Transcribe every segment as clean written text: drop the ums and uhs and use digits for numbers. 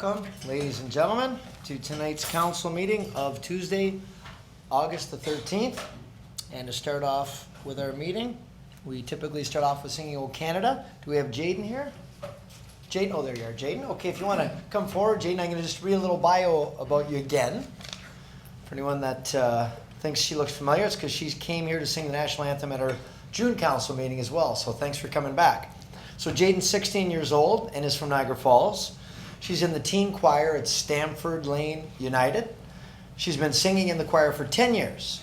Welcome, ladies and gentlemen, to tonight's council meeting of Tuesday, August the 13th. And to start off with our meeting, we typically start off with singing "O Canada." Do we have Jaden here? Jaden, oh there you are, Jaden. Okay, if you want to come forward, Jaden, I'm going to just read a little bio about you again. For anyone that thinks she looks familiar, it's because she came here to sing the national anthem at our June council meeting as well, so thanks for coming back. So Jaden's 16 years old and is from Niagara Falls. She's in the teen choir at Stamford Lane United. She's been singing in the choir for 10 years.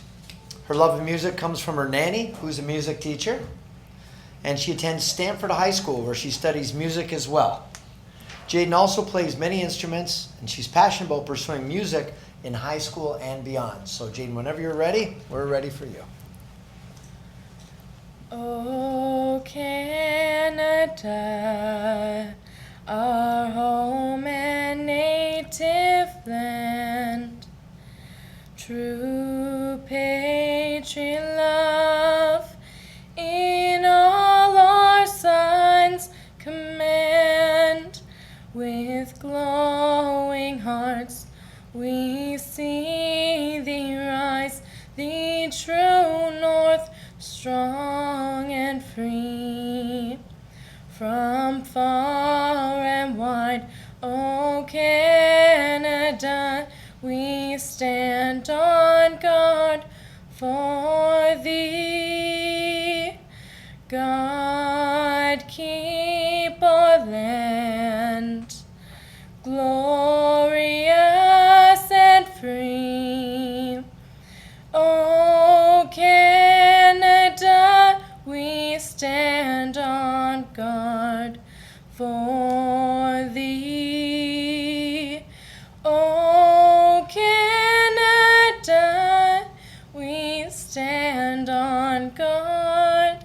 Her love of music comes from her nanny, who's a music teacher. And she attends Stamford High School, where she studies music as well. Jaden also plays many instruments, and she's passionate about pursuing music in high school and beyond. So Jaden, whenever you're ready, we're ready for you. Oh, Canada, our home and native land, true patriot love in all our signs command. With glowing hearts we see thee rise, the true north, strong and free. From far and wide, O Canada, we stand on guard for thee. God, keep our land glorious and free. O Canada, we stand on guard for thee. O Canada, we stand on guard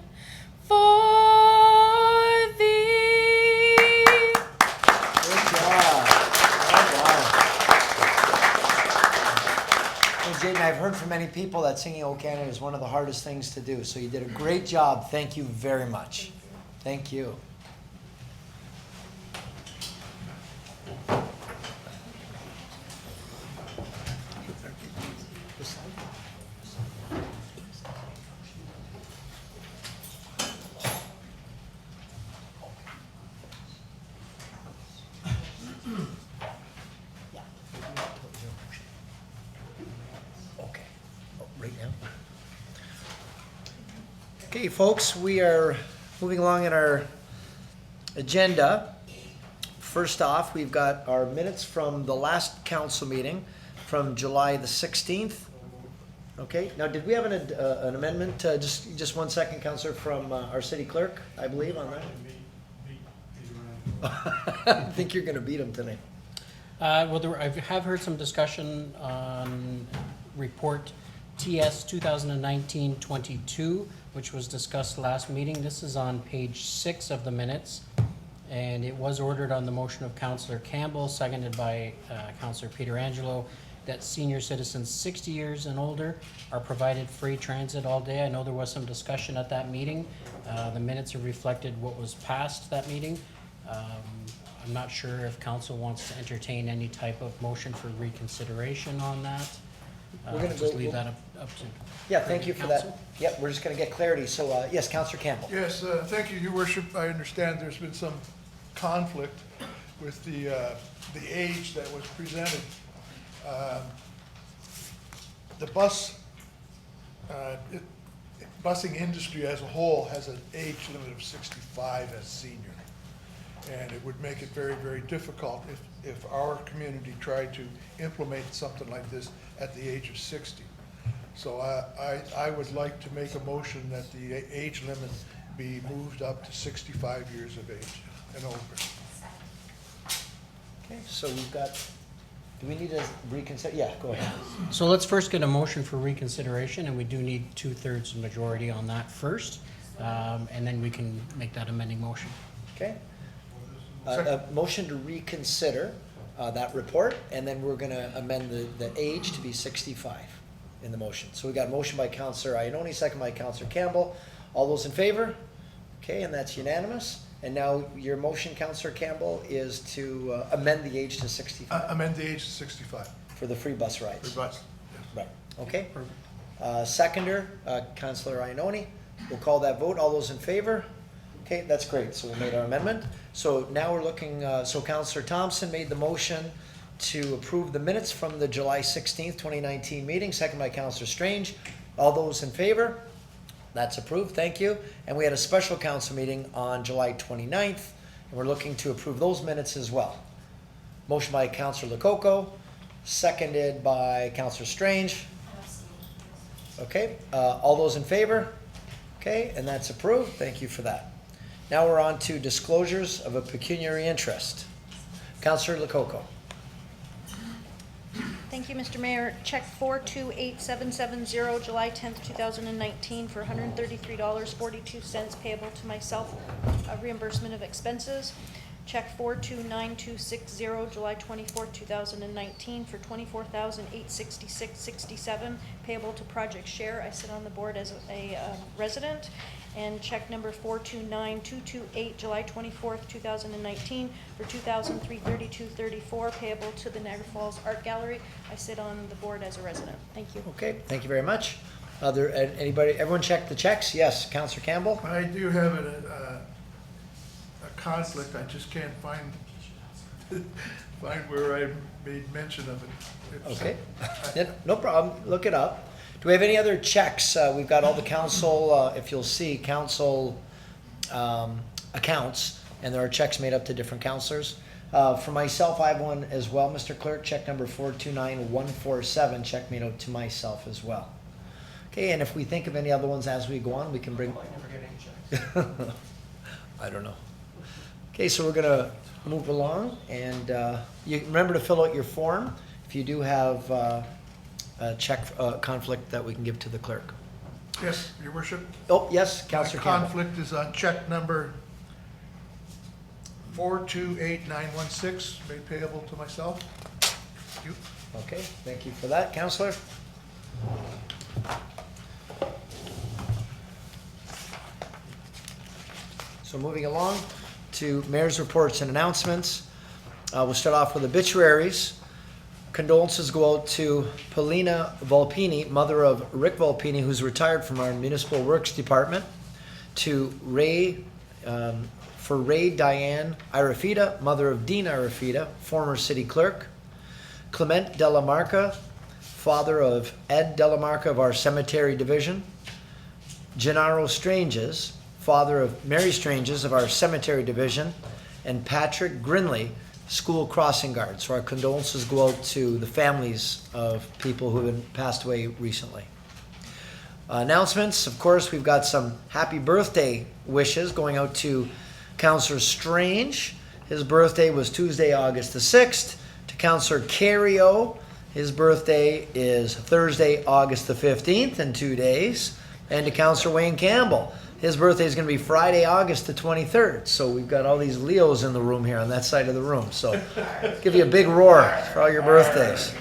for thee. Good job. Well done. Hey, Jaden, I've heard from many people that singing "O Canada" is one of the hardest things to do. So you did a great job. Thank you very much. Thank you. Okay, folks, we are moving along in our agenda. First off, we've got our minutes from the last council meeting from July the 16th. Okay, now did we have an amendment? Just 1 second, Councillor, from our City Clerk, I believe, on that? I think you're going to beat him tonight. Well, I have heard some discussion on report TS 2019-22, which was discussed last meeting. This is on page 6 of the minutes, and it was ordered on the motion of Councillor Campbell, seconded by Councillor Pietrangelo, that senior citizens 60 years and older are provided free transit all day. I know there was some discussion at that meeting. The minutes have reflected what was passed that meeting. I'm not sure if council wants to entertain any type of motion for reconsideration on that. We're going to just leave that up to. Yeah, thank you for that. Yep, we're just going to get clarity. So, yes, Councillor Campbell. Yes, thank you, Your Worship. I understand there's been some conflict with the age that was presented. The busing industry as a whole has an age limit of 65 as senior. And it would make it very, very difficult if our community tried to implement something like this at the age of 60. So I would like to make a motion that the age limit be moved up to 65 years of age and over. Okay, so we've got, do we need to reconsider? Yeah, go ahead. So let's first get a motion for reconsideration, and we do need 2/3 majority on that first, and then we can make that amending motion. Okay. A motion to reconsider that report, and then we're going to amend the age to be 65 in the motion. So we got a motion by Councillor Iorfida, second by Councillor Campbell. All those in favor? Okay, and that's unanimous. And now your motion, Councillor Campbell, is to amend the age to 65 Amend the age to 65. for the free bus rides. For bus, yes. Right, okay. Perfect. Seconder, Councillor Ioannoni. We'll call that vote. All those in favor? Okay, that's great. So we made our amendment. So now we're looking, so Councillor Thompson made the motion to approve the minutes from the July 16th, 2019 meeting, second by Councillor Strange. All those in favor? That's approved, thank you. And we had a special council meeting on July 29th, and we're looking to approve those minutes as well. Motion by Councillor Lococo, seconded by Councillor Strange. Okay, all those in favor? Okay, and that's approved, thank you for that. Now we're on to disclosures of a pecuniary interest. Councillor Lococo. Thank you, Mr. Mayor. Check 428770, July 10th, 2019, for $133.42 payable to myself, reimbursement of expenses. Check 4292060, July 24th, 2019, for $24,866.67 payable to Project Share. I sit on the board as a resident. And check number 429228, July 24th, 2019, for $2,332.34 payable to the Niagara Falls Art Gallery. I sit on the board as a resident. Thank you. Okay, thank you very much. Anybody, everyone check the checks? Yes, Councillor Campbell? I do have a conflict, I just can't find where I made mention of it. It's- Okay, yeah, no problem, look it up. Do we have any other checks? We've got all the council, if you'll see, council accounts, and there are checks made up to different councilors. For myself, I have one as well, Mr. Clerk, check number 429147, check made out to myself as well. Okay, and if we think of any other ones as we go on, we can bring. I never get any checks. I don't know. Okay, so we're gonna move along, and you remember to fill out your form if you do have a check conflict that we can give to the clerk. Yes, your worship. Oh, yes, My Councillor Campbell. conflict is on check number 428916, made payable to myself. Thank you. Okay, thank you for that, Councillor. So moving along to mayor's reports and announcements. We'll start off with obituaries. Condolences go out to Paulina Volpini, mother of Rick Volpini, who's retired from our Municipal Works Department, to Rae Dianne Iorfida, mother of Dean Iorfida, former City Clerk, Clement Delamarca, father of Ed Delamarca of our Cemetery Division, Gennaro Stranges, father of Mary Stranges of our Cemetery Division, and Patrick Grinley, school crossing guard. So our condolences go out to the families of people who have passed away recently. Announcements, of course, we've got some happy birthday wishes going out to Councillor Strange. His birthday was Tuesday, August the 6th. To Councillor Cario, his birthday is Thursday, August the 15th, in 2 days. And to Councillor Wayne Campbell, his birthday is going to be Friday, August the 23rd. So we've got all these Leos in the room here on that side of the room. So give you a big roar for all your birthdays.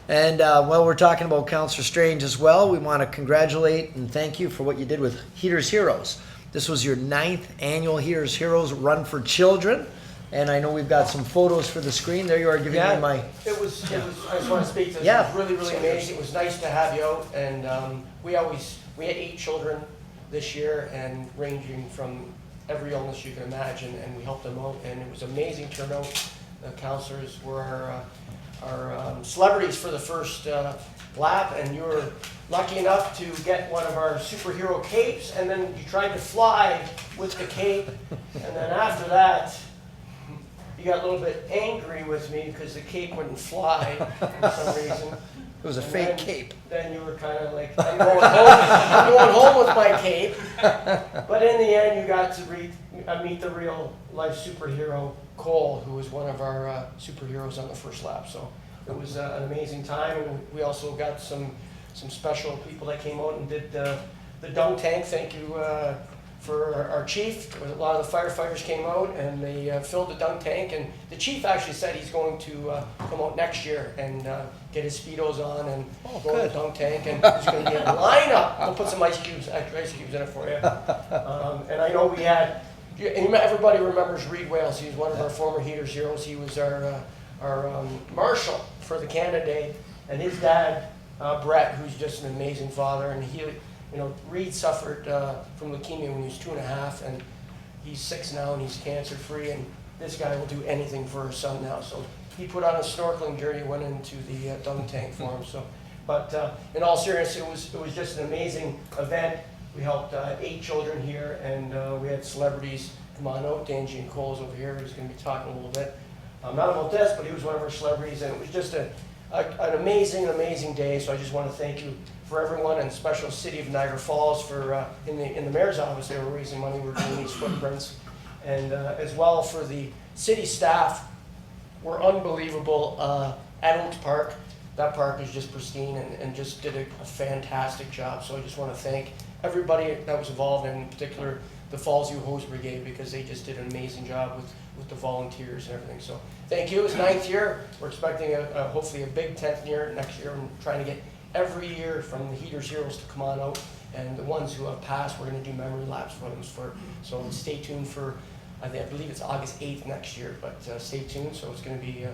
And while we're talking about Councillor Strange as well, we want to congratulate and thank you for what you did with Heaters Heroes. This was your 9th annual Heaters Heroes Run for Children. And I know we've got some photos for the screen. There you are giving me my... It was, I just want to speak to this. Yeah. It was really, really amazing. It was nice to have you out. And we had 8 children this year, and ranging from every illness you can imagine, and we helped them out. And it was amazing turnout. The counselors were our celebrities for the first lap, and you were lucky enough to get one of our superhero capes, and then you tried to fly with the cape. And then after that, you got a little bit angry with me because the cape wouldn't fly for some reason. It was a And fake then- cape. Then you were kind of like, I'm going home with my cape. But in the end, you got to meet the real life superhero, Cole, who was one of our superheroes on the first lap. So it was an amazing time. And we also got some special people that came out and did the dunk tank. Thank you for our chief. A lot of the firefighters came out and they filled the dunk tank, and the chief actually said he's going to come out next year and get his Speedos on and go to the dunk tank, and there's going to be a lineup. I'll put some extra ice cubes in it for you. And I know we had, and everybody remembers Reed Wales. He was one of our former Heaters heroes. He was our marshal for the Canada Day, and his dad, Brett, who's just an amazing father, and he, Reed suffered from leukemia when he was 2.5, and he's 6 now, and he's cancer free, and this guy will do anything for his son now. So he put on a snorkeling gear, he went into the dunk tank for him. So, but in all seriousness, it was just an amazing event. We helped 8 children here, and we had celebrities come on out. Danji and Cole's over here, who's going to be talking a little bit. Not about this, but he was one of our celebrities, and it was just an amazing day. So I just want to thank you for everyone, and special City of Niagara Falls for in the mayor's office. They were raising money. We're doing these footprints, and as well for the city staff. Were unbelievable at Oaks Park. That park is just pristine and just did a fantastic job. So I just want to thank everybody that was involved, and in particular the Fallsview Hose Brigade, because they just did an amazing job with the volunteers and everything. So thank you. It's 9th year. We're expecting hopefully a big 10th year next year, and trying to get every year from the Heaters Heroes to come on out, and the ones who have passed, we're going to do memory laps for them. So stay tuned for, I believe it's August 8th next year, but stay tuned. So it's going to be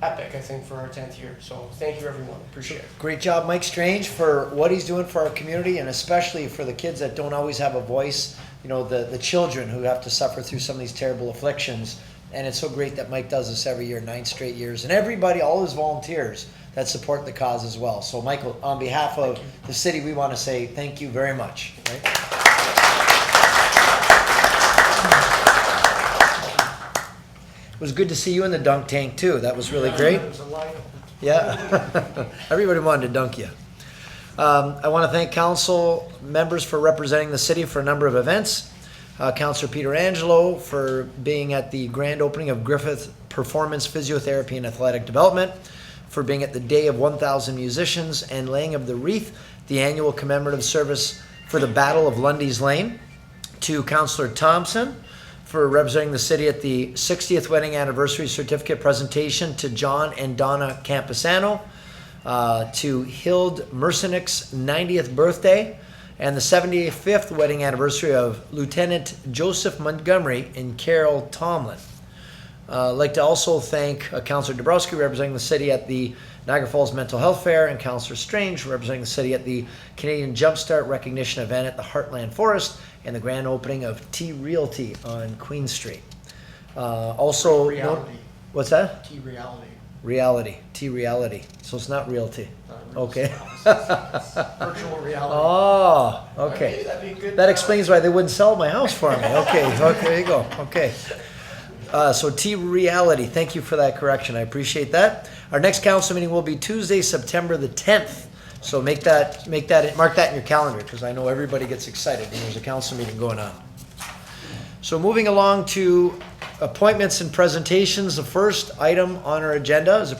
epic, I think, for our 10th year. So thank you, everyone. Appreciate it. Great job, Mike Strange, for what he's doing for our community, and especially for the kids that don't always have a voice, the children who have to suffer through some of these terrible afflictions. And it's so great that Mike does this every year, 9 straight years. And everybody, all his volunteers that support the cause as well. So Michael, on behalf of the city, we want to say thank you very much. Right? It was good to see you in the dunk tank too. That was really great. It was a lineup. Yeah, everybody wanted to dunk you. I want to thank council members for representing the city for a number of events. Councillor Peter Angelo for being at the grand opening of Griffith Performance Physiotherapy and Athletic Development, for being at the Day of 1,000 Musicians and laying of the wreath, the annual commemorative service for the Battle of Lundy's Lane. To Councillor Thompson for representing the city at the 60th wedding anniversary certificate presentation to John and Donna Camposano, to Hild Mercenick's 90th birthday, and the 75th wedding anniversary of Lieutenant Joseph Montgomery and Carol Tomlin. I'd like to also thank Councillor Dabrowski representing the city at the Niagara Falls Mental Health Fair, and Councillor Strange representing the city at the Canadian Jumpstart Recognition event at the Heartland Forest, and the grand opening of T Realty on Queen Street. Also, Reality. What's that? T Reality. Reality, T Reality. So it's not realty. Okay. Virtual reality. Oh, okay. That'd be good. That explains why they wouldn't sell my house for me. Okay, there you go. Okay. So T Reality, thank you for that correction. I appreciate that. Our next council meeting will be Tuesday, September the 10th. So mark that in your calendar, because I know everybody gets excited when there's a council meeting going on. So moving along to appointments and presentations, the first item on our agenda is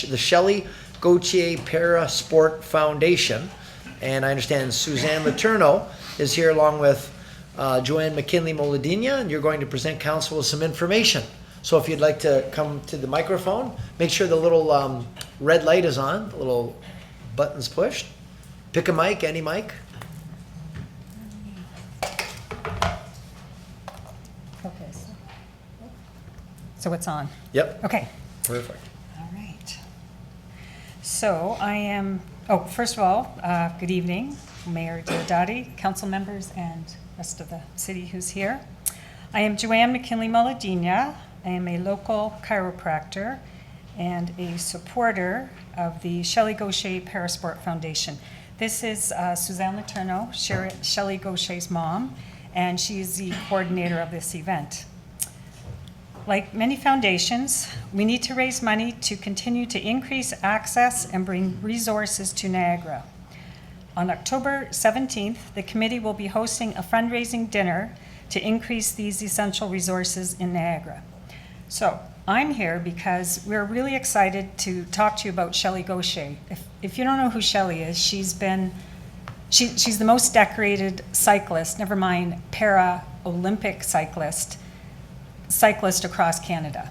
the Shelley Gauthier Para Sport Foundation. And I understand Suzanne Letourneau is here along with Joanne McKinley-Moladina, and you're going to present council with some information. So if you'd like to come to the microphone, make sure the little red light is on, the little buttons pushed. Pick a mic, any mic. Okay, so it's on. Yep, Okay, perfect. all right. So I am, first of all, good evening, Mayor Diodati, council members, and rest of the city who's here. I am Joanne McKinley-Moladina. I am a local chiropractor and a supporter of the Shelley Gauthier Parasport Foundation. This is Suzanne Letourneau, Shelley Gauthier's mom, and she is the coordinator of this event. Like many foundations, we need to raise money to continue to increase access and bring resources to Niagara. On October 17th, the committee will be hosting a fundraising dinner to increase these essential resources in Niagara. So I'm here because we're really excited to talk to you about Shelley Gauthier. If you don't know who Shelley is, she's been She's the most decorated cyclist, never mind para-Olympic cyclist across Canada.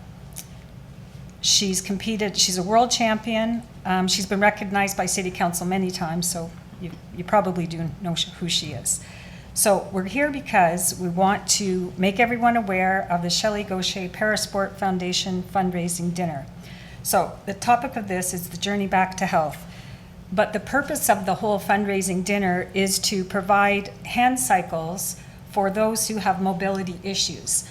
She's competed, she's a world champion. She's been recognized by City Council many times, so you probably do know who she is. So we're here because we want to make everyone aware of the Shelley Gaucher Parasport Foundation fundraising dinner. So the topic of this is the journey back to health. But the purpose of the whole fundraising dinner is to provide hand cycles for those who have mobility issues.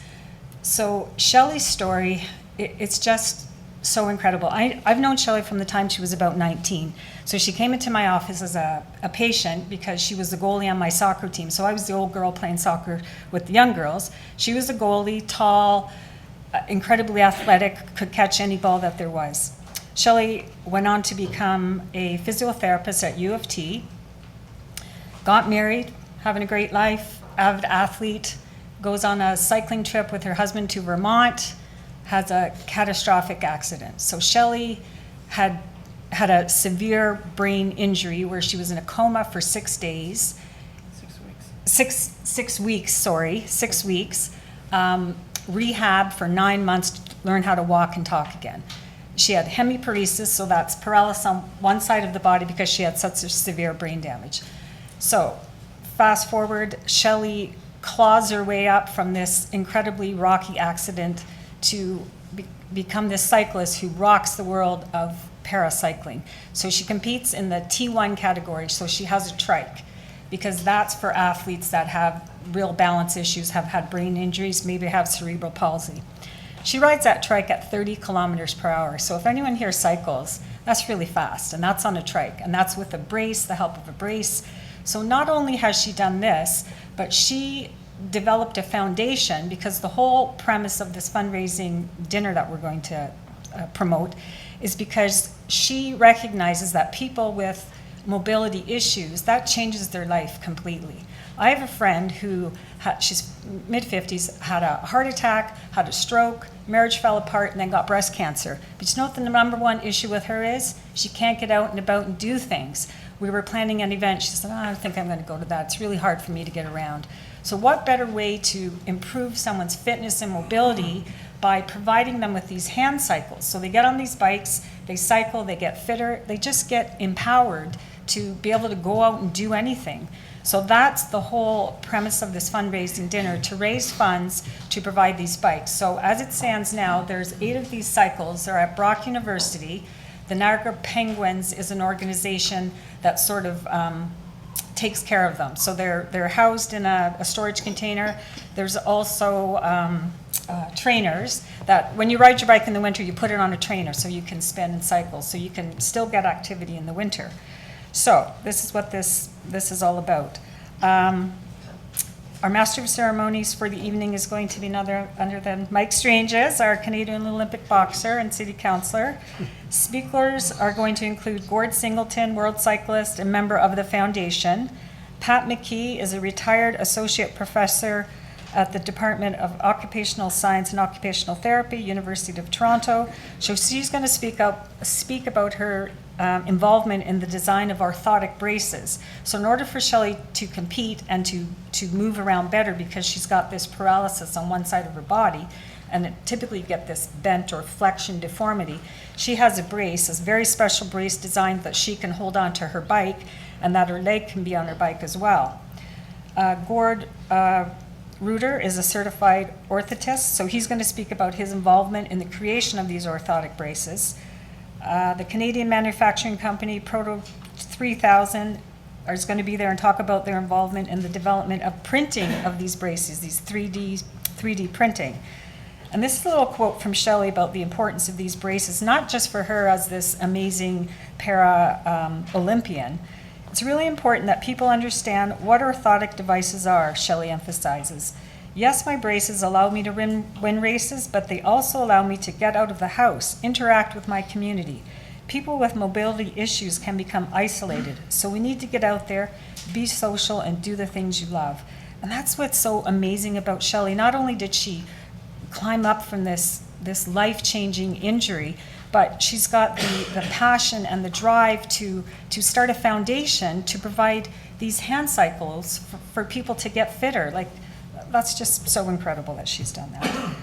So Shelley's story, it's just so incredible. I've known Shelley from the time she was about 19. So she came into my office as a patient because she was the goalie on my soccer team. So I was the old girl playing soccer with the young girls. She was a goalie, tall, incredibly athletic, could catch any ball that there was. Shelley went on to become a physiotherapist at U of T, got married, having a great life, avid athlete, goes on a cycling trip with her husband to Vermont, has a catastrophic accident. So Shelley had a severe brain injury where she was in a coma for 6 days. 6 weeks. 6 weeks. Rehab for 9 months to learn how to walk and talk again. She had hemiparesis, so that's paralysis on one side of the body because she had such a severe brain damage. So fast forward, Shelley claws her way up from this incredibly rocky accident to become this cyclist who rocks the world of paracycling. So she competes in the T1 category, so she has a trike, because that's for athletes that have real balance issues, have had brain injuries, maybe have cerebral palsy. She rides that trike at 30 kilometers per hour. So if anyone here cycles, that's really fast, and that's on a trike, and that's with a brace, the help of a brace. So not only has she done this, but she developed a foundation, because the whole premise of this fundraising dinner that we're going to promote is because she recognizes that people with mobility issues, that changes their life completely. I have a friend who, she's mid-50s, had a heart attack, had a stroke, marriage fell apart, and then got breast cancer. But you know what the number one issue with her is? She can't get out and about and do things. We were planning an event. She said, I don't think I'm going to go to that. It's really hard for me to get around. So what better way to improve someone's fitness and mobility by providing them with these hand cycles? So they get on these bikes, they cycle, they get fitter, they just get empowered to be able to go out and do anything. So that's the whole premise of this fundraising dinner, to raise funds to provide these bikes. So as it stands now, there's 8 of these cycles. They're at Brock University. The Niagara Penguins is an organization that sort of takes care of them. So they're housed in a storage container. There's also trainers that when you ride your bike in the winter, you put it on a trainer so you can spin and cycle, so you can still get activity in the winter. So this is what this is all about. Our Master of Ceremonies for the evening is going to be none other than Mike Stranges, our Canadian Olympic boxer and City Councillor. Speakers are going to include Gord Singleton, world cyclist and member of the foundation. Pat McKee is a retired associate professor at the Department of Occupational Science and Occupational Therapy, University of Toronto. So she's going to speak about her involvement in the design of orthotic braces. So in order for Shelley to compete and to move around better, because she's got this paralysis on one side of her body, and typically you get this bent or flexion deformity, she has a brace, a very special brace designed that she can hold on to her bike and that her leg can be on her bike as well. Gord Reuter is a certified orthotist, so he's going to speak about his involvement in the creation of these orthotic braces. The Canadian manufacturing company Proto 3000 is going to be there and talk about their involvement in the development of printing of these braces, these 3D printing. And this is a little quote from Shelley about the importance of these braces, not just for her as this amazing para-Olympian. It's really important that people understand what orthotic devices are, Shelley emphasizes. Yes, my braces allow me to win races, but they also allow me to get out of the house, interact with my community. People with mobility issues can become isolated, so we need to get out there, be social, and do the things you love. And that's what's so amazing about Shelley. Not only did she climb up from this life-changing injury, but she's got the passion and the drive to start a foundation to provide these hand cycles for people to get fitter. Like, that's just so incredible that she's done that.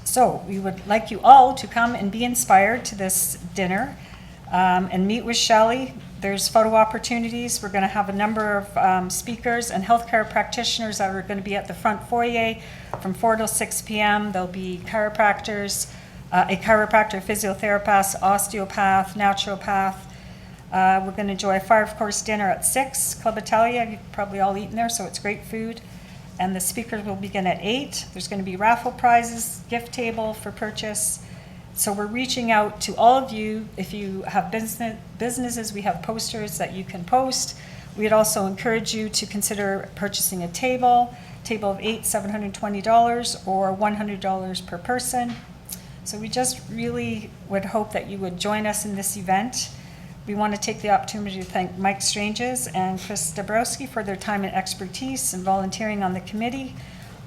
So we would like you all to come and be inspired to this dinner and meet with Shelley. There's photo opportunities. We're going to have a number of speakers and healthcare practitioners that are going to be at the front foyer from 4 till 6 p.m. There'll be chiropractors, a chiropractor, physiotherapist, osteopath, naturopath. We're going to enjoy a 5-course dinner at 6, Club Italia. You've probably all eaten there, so it's great food. And the speakers will begin at 8. There's going to be raffle prizes, gift table for purchase. So we're reaching out to all of you. If you have businesses, we have posters that you can post. We'd also encourage you to consider purchasing a table of 8, $720, or $100 per person. So we just really would hope that you would join us in this event. We want to take the opportunity to thank Mike Stranges and Chris Dabrowski for their time and expertise and volunteering on the committee.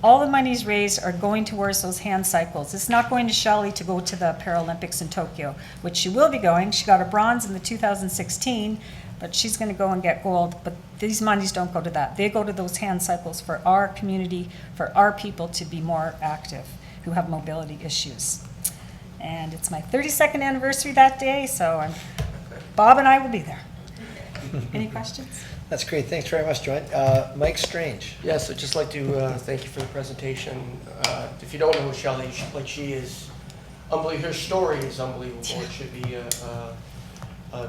All the monies raised are going towards those hand cycles. It's not going to Shelley to go to the Paralympics in Tokyo, which she will be going. She got a bronze in the 2016, but she's going to go and get gold. But these monies don't go to that. They go to those hand cycles for our community, for our people to be more active who have mobility issues. And it's my 32nd anniversary that day, so Bob and I will be there. Any questions? That's great. Thanks very much, Joanne. Mike Strange. Yes, I'd just like to thank you for the presentation. If you don't know who Shelley, she is unbelievable. Her story is unbelievable. It should be a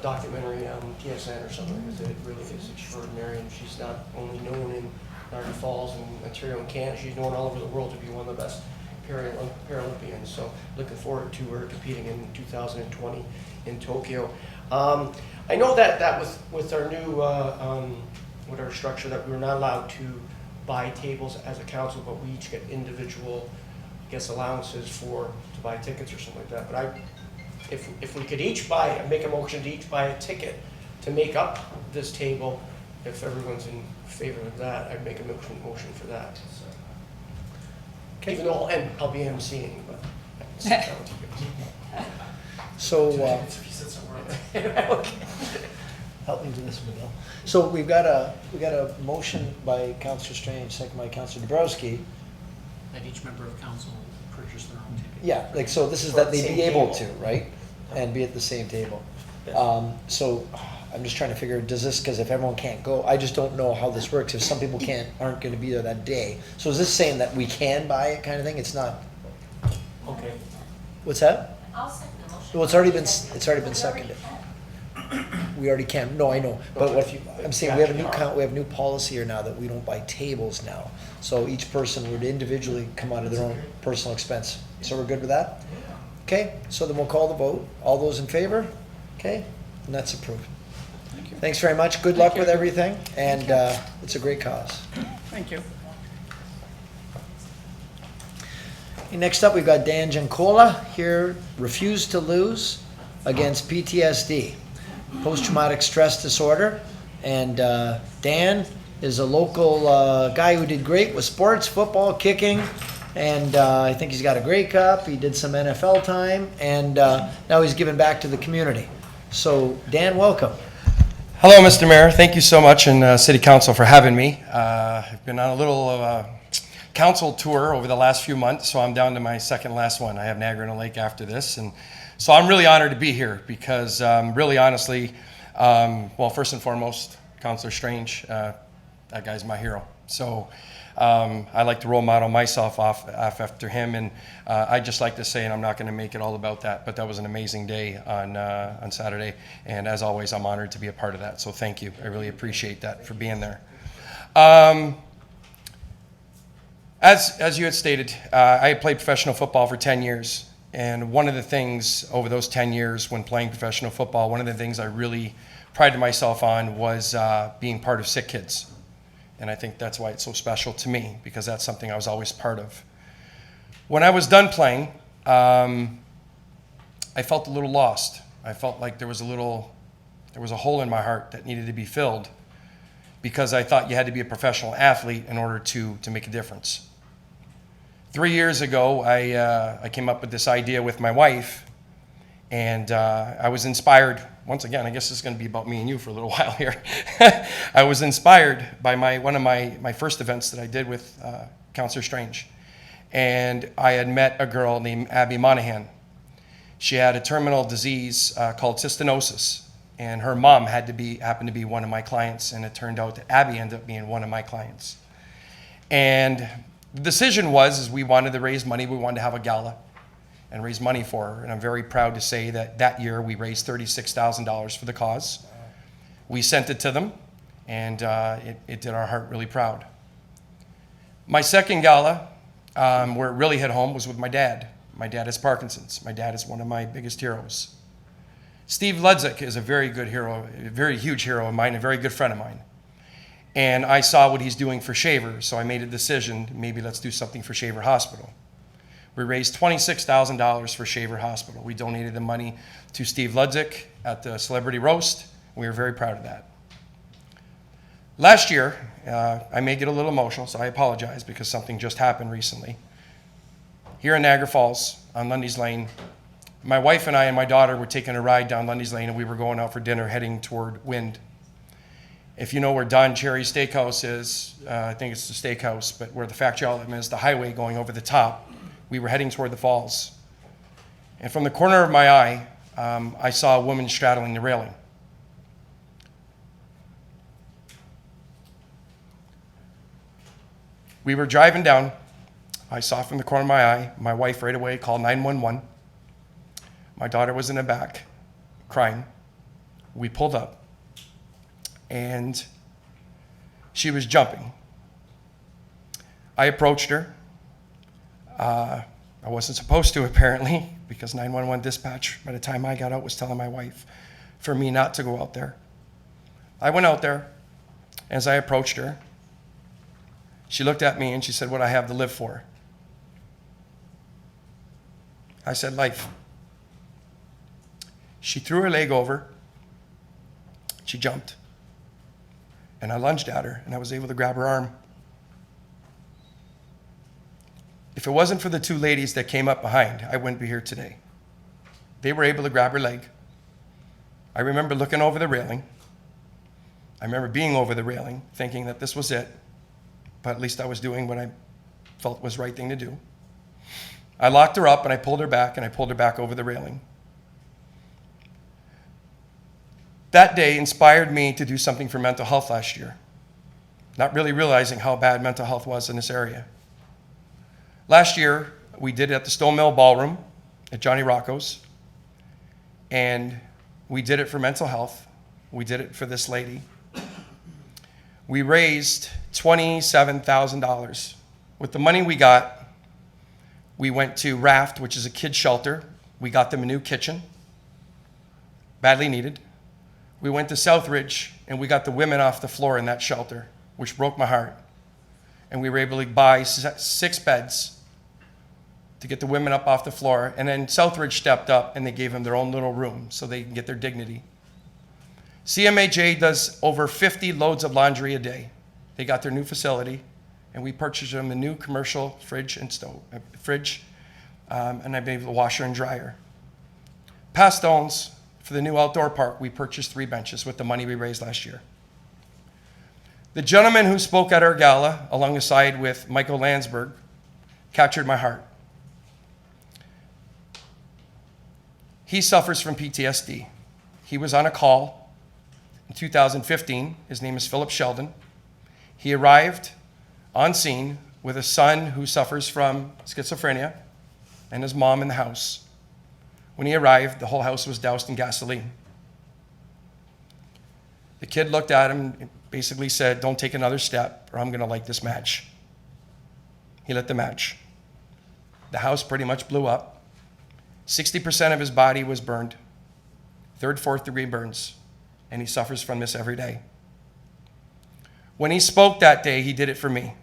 documentary on PSN or something, because it really is extraordinary. And she's not only known in Niagara Falls and Ontario and Canada, she's known all over the world to be one of the best Paralympians. So looking forward to her competing in 2020 in Tokyo. I know that with our new with our structure, that we're not allowed to buy tables as a council, but we each get individual, I guess, allowances to buy tickets or something like that. But if we could each make a motion to each buy a ticket to make up this table, if everyone's in favor of that, I'd make a motion for that. So. Okay. Even though I'll be emceeing, but sit down with you guys. So, If you said somewhere else. help me do this one, Bill. So we got a motion by Councillor Strange, second by Councillor Dabrowski. That each member of council purchase their own ticket. Yeah, like, so this is that they'd be able to, right? And be at the same table. So I'm just trying to figure, does this, because if everyone can't go, I just don't know how this works, if some people aren't gonna be there that day. So is this saying that we can buy it kind of thing? It's not, Okay. what's that? I'll second the motion. Well, it's already been seconded. We already can, no, I know, but what I'm saying, we have a new policy here now that we don't buy tables now. So each person would individually come out of their own personal expense. So we're good with that? Okay, so then we'll call the vote. All those in favor? Okay, and that's approved. Thanks very much. Good luck with everything, and it's a great cause. Thank you. Okay, next up, we've got Dan Giancola here, Refuse to Lose against PTSD, post-traumatic stress disorder. And Dan is a local guy who did great with sports, football, kicking, and I think he's got a Grey Cup. He did some NFL time, and now he's giving back to the community. So, Dan, welcome. Hello, Mr. Mayor. Thank you so much, and City Council for having me. I've been on a little council tour over the last few months, so I'm down to my second last one. I have Niagara on the Lake after this, and so I'm really honored to be here because really honestly, well, first and foremost, Councillor Strange, that guy's my hero. So I like to role model myself off after him, and I'd just like to say, and I'm not going to make it all about that, but that was an amazing day on Saturday, and as always, I'm honored to be a part of that. So thank you. I really appreciate that for being there. As you had stated, I played professional football for 10 years, and one of the things over those 10 years when playing professional football, one of the things I really prided myself on was being part of Sick Kids. And I think that's why it's so special to me, because that's something I was always part of. When I was done playing, I felt a little lost. I felt like there was a hole in my heart that needed to be filled, because I thought you had to be a professional athlete in order to make a difference. 3 years ago, I came up with this idea with my wife And I was inspired, once again, I guess it's going to be about me and you for a little while here. I was inspired by one of my first events that I did with Councillor Strange. And I had met a girl named Abby Monahan. She had a terminal disease called cystinosis. And her mom happened to be one of my clients. And it turned out that Abby ended up being one of my clients. And the decision was we wanted to raise money. We wanted to have a gala and raise money for her. And I'm very proud to say that year we raised $36,000 for the cause. We sent it to them, and it did our heart really proud. My second gala, where it really hit home, was with my dad. My dad has Parkinson's. My dad is one of my biggest heroes. Steve Ludzik is a very good hero, a very huge hero of mine, a very good friend of mine. And I saw what he's doing for Shaver, so I made a decision, maybe let's do something for Shaver Hospital. We raised $26,000 for Shaver Hospital. We donated the money to Steve Ludzik at the Celebrity Roast. We were very proud of that. Last year, I may get a little emotional, so I apologize because something just happened recently. Here in Niagara Falls, on Lundy's Lane, my wife and I and my daughter were taking a ride down Lundy's Lane, and we were going out for dinner heading toward Wind. If you know where Don Cherry's Steakhouse is, I think it's the steakhouse, but where the factory outlet is, the highway going over the top, we were heading toward the falls. And from the corner of my eye, I saw a woman straddling the railing. We were driving down. I saw from the corner of my eye. My wife right away called 911. My daughter was in the back, crying. We pulled up, and she was jumping. I approached her. I wasn't supposed to, apparently, because 911 dispatch, by the time I got out, was telling my wife for me not to go out there. I went out there. As I approached her, she looked at me and she said, "What I have to live for?" I said, "Life." She threw her leg over. She jumped. And I lunged at her, and I was able to grab her arm. If it wasn't for the two ladies that came up behind, I wouldn't be here today. They were able to grab her leg. I remember looking over the railing. I remember being over the railing, thinking that this was it, but at least I was doing what I felt was the right thing to do. I locked her up, and I pulled her back, and I pulled her back over the railing. That day inspired me to do something for mental health last year, not really realizing how bad mental health was in this area. Last year, we did it at the Stone Mill Ballroom at Johnny Rocco's, and we did it for mental health. We did it for this lady. We raised $27,000. With the money we got, we went to Raft, which is a kid's shelter. We got them a new kitchen, badly needed. We went to Southridge, and we got the women off the floor in that shelter, which broke my heart. And we were able to buy 6 beds to get the women up off the floor. And then Southridge stepped up, and they gave them their own little room so they can get their dignity. CMHA does over 50 loads of laundry a day. They got their new facility, and we purchased them a new commercial fridge and stove, and I made a washer and dryer. Pastones, for the new outdoor park, we purchased 3 benches with the money we raised last year. The gentleman who spoke at our gala, alongside with Michael Landsberg, captured my heart. He suffers from PTSD. He was on a call in 2015. His name is Philip Sheldon. He arrived on scene with a son who suffers from schizophrenia and his mom in the house. When he arrived, the whole house was doused in gasoline. The kid looked at him and basically said, "Don't take another step or I'm going to light this match." He lit the match. The house pretty much blew up. 60% of his body was burned, 3rd, 4th degree burns, and he suffers from this every day. When he spoke that day, he did it for me.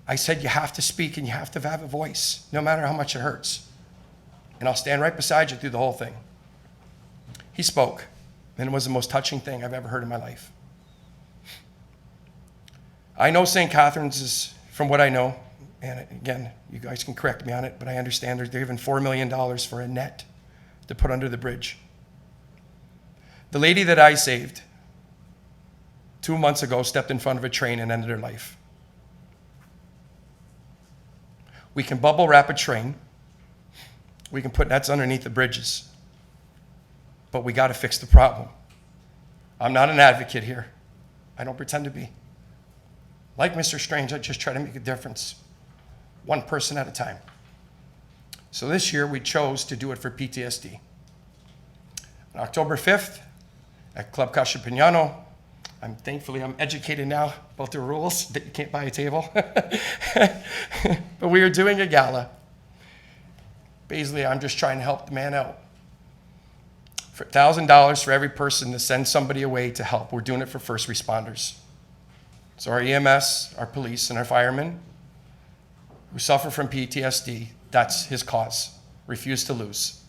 I said, "You have to speak and you have to have a voice, no matter how much it hurts. And I'll stand right beside you through the whole thing." He spoke, and it was the most touching thing I've ever heard in my life. I know St. Catherine's is, from what I know, and again, you guys can correct me on it, but I understand they're giving $4 million for a net to put under the bridge. The lady that I saved 2 months ago stepped in front of a train and ended her life. We can bubble wrap a train. We can put nets underneath the bridges. But we got to fix the problem. I'm not an advocate here. I don't pretend to be. Like Mr. Strange, I just try to make a difference, one person at a time. So this year we chose to do it for PTSD. On October 5th at Club Casapignano, thankfully I'm educated now about the rules that you can't buy a table. But we are doing a gala. Basically, I'm just trying to help the man out. For $1,000 for every person to send somebody away to help. We're doing it for first responders. So our EMS, our police, and our firemen who suffer from PTSD, that's his cause. Refuse to lose.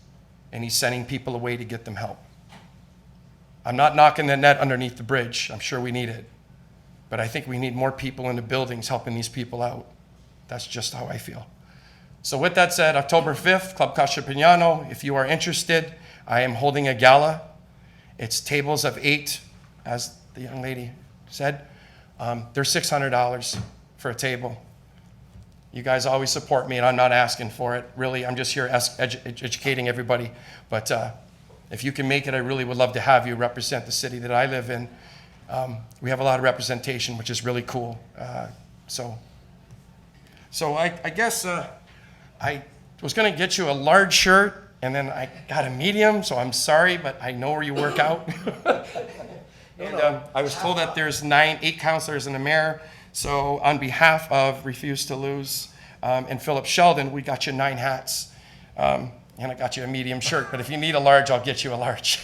And he's sending people away to get them help. I'm not knocking the net underneath the bridge. I'm sure we need it. But I think we need more people in the buildings helping these people out. That's just how I feel. So with that said, October 5th, Club Casapignano, if you are interested, I am holding a gala. It's tables of 8, as the young lady said. They're $600 for a table. You guys always support me, and I'm not asking for it. Really, I'm just here educating everybody. But if you can make it, I really would love to have you represent the city that I live in. We have a lot of representation, which is really cool. So I guess I was going to get you a large shirt, and then I got a medium, so I'm sorry, but I know where you work out. And I was told that there's 8 councillors and the mayor. So on behalf of Refuse to Lose and Philip Sheldon, we got you 9 hats. And I got you a medium shirt, but if you need a large, I'll get you a large.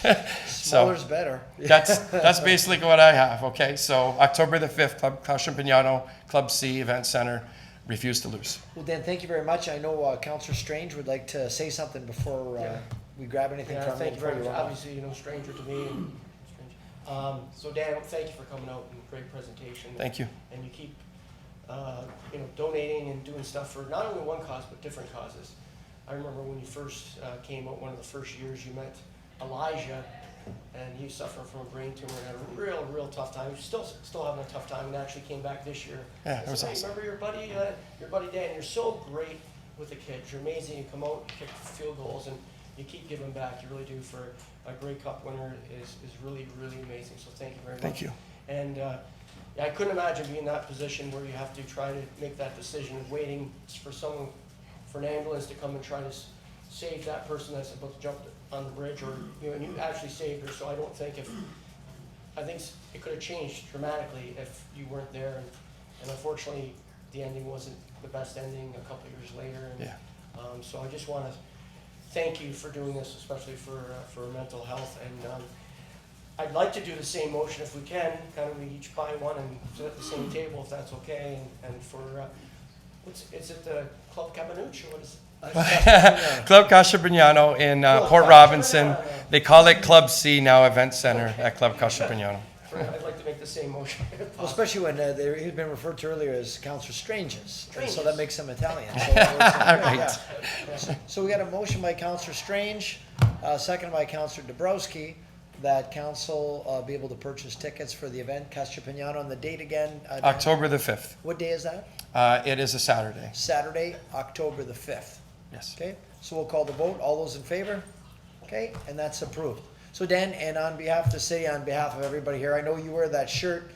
Smaller's better. That's basically what I have, okay? So October the 5th, Club Casapignano, Club C, Event Center, Refuse to Lose. Well, Dan, thank you very much. I know Councillor Strange would like to say something before we grab anything from thank him. you very much. Obviously, you're no stranger to me. So Dan, thank you for coming out and great presentation. Thank you. And you keep, donating and doing stuff for not only one cause but different causes. I remember when you first came out, one of the first years you met Elijah, and he suffered from a brain tumor and had a real tough time. He's still having a tough time, and actually came back this year. Yeah, that was awesome. Remember your buddy Dan? You're so great with the kids. You're amazing. You come out, you kick field goals, and you keep giving back. You really do. For a Grey Cup winner is really amazing. So thank you very much. Thank you. And I couldn't imagine being in that position where you have to try to make that decision, waiting for an ambulance to come and try to save that person that's about to jump on the bridge, or and you actually saved her. So I think it could have changed dramatically if you weren't there. And unfortunately, the ending wasn't the best ending a couple of years later. And, Yeah. So I just want to thank you for doing this, especially for mental health. And I'd like to do the same motion if we can, kind of we each buy one and sit at the same table if that's okay. And for, is it the Club Cabanucci, or what is it? Club Casapignano in Port Robinson. They call it Club C now, Event Center at Club Casapignano. I'd like to make the same motion. Well, especially when he'd been referred to earlier as Councillor Stranges, and so that makes him Italian. So, Right. So we got a motion by Councillor Strange, second by Councillor Dabrowski, that council be able to purchase tickets for the event Casapignano, and the date again? October the 5th. What day is that? It is a Saturday. Saturday, October the 5th. Yes. Okay, so we'll call the vote. All those in favor? Okay, and that's approved. So Dan, and on behalf of the city, on behalf of everybody here, I know you wear that shirt,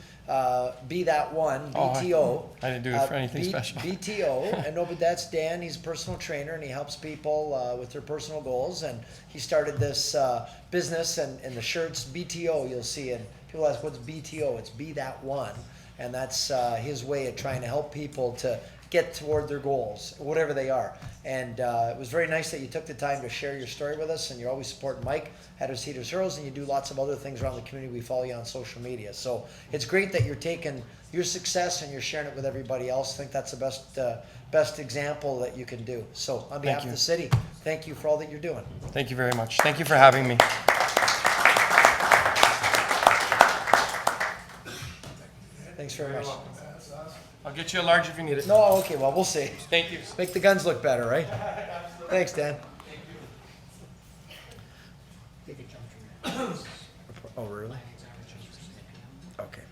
Be That One, BTO. I didn't do it for anything special. BTO, and no, but that's Dan. He's a personal trainer, and he helps people with their personal goals. And he started this business, and the shirts BTO you'll see. And people ask, what's BTO? It's Be That One, and that's his way of trying to help people to get toward their goals, whatever they are. And it was very nice that you took the time to share your story with us, and you're always supporting Mike, Headers, Heaters, Heroes, and you do lots of other things around the community. We follow you on social media. So it's great that you're taking your success and you're sharing it with everybody else. I think that's the best example that you can do. So on behalf of the city, thank you for all that you're doing. Thank you very much. Thank you for having me. Thanks very much. I'll get you a large if you need it. No, okay, well, we'll see. Thank you. Make the guns look better, right? Thanks, Dan. Oh, really? Okay.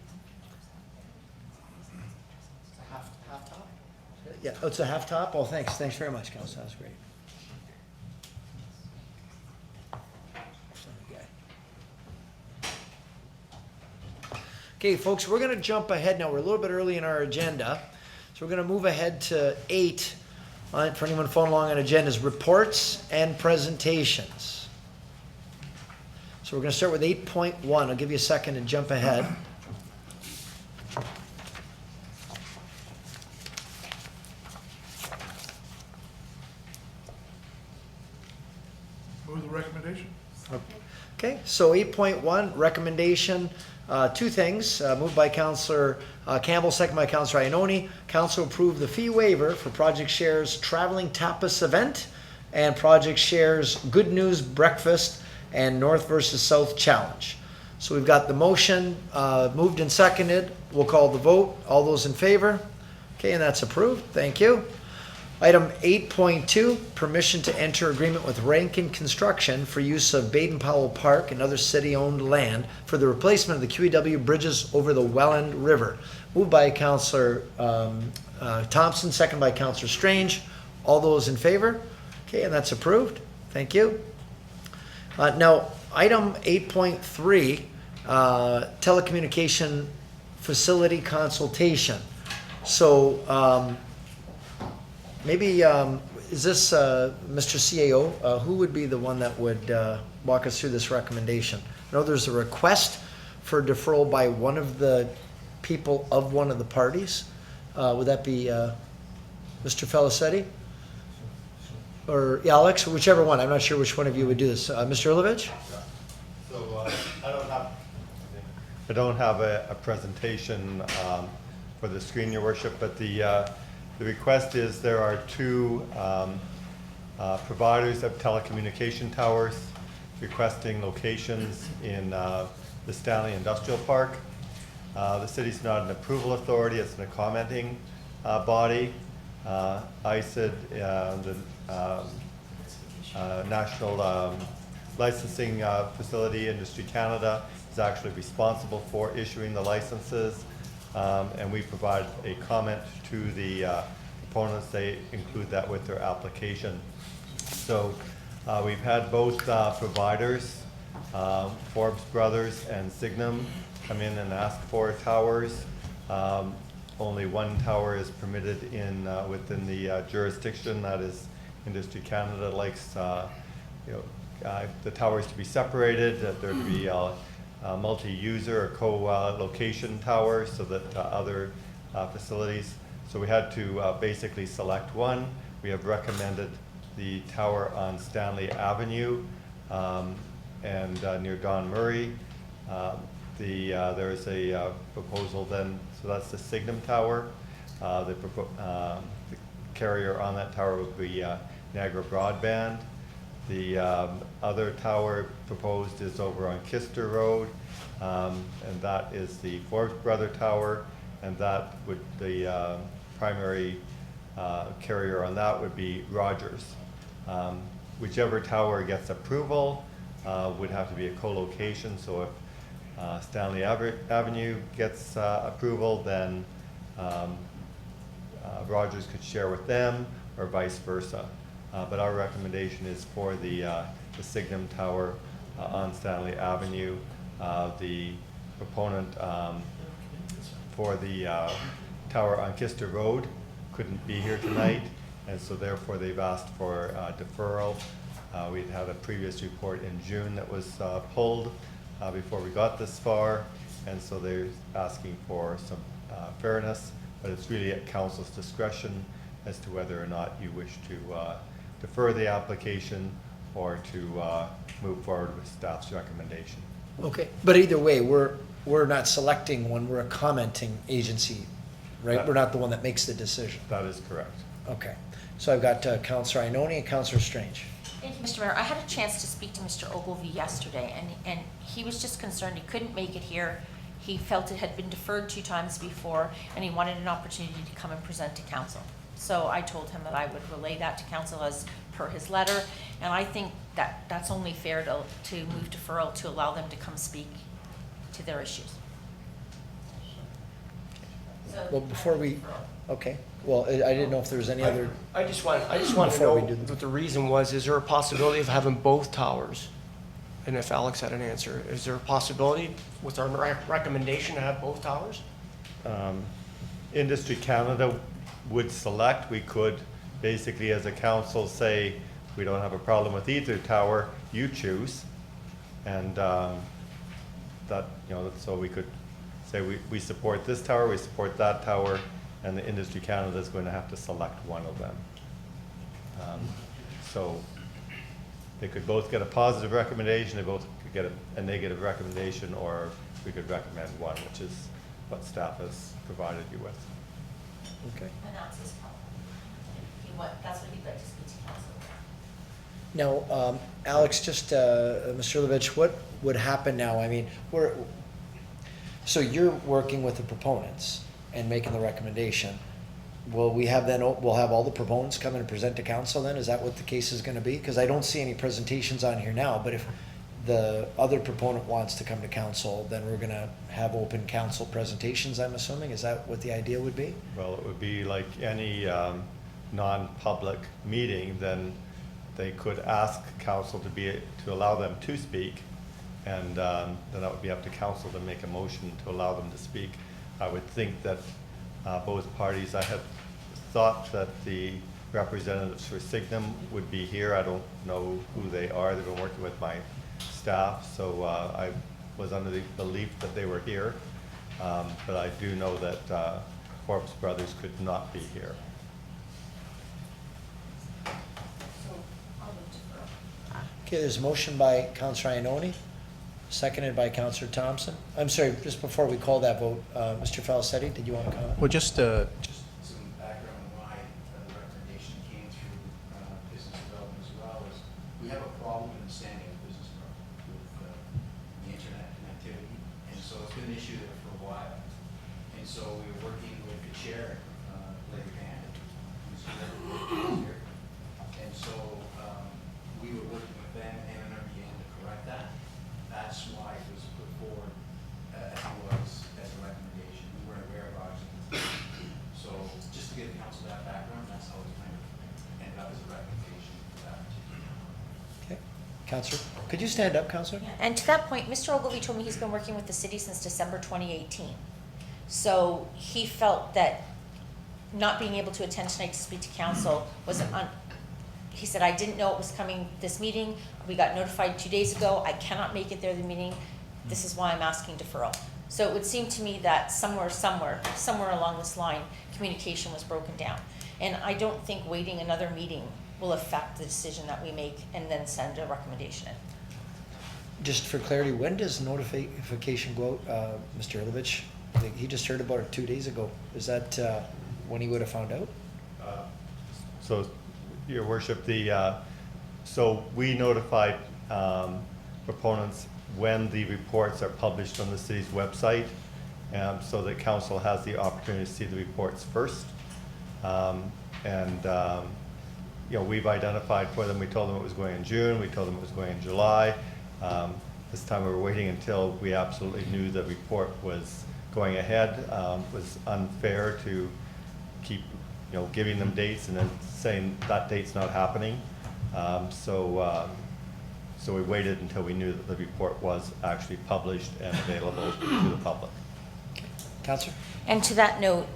Half top? Yeah, oh, it's a half top? Oh, thanks, thanks very much, Council, that was great. Okay, folks, we're gonna jump ahead now. We're a little bit early in our agenda. So we're gonna move ahead to 8, for anyone following along on agendas, reports and presentations. So we're gonna start with 8.1. I'll give you a second to jump ahead. Move the recommendation. Okay, so 8.1, recommendation, two things, moved by Councillor Campbell, second by Councillor Iorfida. Council approved the fee waiver for Project Share's Traveling Tapas event and Project Share's Good News Breakfast and North versus South Challenge. So we've got the motion moved and seconded. We'll call the vote. All those in favor? Okay, and that's approved. Thank you. Item 8.2, permission to enter agreement with Rankin Construction for use of Baden-Powell Park and other city-owned land for the replacement of the QEW bridges over the Welland River. Moved by Councillor Thompson, second by Councillor Strange. All those in favor? Okay, and that's approved. Thank you. Now, item 8.3, telecommunication facility consultation. So, maybe, is this Mr. CAO? Who would be the one that would walk us through this recommendation? I know there's a request for deferral by one of the people of one of the parties. Would that be Mr. Felicetti? Or Alex, or whichever one. I'm not sure which one of you would do this. Mr. Ilovich? So I don't have a presentation for the screen, Your Worship, but the request is there are two providers of telecommunication towers requesting locations in the Stanley Industrial Park. The city's not an approval authority, it's a commenting body. ICID, the National Licensing Facility, Industry Canada, is actually responsible for issuing the licenses. And we provide a comment to the proponents. They include that with their application. So we've had both providers, Forbes Brothers and Signum, come in and ask for towers. Only one tower is permitted in within the jurisdiction, that is Industry Canada likes the towers to be separated, that there to be a multi-user or co-location towers so that other facilities. So we had to basically select one. We have recommended the tower on Stanley Avenue and near Don Murray. There is a proposal then, so that's the Signum Tower. The carrier on that tower would be Niagara Broadband. The other tower proposed is over on Kister Road, and that is the Forbes Brother Tower, and that would, the primary carrier on that would be Rogers. Whichever tower gets approval would have to be a co-location, so if Stanley Avenue gets approval, then Rogers could share with them, or vice versa. But our recommendation is for the Signum Tower on Stanley Avenue. The proponent for the tower on Kister Road couldn't be here tonight, and so therefore they've asked for deferral. We'd had a previous report in June that was pulled before we got this far, and so they're asking for some fairness, but it's really at council's discretion as to whether or not you wish to defer the application or to move forward with staff's recommendation. Okay, but either way, we're not selecting one, we're a commenting agency, right? We're not the one that makes the decision. That is correct. Okay, so I've got Councillor Iorfida and Councillor Strange. Thank you, Mr. Mayor. I had a chance to speak to Mr. Ogilvie yesterday, and he was just concerned he couldn't make it here. He felt it had been deferred 2 times before, and he wanted an opportunity to come and present to council. So I told him that I would relay that to council as per his letter, and I think that that's only fair to move deferral to allow them to come speak to their issues. So, Well, before we, okay, well, I didn't know if there was any other, I just want to Before we know do the- what the reason was. Is there a possibility of having both towers? And if Alex had an answer, is there a possibility with our recommendation to have both towers? Industry Canada would select, we could basically as a council say, we don't have a problem with either tower, you choose. And that, you know, so we could say we support this tower, we support that tower, and the Industry Canada is going to have to select one of them. So they could both get a positive recommendation, they both could get a negative recommendation, or we could recommend one, which is what staff has provided you with. okay. And that's his problem. That's what he'd like to speak to council. Now, Alex, just, Mr. Levich, what would happen now? I mean, so you're working with the proponents and making the recommendation. Will we have then, we'll have all the proponents come in and present to council then? Is that what the case is gonna be? Because I don't see any presentations on here now, but if the other proponent wants to come to council, then we're gonna have open council presentations, I'm assuming? Is that what the idea would be? Well, it would be like any non-public meeting, then they could ask council to allow them to speak, and then that would be up to council to make a motion to allow them to speak. I would think that both parties, I had thought that the representatives for Signum would be here. I don't know who they are. They've been working with my staff, so I was under the belief that they were here. But I do know that Forbes Brothers could not be here. Okay, there's a motion by Councillor Ioannoni, seconded by Councillor Thompson. I'm sorry, just before we call that vote, Mr. Falicetti, did you want to comment? Well, just some background on why the recommendation came through business development as well is we have a problem in understanding of business development with the internet connectivity, and so it's been an issue there for a while. And so we were working with the chair, Rae Dianne, who's here, and so we were working with them and MMBN to correct that. That's why it was put forward as it was as a recommendation. We weren't aware of ours. So just to give the council that background, that's how it kind of ended up as a recommendation for that particular. Okay, Councillor, could you stand up, Councillor? And to that point, Mr. Ogilvie told me he's been working with the city since December 2018. So he felt that not being able to attend tonight to speak to council was he said, I didn't know it was coming this meeting. We got notified 2 days ago. I cannot make it there, the meeting. This is why I'm asking deferral. So it would seem to me that somewhere along this line, communication was broken down. And I don't think waiting another meeting will affect the decision that we make and then send a recommendation in. Just for clarity, when does notification go out, Mr. Ilovich? I think he just heard about it 2 days ago. Is that when he would have found out? So, Your Worship, so we notified proponents when the reports are published on the city's website, so that council has the opportunity to see the reports first. You know, we've identified for them, we told them it was going in June, we told them it was going in July. This time we were waiting until we absolutely knew the report was going ahead. It was unfair to keep, you know, giving them dates and then saying that date's not happening. So we waited until we knew that the report was actually published and available to the public. Councillor? And to that note,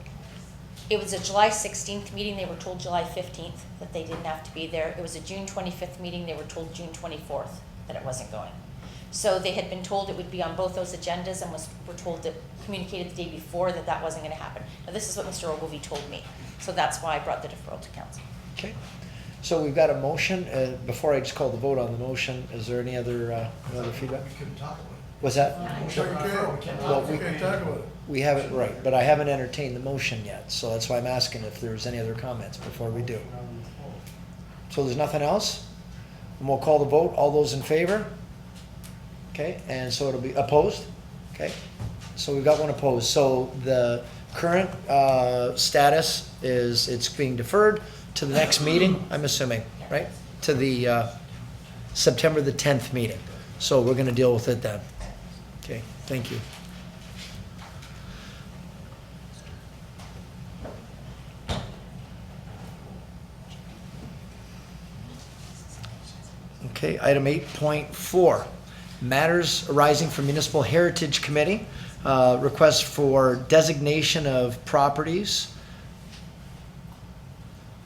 it was a July 16th meeting. They were told July 15th that they didn't have to be there. It was a June 25th meeting. They were told June 24th that it wasn't going. So they had been told it would be on both those agendas and were told that, communicated the day before that that wasn't going to happen. Now this is what Mr. Ogilvie told me. So that's why I brought the deferral to council. Okay. So we've got a motion. Before I just call the vote on the motion, is there any other feedback? We couldn't talk about it. What's that? Sure you can. Well, We can't talk about it. We haven't, right, but I haven't entertained the motion yet, so that's why I'm asking if there's any other comments before we do. So there's nothing else? And we'll call the vote. All those in favor? Okay, and so it'll be opposed? Okay. So we've got one opposed. So the current status is it's being deferred to the next meeting, I'm assuming, right? To the September the 10th meeting. So we're going to deal with it then. Okay, thank you. Okay, item 8.4, matters arising from Municipal Heritage Committee, request for designation of properties.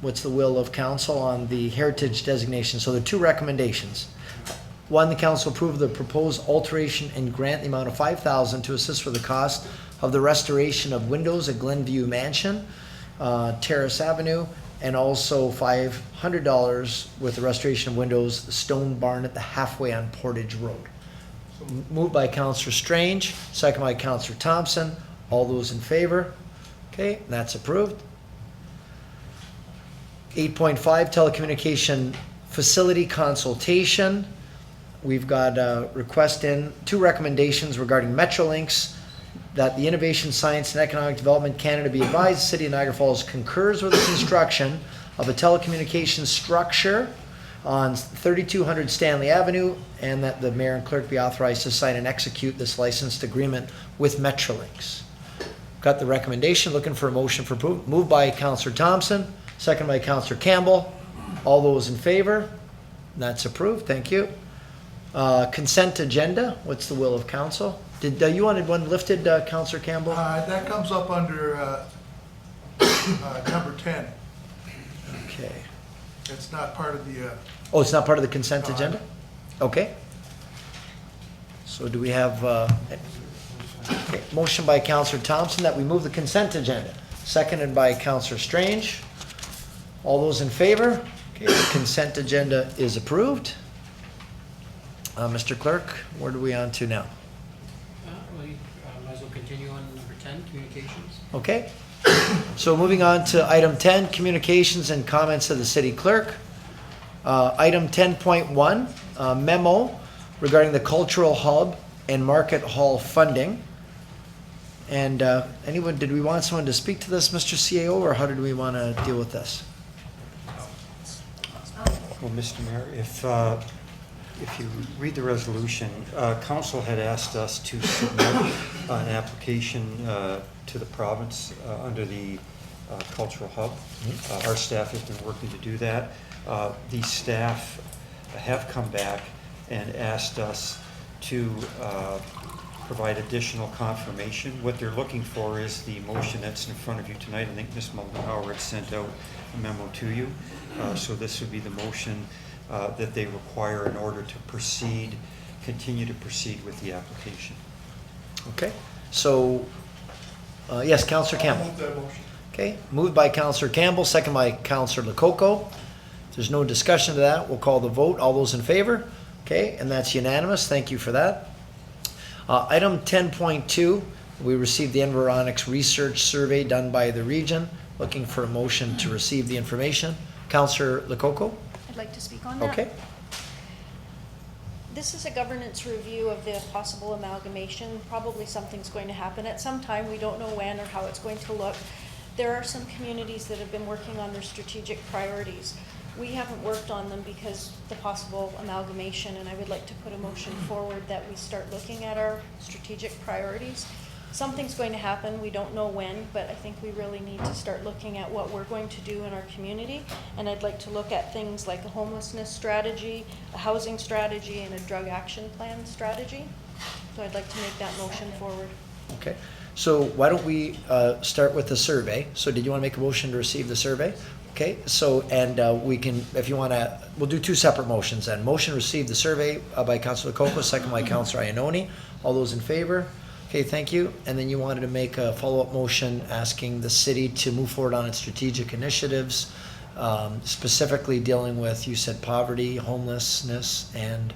What's the will of council on the heritage designation? So there are two recommendations. One, the council approve the proposed alteration and grant the amount of $5,000 to assist with the cost of the restoration of windows at Glenview Mansion, Terrace Avenue, and also $500 with the restoration of windows, the stone barn at the halfway on Portage Road. Moved by Councillor Strange, second by Councillor Thompson. All those in favor? Okay, that's approved. 8.5, telecommunication facility consultation. We've got a request in, two recommendations regarding Metrolinx, that the Innovation, Science and Economic Development Canada be advised the City of Niagara Falls concurs with the construction of a telecommunications structure on 3200 Stanley Avenue, and that the mayor and clerk be authorized to sign and execute this licensed agreement with Metrolinx. Got the recommendation, looking for a motion for approval. Moved by Councillor Thompson, second by Councillor Campbell. All those in favor? That's approved, thank you. Consent agenda, what's the will of council? Did you wanted one lifted, Councillor Campbell? That comes up under number 10. Okay. It's not part of the, Oh, it's not part of the consent agenda? Okay. So do we have, okay, motion by Councillor Thompson that we move the consent agenda, seconded by Councillor Strange. All those in favor? Okay, the consent agenda is approved. Mr. Clerk, what are we on to now? We might as well continue on number 10, communications. Okay. So moving on to item 10, communications and comments of the city clerk. Item 10.1, memo regarding the cultural hub and market hall funding. And did we want someone to speak to this, Mr. CAO, or how did we want to deal with this? Well, Mr. Mayor, if you read the resolution, council had asked us to submit an application to the province under the cultural hub. Our staff has been working to do that. The staff have come back and asked us to provide additional confirmation. What they're looking for is the motion that's in front of you tonight. I think Ms. Mullenhour had sent out a memo to you. So this would be the motion that they require in order to proceed, continue to proceed with the application. Okay. So, yes, Councillor Campbell. I'll move that motion. Okay, moved by Councillor Campbell, second by Councillor Lococo. If there's no discussion to that, we'll call the vote. All those in favor? Okay, and that's unanimous. Thank you for that. Item 10.2, we received the Environics Research Survey done by the region. Looking for a motion to receive the information. Councillor Lococo? I'd like to speak on that. Okay. This is a governance review of the possible amalgamation. Probably something's going to happen at some time. We don't know when or how it's going to look. There are some communities that have been working on their strategic priorities. We haven't worked on them because the possible amalgamation, and I would like to put a motion forward that we start looking at our strategic priorities. Something's going to happen, we don't know when, but I think we really need to start looking at what we're going to do in our community. And I'd like to look at things like a homelessness strategy, a housing strategy, and a drug action plan strategy. So I'd like to make that motion forward. Okay. So why don't we start with the survey? So did you want to make a motion to receive the survey? Okay, so, and we can, if you want to, we'll do two separate motions then. Motion to receive the survey by Councillor Lococo, second by Councillor Iannoni. All those in favor? Okay, thank you. And then you wanted to make a follow-up motion asking the city to move forward on its strategic initiatives, specifically dealing with, you said poverty, homelessness, and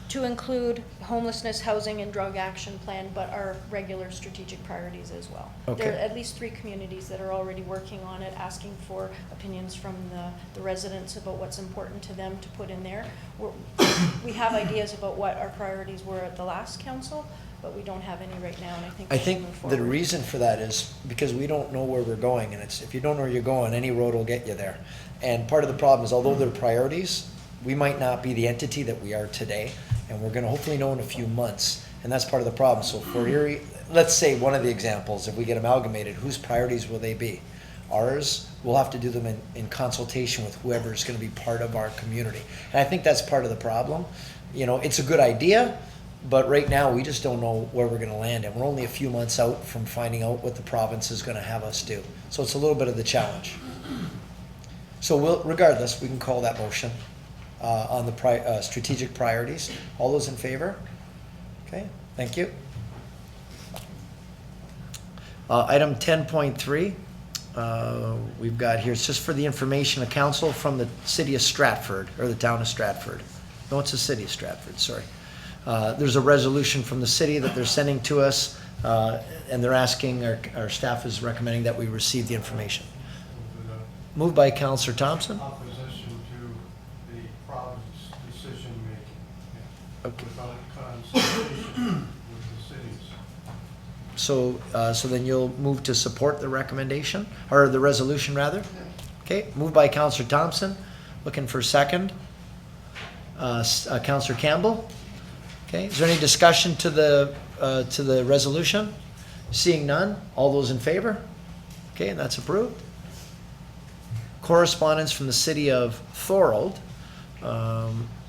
to include homelessness, housing, and drug action plan, but our regular strategic priorities as well. Okay. There are at least 3 communities that are already working on it, asking for opinions from the residents about what's important to them to put in there. We have ideas about what our priorities were at the last council, but we don't have any right now, and I think we I should think move the forward. reason for that is because we don't know where we're going, and it's, if you don't know where you're going, any road will get you there. And part of the problem is, although they're priorities, we might not be the entity that we are today, and we're gonna hopefully know in a few months, and that's part of the problem. So for Erie, let's say one of the examples, if we get amalgamated, whose priorities will they be? Ours, we'll have to do them in consultation with whoever is gonna be part of our community. And I think that's part of the problem. You know, it's a good idea, but right now, we just don't know where we're gonna land, and we're only a few months out from finding out what the province is gonna have us do. So it's a little bit of the challenge. So regardless, we can call that motion on the strategic priorities. All those in favor? Okay, thank you. Item 10.3, we've got here, it's just for the information of council from the city of Stratford, or the town of Stratford. No, it's the city of Stratford, sorry. There's a resolution from the city that they're sending to us, and they're asking, our staff is recommending that we receive the information. Moved by Councillor Thompson. Opposition to the province decision-making. Okay. Without consultation with the cities. So then you'll move to support the recommendation, or the resolution rather? Okay, moved by Councillor Thompson, looking for second. Councillor Campbell? Okay, is there any discussion to the resolution? Seeing none, all those in favor? Okay, and that's approved. Correspondence from the city of Thorold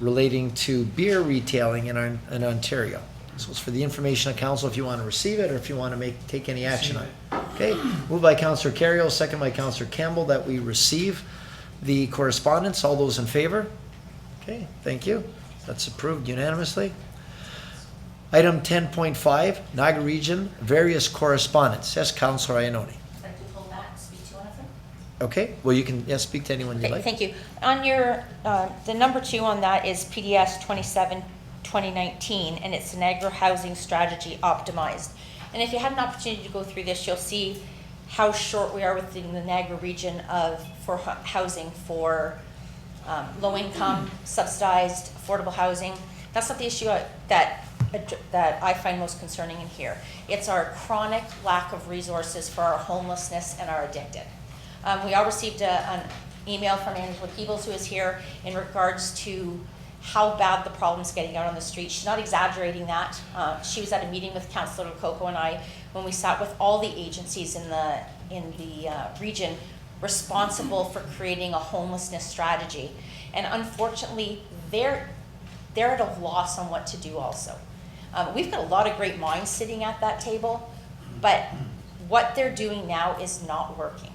relating to beer retailing in Ontario. So it's for the information of council if you want to receive it or if you want to take any action on it. Okay, moved by Councillor Carriol, second by Councillor Campbell, that we receive the correspondence. All those in favor? Okay, thank you. That's approved unanimously. Item 10.5, Niagara Region, various correspondence. Yes, Councillor Iannoni. I'd like to pull that and speak to one of them. Okay, well, you can, speak to anyone you Okay, like. thank you. On your, the number 2 on that is PDS 27-2019, and it's the Niagara Housing Strategy Optimized. And if you had an opportunity to go through this, you'll see how short we are within the Niagara region for housing for low-income, subsidized, affordable housing. That's not the issue that I find most concerning in here. It's our chronic lack of resources for our homelessness and our addicted. We all received an email from Angela Peebles, who is here, in regards to how bad the problem's getting out on the street. She's not exaggerating that. She was at a meeting with Councillor Lococo and I when we sat with all the agencies in the region responsible for creating a homelessness strategy. And unfortunately, they're at a loss on what to do also. We've got a lot of great minds sitting at that table, but what they're doing now is not working.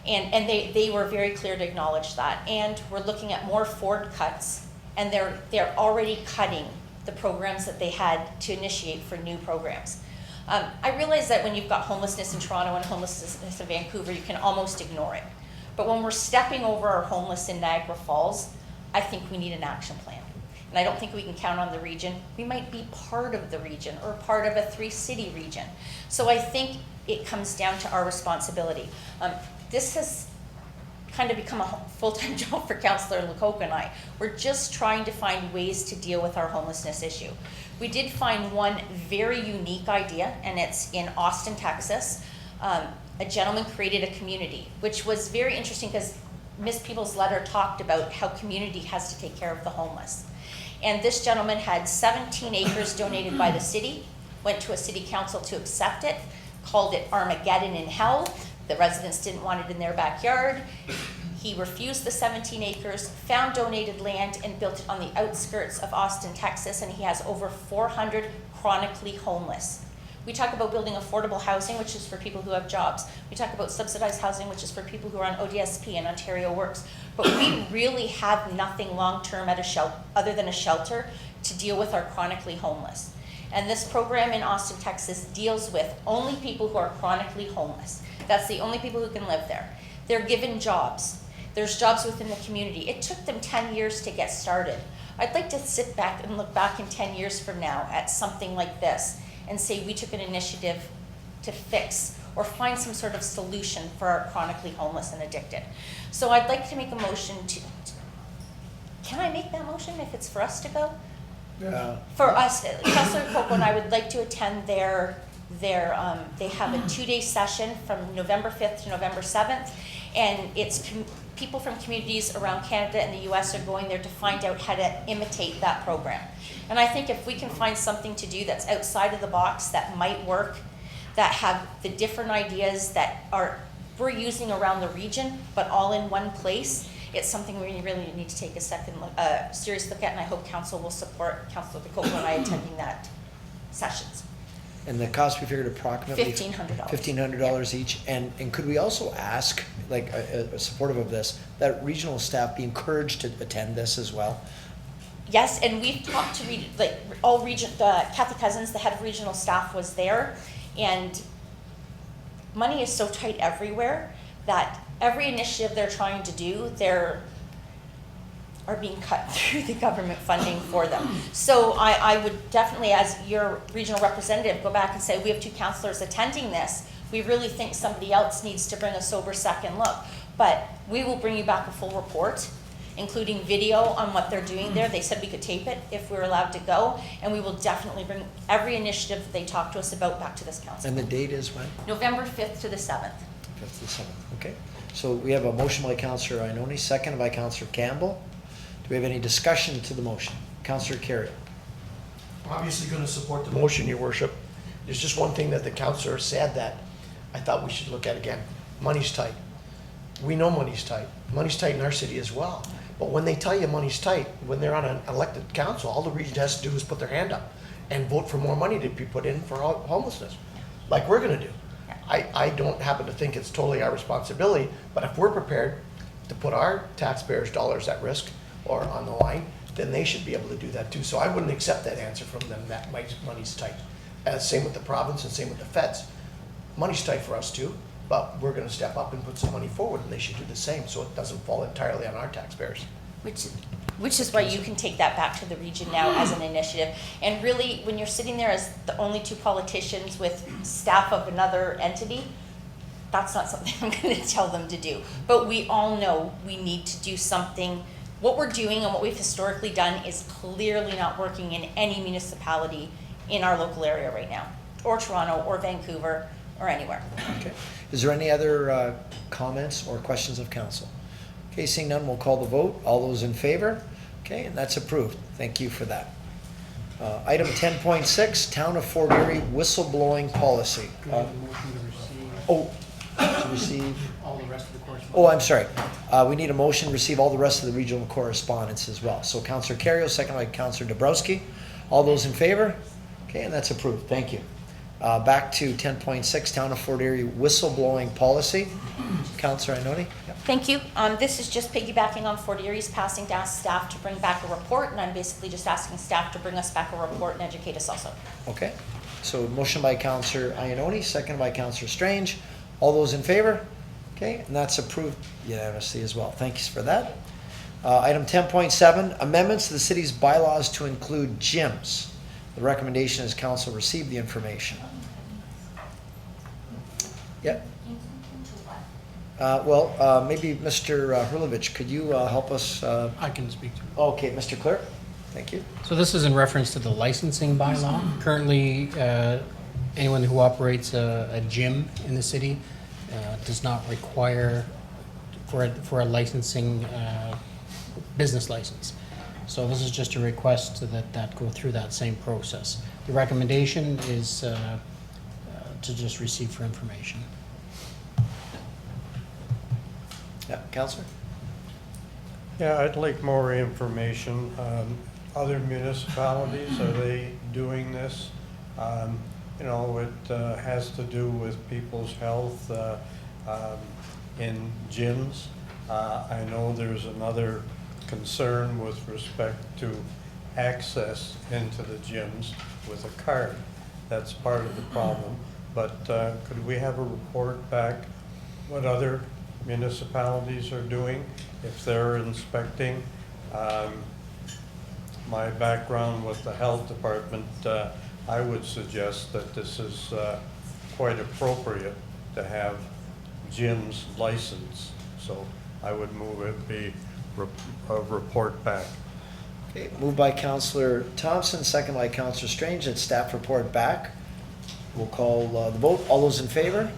And they were very clear to acknowledge that. And we're looking at more forward cuts, and they're already cutting the programs that they had to initiate for new programs. I realize that when you've got homelessness in Toronto and homelessness in Vancouver, you can almost ignore it. But when we're stepping over our homeless in Niagara Falls, I think we need an action plan. And I don't think we can count on the region. We might be part of the region or part of a 3-city region. So I think it comes down to our responsibility. This has kind of become a full-time job for Councillor Lococo and I. We're just trying to find ways to deal with our homelessness issue. We did find one very unique idea, and it's in Austin, Texas. A gentleman created a community, which was very interesting because Ms. Peebles' letter talked about how community has to take care of the homeless. And this gentleman had 17 acres donated by the city, went to a city council to accept it, called it Armageddon in Hell. The residents didn't want it in their backyard. He refused the 17 acres, found donated land, and built it on the outskirts of Austin, Texas, and he has over 400 chronically homeless. We talk about building affordable housing, which is for people who have jobs. We talk about subsidized housing, which is for people who are on ODSP and Ontario Works. But we really have nothing long-term at a shelter, other than a shelter, to deal with our chronically homeless. And this program in Austin, Texas deals with only people who are chronically homeless. That's the only people who can live there. They're given jobs. There's jobs within the community. It took them 10 years to get started. I'd like to sit back and look back in 10 years from now at something like this and say we took an initiative to fix or find some sort of solution for our chronically homeless and addicted. So I'd like to make a motion to can I make that motion if it's for us to go? For us, Councillor Coco and I would like to attend they have a 2-day session from November 5th to November 7th, and it's people from communities around Canada and the US are going there to find out how to imitate that program. And I think if we can find something to do that's outside of the box that might work, that have the different ideas that we're using around the region, but all in one place, it's something we really need to take a serious look at, and I hope Council will support Councillor Coco and I attending that sessions. And the cost we figured approximately? $1,500. $1,500 each. And could we also ask, like, supportive of this, that regional staff be encouraged to attend this as well? Yes, and we've talked to Kathy Cousins, the head of regional staff, was there, and money is so tight everywhere that every initiative they're trying to do, are being cut through the government funding for them. So I would definitely, as your regional representative, go back and say, we have 2 councillors attending this. We really think somebody else needs to bring a sober second look. But we will bring you back a full report, including video on what they're doing there. They said we could tape it if we were allowed to go, and we will definitely bring every initiative that they talk to us about back to this council. And the date is when? November 5th to the 7th. 5th to the 7th, okay. So we have a motion by Councillor Iorfida, second by Councillor Campbell. Do we have any discussion to the motion? Councillor Carey. Obviously going to support the motion, Your Worship. There's just one thing that the councillor said that I thought we should look at again. Money's tight. We know money's tight. Money's tight in our city as well. But when they tell you money's tight, when they're on an elected council, all the region has to do is put their hand up and vote for more money to be put in for homelessness, like we're going to do. I don't happen to think it's totally our responsibility, but if we're prepared to put our taxpayers' dollars at risk or on the line, then they should be able to do that too. So I wouldn't accept that answer from them that money's tight. Same with the province and same with the feds. Money's tight for us too, but we're gonna step up and put some money forward, and they should do the same, so it doesn't fall entirely on our taxpayers. Which is why you can take that back to the region now as an initiative. And really, when you're sitting there as the only 2 politicians with staff of another entity, that's not something I'm gonna tell them to do. But we all know we need to do something. What we're doing and what we've historically done is clearly not working in any municipality in our local area right now, or Toronto, or Vancouver, or anywhere. Okay. Is there any other comments or questions of council? Okay, seeing none, we'll call the vote. All those in favor? Okay, and that's approved. Thank you for that. Item 10.6, Town of Fort Erie whistleblowing policy. Do we have a motion to receive To receive, all the rest of the correspondence? oh, I'm sorry. We need a motion to receive all the rest of the regional correspondence as well. So Councillor Carrier, second by Councillor Dabrowski. All those in favor? Okay, and that's approved. Thank you. Back to 10.6, Town of Fort Erie whistleblowing policy. Councillor Iorfida? Yep. Thank you. This is just piggybacking on Fort Erie's passing to ask staff to bring back a report, and I'm basically just asking staff to bring us back a report and educate us also. Okay, so motion by Councillor Iorfida, second by Councillor Strange. All those in favor? Okay, and that's approved unanimously as well. Thanks for that. Item 10.7, amendments to the city's bylaws to include gyms. The recommendation is council receive the information. Yep. Maybe Mr. Hurlovich, could you help us? I can speak to it. Okay, Mr. Clerk, thank you. So this is in reference to the licensing bylaw. Currently, anyone who operates a gym in the city does not require for a licensing business license. So this is just a request that go through that same process. The recommendation is to just receive for information. Yeah, Councillor? Yeah, I'd like more information. Other municipalities, are they doing this? You know, it has to do with people's health in gyms. I know there's another concern with respect to access into the gyms with a card. That's part of the problem. But could we have a report back what other municipalities are doing if they're inspecting my background with the health department, I would suggest that this is quite appropriate to have Jim's license. So I would move it be a report back. Okay, moved by Councillor Thompson, second by Councillor Strange, that staff report back. We'll call the vote. All those in favor?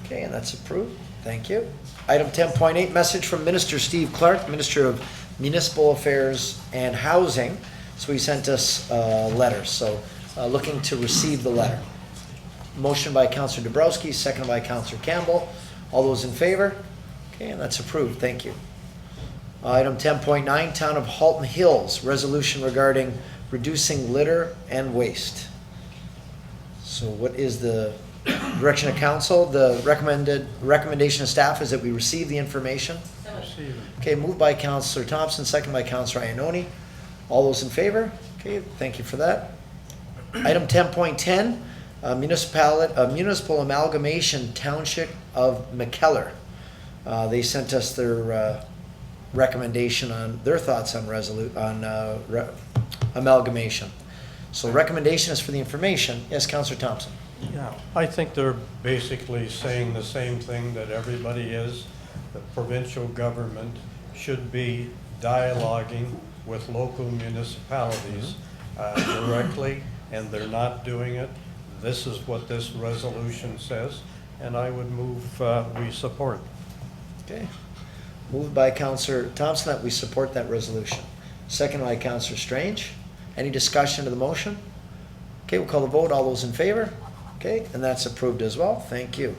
Okay, and that's approved. Thank you. Item 10.8, message from Minister Steve Clark, Minister of Municipal Affairs and Housing. So he sent us a letter, so looking to receive the letter. Motion by Councillor Dabrowski, second by Councillor Campbell. All those in favor? Okay, and that's approved. Thank you. Item 10.9, Town of Halton Hills, resolution regarding reducing litter and waste. So what is the direction of council? The recommendation of staff is that we receive the information. Okay, moved by Councillor Thompson, second by Councillor Iannoni. All those in favor? Okay, thank you for that. Item 10.10, municipal amalgamation Township of McKellar. They sent us their recommendation on their thoughts on amalgamation. So recommendation is for the information. Yes, Councillor Thompson. Yeah, I think they're basically saying the same thing that everybody is. The provincial government should be dialoguing with local municipalities directly, and they're not doing it. This is what this resolution says, and I would move we support. Okay. Moved by Councillor Thompson that we support that resolution. Second by Councillor Strange. Any discussion to the motion? Okay, we'll call the vote. All those in favor? Okay, and that's approved as well. Thank you.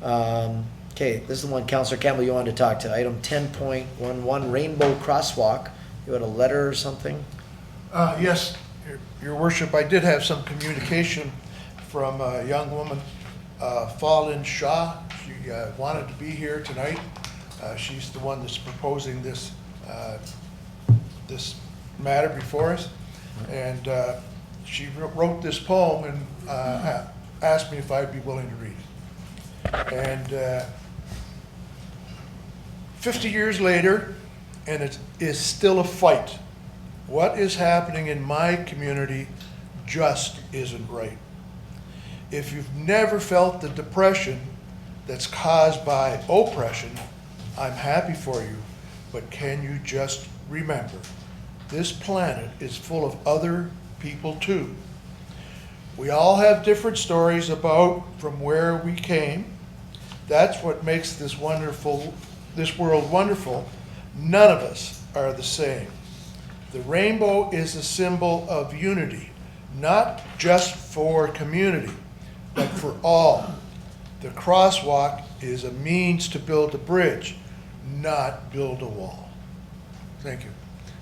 Okay, this is the one, Councillor Campbell, you wanted to talk to. Item 10.11, Rainbow Crosswalk. You had a letter or something? Yes, Your Worship, I did have some communication from a young woman, Fallin Shaw. She wanted to be here tonight. She's the one that's proposing this this matter before us, and she wrote this poem and asked me if I'd be willing to read it. And 50 years later, and it is still a fight. What is happening in my community just isn't right. If you've never felt the depression that's caused by oppression, I'm happy for you, but can you just remember, this planet is full of other people too. We all have different stories about from where we came. That's what makes this world wonderful. None of us are the same. The rainbow is a symbol of unity, not just for community, but for all. The crosswalk is a means to build a bridge, not build a wall. Thank you.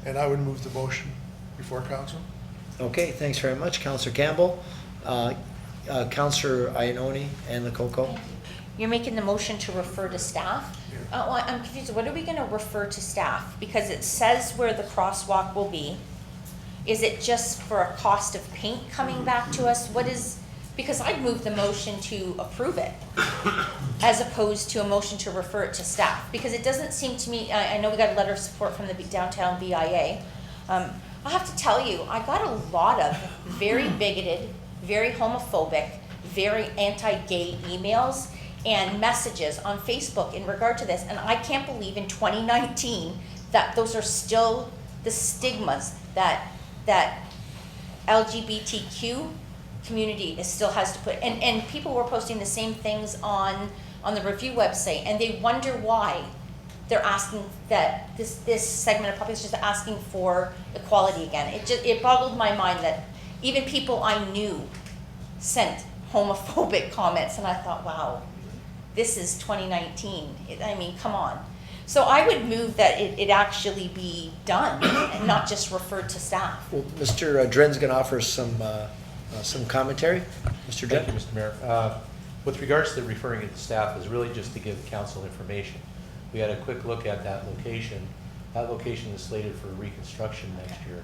And I would move the motion before council. Okay, thanks very much, Councillor Campbell. Councillor Iannoni and Lococo. You're making the motion to refer to staff? Well, I'm confused. What are we gonna refer to staff? Because it says where the crosswalk will be. Is it just for a cost of paint coming back to us? What is, because I'd move the motion to approve it as opposed to a motion to refer it to staff. Because it doesn't seem to me, I know we got a letter of support from the downtown BIA. I'll have to tell you, I got a lot of very bigoted, very homophobic, very anti-gay emails and messages on Facebook in regard to this, and I can't believe in 2019 that those are still the stigmas that LGBTQ community still has to put, and people were posting the same things on the review website, and they wonder why they're asking that this segment of population is just asking for equality again. It boggled my mind that even people I knew sent homophobic comments, and I thought, wow, this is 2019. I mean, come on. So I would move that it actually be done and not just referred to staff. Well, Mr. Dren's going to offer some commentary. Mr. Dren? Thank you, Mr. Mayor. With regards to referring it to staff is really just to give council information. We had a quick look at that location. That location is slated for reconstruction next year.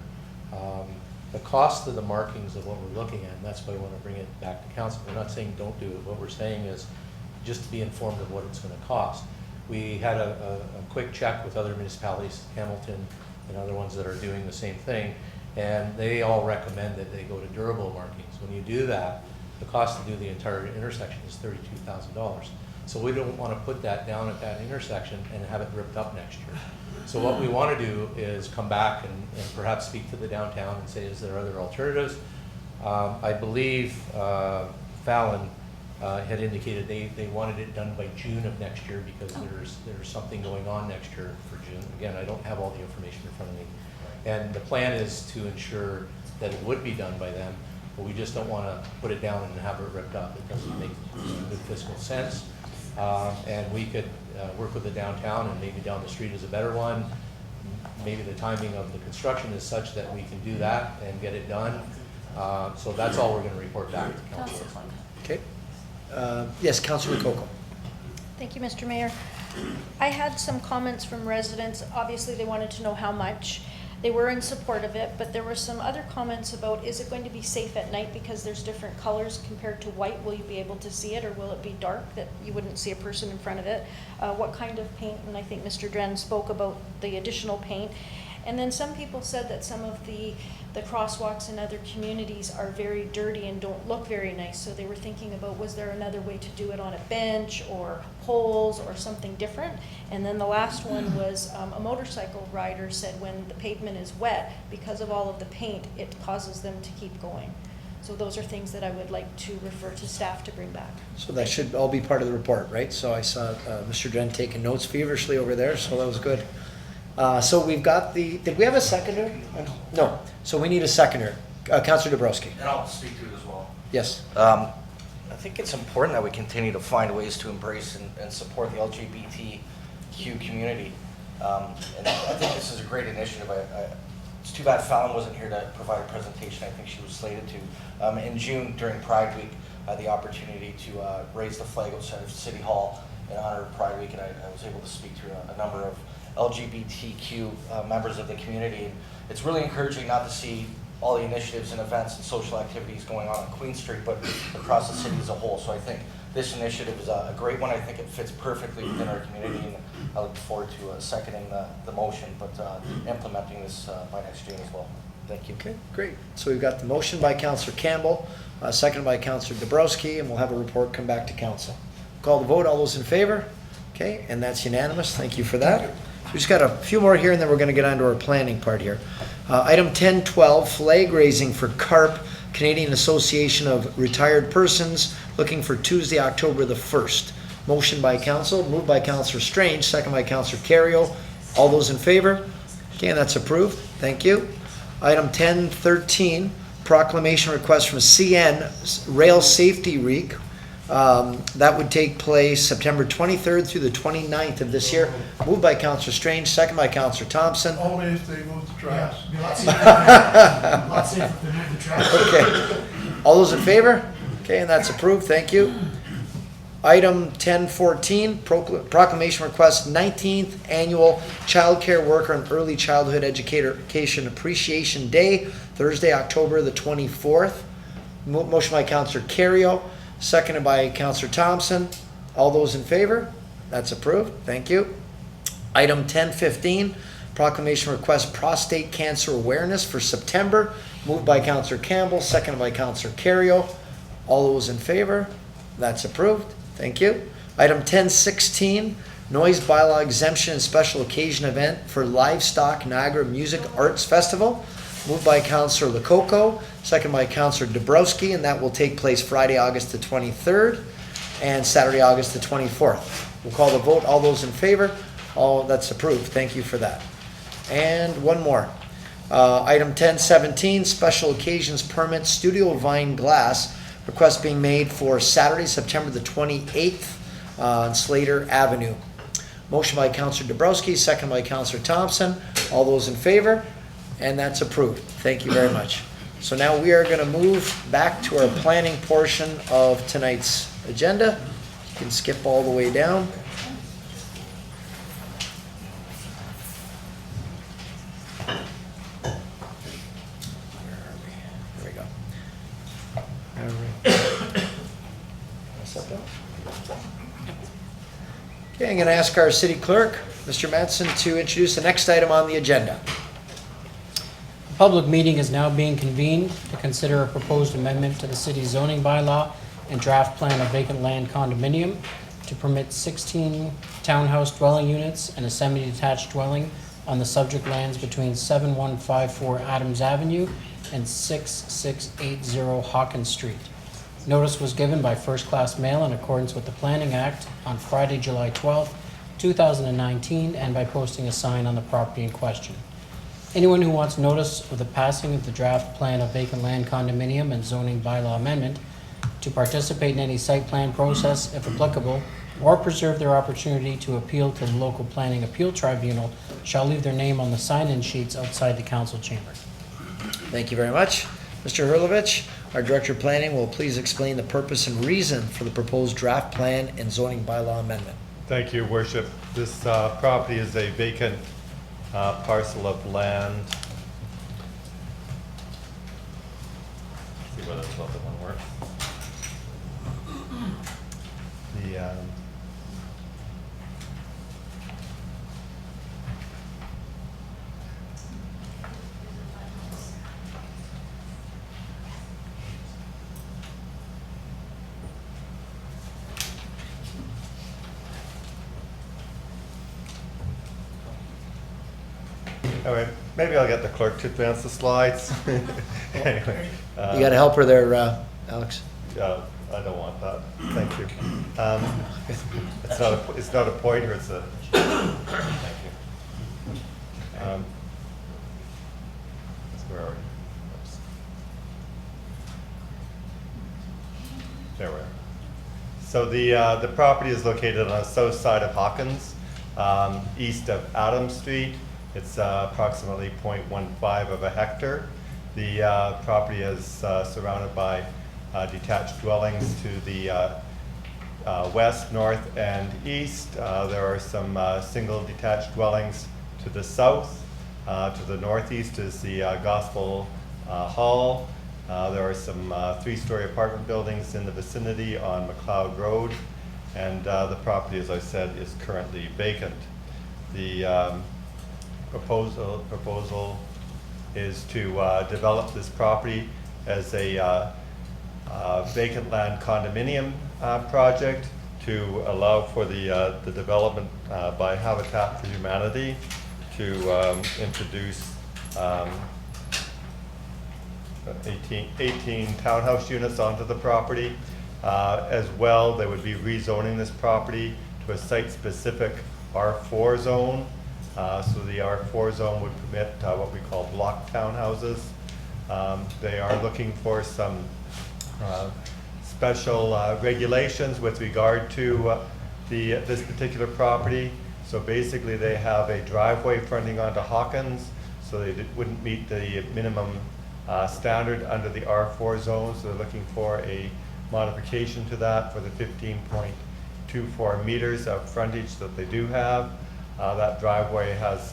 The cost of the markings of what we're looking at, and that's why we want to bring it back to council. We're not saying don't do it. What we're saying is just to be informed of what it's going to cost. We had a quick check with other municipalities, Hamilton, and other ones that are doing the same thing. And they all recommend that they go to durable markings. When you do that, the cost to do the entire intersection is $32,000. So we don't want to put that down at that intersection and have it ripped up next year. So what we want to do is come back and perhaps speak to the downtown and say, is there other alternatives? I believe Fallon had indicated they wanted it done by June of next year because there's something going on next year for June. Again, I don't have all the information in front of me. And the plan is to ensure that it would be done by then, but we just don't want to put it down and have it ripped up. It doesn't make good fiscal sense. And we could work with the downtown, and maybe down the street is a better one. Maybe the timing of the construction is such that we can do that and get it done. So that's all we're going to report back to council. Okay. Yes, Councillor Lococo. Thank you, Mr. Mayor. I had some comments from residents. Obviously, they wanted to know how much. They were in support of it, but there were some other comments about, is it going to be safe at night because there's different colors compared to white? Will you be able to see it, or will it be dark that you wouldn't see a person in front of it? What kind of paint? And I think Mr. Dren spoke about the additional paint. And then some people said that some of the crosswalks in other communities are very dirty and don't look very nice. So they were thinking about, was there another way to do it on a bench or poles or something different? And then the last one was a motorcycle rider said when the pavement is wet, because of all of the paint, it causes them to keep going. So those are things that I would like to refer to staff to bring back. So that should all be part of the report, right? So I saw Mr. Dren taking notes feverishly over there, so that was good. So we've got did we have a seconder? No. So we need a seconder. Councillor Dabrowski. And I'll speak to it as well. Yes. I think it's important that we continue to find ways to embrace and support the LGBTQ community. And I think this is a great initiative. It's too bad Fallon wasn't here to provide a presentation. I think she was slated to. In June, during Pride Week, I had the opportunity to raise the flag outside of City Hall in honor of Pride Week, and I was able to speak to a number of LGBTQ members of the community. And it's really encouraging not to see all the initiatives and events and social activities going on Queen Street, but across the city as a whole. So I think this initiative is a great one. I think it fits perfectly within our community, and I look forward to seconding the motion, but implementing this by next June as well. Thank you. Okay, great. So we've got the motion by Councillor Campbell, seconded by Councillor Dabrowski, and we'll have a report come back to council. Call the vote. All those in favor? Okay, and that's unanimous. Thank you for that. So we just got a few more here, and then we're going to get on to our planning part here. Item 1012, flag raising for CARP, Canadian Association of Retired Persons, looking for Tuesday, October the 1st. Motion by council, moved by Councillor Strange, second by Councillor Carrio. All those in favor? Okay, and that's approved. Thank you. Item 1013, proclamation request from CN Rail Safety Week. That would take place September 23rd through the 29th of this year. Moved by Councillor Strange, second by Councillor Thompson. Only if they move the tracks. Be a lot safer if they move the tracks. Okay. All those in favor? Okay, and that's approved. Thank you. Item 1014, proclamation request 19th Annual Child Care Worker and Early Childhood Education Appreciation Day, Thursday, October the 24th. Motion by Councillor Carrio, seconded by Councillor Thompson. All those in favor? That's approved. Thank you. Item 1015, proclamation request prostate cancer awareness for September. Moved by Councillor Campbell, seconded by Councillor Carrio. All those in favor? That's approved. Thank you. Item 1016, noise bylaw exemption and special occasion event for Livestock Niagara Music Arts Festival. Moved by Councillor Lococo, second by Councillor Dabrowski, and that will take place Friday, August the 23rd and Saturday, August the 24th. We'll call the vote. All those in favor? All that's approved. Thank you for that. And one more. Item 1017, special occasions permit Studio Vine Glass. Request being made for Saturday, September the 28th on Slater Avenue. Motion by Councillor Dabrowski, second by Councillor Thompson. All those in favor? And that's approved. Thank you very much. So now we are going to move back to our planning portion of tonight's agenda. You can skip all the way down. Okay, I'm going to ask our city clerk, Mr. Madsen, to introduce the next item on the agenda. Public meeting is now being convened to consider a proposed amendment to the city's zoning bylaw and draft plan of vacant land condominium to permit 16 townhouse dwelling units and a semi-detached dwelling on the subject lands between 7154 Adams Avenue and 6680 Hawkins Street. Notice was given by first-class mail in accordance with the Planning Act on Friday, July 12th, 2019, and by posting a sign on the property in question. Anyone who wants notice of the passing of the draft plan of vacant land condominium and zoning bylaw amendment to participate in any site plan process, if applicable, or preserve their opportunity to appeal to the local planning appeal tribunal shall leave their name on the sign-in sheets outside the council chamber. Thank you very much. Mr. Hurlovich, our Director of Planning, will please explain the purpose and reason for the proposed draft plan and zoning bylaw amendment. Thank you, Worship. This property is a vacant parcel of land. See whether this other one works. All right, maybe I'll get the clerk to advance the slides. Anyway. You gotta help her there, Alex. I don't want that, thank you. It's not a pointer, it's a, thank you. Where are we? Oops. There we are. So the property is located on the south side of Hawkins, east of Adams Street. It's approximately 0.15 of a hectare. The property is surrounded by detached dwellings to the west, north, and east. There are some single detached dwellings to the south. To the northeast is the Gospel Hall. There are some three-story apartment buildings in the vicinity on McLeod Road. And the property, as I said, is currently vacant. The proposal is to develop this property as a vacant land condominium project to allow for the development by Habitat for Humanity to introduce 18 townhouse units onto the property. As well, they would be rezoning this property to a site-specific R4 zone. So the R4 zone would permit what we call block townhouses. They are looking for some special regulations with regard to this particular property. So basically they have a driveway fronting onto Hawkins, so they wouldn't meet the minimum standard under the R4 zone, so they're looking for a modification to that for the 15.24 meters of frontage that they do have. That driveway has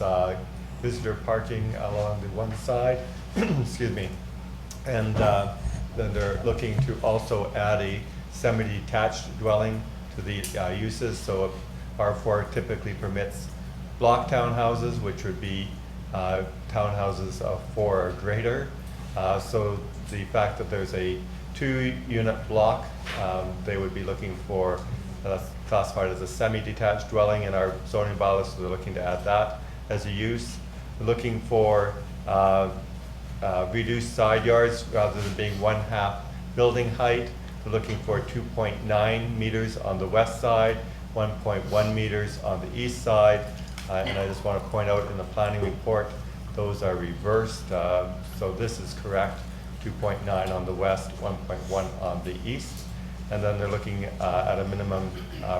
visitor parking along the one side, excuse me, and then they're looking to also add a semi-detached dwelling to the uses. So R4 typically permits block townhouses, which would be townhouses of 4 or greater. So the fact that there's a 2-unit block, they would be looking for, that's classified as a semi-detached dwelling in our zoning bylaws, so they're looking to add that as a use. They're looking for reduced side yards rather than being 1/2 building height. They're looking for 2.9 meters on the west side, 1.1 meters on the east side. And I just want to point out in the planning report, those are reversed. So this is correct, 2.9 on the west, 1.1 on the east. And then they're looking at a minimum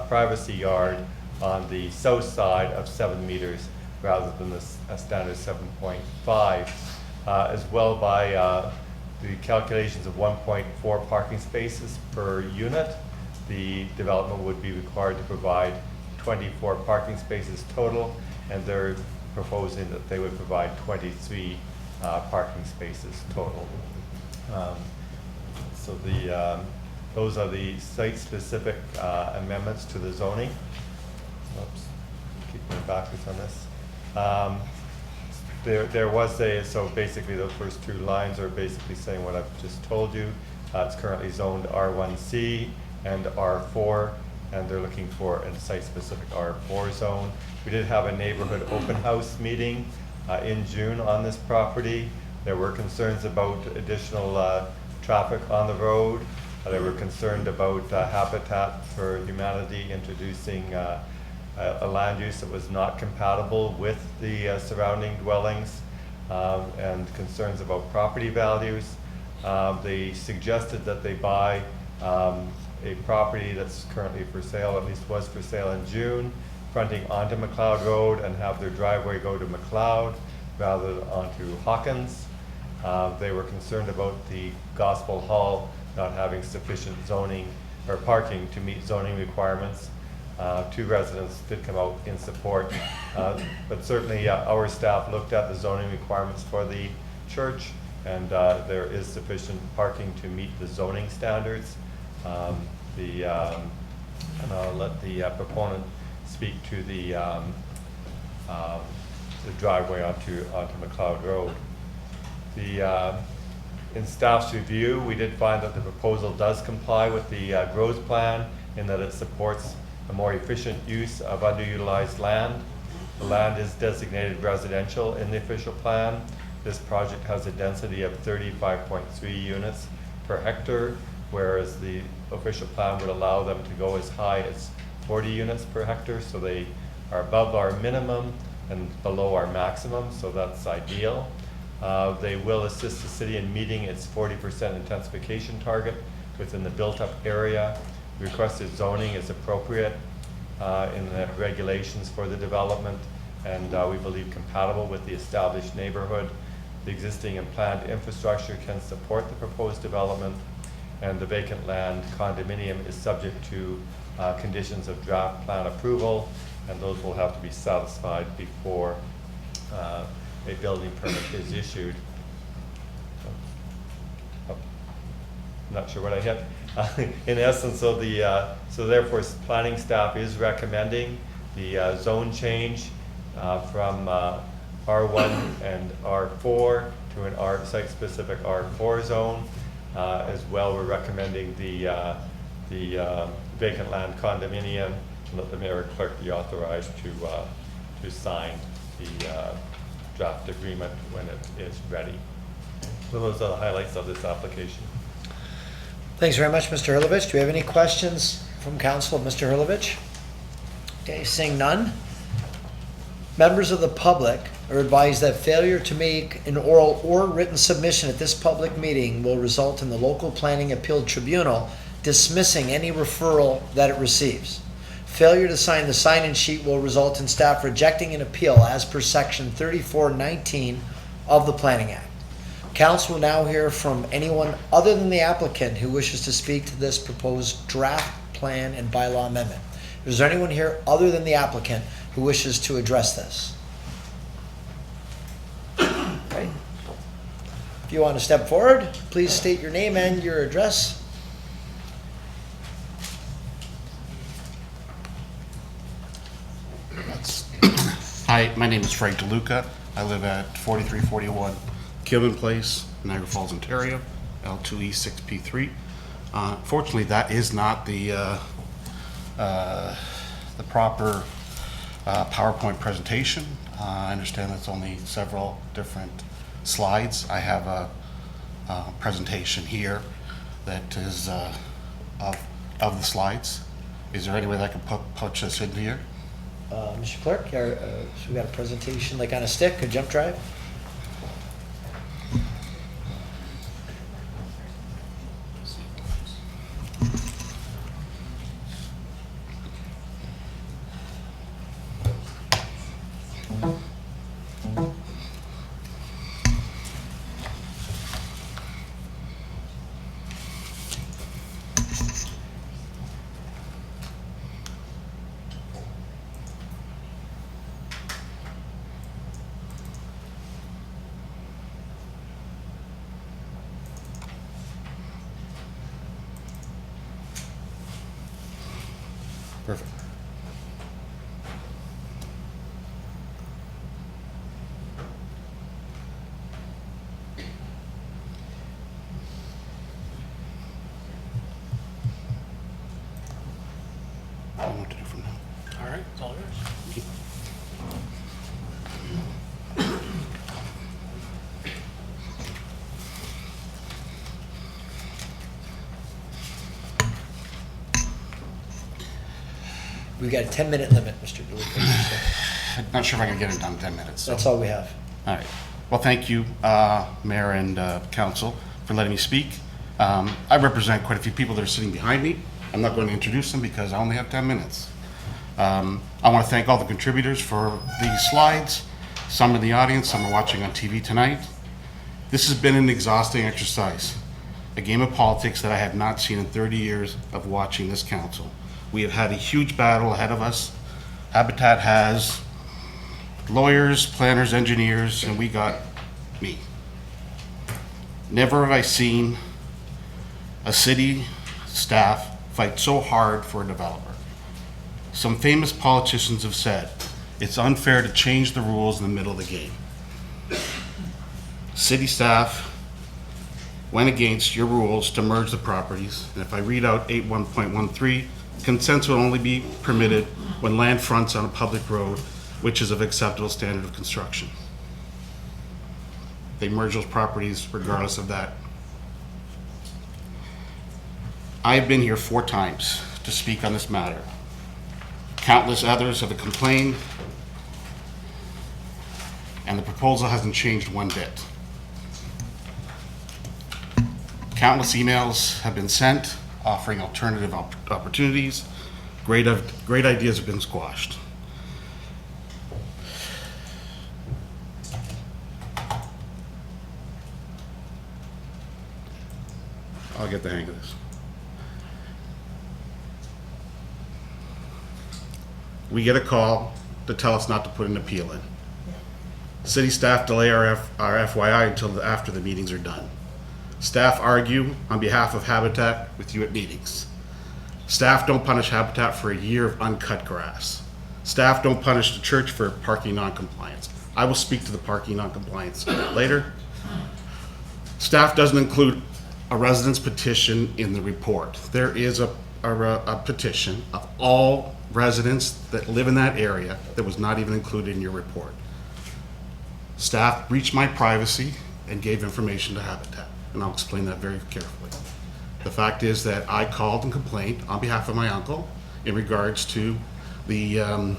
privacy yard on the south side of 7 meters rather than the standard 7.5. As well by the calculations of 1.4 parking spaces per unit, the development would be required to provide 24 parking spaces total, and they're proposing that they would provide 23 parking spaces total. So those are the site-specific amendments to the zoning. Oops, keep going backwards on this. There was so basically those first two lines are basically saying what I've just told you. It's currently zoned R1C and R4, and they're looking for a site-specific R4 zone. We did have a neighborhood open house meeting in June on this property. There were concerns about additional traffic on the road. They were concerned about Habitat for Humanity introducing a land use that was not compatible with the surrounding dwellings, and concerns about property values. They suggested that they buy a property that's currently for sale, at least was for sale in June, fronting onto McLeod Road, and have their driveway go to McLeod rather than onto Hawkins. They were concerned about the Gospel Hall not having sufficient zoning or parking to meet zoning requirements. Two residents did come out in support, but certainly our staff looked at the zoning requirements for the church, and there is sufficient parking to meet the zoning standards. And I'll let the proponent speak to the driveway onto McLeod Road. In staff's review, we did find that the proposal does comply with the growth plan in that it supports a more efficient use of underutilized land. The land is designated residential in the official plan. This project has a density of 35.3 units per hectare, whereas the official plan would allow them to go as high as 40 units per hectare. So they are above our minimum and below our maximum, so that's ideal. They will assist the city in meeting its 40% intensification target within the built-up area. The requested zoning is appropriate in the regulations for the development, and we believe compatible with the established neighborhood. The existing and planned infrastructure can support the proposed development, and the vacant land condominium is subject to conditions of draft plan approval, and those will have to be satisfied before a building permit is issued. Oh, not sure what I hit. In essence, so therefore planning staff is recommending the zone change from R1 and R4 to an site-specific R4 zone. As well, we're recommending the vacant land condominium, and let the mayor and clerk be authorized to sign the draft agreement when it is ready. So those are the highlights of this application. Thanks very much, Mr. Hurlovich. Do we have any questions from council of Mr. Hurlovich? Okay, seeing none. Members of the public are advised that failure to make an oral or written submission at this public meeting will result in the local planning appeal tribunal dismissing any referral that it receives. Failure to sign the sign-in sheet will result in staff rejecting an appeal as per section 3419 of the Planning Act. Council will now hear from anyone other than the applicant who wishes to speak to this proposed draft plan and bylaw amendment. Is there anyone here other than the applicant who wishes to address this? Okay. If you want to step forward, please state your name and your address. Hi, my name is Frank DeLuca. I live at 4341 Kilman Place, Niagara Falls, Ontario, L2E6P3. Fortunately, that is not the proper PowerPoint presentation. I understand that's only several different slides. I have a presentation here that is of the slides. Is there any way that I can put this in here? Mr. Clerk, so we got a presentation like on a stick, a jump drive? Perfect. I don't know what to do from now. All right, it's all yours. We got a 10-minute limit, Mr. DeLuca. I'm not sure if I can get it done in 10 minutes. So. That's all we have. All right. Well, thank you, Mayor and Council, for letting me speak. I represent quite a few people that are sitting behind me. I'm not going to introduce them because I only have 10 minutes. I want to thank all the contributors for these slides. Some in the audience, some are watching on TV tonight. This has been an exhausting exercise, a game of politics that I have not seen in 30 years of watching this council. We have had a huge battle ahead of us. Habitat has lawyers, planners, engineers, and we got me. Never have I seen a city staff fight so hard for a developer. Some famous politicians have said, it's unfair to change the rules in the middle of the game. City staff went against your rules to merge the properties, and if I read out 81.13, consents will only be permitted when land fronts on a public road, which is of acceptable standard of construction. They merge those properties regardless of that. I've been here 4 times to speak on this matter. Countless others have complained, and the proposal hasn't changed one bit. Countless emails have been sent offering alternative opportunities. Great ideas have been squashed. I'll get the hang of this. We get a call to tell us not to put an appeal in. City staff delay our FYI until after the meetings are done. Staff argue on behalf of Habitat with you at meetings. Staff don't punish Habitat for a year of uncut grass. Staff don't punish the church for parking non-compliance. I will speak to the parking non-compliance later. Staff doesn't include a resident's petition in the report. There is a petition of all residents that live in that area that was not even included in your report. Staff breached my privacy and gave information to Habitat, and I'll explain that very carefully. The fact is that I called and complained on behalf of my uncle in regards to the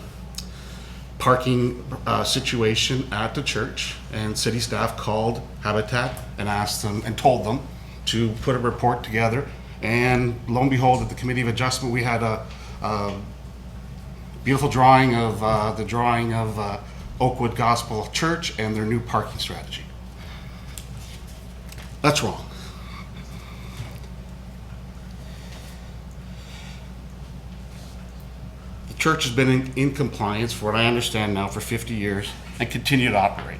parking situation at the church, and city staff called Habitat and asked them and told them to put a report together, and lo and behold, at the Committee of Adjustment we had a beautiful drawing of Oakwood Gospel Church and their new parking strategy. That's wrong. The church has been in compliance, for what I understand now, for 50 years and continue to operate.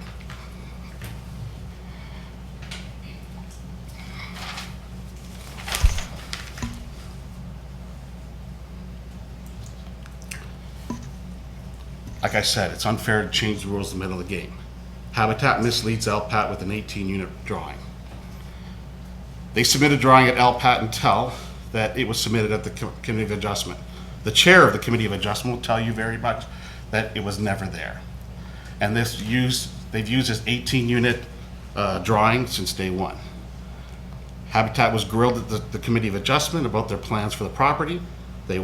Like I said, it's unfair to change the rules in the middle of the game. Habitat misleads LPAT with an 18-unit drawing. They submitted a drawing at LPAT and tell that it was submitted at the Committee of Adjustment. The chair of the Committee of Adjustment will tell you very much that it was never there. And they've used this 18-unit drawing since day one. Habitat was grilled at the Committee of Adjustment about their plans for the property. They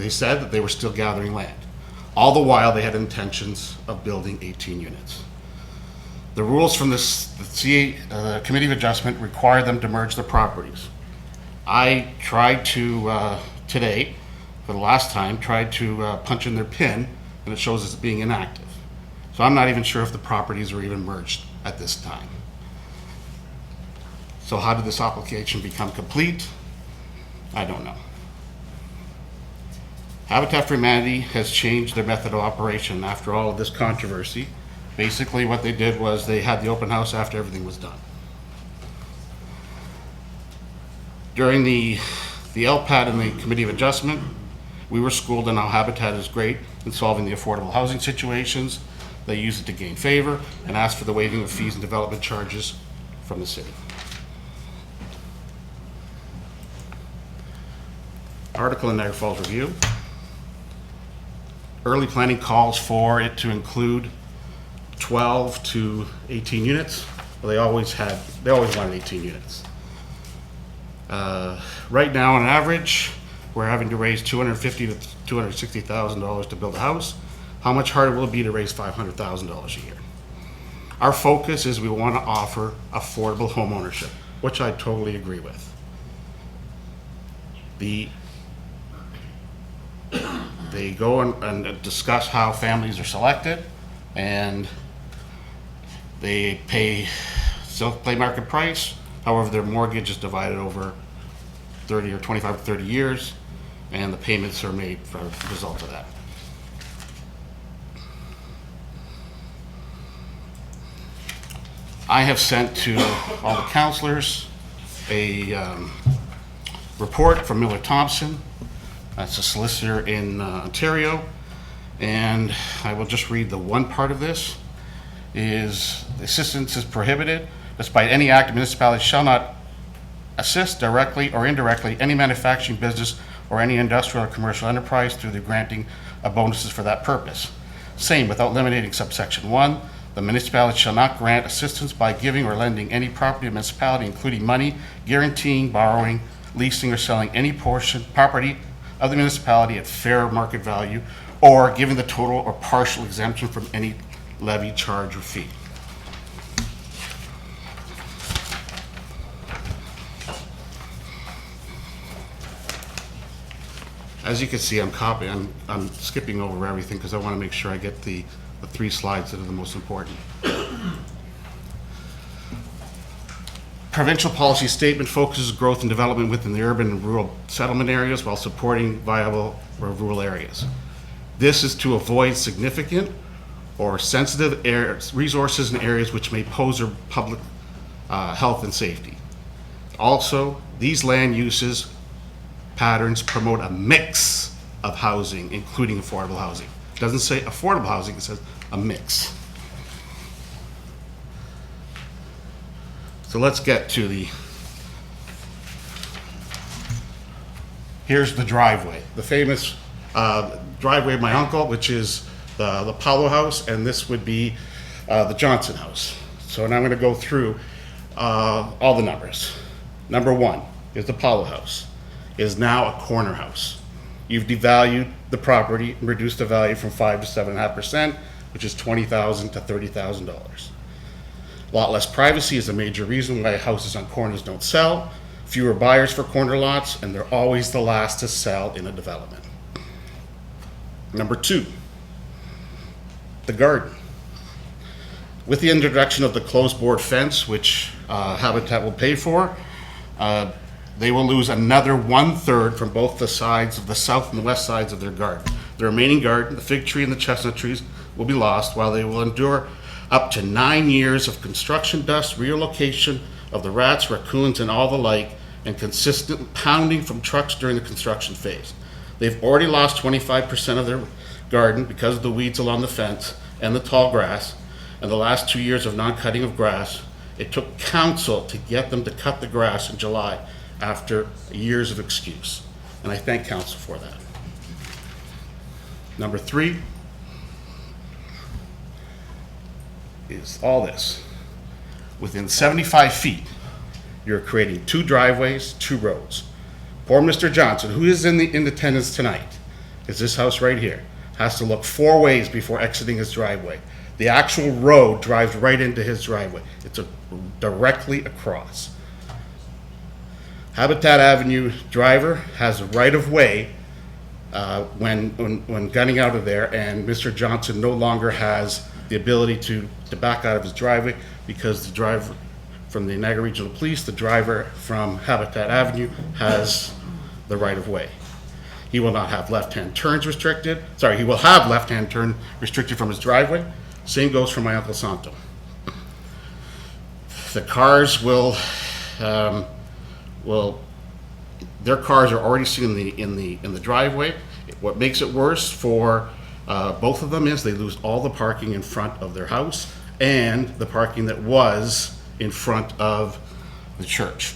said that they were still gathering land. All the while, they had intentions of building 18 units. The rules from the Committee of Adjustment require them to merge the properties. I tried to, today, for the last time, tried to punch in their PIN, and it shows as being inactive. So I'm not even sure if the properties are even merged at this time. So how did this application become complete? I don't know. Habitat for Humanity has changed their method of operation after all of this controversy. Basically what they did was they had the open house after everything was done. During the LPAT and the Committee of Adjustment, we were schooled on how Habitat is great in solving the affordable housing situations. They use it to gain favor and ask for the waiving of fees and development charges from the city. Article in Niagara Falls Review. early planning calls for it to include 12 to 18 units. Well, they always wanted 18 units. Right now, on average, we're having to raise $250,000 to $260,000 to build a house. How much harder will it be to raise $500,000 a year? Our focus is we want to offer affordable home ownership, which I totally agree with. They go and discuss how families are selected, and they still pay market price. However, their mortgage is divided over 30 or 25 or 30 years, and the payments are made for a result of that. I have sent to all the councilors a report from Miller Thompson. That's a solicitor in Ontario, and I will just read the one part of this. Is assistance is prohibited despite any act of municipality shall not assist directly or indirectly any manufacturing business or any industrial or commercial enterprise through the granting of bonuses for that purpose. Same, without eliminating subsection 1, the municipality shall not grant assistance by giving or lending any property to the municipality, including money, guaranteeing, borrowing, leasing, or selling any property of the municipality at fair market value, or giving the total or partial exemption from any levy, charge, or fee. As you can see, I'm skipping over everything because I want to make sure I get the 3 slides that are the most important. Provincial policy statement focuses growth and development within the urban and rural settlement areas while supporting viable rural areas. This is to avoid significant or sensitive resources in areas which may pose public health and safety. Also, these land uses patterns promote a mix of housing, including affordable housing. It doesn't say affordable housing, it says a mix. So let's get to here's the driveway, the famous driveway of my uncle, which is the Paulo house, and this would be the Johnson house. So now I'm going to go through all the numbers. Number 1 is the Paulo house. It is now a corner house. You've devalued the property and reduced the value from 5 to 7.5%, which is $20,000 to $30,000. A lot less privacy is a major reason why houses on corners don't sell. Fewer buyers for corner lots, and they're always the last to sell in a development. Number 2, the garden. With the introduction of the closed board fence, which Habitat will pay for, they will lose another 1/3 from both the sides of the south and the west sides of their garden. The remaining garden, the fig tree and the chestnut trees, will be lost while they will endure up to 9 years of construction dust, relocation of the rats, raccoons, and all the like, and consistent pounding from trucks during the construction phase. They've already lost 25% of their garden because of the weeds along the fence and the tall grass, and the last 2 years of non-cutting of grass. It took council to get them to cut the grass in July after years of excuse, and I thank council for that. Number 3 is all this. Within 75 feet, you're creating 2 driveways, 2 roads. Poor Mr. Johnson, who is in attendance tonight, is this house right here, has to look 4 ways before exiting his driveway. The actual road drives right into his driveway. It's directly across. Habitat Avenue driver has a right-of-way when gunning out of there, and Mr. Johnson no longer has the ability to back out of his driveway because the driver from the Niagara Regional Police, the driver from Habitat Avenue, has the right-of-way. He will not have left-hand turns restricted. Sorry, he will have left-hand turn restricted from his driveway. Same goes for my Uncle Santo. The cars will their cars are already seen in the driveway. What makes it worse for both of them is they lose all the parking in front of their house and the parking that was in front of the church.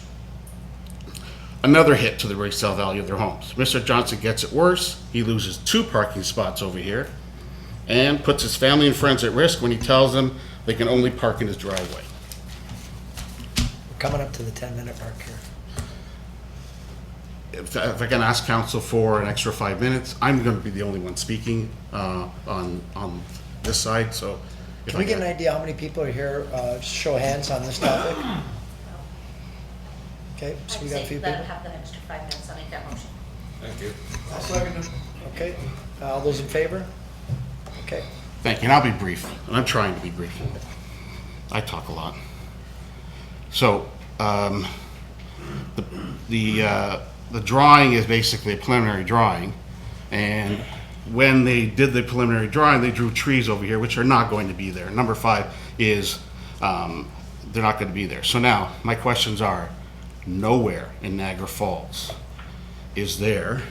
Another hit to the resale value of their homes. Mr. Johnson gets it worse. He loses 2 parking spots over here and puts his family and friends at risk when he tells them they can only park in his driveway. We're coming up to the 10-minute mark here. If I can ask council for an extra 5 minutes, I'm going to be the only one speaking on this side, so. if Can we I get an can- idea how many people are here? Just show of hands on this topic. Okay, so we got a few people. have the extra 5 minutes, I'll make that motion. Thank you. I'll second it. Okay, all those in favor? Okay. Thank you, and I'll be brief, and I'm trying to be brief. I talk a lot. So, the drawing is basically a preliminary drawing, and when they did the preliminary drawing, they drew trees over here, which are not going to be there. Number 5 is, they're not going to be there. So now, my questions are, nowhere in Niagara Falls is there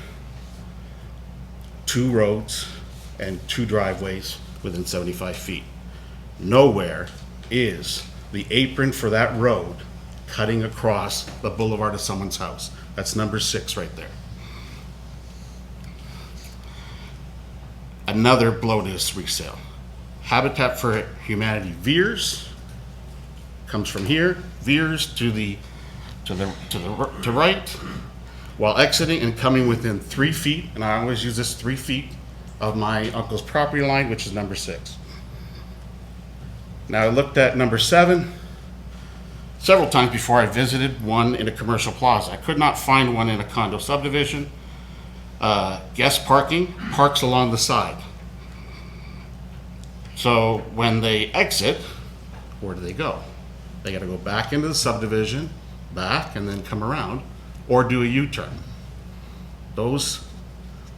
2 roads and 2 driveways within 75 feet. Nowhere is the apron for that road cutting across the boulevard of someone's house. That's number 6 right there. Another blow to this resale. Habitat for Humanity veers, comes from here, veers to right, while exiting and coming within 3 feet, and I always use this 3 feet of my uncle's property line, which is number 6. Now, I looked at number 7 several times before I visited one in a commercial plaza. I could not find one in a condo subdivision. Guest parking, parks along the side. So when they exit, where do they go? They gotta go back into the subdivision, back, and then come around, or do a U-turn. Those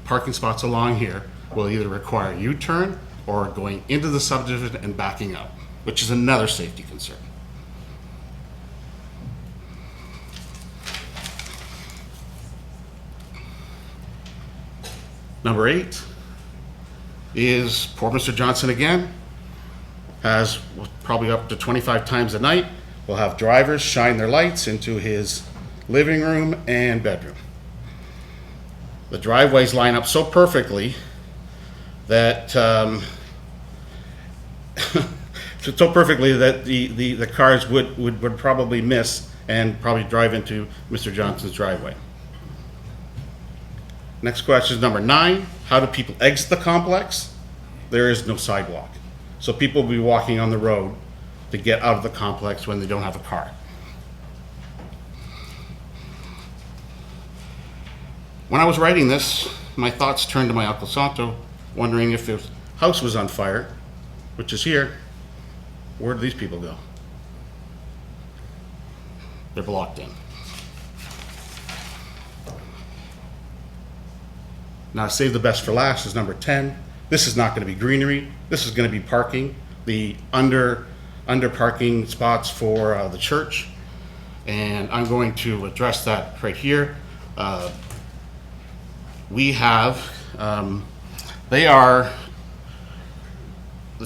parking spots along here will either require a U-turn or going into the subdivision and backing out, which is another safety concern. Number 8 is poor Mr. Johnson again, has probably up to 25 times a night, will have drivers shine their lights into his living room and bedroom. The driveways line up so perfectly that the cars would probably miss and probably drive into Mr. Johnson's driveway. Next question is number 9. How do people exit the complex? There is no sidewalk. So people will be walking on the road to get out of the complex when they don't have a car. When I was writing this, my thoughts turned to my Uncle Santo, wondering if his house was on fire, which is here. Where do these people go? They're blocked in. Now, save the best for last is number 10. This is not going to be greenery. This is going to be parking, the under parking spots for the church. And I'm going to address that right here. We have, the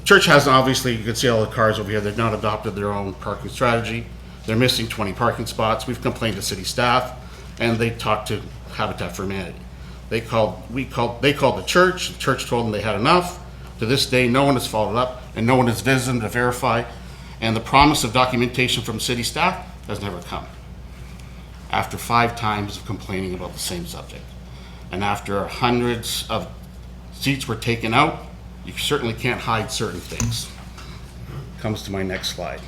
church hasn't, obviously, you can see all the cars over here, they've not adopted their own parking strategy. They're missing 20 parking spots. We've complained to city staff, and they talked to Habitat for Humanity. They called the church told them they had enough. To this day, no one has followed up, and no one has visited them to verify, and the promise of documentation from city staff has never come. After 5 times of complaining about the same subject, and after hundreds of seats were taken out, you certainly can't hide certain things. Comes to my next slide,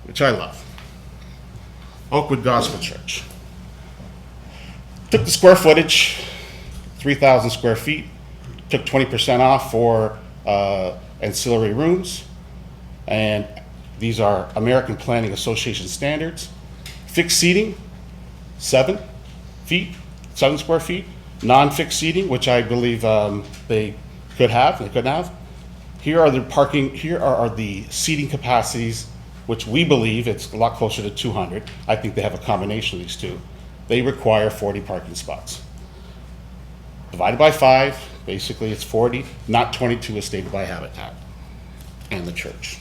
which I love. Oakwood Gospel Church. Took the square footage, 3,000 square feet, took 20% off for ancillary rooms, and these are American Planning Association standards. Fixed seating, 7 square feet. Non-fixed seating, which I believe they couldn't have. Here are the seating capacities, which we believe it's a lot closer to 200. I think they have a combination of these two. They require 40 parking spots. Divided by 5, basically it's 40, not 22 as stated by Habitat and the church.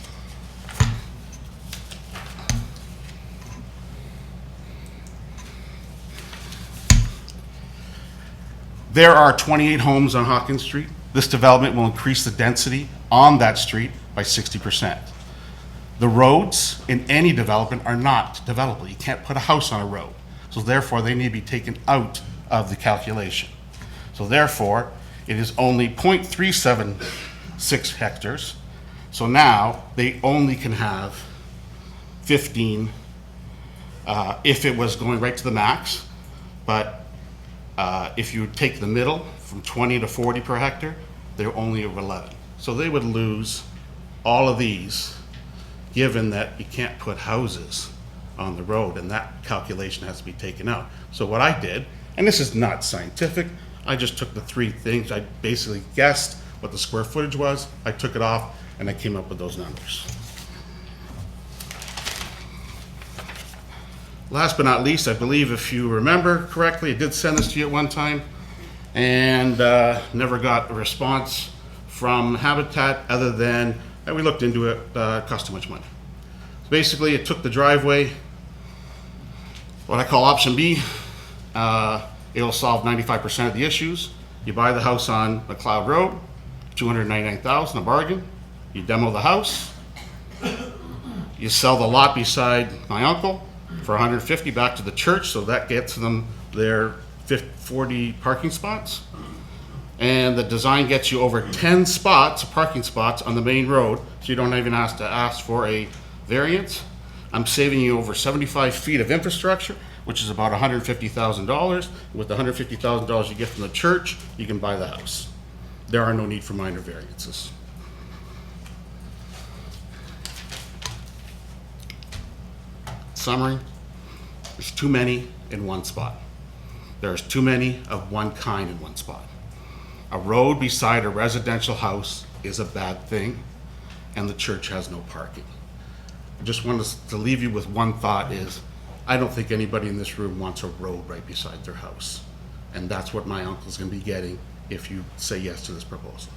There are 28 homes on Hawkins Street. This development will increase the density on that street by 60%. The roads in any development are not developable. You can't put a house on a road. So therefore, they need to be taken out of the calculation. So therefore, it is only 0.376 hectares. So now, they only can have 15 if it was going right to the max. But if you take the middle from 20 to 40 per hectare, they're only at 11. So they would lose all of these, given that you can't put houses on the road, and that calculation has to be taken out. So what I did, and this is not scientific, I just took the three things, I basically guessed what the square footage was, I took it off, and I came up with those numbers. Last but not least, I believe if you remember correctly, I did send this to you at one time, and never got a response from Habitat other than, we looked into it, cost too much money. Basically, it took the driveway, what I call option B. It'll solve 95% of the issues. You buy the house on McLeod Road, $299,000, a bargain. You demo the house. You sell the lot beside my uncle for 150 back to the church, so that gets them their 40 parking spots. And the design gets you over 10 spots, parking spots on the main road, so you don't even have to ask for a variance. I'm saving you over 75 feet of infrastructure, which is about $150,000. With the $150,000 you get from the church, you can buy the house. There are no need for minor variances. Summary, there's too many in one spot. There's too many of one kind in one spot. A road beside a residential house is a bad thing, and the church has no parking. I just wanted to leave you with one thought is, I don't think anybody in this room wants a road right beside their house. And that's what my uncle's gonna be getting if you say yes to this proposal.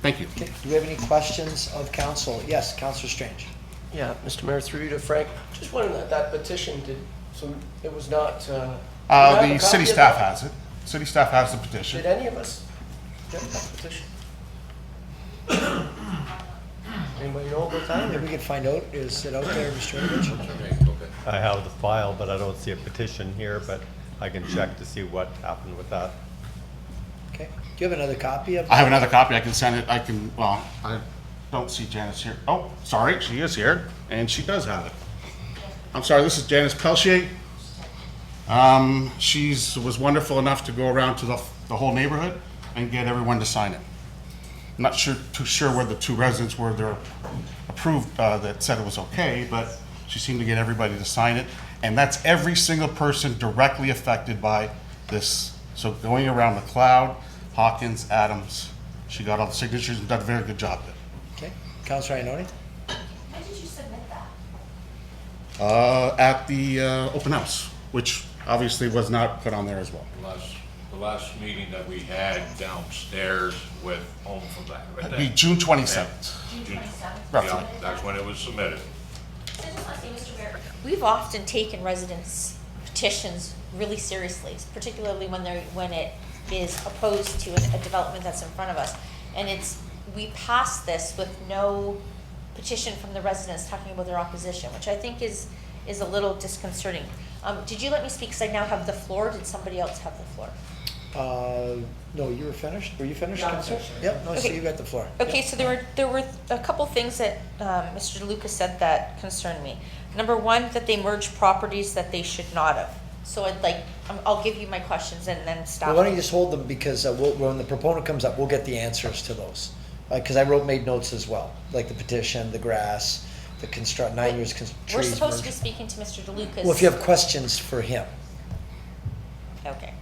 Thank you. Okay, do we have any questions of council? Yes, Councillor Strange. Yeah, Mr. Mayor, through you to Frank, just wondering that petition so it was not, The city staff has it. City staff has the petition. Did any of us get that petition? Anybody know about that? Maybe we could find out, is it out there, Mr. Rich? I have the file, but I don't see a petition here, but I can check to see what happened with that. Okay, do you have another copy of? I have another copy, I can send it, well, I don't see Janice here. Oh, sorry, she is here, and she does have it. I'm sorry, this is Janice Pelchier. She was wonderful enough to go around to the whole neighborhood and get everyone to sign it. I'm not too sure where the two residents were they're approved, that said it was okay, but she seemed to get everybody to sign it. And that's every single person directly affected by this. So going around McLeod, Hawkins, Adams, she got all the signatures and done a very good job of it. Okay, Councillor Iorfida? When did you submit that? At the open house, which obviously was not put on there as well. The last meeting that we had downstairs with Home for That. That'd be June 27th. June 27th? Roughly. Yeah, that's when it was submitted. So I just want to say, Mr. Mayor, we've often taken residents' petitions really seriously, particularly when it is opposed to a development that's in front of us. And we passed this with no petition from the residents talking about their opposition, which I think is a little disconcerting. Did you let me speak, because I now have the floor? Did somebody else have the floor? No, you were finished? Were you finished, Yeah, I'm Councillor? finished. Yep, no, so Okay. you got the floor. Okay, Yep. so there were a couple things that Mr. DeLuca said that concerned me. Number one, that they merged properties that they should not have. So I'll give you my questions and then stop. Well, why don't you just hold them, because when the proponent comes up, we'll get the answers to those. Because I made notes as well, like the petition, the grass, the 9 years trees. We're supposed to be merged. speaking to Mr. DeLuca's. Well, if you have questions for him. Okay.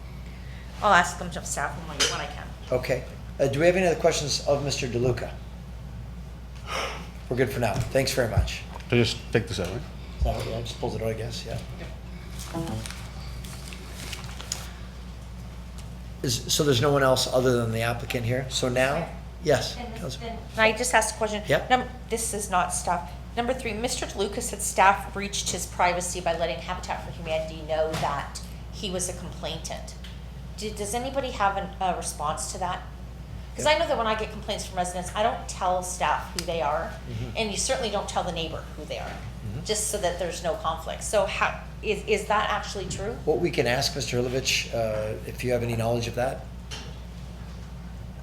I'll ask them to staff when I can. Okay. Do we have any other questions of Mr. DeLuca? We're good for now. Thanks very much. So just take this out, right? Yeah, just pulls it out, I guess, yeah. So there's no one else other than the applicant here? So now, yes. Councillor. I just asked a question. Yep. This is not staff. Number three, Mr. DeLuca said staff breached his privacy by letting Habitat for Humanity know that he was a complainant. Does anybody have a response to that? Because I know that when I get complaints from residents, I don't tell staff who they are, and you certainly don't tell the neighbor who they are, just so that there's no conflict. So how, is that actually true? What we can ask Mr. Hurlovich, if you have any knowledge of that?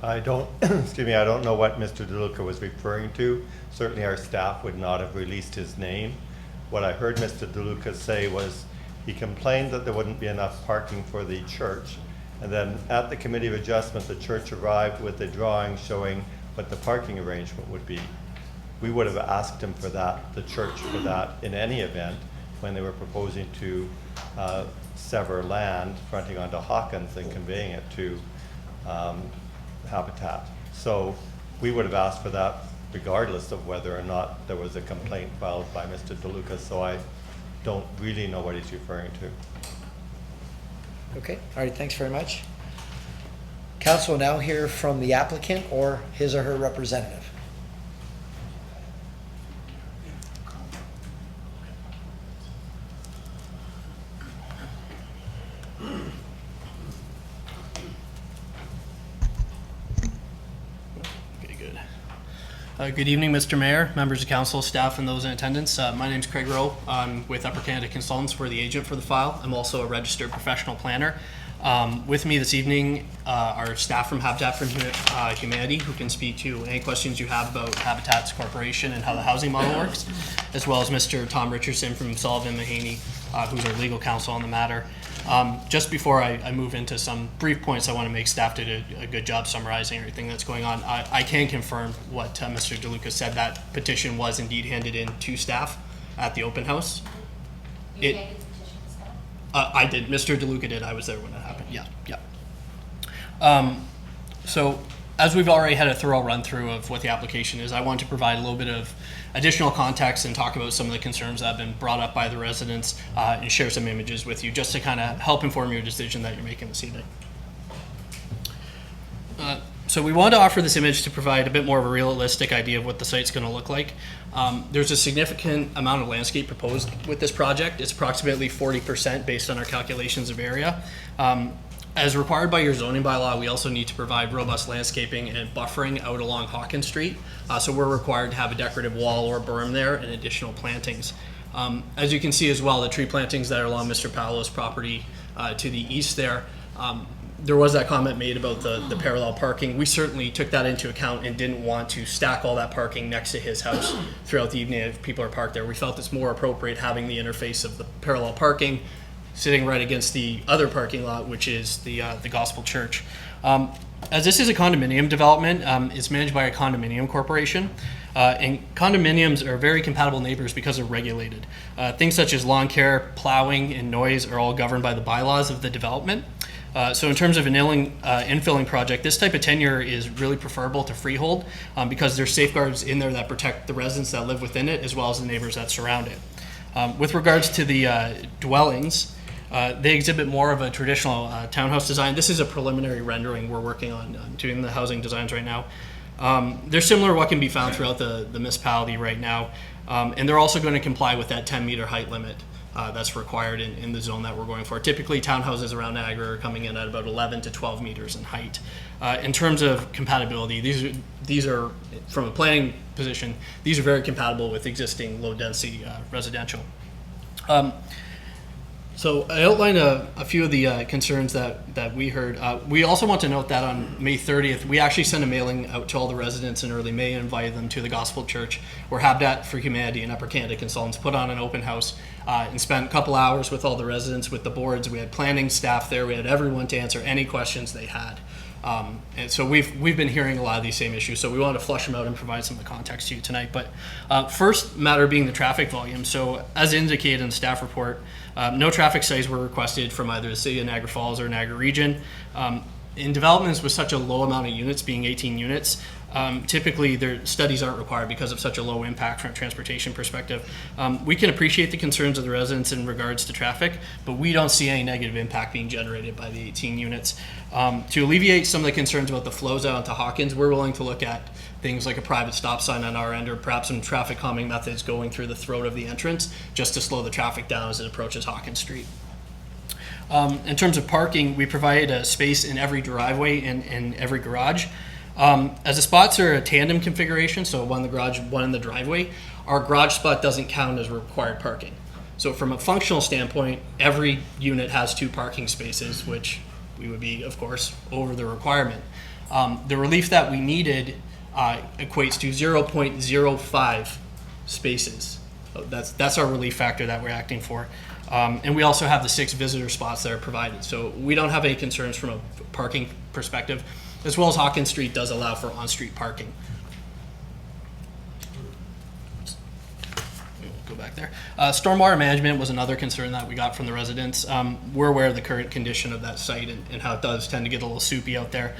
I don't, excuse me, I don't know what Mr. DeLuca was referring to. Certainly our staff would not have released his name. What I heard Mr. DeLuca say was he complained that there wouldn't be enough parking for the church. And then at the Committee of Adjustment, the church arrived with a drawing showing what the parking arrangement would be. We would have asked him for that, the church for that, in any event, when they were proposing to sever land fronting onto Hawkins and conveying it to Habitat. So we would have asked for that regardless of whether or not there was a complaint filed by Mr. DeLuca, so I don't really know what he's referring to. Okay, all right, thanks very much. Council will now hear from the applicant or his or her representative. Okay, good. Good evening, Mr. Mayor, members of council, staff, and those in attendance. My name is Craig Rowe. I'm with Upper Canada Consultants. We're the agent for the file. I'm also a registered professional planner. With me this evening are staff from Habitat for Humanity who can speak to any questions you have about Habitat's corporation and how the housing model works, as well as Mr. Tom Richardson from Sullivan Mahaney, who's our legal counsel on the matter. Just before I move into some brief points, I want to make staff did a good job summarizing everything that's going on. I can confirm what Mr. DeLuca said. That petition was indeed handed in to staff at the open house. You handed the petition to staff? I did. Mr. DeLuca did. I was there when it happened. Yeah. So as we've already had a thorough run through of what the application is, I want to provide a little bit of additional context and talk about some of the concerns that have been brought up by the residents and share some images with you just to kind of help inform your decision that you're making this evening. So we wanted to offer this image to provide a bit more of a realistic idea of what the site's going to look like. There's a significant amount of landscape proposed with this project. It's approximately 40% based on our calculations of area. As required by your zoning bylaw, we also need to provide robust landscaping and buffering out along Hawkins Street. So we're required to have a decorative wall or berm there and additional plantings. As you can see as well, the tree plantings that are along Mr. Paolo's property to the east there, there was that comment made about the parallel parking. We certainly took that into account and didn't want to stack all that parking next to his house throughout the evening if people are parked there. We felt it's more appropriate having the interface of the parallel parking sitting right against the other parking lot, which is the Gospel Church. As this is a condominium development, it's managed by a condominium corporation. And condominiums are very compatible neighbors because they're regulated. Things such as lawn care, plowing, and noise are all governed by the bylaws of the development. So in terms of an infilling project, this type of tenure is really preferable to freehold because there's safeguards in there that protect the residents that live within it as well as the neighbors that surround it. With regards to the dwellings, they exhibit more of a traditional townhouse design. This is a preliminary rendering. We're working on doing the housing designs right now. They're similar to what can be found throughout the municipality right now. And they're also going to comply with that 10-meter height limit that's required in the zone that we're going for. Typically, townhouses around Niagara are coming in at about 11 to 12 meters in height. In terms of compatibility, these are, from a planning position, these are very compatible with existing low-density residential. So I outlined a few of the concerns that we heard. We also want to note that on May 30th, we actually sent a mailing out to all the residents in early May and invited them to the Gospel Church, where Habitat for Humanity and Upper Canada Consultants put on an open house and spent a couple hours with all the residents, with the boards. We had planning staff there. We had everyone to answer any questions they had. And so we've been hearing a lot of these same issues, so we wanted to flush them out and provide some of the context to you tonight. But first matter being the traffic volume. So as indicated in the staff report, no traffic studies were requested from either the City of Niagara Falls or Niagara Region. In developments with such a low amount of units, being 18 units, typically their studies aren't required because of such a low impact from a transportation perspective. We can appreciate the concerns of the residents in regards to traffic, but we don't see any negative impact being generated by the 18 units. To alleviate some of the concerns about the flows out into Hawkins, we're willing to look at things like a private stop sign on our end or perhaps some traffic calming methods going through the throat of the entrance just to slow the traffic down as it approaches Hawkins Street. In terms of parking, we provided a space in every driveway and in every garage. As the spots are a tandem configuration, so one in the garage, one in the driveway, our garage spot doesn't count as required parking. So from a functional standpoint, every unit has 2 parking spaces, which we would be, of course, over the requirement. The relief that we needed equates to 0.05 spaces. So that's our relief factor that we're acting for. And we also have the 6 visitor spots that are provided. So we don't have any concerns from a parking perspective, as well as Hawkins Street does allow for on-street parking. Go back there. Stormwater management was another concern that we got from the residents. We're aware of the current condition of that site and how it does tend to get a little soupy out there.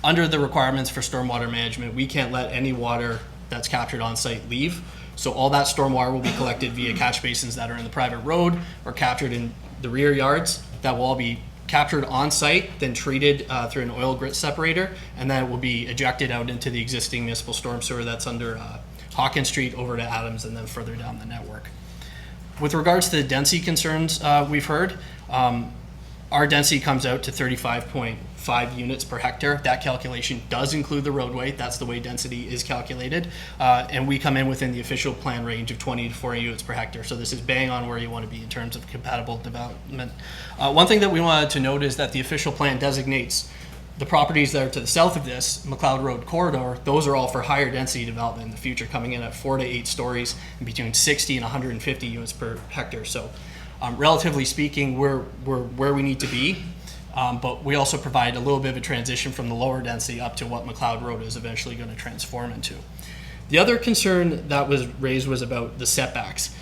Under the requirements for stormwater management, we can't let any water that's captured on site leave. So all that stormwater will be collected via catch basins that are in the private road or captured in the rear yards. That will all be captured on site, then treated through an oil grit separator, and then it will be ejected out into the existing municipal storm sewer that's under Hawkins Street over to Adams and then further down the network. With regards to the density concerns we've heard, our density comes out to 35.5 units per hectare. That calculation does include the roadway. That's the way density is calculated. And we come in within the official plan range of 20 to 40 units per hectare. So this is bang on where you want to be in terms of compatible development. One thing that we wanted to note is that the official plan designates the properties that are to the south of this McLeod Road corridor. Those are all for higher density development in the future, coming in at 4 to 8 stories and between 60 and 150 units per hectare. So relatively speaking, we're where we need to be, but we also provide a little bit of a transition from the lower density up to what McLeod Road is eventually going to transform into. The other concern that was raised was about the setbacks.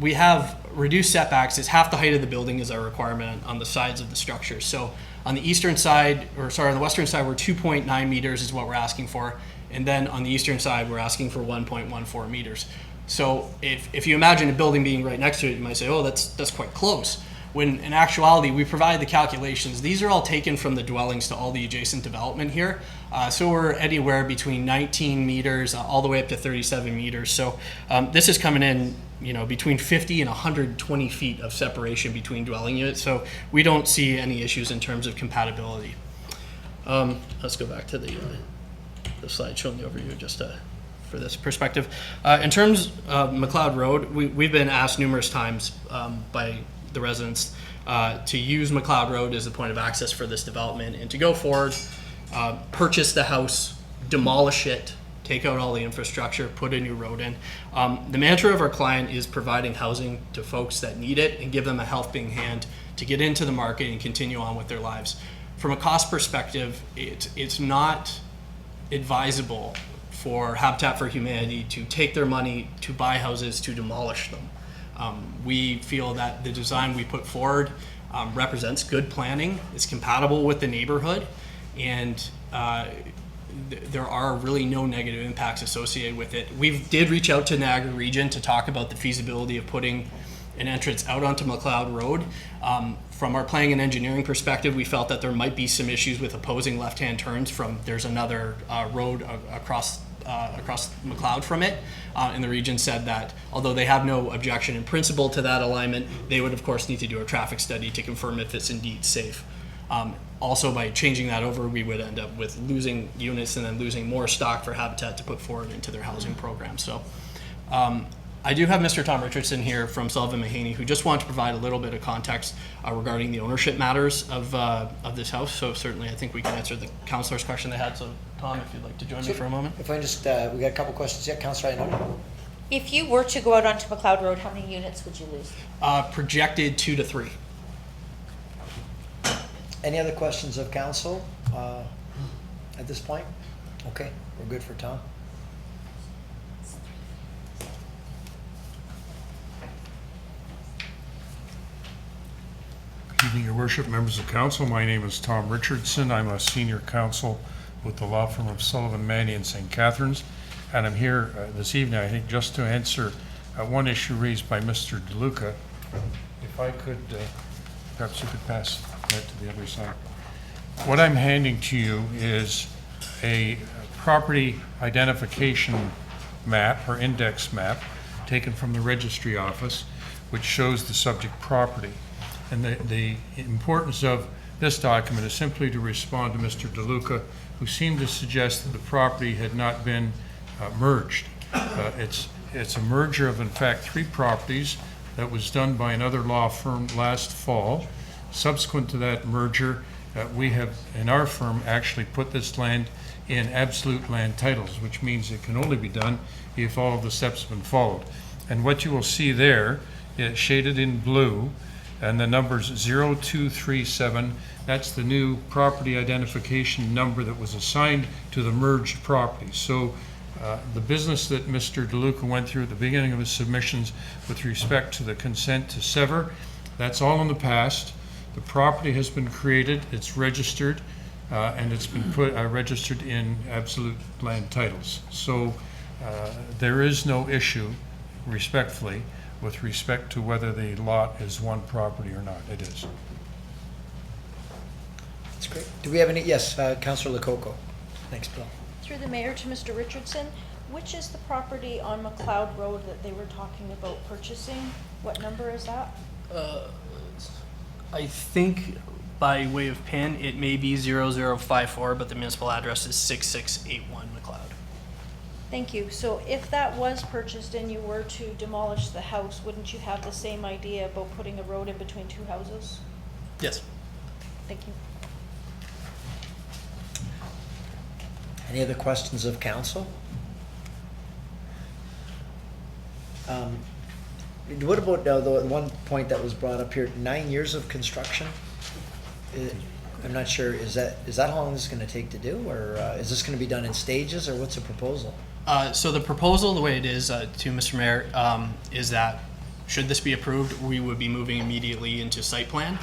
We have reduced setbacks as half the height of the building is our requirement on the sides of the structure. So on the eastern side, or sorry, on the western side, we're 2.9 meters is what we're asking for. And then on the eastern side, we're asking for 1.14 meters. So if you imagine a building being right next to it, you might say, oh, that's quite close. When in actuality, we provide the calculations. These are all taken from the dwellings to all the adjacent development here. So we're anywhere between 19 meters all the way up to 37 meters. So this is coming in, between 50 and 120 feet of separation between dwelling units. So we don't see any issues in terms of compatibility. Let's go back to the slide showing the overview just for this perspective. In terms of McLeod Road, we've been asked numerous times by the residents to use McLeod Road as a point of access for this development and to go forward, purchase the house, demolish it, take out all the infrastructure, put a new road in. The mantra of our client is providing housing to folks that need it and give them a helping hand to get into the market and continue on with their lives. From a cost perspective, it's not advisable for Habitat for Humanity to take their money to buy houses to demolish them. We feel that the design we put forward represents good planning, it's compatible with the neighborhood, and there are really no negative impacts associated with it. We did reach out to Niagara Region to talk about the feasibility of putting an entrance out onto McLeod Road. From our planning and engineering perspective, we felt that there might be some issues with opposing left-hand turns from, there's another road across McLeod from it, and the region said that although they have no objection in principle to that alignment, they would of course need to do a traffic study to confirm if it's indeed safe. Also, by changing that over, we would end up with losing units and then losing more stock for Habitat to put forward into their housing program. So I do have Mr. Tom Richardson here from Sullivan Mahaney, who just wanted to provide a little bit of context regarding the ownership matters of this house. So certainly I think we can answer the councillor's question they had. So Tom, if you'd like to join me for a moment. If I just, we got a couple questions yet, Councillor Iorfida. If you were to go out onto McLeod Road, how many units would you lose? Projected 2 to 3. Any other questions of council at this point? Okay, we're good for Tom. Good evening, Your Worship, members of council. My name is Tom Richardson. I'm a senior counsel with the law firm of Sullivan, Manny and St. Catharines, and I'm here this evening, I think, just to answer one issue raised by Mr. DeLuca. If I could, perhaps you could pass that to the other side. What I'm handing to you is a property identification map or index map taken from the registry office, which shows the subject property. And the importance of this document is simply to respond to Mr. DeLuca, who seemed to suggest that the property had not been merged. It's a merger of, in fact, 3 properties that was done by another law firm last fall. Subsequent to that merger, we have, in our firm, actually put this land in absolute land titles, which means it can only be done if all of the steps have been followed. And what you will see there is shaded in blue, and the number's 0237. That's the new property identification number that was assigned to the merged property. So the business that Mr. DeLuca went through at the beginning of his submissions with respect to the consent to sever, that's all in the past. The property has been created, it's registered, and it's been registered in absolute land titles. So there is no issue, respectfully, with respect to whether the lot is one property or not. It is. That's great. Do we have any, yes, Councillor Lococo. Thanks, Bill. Through the mayor to Mr. Richardson, which is the property on McLeod Road that they were talking about purchasing? What number is that? I think by way of PIN, it may be 0054, but the municipal address is 6681 McLeod. Thank you. So if that was purchased and you were to demolish the house, wouldn't you have the same idea about putting a road in between 2 houses? Yes. Thank you. Any other questions of council? What about the one point that was brought up here, 9 years of construction? I'm not sure, is that how long this is going to take to do, or is this going to be done in stages, or what's the proposal? So the proposal, the way it is, to Mr. Mayor, is that should this be approved, we would be moving immediately into site plan,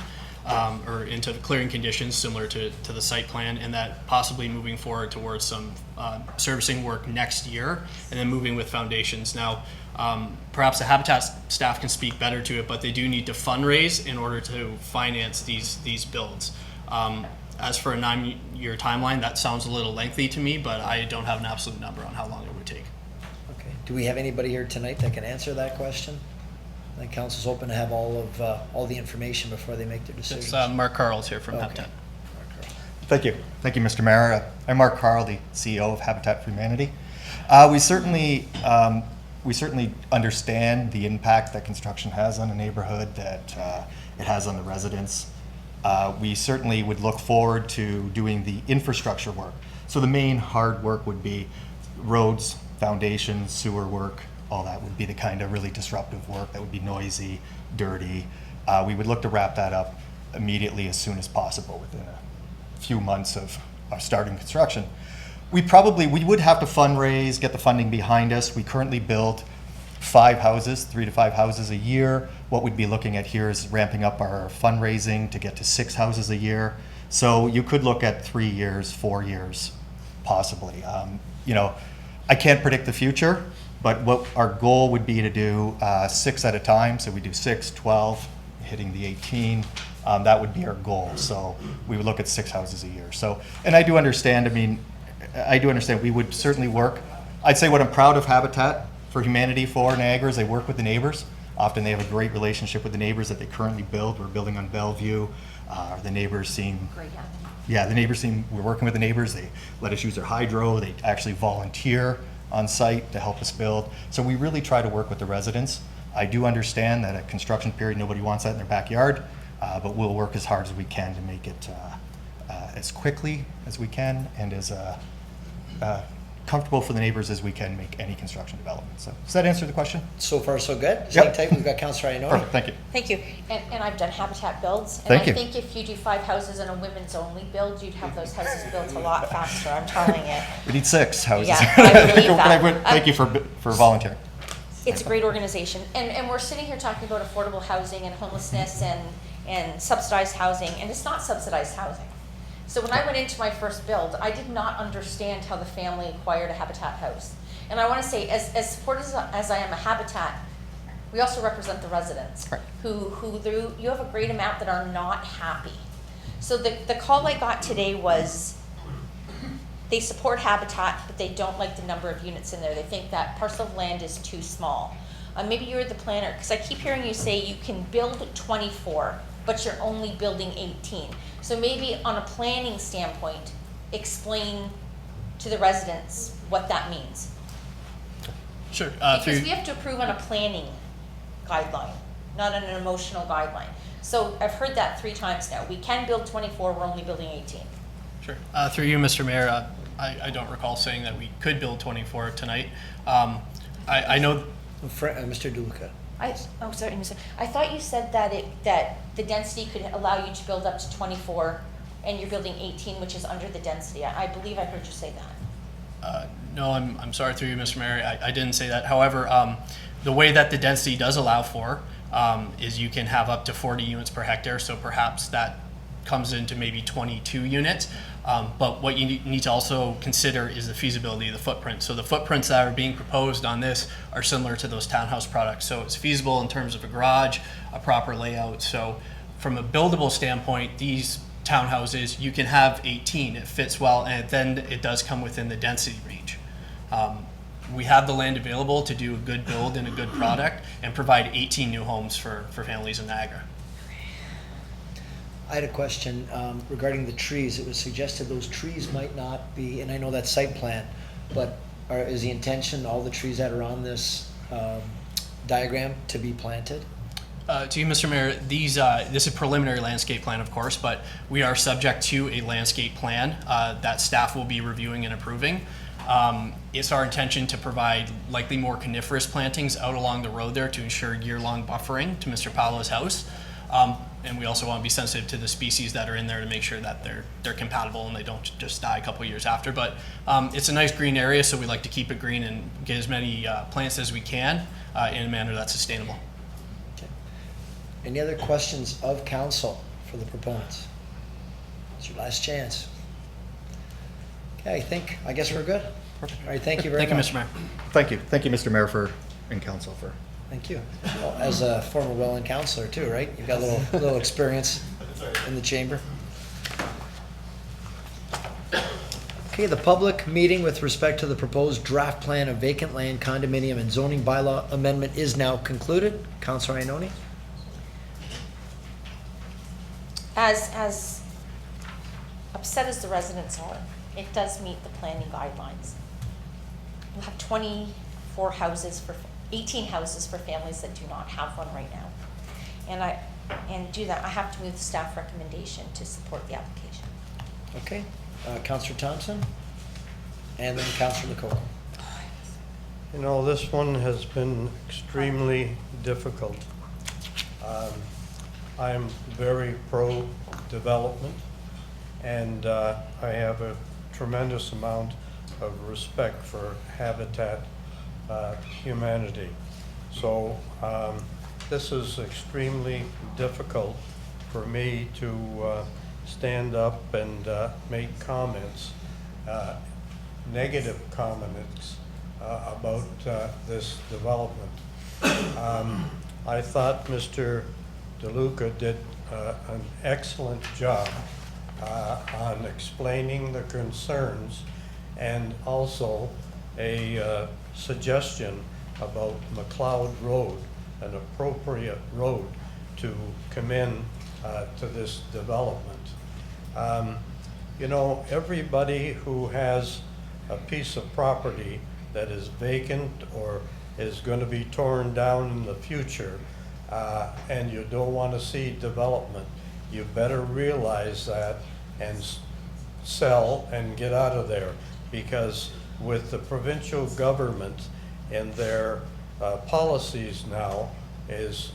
or into the clearing conditions similar to the site plan, and that possibly moving forward towards some servicing work next year, and then moving with foundations. Now, perhaps the Habitat staff can speak better to it, but they do need to fundraise in order to finance these builds. As for a 9-year timeline, that sounds a little lengthy to me, but I don't have an absolute number on how long it would take. Okay. Do we have anybody here tonight that can answer that question? I think council's open to have all the information before they make their decisions. It's Mark Carl's here from Okay. Habitat. Thank you, Mr. Mayor. I'm Mark Carl, the CEO of Habitat for Humanity. We certainly understand the impact that construction has on a neighborhood, that it has on the residents. We certainly would look forward to doing the infrastructure work. So the main hard work would be roads, foundations, sewer work. All that would be the kind of really disruptive work that would be noisy, dirty. We would look to wrap that up immediately, as soon as possible, within a few months of starting construction. We would have to fundraise, get the funding behind us. We currently build 5 houses, 3 to 5 houses a year. What we'd be looking at here is ramping up our fundraising to get to 6 houses a year. So you could look at 3 years, 4 years, possibly. I can't predict the future, but what our goal would be to do 6 at a time. So we do 6, 12, hitting the 18. That would be our goal. So we would look at 6 houses a year. So, and I do understand, we would certainly work. I'd say what I'm proud of Habitat for Humanity for Niagara is they work with the neighbors. Often they have a great relationship with the neighbors that they currently build. We're building on Bellevue. The neighbors seem, we're working with the neighbors. They let us use their hydro. They actually volunteer on site to help us build. So we really try to work with the residents. I do understand that at construction period, nobody wants that in their backyard, but we'll work as hard as we can to make it as quickly as we can and as comfortable for the neighbors as we can make any construction development. So does that answer the question? So far, so good. Yep. Same type. We've got Councillor Iorfida. Perfect, thank you. Thank you. And I've done Habitat builds. And Thank you. I think if you do 5 houses and a women's only build, you'd have those houses built a lot faster, I'm telling you. We need 6 houses. Yeah, I believe that. Thank you for volunteering. It's a great organization. And we're sitting here talking about affordable housing and homelessness and subsidized housing, and it's not subsidized housing. So when I went into my first build, I did not understand how the family acquired a Habitat house. And I want to say, as supportive as I am a Habitat, we also represent the residents who you have a great amount that are not happy. So the call I got today was they support Habitat, but they don't like the number of units in there. They think that parcel of land is too small. Maybe you're the planner, because I keep hearing you say you can build 24. but you're only building 18. So maybe on a planning standpoint, explain to the residents what that means. Sure. Because we have to approve on a planning guideline, not on an emotional guideline. So I've heard that 3 times now. We can build 24, we're only building 18. Sure. Through you, Mr. Mayor, I don't recall saying that we could build 24 tonight. I know. Mr. DeLuca. Oh, sorry, Mr. I thought you said that the density could allow you to build up to 24, and you're building 18, which is under the density. I believe I heard you say that. No, I'm sorry, through you, Mr. Mayor, I didn't say that. However, the way that the density does allow for is you can have up to 40 units per hectare, so perhaps that comes into maybe 22 units. But what you need to also consider is the feasibility of the footprint. So the footprints that are being proposed on this are similar to those townhouse products. So it's feasible in terms of a garage, a proper layout. So from a buildable standpoint, these townhouses, you can have 18, it fits well, and then it does come within the density range. We have the land available to do a good build and a good product and provide 18 new homes for families in Niagara. I had a question regarding the trees. It was suggested those trees might not be, and I know that's site plan, but is the intention all the trees that are on this diagram to be planted? To you, Mr. Mayor, this is preliminary landscape plan, of course, but we are subject to a landscape plan that staff will be reviewing and approving. It's our intention to provide likely more coniferous plantings out along the road there to ensure year-long buffering to Mr. Paolo's house. And we also want to be sensitive to the species that are in there to make sure that they're compatible and they don't just die a couple years after. But it's a nice green area, so we like to keep it green and get as many plants as we can in a manner that's sustainable. Okay. Any other questions of council for the proponents? It's your last chance. Okay, I guess we're good. Perfect. All right, thank you very much. Thank you, Mr. Mayor. Thank you, Mr. Mayor and council for. Thank you. Well, as a former Welland councillor too, right? You've got a little experience in the chamber. Okay, the public meeting with respect to the proposed draft plan of vacant land condominium and zoning bylaw amendment is now concluded. Councillor Ioannoni? As upset as the residents are, it does meet the planning guidelines. We'll have 24 houses 18 houses for families that do not have one right now. And do that, I have to move the staff recommendation to support the application. Okay, Councillor Thompson, and then Councillor Lococo. You know, this one has been extremely difficult. I'm very pro-development, and I have a tremendous amount of respect for Habitat Humanity. So this is extremely difficult for me to stand up and make comments, negative comments about this development. I thought Mr. DeLuca did an excellent job on explaining the concerns and also a suggestion about McLeod Road, an appropriate road to come in to this development. You know, everybody who has a piece of property that is vacant or is going to be torn down in the future, and you don't want to see development, you better realize that and sell and get out of there, because with the provincial government and their policies now is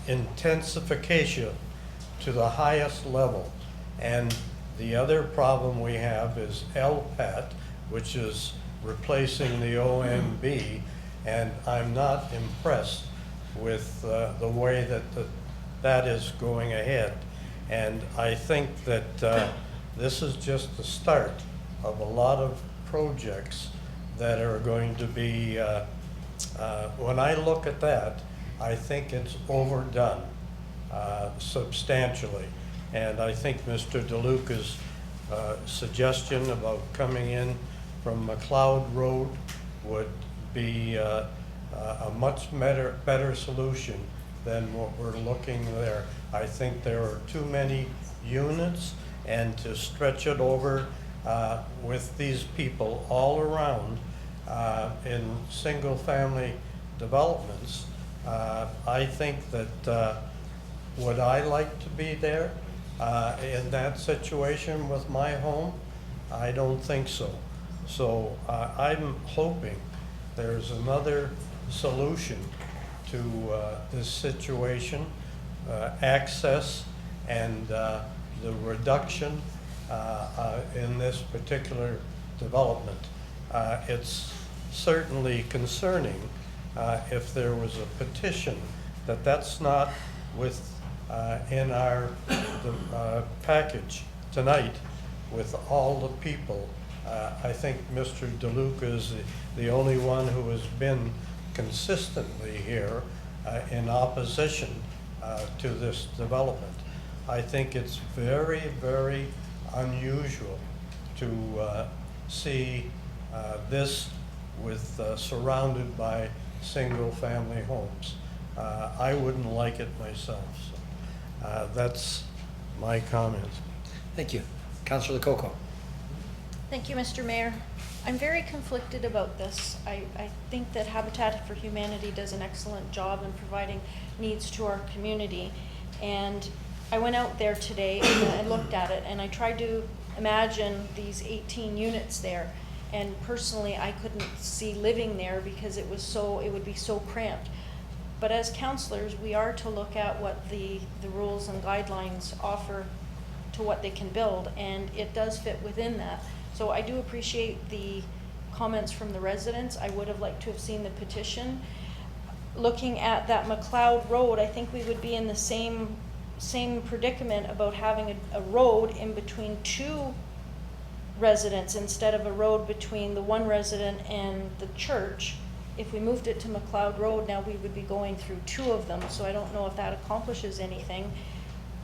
intensification to the highest level. And the other problem we have is LPAT, which is replacing the OMB, and I'm not impressed with the way that that is going ahead. And I think that this is just the start of a lot of projects that are going to be, when I look at that, I think it's overdone substantially. And I think Mr. DeLuca's suggestion about coming in from McLeod Road would be a much better solution than what we're looking there. I think there are too many units, and to stretch it over with these people all around in single-family developments, I think that would I like to be there in that situation with my home? I don't think so. So I'm hoping there's another solution to this situation, access and the reduction in this particular development. It's certainly concerning if there was a petition that's not in our package tonight with all the people. I think Mr. DeLuca is the only one who has been consistently here in opposition to this development. I think it's very, very unusual to see this surrounded by single-family homes. I wouldn't like it myself. So, that's my comment. Thank you. Councillor Lococo. Thank you, Mr. Mayor. I'm very conflicted about this. I think that Habitat for Humanity does an excellent job in providing needs to our community. And I went out there today and looked at it, and I tried to imagine these 18 units there. And personally, I couldn't see living there because it would be so cramped. But as councillors, we are to look at what the rules and guidelines offer to what they can build, and it does fit within that. So I do appreciate the comments from the residents. I would have liked to have seen the petition. Looking at that McLeod Road, I think we would be in the same predicament about having a road in between two residents instead of a road between the one resident and the church. If we moved it to McLeod Road, now we would be going through two of them, so I don't know if that accomplishes anything.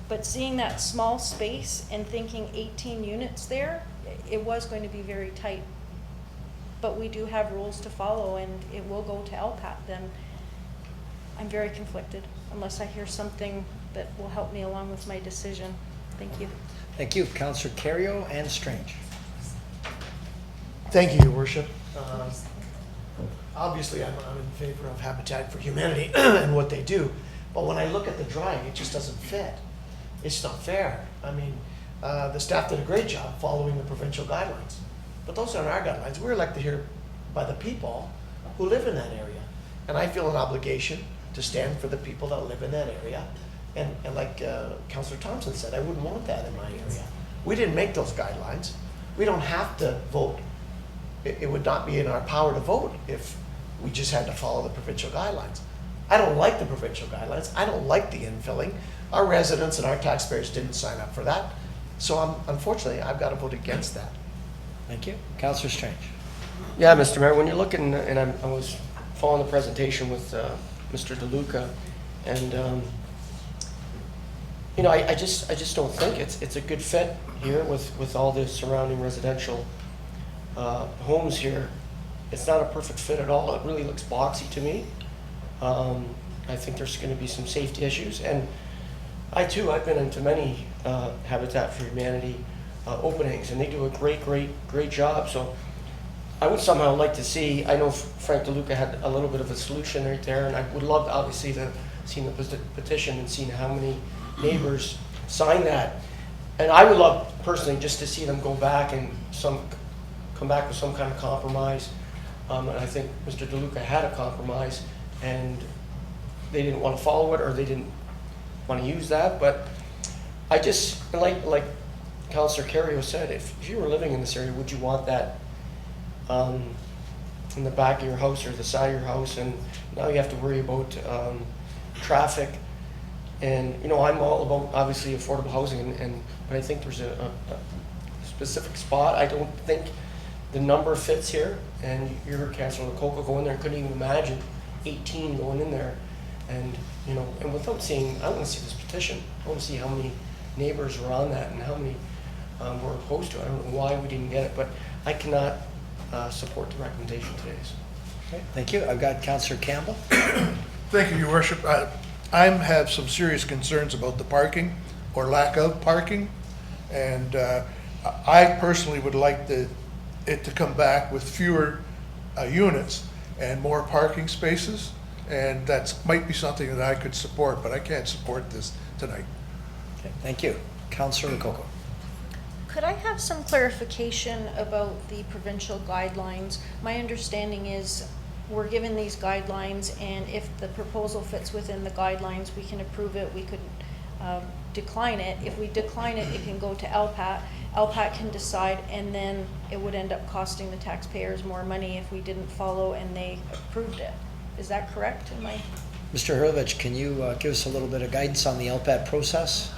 But seeing that small space and thinking 18 units there, it was going to be very tight. But we do have rules to follow, and it will go to LPAT. Then I'm very conflicted unless I hear something that will help me along with my decision. Thank you. Thank you. Councillor Carrio and Strange. Thank you, Your Worship. Obviously, I'm in favor of Habitat for Humanity and what they do, but when I look at the drawing, it just doesn't fit. It's not fair. I mean, the staff did a great job following the provincial guidelines, but those aren't our guidelines. We're elected here by the people who live in that area, and I feel an obligation to stand for the people that live in that area. And like Councillor Thompson said, I wouldn't want that in my area. We didn't make those guidelines. We don't have to vote. It would not be in our power to vote if we just had to follow the provincial guidelines. I don't like the provincial guidelines. I don't like the infilling. Our residents and our taxpayers didn't sign up for that. So unfortunately, I've got to vote against that. Thank you. Councillor Strange. Yeah, Mr. Mayor, when you're looking, and I was following the presentation with Mr. DeLuca, and you know, I just don't think it's a good fit here with all the surrounding residential homes here. It's not a perfect fit at all. It really looks boxy to me. I think there's going to be some safety issues, and I've been into many Habitat for Humanity openings, and they do a great job. So I would somehow like to see, I know Frank DeLuca had a little bit of a solution right there, and I would love obviously to see the petition and see how many neighbors sign that. And I would love personally just to see them go back and come back with some kind of compromise. And I think Mr. DeLuca had a compromise, and they didn't want to follow it, or they didn't want to use that. But I just, like Councillor Carrio said, if you were living in this area, would you want that in the back of your house or the side of your house? And now you have to worry about traffic. And you know, I'm all about obviously affordable housing, but I think there's a specific spot. I don't think the number fits here. And you heard Councillor Lococo go in there, couldn't even imagine 18 going in there. And you know, and without seeing, I want to see this petition. I want to see how many neighbors are on that and how many were opposed to it. I don't know why we didn't get it, but I cannot support the recommendation today. So. Okay, thank you. I've got Councillor Campbell. Thank you, Your Worship. have some serious concerns about the parking or lack of parking. And I personally would like it to come back with fewer units and more parking spaces. And that might be something that I could support, but I can't support this tonight. Okay, thank you. Councillor Lococo. Could I have some clarification about the provincial guidelines? My understanding is we're given these guidelines, and if the proposal fits within the guidelines, we can approve it, we could decline it. If we decline it, it can go to LPAT. LPAT can decide, and then it would end up costing the taxpayers more money if we didn't follow and they approved it. Is that correct? Mr. Hurlovich, can you give us a little bit of guidance on the LPAT process?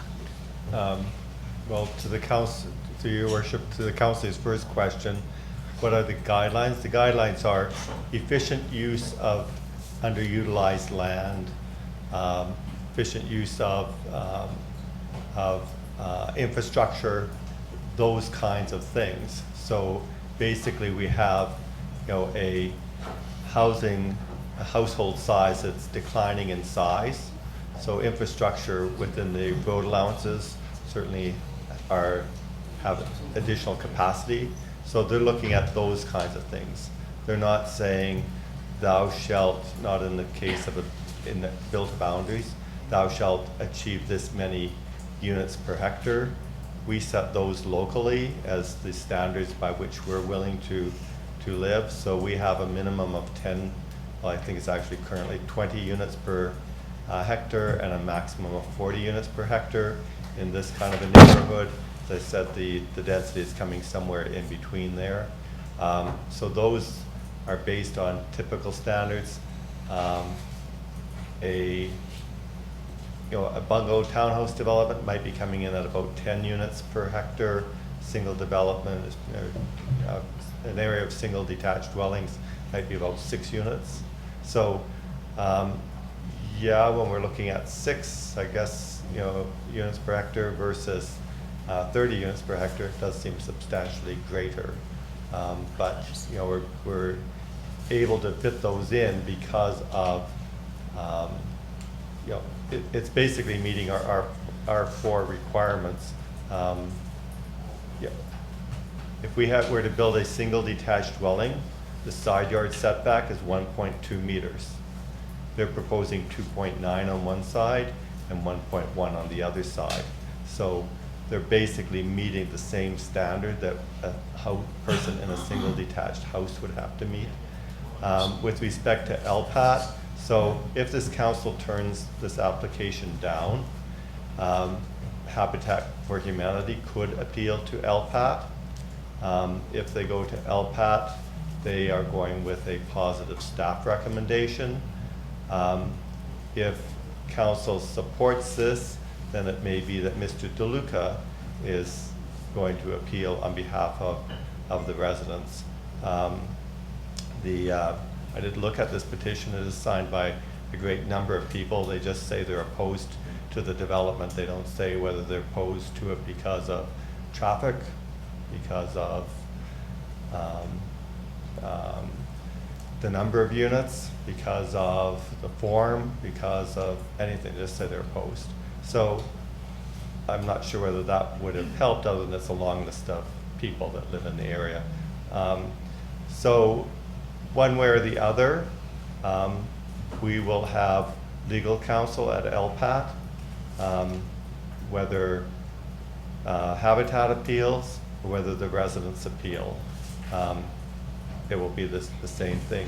Well, to the council, to your worship, to the council's first question, what are the guidelines? The guidelines are efficient use of underutilized land, efficient use of infrastructure, those kinds of things. So basically, we have, a household size that's declining in size. So infrastructure within the road allowances certainly have additional capacity. So they're looking at those kinds of things. They're not saying thou shalt, not in the case of in the built boundaries, thou shalt achieve this many units per hectare. We set those locally as the standards by which we're willing to live. So we have a minimum of 10, well, I think it's actually currently 20 units per hectare and a maximum of 40 units per hectare in this kind of a neighborhood. As I said, the density is coming somewhere in between there. So those are based on typical standards. A bungalow townhouse development might be coming in at about 10 units per hectare. Single development is, an area of single detached dwellings might be about 6 units. So, yeah, when we're looking at 6, I guess, units per hectare versus 30 units per hectare, it does seem substantially greater. But, we're able to fit those in because of, it's basically meeting our 4 requirements. If we were to build a single detached dwelling, the side yard setback is 1.2 meters. They're proposing 2.9 on one side and 1.1 on the other side. So they're basically meeting the same standard that a person in a single detached house would have to meet. With respect to LPAT, so if this council turns this application down, Habitat for Humanity could appeal to LPAT. If they go to LPAT, they are going with a positive staff recommendation. If council supports this, then it may be that Mr. DeLuca is going to appeal on behalf of the residents. I did look at this petition. It is signed by a great number of people. They just say they're opposed to the development. They don't say whether they're opposed to it because of traffic, because of the number of units, because of the form, because of anything. They just say they're opposed. So I'm not sure whether that would have helped, other than it's a long list of people that live in the area. So one way or the other, we will have legal counsel at LPAT, whether Habitat appeals or whether the residents appeal. It will be the same thing.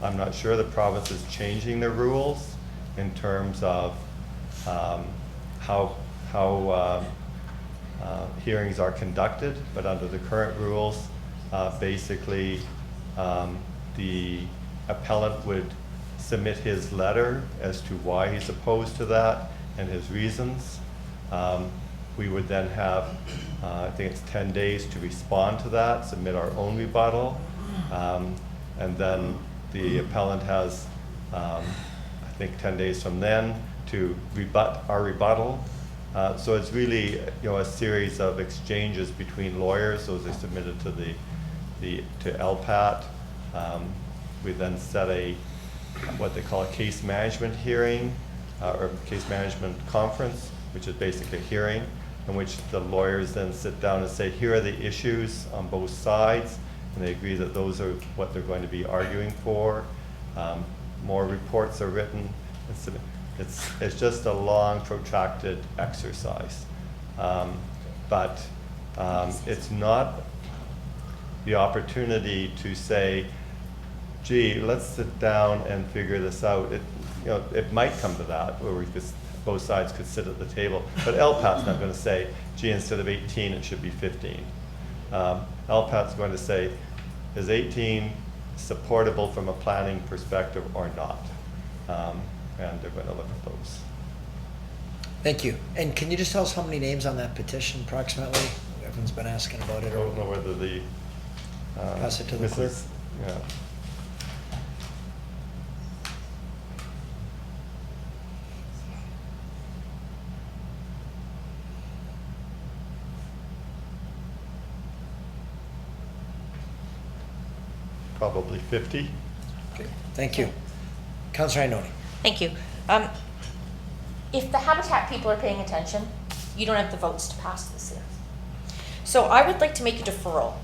I'm not sure the province is changing their rules in terms of how hearings are conducted, but under the current rules, basically the appellant would submit his letter as to why he's opposed to that and his reasons. We would then have, I think it's 10 days to respond to that, submit our own rebuttal, and then the appellant has, I think 10 days from then to rebut our rebuttal. So it's really, a series of exchanges between lawyers. Those are submitted to LPAT. We then set what they call a case management hearing or case management conference, which is basically a hearing, in which the lawyers then sit down and say, here are the issues on both sides, and they agree that those are what they're going to be arguing for. More reports are written. It's just a long, protracted exercise. But it's not the opportunity to say, gee, let's sit down and figure this out. It might come to that, where both sides could sit at the table. But LPAT's not going to say, gee, instead of 18, it should be 15. LPAT's going to say, is 18 supportable from a planning perspective or not? And they're going to look at those. Thank you. And can you just tell us how many names on that petition approximately? Everyone's been asking about it. I don't know whether the... pass it to the clerk. Yeah. Probably 50. Okay, thank you. Councillor Ioannoni. Thank you. If the Habitat people are paying attention, you don't have the votes to pass this here. So I would like to make a deferral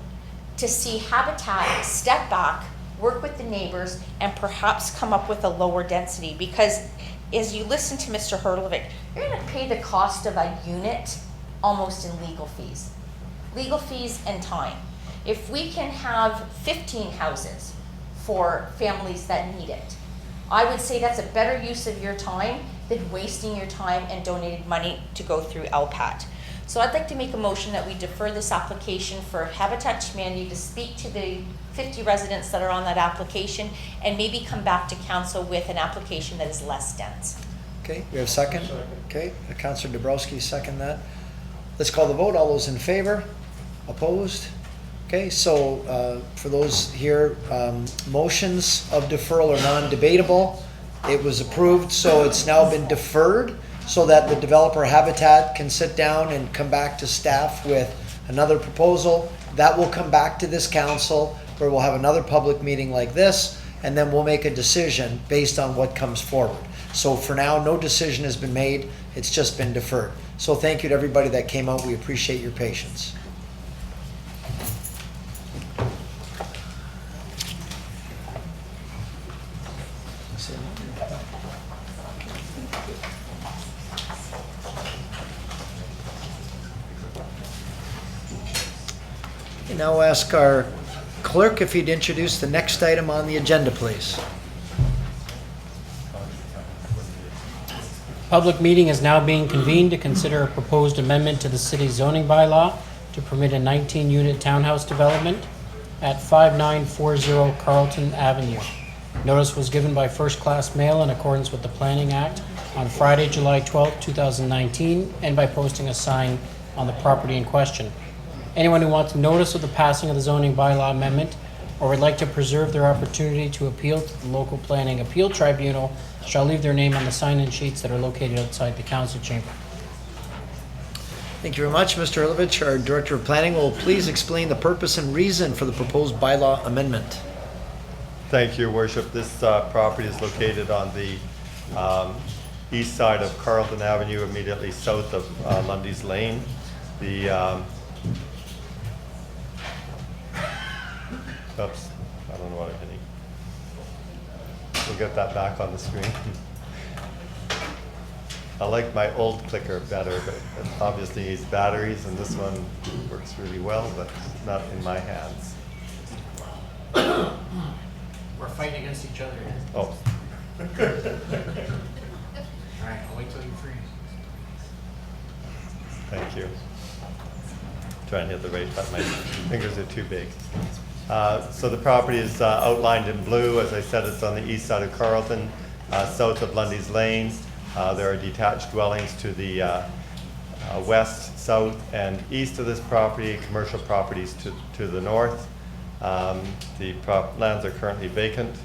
to see Habitat step back, work with the neighbors, and perhaps come up with a lower density, because as you listen to Mr. Hurlovic, you're going to pay the cost of a unit almost in legal fees. Legal fees and time. If we can have 15 houses for families that need it, I would say that's a better use of your time than wasting your time and donated money to go through LPAT. So I'd like to make a motion that we defer this application for Habitat Humanity to speak to the 50 residents that are on that application, and maybe come back to council with an application that is less dense. Okay, we have a second? Okay, Councillor Dabrowski, second that. Let's call the vote. All those in favor? Opposed? Okay, so for those here, motions of deferral are non-debatable. It was approved, so it's now been deferred so that the developer Habitat can sit down and come back to staff with another proposal. That will come back to this council, where we'll have another public meeting like this, and then we'll make a decision based on what comes forward. So for now, no decision has been made. It's just been deferred. So thank you to everybody that came out. We appreciate your patience. Now I'll ask our clerk if he'd introduce the next item on the agenda, please. Public meeting is now being convened to consider a proposed amendment to the city zoning bylaw to permit a 19-unit townhouse development at 5940 Carlton Avenue. Notice was given by first-class mail in accordance with the Planning Act on Friday, July 12, 2019, and by posting a sign on the property in question. Anyone who wants notice of the passing of the zoning bylaw amendment or would like to preserve their opportunity to appeal to the local planning appeal tribunal shall leave their name on the sign-in sheets that are located outside the council chamber. Thank you very much, Mr. Erlovich. Our Director of Planning will please explain the purpose and reason for the proposed bylaw amendment. Thank you, Your Worship. This property is located on the east side of Carlton Avenue, immediately south of Lundy's Lane. Oops, I don't know what I'm hitting. We'll get that back on the screen. I like my old clicker better, but it obviously needs batteries, and this one works really well, but not in my hands. We're fighting against each other. Oh. All right, I'll wait till you're free. Thank you. Try and hit the right button. My fingers are too big. So the property is outlined in blue. As I said, it's on the east side of Carlton, south of Lundy's Lane. There are detached dwellings to the west, south, and east of this property, commercial properties to the north. The lands are currently vacant.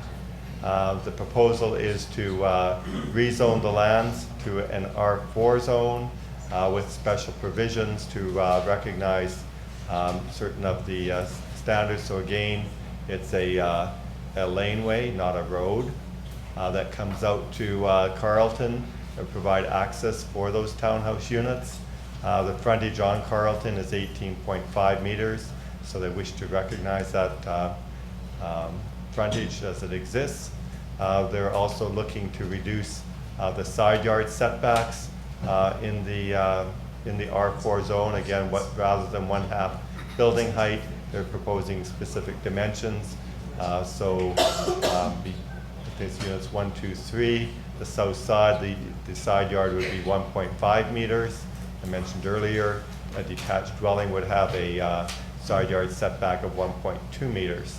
The proposal is to rezone the lands to an R4 zone with special provisions to recognize certain of the standards. So again, it's a laneway, not a road, that comes out to Carlton. provide access for those townhouse units. The frontage on Carlton is 18.5 meters, so they wish to recognize that frontage as it exists. They're also looking to reduce the side yard setbacks in the R4 zone. Again, rather than 1/2 building height, they're proposing specific dimensions. This units 1, 2, 3. The south side, the side yard would be 1.5 meters. I mentioned earlier, a detached dwelling would have a side yard setback of 1.2 meters.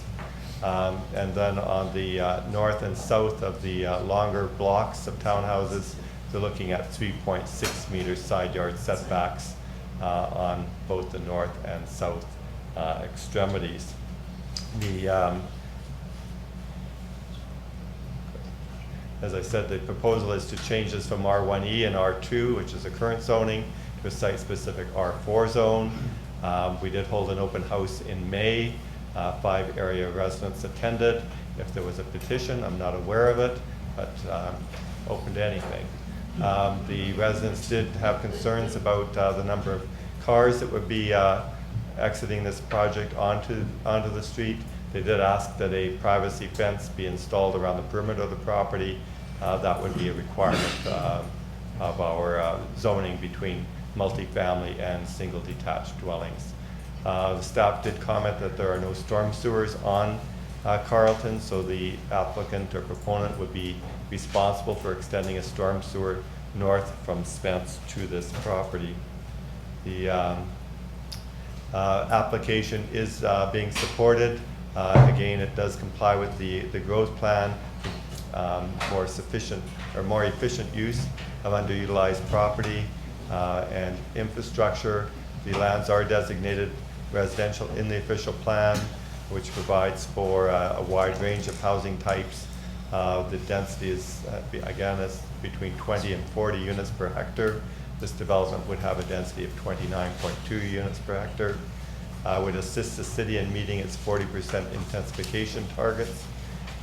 And then on the north and south of the longer blocks of townhouses, they're looking at 3.6 meter side yard setbacks on both the north and south extremities. As I said, the proposal is to change this from R1E and R2, which is the current zoning, to a site-specific R4 zone. We did hold an open house in May. 5 area residents attended. If there was a petition, I'm not aware of it, but open to anything. The residents did have concerns about the number of cars that would be exiting this project onto the street. They did ask that a privacy fence be installed around the perimeter of the property. That would be a requirement of our zoning between multifamily and single detached dwellings. The staff did comment that there are no storm sewers on Carlton, so the applicant or proponent would be responsible for extending a storm sewer north from Spence to this property. The application is being supported. Again, it does comply with the growth plan, more efficient use of underutilized property and infrastructure. The lands are designated residential in the official plan, which provides for a wide range of housing types. The density is, again, is between 20 and 40 units per hectare. This development would have a density of 29.2 units per hectare. Would assist the city in meeting its 40% intensification targets.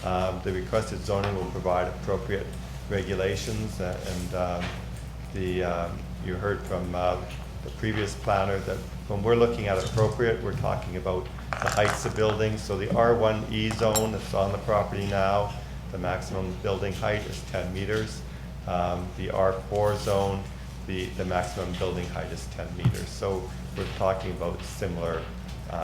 The requested zoning will provide appropriate regulations, you heard from the previous planner that when we're looking at appropriate, we're talking about the heights of buildings. So the R1E zone that's on the property now, the maximum building height is 10 meters. The R4 zone, the maximum building height is 10 meters. So we're talking about similar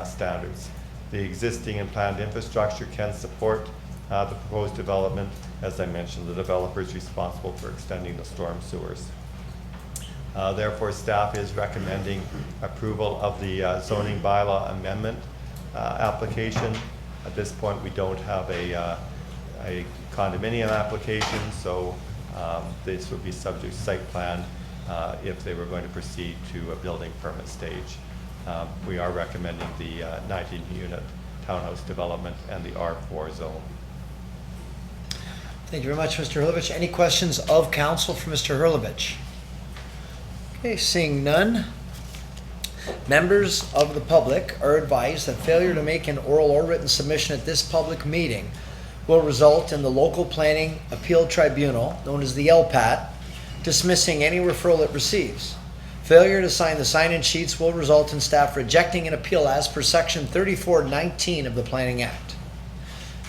standards. The existing and planned infrastructure can support the proposed development. As I mentioned, the developer is responsible for extending the storm sewers. Therefore, staff is recommending approval of the zoning bylaw amendment application. At this point, we don't have a condominium application, so this would be subject to site plan if they were going to proceed to a building permit stage. We are recommending the 19-unit townhouse development and the R4 zone. Thank you very much, Mr. Hurlovich. Any questions of council for Mr. Hurlovich? Okay, seeing none. Members of the public are advised that failure to make an oral or written submission at this public meeting will result in the local planning appeal tribunal, known as the LPAT, dismissing any referral it receives. Failure to sign the sign-in sheets will result in staff rejecting an appeal as per section 3419 of the Planning Act.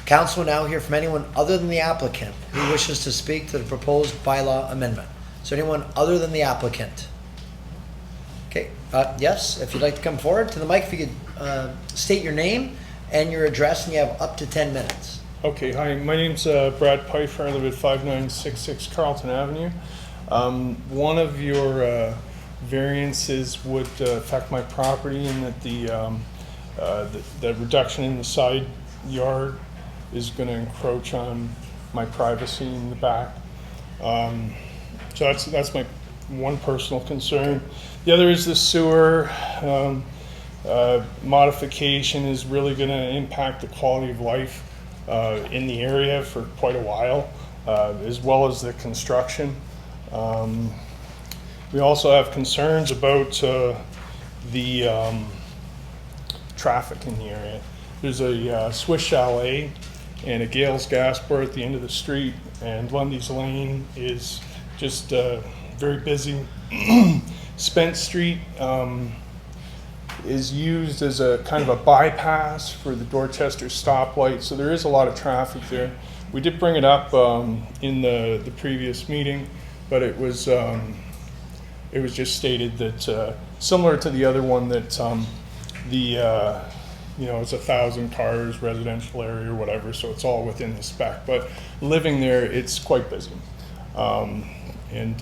Council will now hear from anyone other than the applicant who wishes to speak to the proposed bylaw amendment. So anyone other than the applicant? Okay, yes, if you'd like to come forward to the mic, if you could state your name and your address, and you have up to 10 minutes. Okay, hi, my name's Brad Pfeiffer. I live at 5966 Carlton Avenue. One of your variances would affect my property in that the reduction in the side yard is going to encroach on my privacy in the back. So that's my one personal concern. The other is the sewer modification is really going to impact the quality of life in the area for quite a while, as well as the construction. We also have concerns about the traffic in the area. There's a Swiss Chalet and a Gales Gas Bar at the end of the street, and Lundy's Lane is just very busy. Spence Street is used as a kind of a bypass for the Dorchester stoplight, so there is a lot of traffic there. We did bring it up in the previous meeting, but it was just stated that similar to the other one that it's 1,000 cars, residential area or whatever, so it's all within the spec. But living there, it's quite busy, and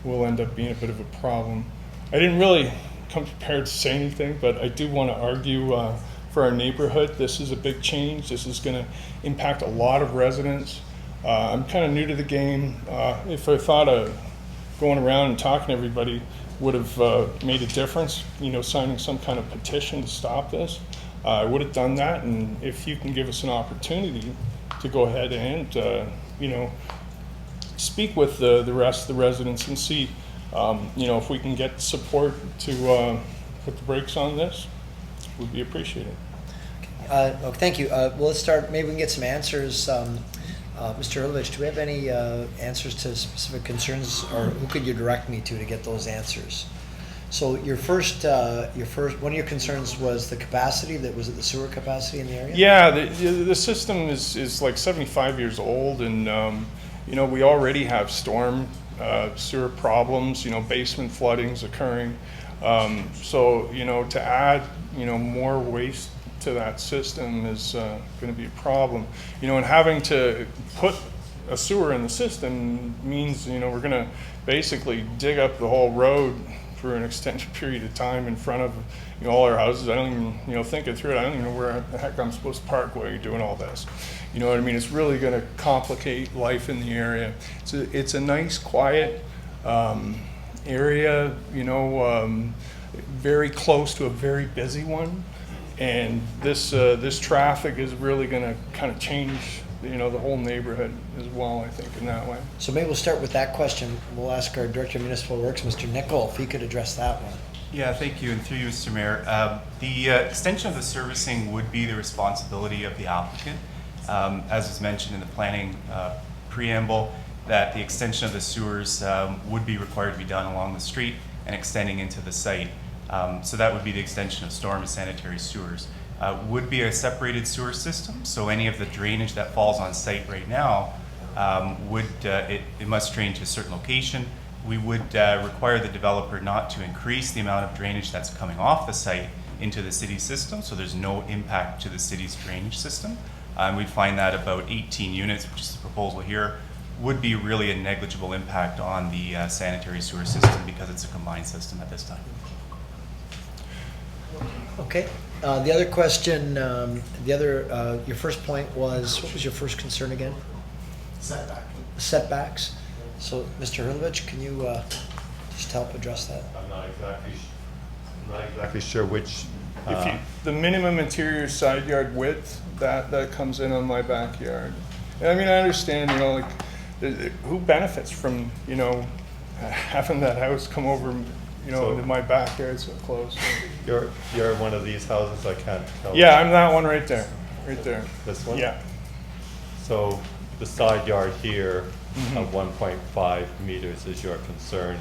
will end up being a bit of a problem. I didn't really come prepared to say anything, but I do want to argue for our neighborhood. This is a big change. This is going to impact a lot of residents. I'm kind of new to the game. If I thought going around and talking to everybody would have made a difference, signing some kind of petition to stop this, I would have done that. And if you can give us an opportunity to go ahead and, speak with the rest of the residents and see, if we can get support to put the brakes on this, would be appreciated. Thank you. Well, let's start. Maybe we can get some answers. Mr. Hurlovich, do we have any answers to specific concerns, or who could you direct me to get those answers? So your first one of your concerns was the capacity. Was it the sewer capacity in the area? Yeah, the system is like 75 years old, and we already have storm sewer problems. Basement floodings occurring. So to add more waste to that system is going to be a problem. And having to put a sewer in the system means we're going to basically dig up the whole road for an extended period of time in front of all our houses. I don't even thinking through it, I don't even know where the heck I'm supposed to park while you're doing all this. You know what I mean? It's really going to complicate life in the area. It's a nice, quiet area. Very close to a very busy one. And this traffic is really going to kind of change, the whole neighborhood as well, I think, in that way. So maybe we'll start with that question. We'll ask our Director of Municipal Works, Mr. Nicol, if he could address that one. Yeah, thank you, and through you, Mr. Mayor. The extension of the servicing would be the responsibility of the applicant. As was mentioned in the planning preamble, that the extension of the sewers would be required to be done along the street and extending into the site. So that would be the extension of storm and sanitary sewers. Would be a separated sewer system, so any of the drainage that falls on site right now it must drain to a certain location. We would require the developer not to increase the amount of drainage that's coming off the site into the city system, so there's no impact to the city's drainage system. We'd find that about 18 units, which is the proposal here, would be really a negligible impact on the sanitary sewer system because it's a combined system at this time. Okay. The other question, your first point was, what was your first concern again? Setbacks. So, Mr. Hurlovich, can you just help address that? I'm not exactly sure which. The minimum interior side yard width, that comes in on my backyard. And I mean, I understand, who benefits from, having that house come over, into my backyard so close. You're one of these houses, I can't tell. Yeah, I'm that one right there. This one? Yeah. So the side yard here of 1.5 meters is your concern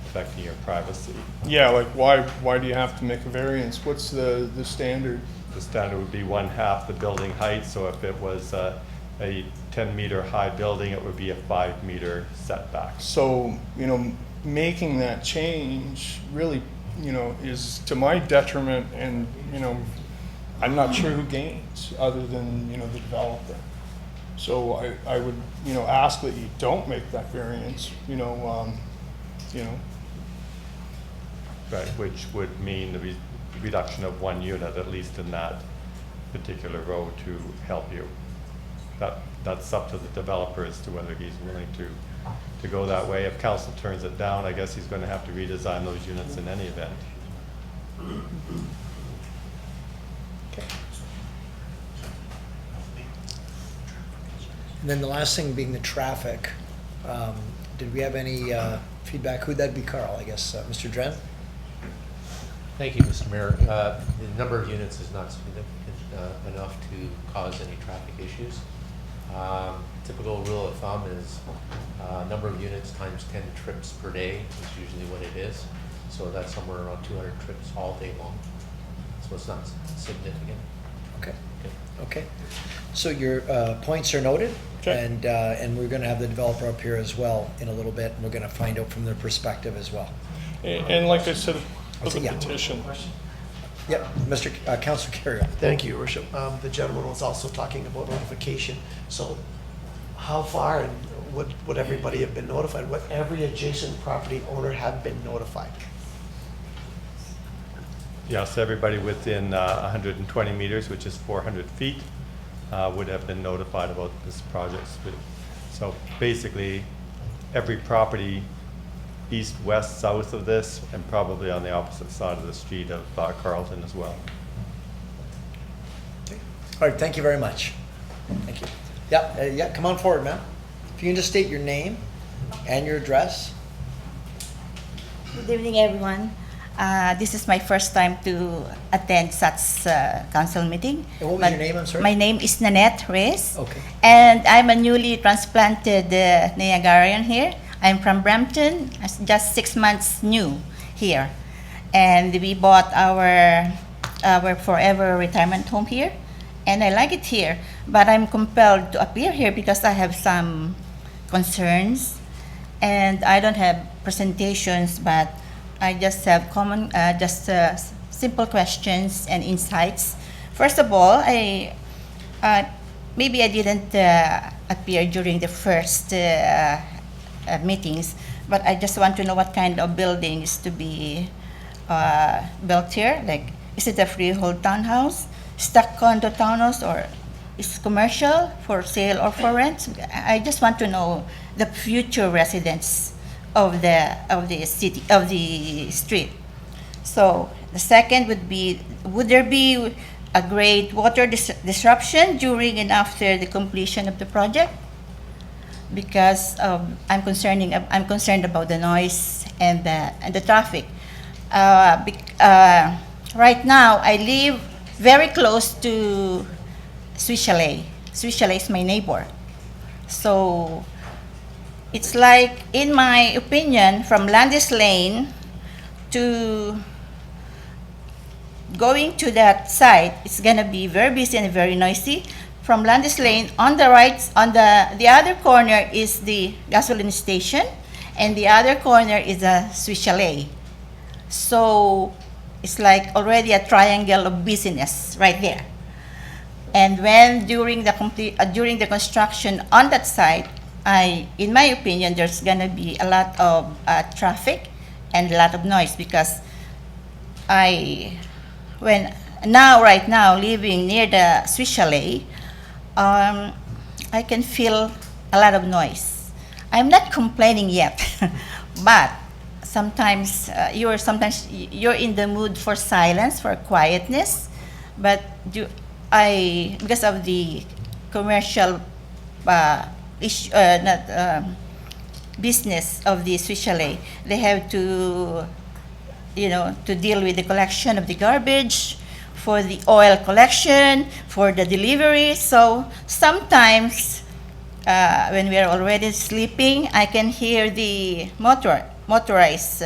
affecting your privacy? Yeah, like why do you have to make a variance? What's the standard? The standard would be 1/2 the building height, so if it was a 10-meter high building, it would be a 5-meter setback. So, making that change really, is to my detriment, and, I'm not sure who gains other than, the developer. So I would, ask that you don't make that variance, Right, which would mean the reduction of 1 unit, at least in that particular row, to help you. That's up to the developer as to whether he's willing to go that way. If council turns it down, I guess he's going to have to redesign those units in any event. Okay. And then the last thing being the traffic. Did we have any feedback? Who'd that be, Carl? I guess Mr. Dren? Thank you, Mr. Mayor. The number of units is not significant enough to cause any traffic issues. Typical rule of thumb is number of units times 10 trips per day is usually what it is. So that's somewhere around 200 trips all day long. So it's not significant. Okay. Okay. So your points are noted, and we're going to have the developer up here as well in a little bit, and we're going to find out from their perspective as well. And like I said, with the Yeah. petition. Yep, Mr. Councilor Carrier. Thank you, Your Worship. The gentleman was also talking about notification. So how far and would everybody have been notified? Would every adjacent property owner have been notified? Yes, everybody within 120 meters, which is 400 feet, would have been notified about this project. So basically, every property east, west, south of this, and probably on the opposite side of the street of Carlton as well. All right, thank you very much. Thank you. Yeah, come on forward, ma'am. If you can just state your name and your address. Good evening, everyone. This is my first time to attend such council meeting. And what was your name, I'm sorry? My name is Nanette Reyes. Okay. And I'm a newly transplanted Niagarian here. I'm from Brampton, just 6 months new here. And we bought our forever retirement home here. And I like it here, but I'm compelled to appear here because I have some concerns. And I don't have presentations, but I just have simple questions and insights. First of all, maybe I didn't appear during the first meetings, but I just want to know what kind of building is to be built here. Like, is it a freehold townhouse, stock condo townhouse, or is it commercial for sale or for rent? I just want to know the future residents of the city, of the street. So the second would be, would there be a great water disruption during and after the completion of the project? Because I'm concerned about the noise and the traffic. Right now, I live very close to Swiss Chalet. Swiss Chalet is my neighbor. So it's like, in my opinion, from Landis Lane to going to that site, it's gonna be very busy and very noisy. From Landis Lane, on the right, on the other corner is the gasoline station, and the other corner is a Swiss Chalet. So it's like already a triangle of business right there. And when during the construction on that site, in my opinion, there's gonna be a lot of traffic and a lot of noise, because right now living near the Swiss Chalet, I can feel a lot of noise. I'm not complaining yet, but sometimes you're in the mood for silence, for quietness, but because of the commercial business of the Swiss Chalet, they have to deal with the collection of the garbage, for the oil collection, for the delivery. So sometimes when we are already sleeping, I can hear the motorized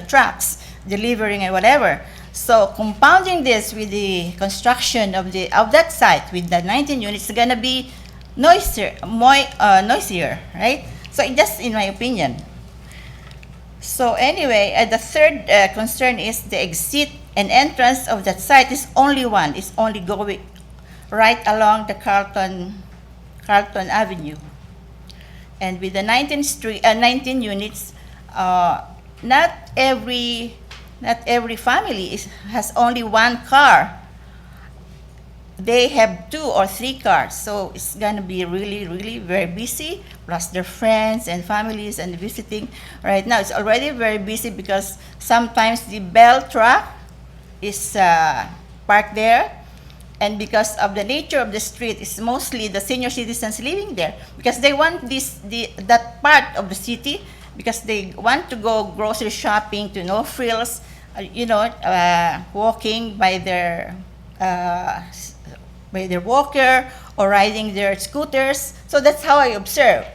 trucks delivering and whatever. So compounding this with the construction of that site with the 19 units, it's gonna be noisier, right? So just in my opinion. So anyway, the third concern is the exit and entrance of that site is only one. It's only going right along the Carlton Avenue. And with the 19 units, not every family has only one car. They have 2 or 3 cars, so it's gonna be really, really very busy, plus their friends and families and visiting. Right now, it's already very busy because sometimes the Bell truck is parked there, and because of the nature of the street, it's mostly the senior citizens living there, because they want that part of the city, because they want to go grocery shopping to no frills, walking by their by their walker or riding their scooters. So that's how I observe.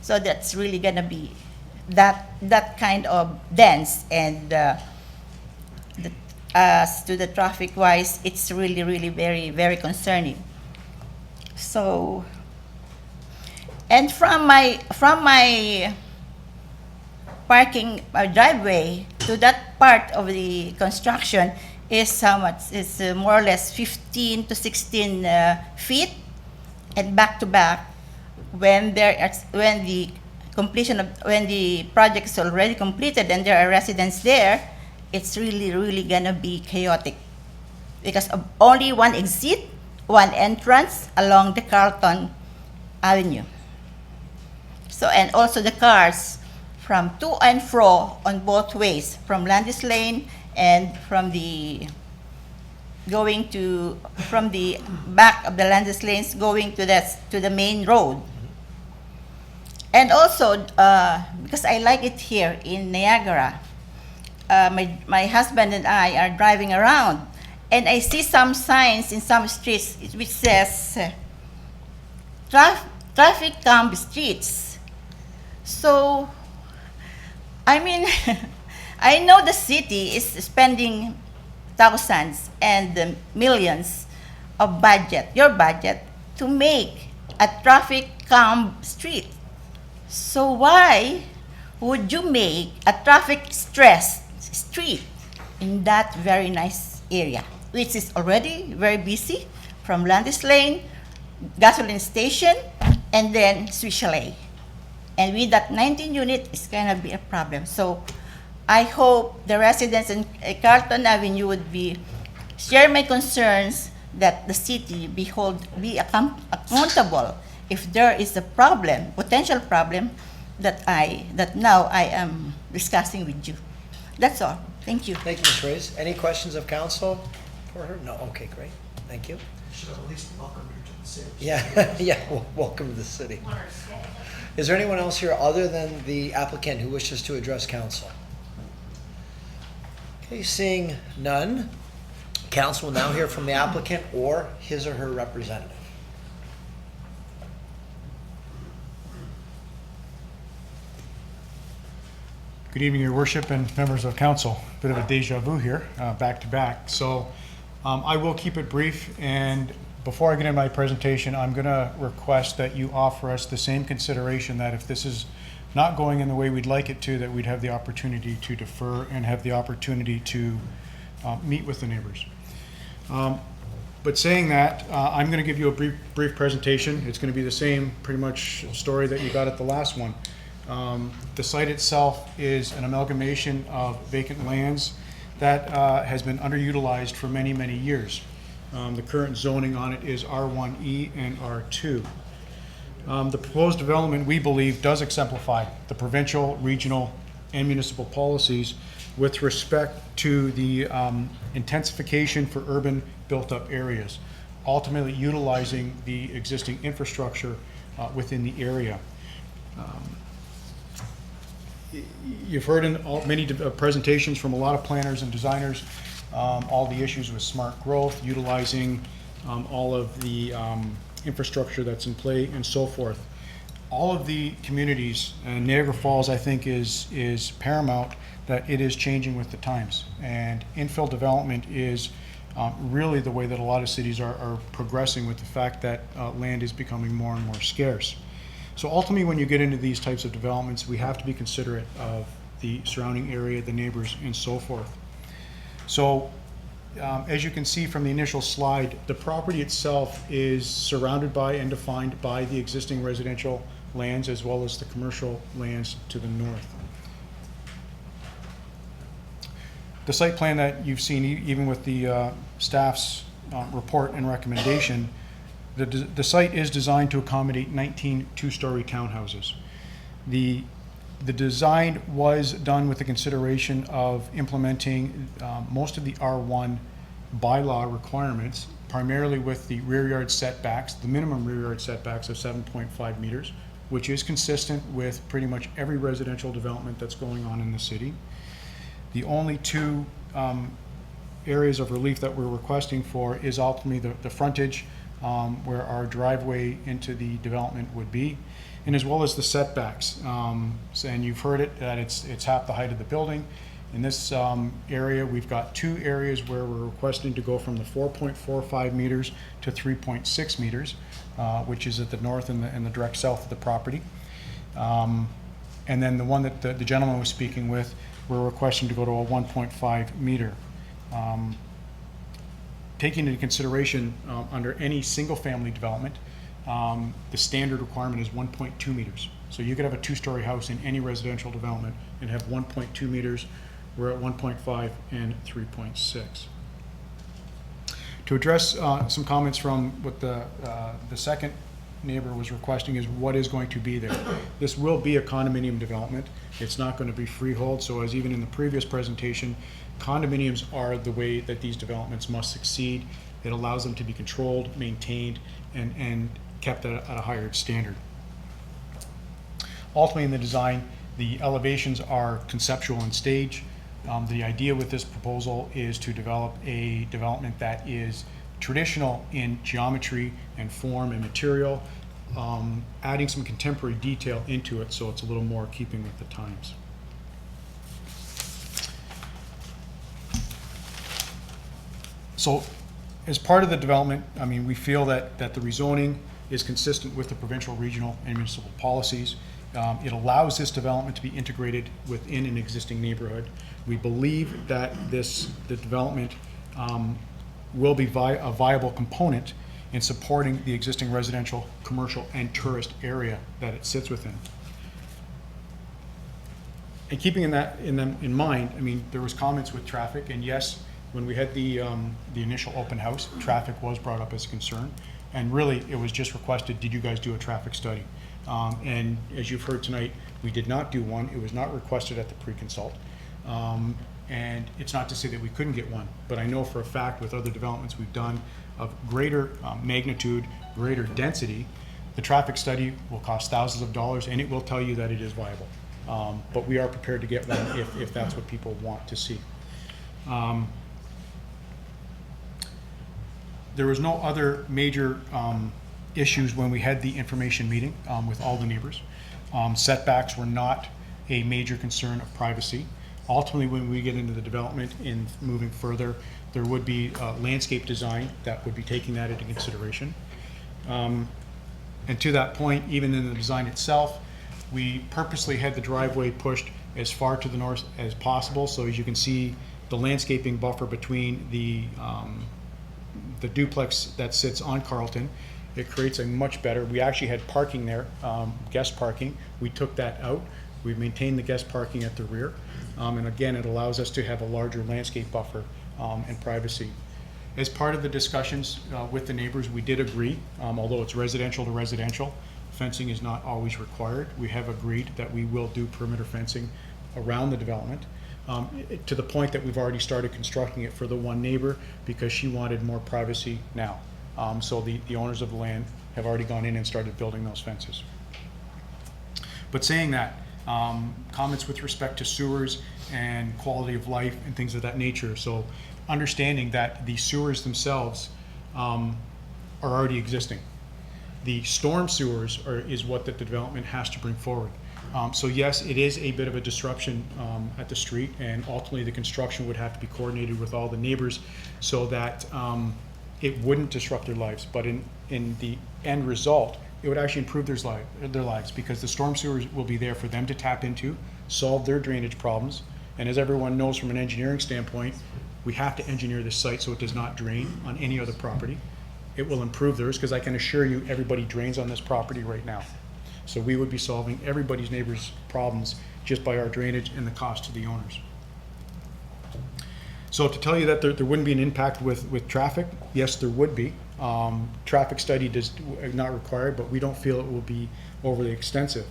So that's really gonna be that kind of dense, and as to the traffic wise, it's really, really very, very concerning. So, and from my parking driveway to that part of the construction is how much? It's more or less 15 to 16 feet, and back to back. When the project is already completed and there are residents there, it's really, really gonna be chaotic because of only one exit, one entrance along the Carlton Avenue. So, and also the cars from to and fro on both ways, from Landis Lane and from the back of the Landis Lanes going to the main road. And also, because I like it here in Niagara, my husband and I are driving around, and I see some signs in some streets which says, traffic calm streets. So, I mean, I know the city is spending thousands and millions of your budget, to make a traffic calm street. So why would you make a traffic stressed street in that very nice area, which is already very busy, from Landis Lane, gasoline station, and then Swiss Chalet? And with that 19 unit, it's gonna be a problem. So I hope the residents in Carlton Avenue would share my concerns that the city be accountable if there is a problem, potential problem, that now I am discussing with you. That's all. Thank you. Thank you, Ms. Reyes. Any questions of council for her? No, okay, great, thank you. You should have at least welcomed her to the city. Yeah, yeah, welcome to the city. Is there anyone else here other than the applicant who wishes to address council? Okay, seeing none, council will now hear from the applicant or his or her representative. Good evening, Your Worship and members of council. Bit of a deja vu here, back to back. So I will keep it brief, and before I get into my presentation, I'm going to request that you offer us the same consideration that if this is not going in the way we'd like it to, that we'd have the opportunity to defer and have the opportunity to meet with the neighbors. But saying that, I'm going to give you a brief presentation. It's going to be the same pretty much story that you got at the last one. The site itself is an amalgamation of vacant lands that has been underutilized for many, many years. The current zoning on it is R1E and R2. The proposed development, we believe, does exemplify the provincial, regional, and municipal policies with respect to the intensification for urban built-up areas, ultimately utilizing the existing infrastructure within the area. You've heard in many presentations from a lot of planners and designers all the issues with smart growth, utilizing all of the infrastructure that's in play and so forth. All of the communities, and Niagara Falls I think is paramount, that it is changing with the times, and infill development is really the way that a lot of cities are progressing, with the fact that land is becoming more and more scarce. So ultimately, when you get into these types of developments, we have to be considerate of the surrounding area, the neighbors, and so forth. So as you can see from the initial slide, the property itself is surrounded by and defined by the existing residential lands as well as the commercial lands to the north. The site plan that you've seen, even with the staff's report and recommendation, the site is designed to accommodate 19 two-story townhouses. The design was done with the consideration of implementing most of the R1 bylaw requirements, primarily with the rear yard setbacks, the minimum rear yard setbacks of 7.5 meters, which is consistent with pretty much every residential development that's going on in the city. The only two areas of relief that we're requesting for is ultimately the frontage where our driveway into the development would be, and as well as the setbacks. And you've heard it, that it's half the height of the building. In this area, we've got 2 areas where we're requesting to go from the 4.45 meters to 3.6 meters, which is at the north and the direct south of the property. And then the one that the gentleman was speaking with, we're requesting to go to a 1.5 meter. Taking into consideration under any single-family development, the standard requirement is 1.2 meters. So you could have a 2-story house in any residential development and have 1.2 meters. We're at 1.5 and 3.6. To address some comments from what the second neighbor was requesting is what is going to be there. This will be a condominium development. It's not going to be freehold. So as even in the previous presentation, condominiums are the way that these developments must succeed. It allows them to be controlled, maintained, and kept at a higher standard. Ultimately in the design, the elevations are conceptual in stage. The idea with this proposal is to develop a development that is traditional in geometry and form and material, adding some contemporary detail into it so it's a little more keeping with the times. So as part of the development, I mean, we feel that the rezoning is consistent with the provincial, regional, and municipal policies. It allows this development to be integrated within an existing neighborhood. We believe that the development will be a viable component in supporting the existing residential, commercial, and tourist area that it sits within. And keeping in mind, I mean, there was comments with traffic, and yes, when we had the initial open house, traffic was brought up as a concern, and really it was just requested, did you guys do a traffic study? And as you've heard tonight, we did not do one. It was not requested at the pre-consult. And it's not to say that we couldn't get one, but I know for a fact with other developments we've done of greater magnitude, greater density, the traffic study will cost thousands of dollars and it will tell you that it is viable. But we are prepared to get one if that's what people want to see. There was no other major issues when we had the information meeting with all the neighbors. Setbacks were not a major concern of privacy. Ultimately, when we get into the development in moving further, there would be landscape design that would be taking that into consideration. And to that point, even in the design itself, we purposely had the driveway pushed as far to the north as possible. So as you can see, the landscaping buffer between the duplex that sits on Carlton, it creates a much better, we actually had parking there, guest parking. We took that out. We've maintained the guest parking at the rear. And again, it allows us to have a larger landscape buffer and privacy. As part of the discussions with the neighbors, we did agree, although it's residential to residential, fencing is not always required. We have agreed that we will do perimeter fencing around the development, to the point that we've already started constructing it for the one neighbor because she wanted more privacy now. So the owners of the land have already gone in and started building those fences. But saying that, comments with respect to sewers and quality of life and things of that nature. So understanding that the sewers themselves are already existing. The storm sewers is what the development has to bring forward. So yes, it is a bit of a disruption at the street, and ultimately the construction would have to be coordinated with all the neighbors so that it wouldn't disrupt their lives. But in the end result, it would actually improve their lives because the storm sewers will be there for them to tap into, solve their drainage problems. And as everyone knows from an engineering standpoint, we have to engineer this site so it does not drain on any other property. It will improve theirs because I can assure you everybody drains on this property right now. So we would be solving everybody's neighbor's problems just by our drainage and the cost to the owners. So to tell you that there wouldn't be an impact with traffic, yes, there would be. Traffic study does not required, but we don't feel it will be overly extensive.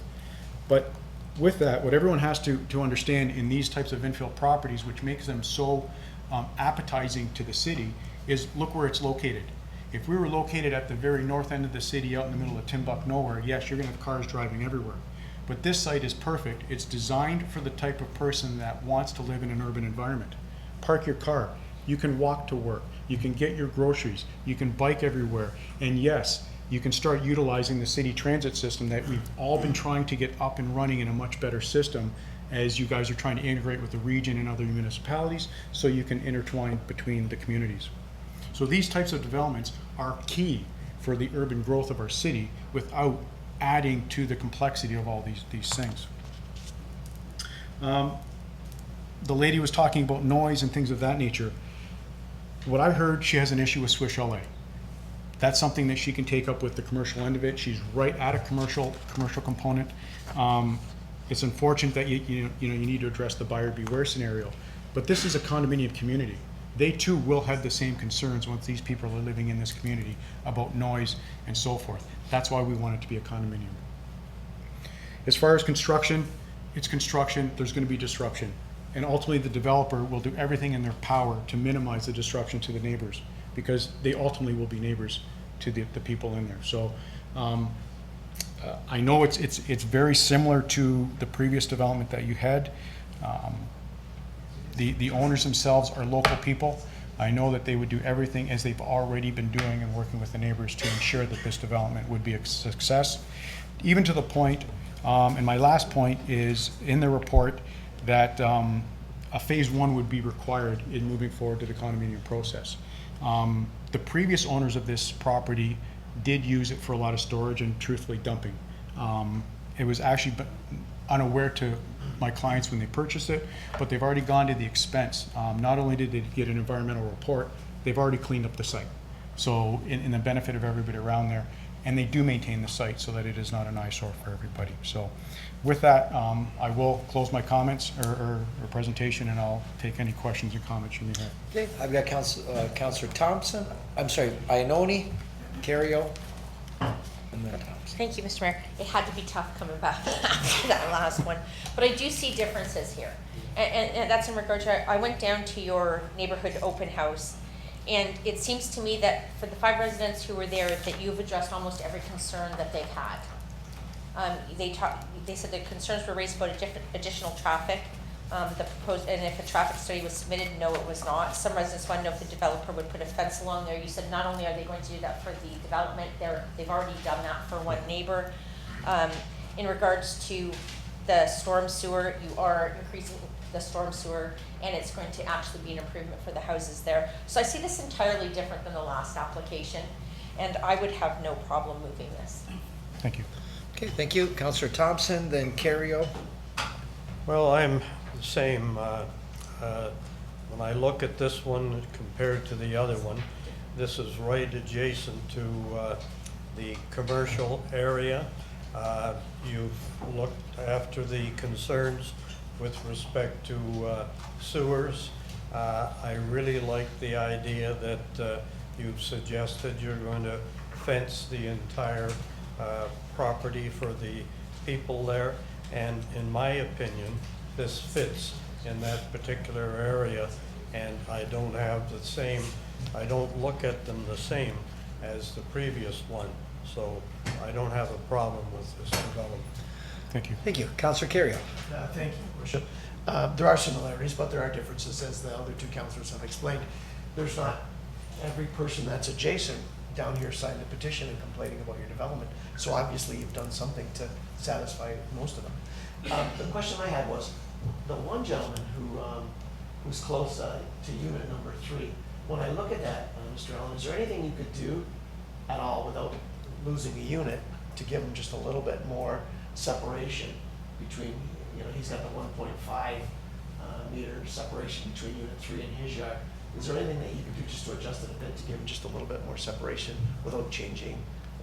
But with that, what everyone has to understand in these types of infill properties, which makes them so appetizing to the city, is look where it's located. If we were located at the very north end of the city out in the middle of Timbuk nowhere, yes, you're gonna have cars driving everywhere. But this site is perfect. It's designed for the type of person that wants to live in an urban environment. Park your car, You can walk to work, you can get your groceries, you can bike everywhere, and yes, you can start utilizing the city transit system that we've all been trying to get up and running in a much better system as you guys are trying to integrate with the region and other municipalities so you can intertwine between the communities. So these types of developments are key for the urban growth of our city without adding to the complexity of all these things. The lady was talking about noise and things of that nature. What I heard, she has an issue with Swiss Chalet. That's something that she can take up with the commercial end of it. She's right at a commercial component. It's unfortunate that you need to address the buyer beware scenario, but this is a condominium community. They too will have the same concerns once these people are living in this community about noise and so forth. That's why we want it to be a condominium. As far as construction, it's construction, there's going to be disruption. And ultimately the developer will do everything in their power to minimize the disruption to the neighbors, because they ultimately will be neighbors to the people in there. So I know it's very similar to the previous development that you had. The owners themselves are local people. I know that they would do everything as they've already been doing and working with the neighbors to ensure that this development would be a success. Even to the point, and my last point is in the report that a phase 1 would be required in moving forward to the condominium process. The previous owners of this property did use it for a lot of storage and truthfully dumping. It was actually unaware to my clients when they purchased it, but they've already gone to the expense. Not only did they get an environmental report, they've already cleaned up the site. So in the benefit of everybody around there, and they do maintain the site so that it is not an eyesore for everybody. So with that, I will close my comments or presentation, and I'll take any questions or comments you may have. Okay, I've got Councillor Thompson, I'm sorry, Iannoni, Cario, and then Thompson. Thank you, Mr. Mayor. It had to be tough coming back after that last one. But I do see differences here. And that's in regard to, I went down to your neighborhood open house, and it seems to me that for the 5 residents who were there, that you've addressed almost every concern that they've had. They said the concerns were raised about additional traffic. The proposed, and if a traffic study was submitted, no, it was not. Some residents want to know if the developer would put a fence along there. You said not only are they going to do that for the development, they've already done that for one neighbor. In regards to the storm sewer, you are increasing the storm sewer, and it's going to actually be an improvement for the houses there. So I see this entirely different than the last application, and I would have no problem moving this. Thank you. Okay, thank you. Councillor Thompson, then Cario. Well, I'm the same. When I look at this one compared to the other one, this is right adjacent to the commercial area. You've looked after the concerns with respect to sewers. I really like the idea that you've suggested you're going to fence the entire property for the people there. And in my opinion, this fits in that particular area, and I don't look at them the same as the previous one. So I don't have a problem with this development. Thank you. Thank you. Councillor Cario. Thank you, Worship. There are similarities, but there are differences, as the other 2 councillors have explained. There's not every person that's adjacent down here signed a petition and complaining about your development. So obviously you've done something to satisfy most of them. The question I had was, the one gentleman who's close to unit number 3, when I look at that, Mr. Allen, is there anything you could do at all without losing a unit to give him just a little bit more separation between, he's got the 1.5 meter separation between unit 3 and his yard. Is there anything that you could do just to adjust it a bit to give him just a little bit more separation without changing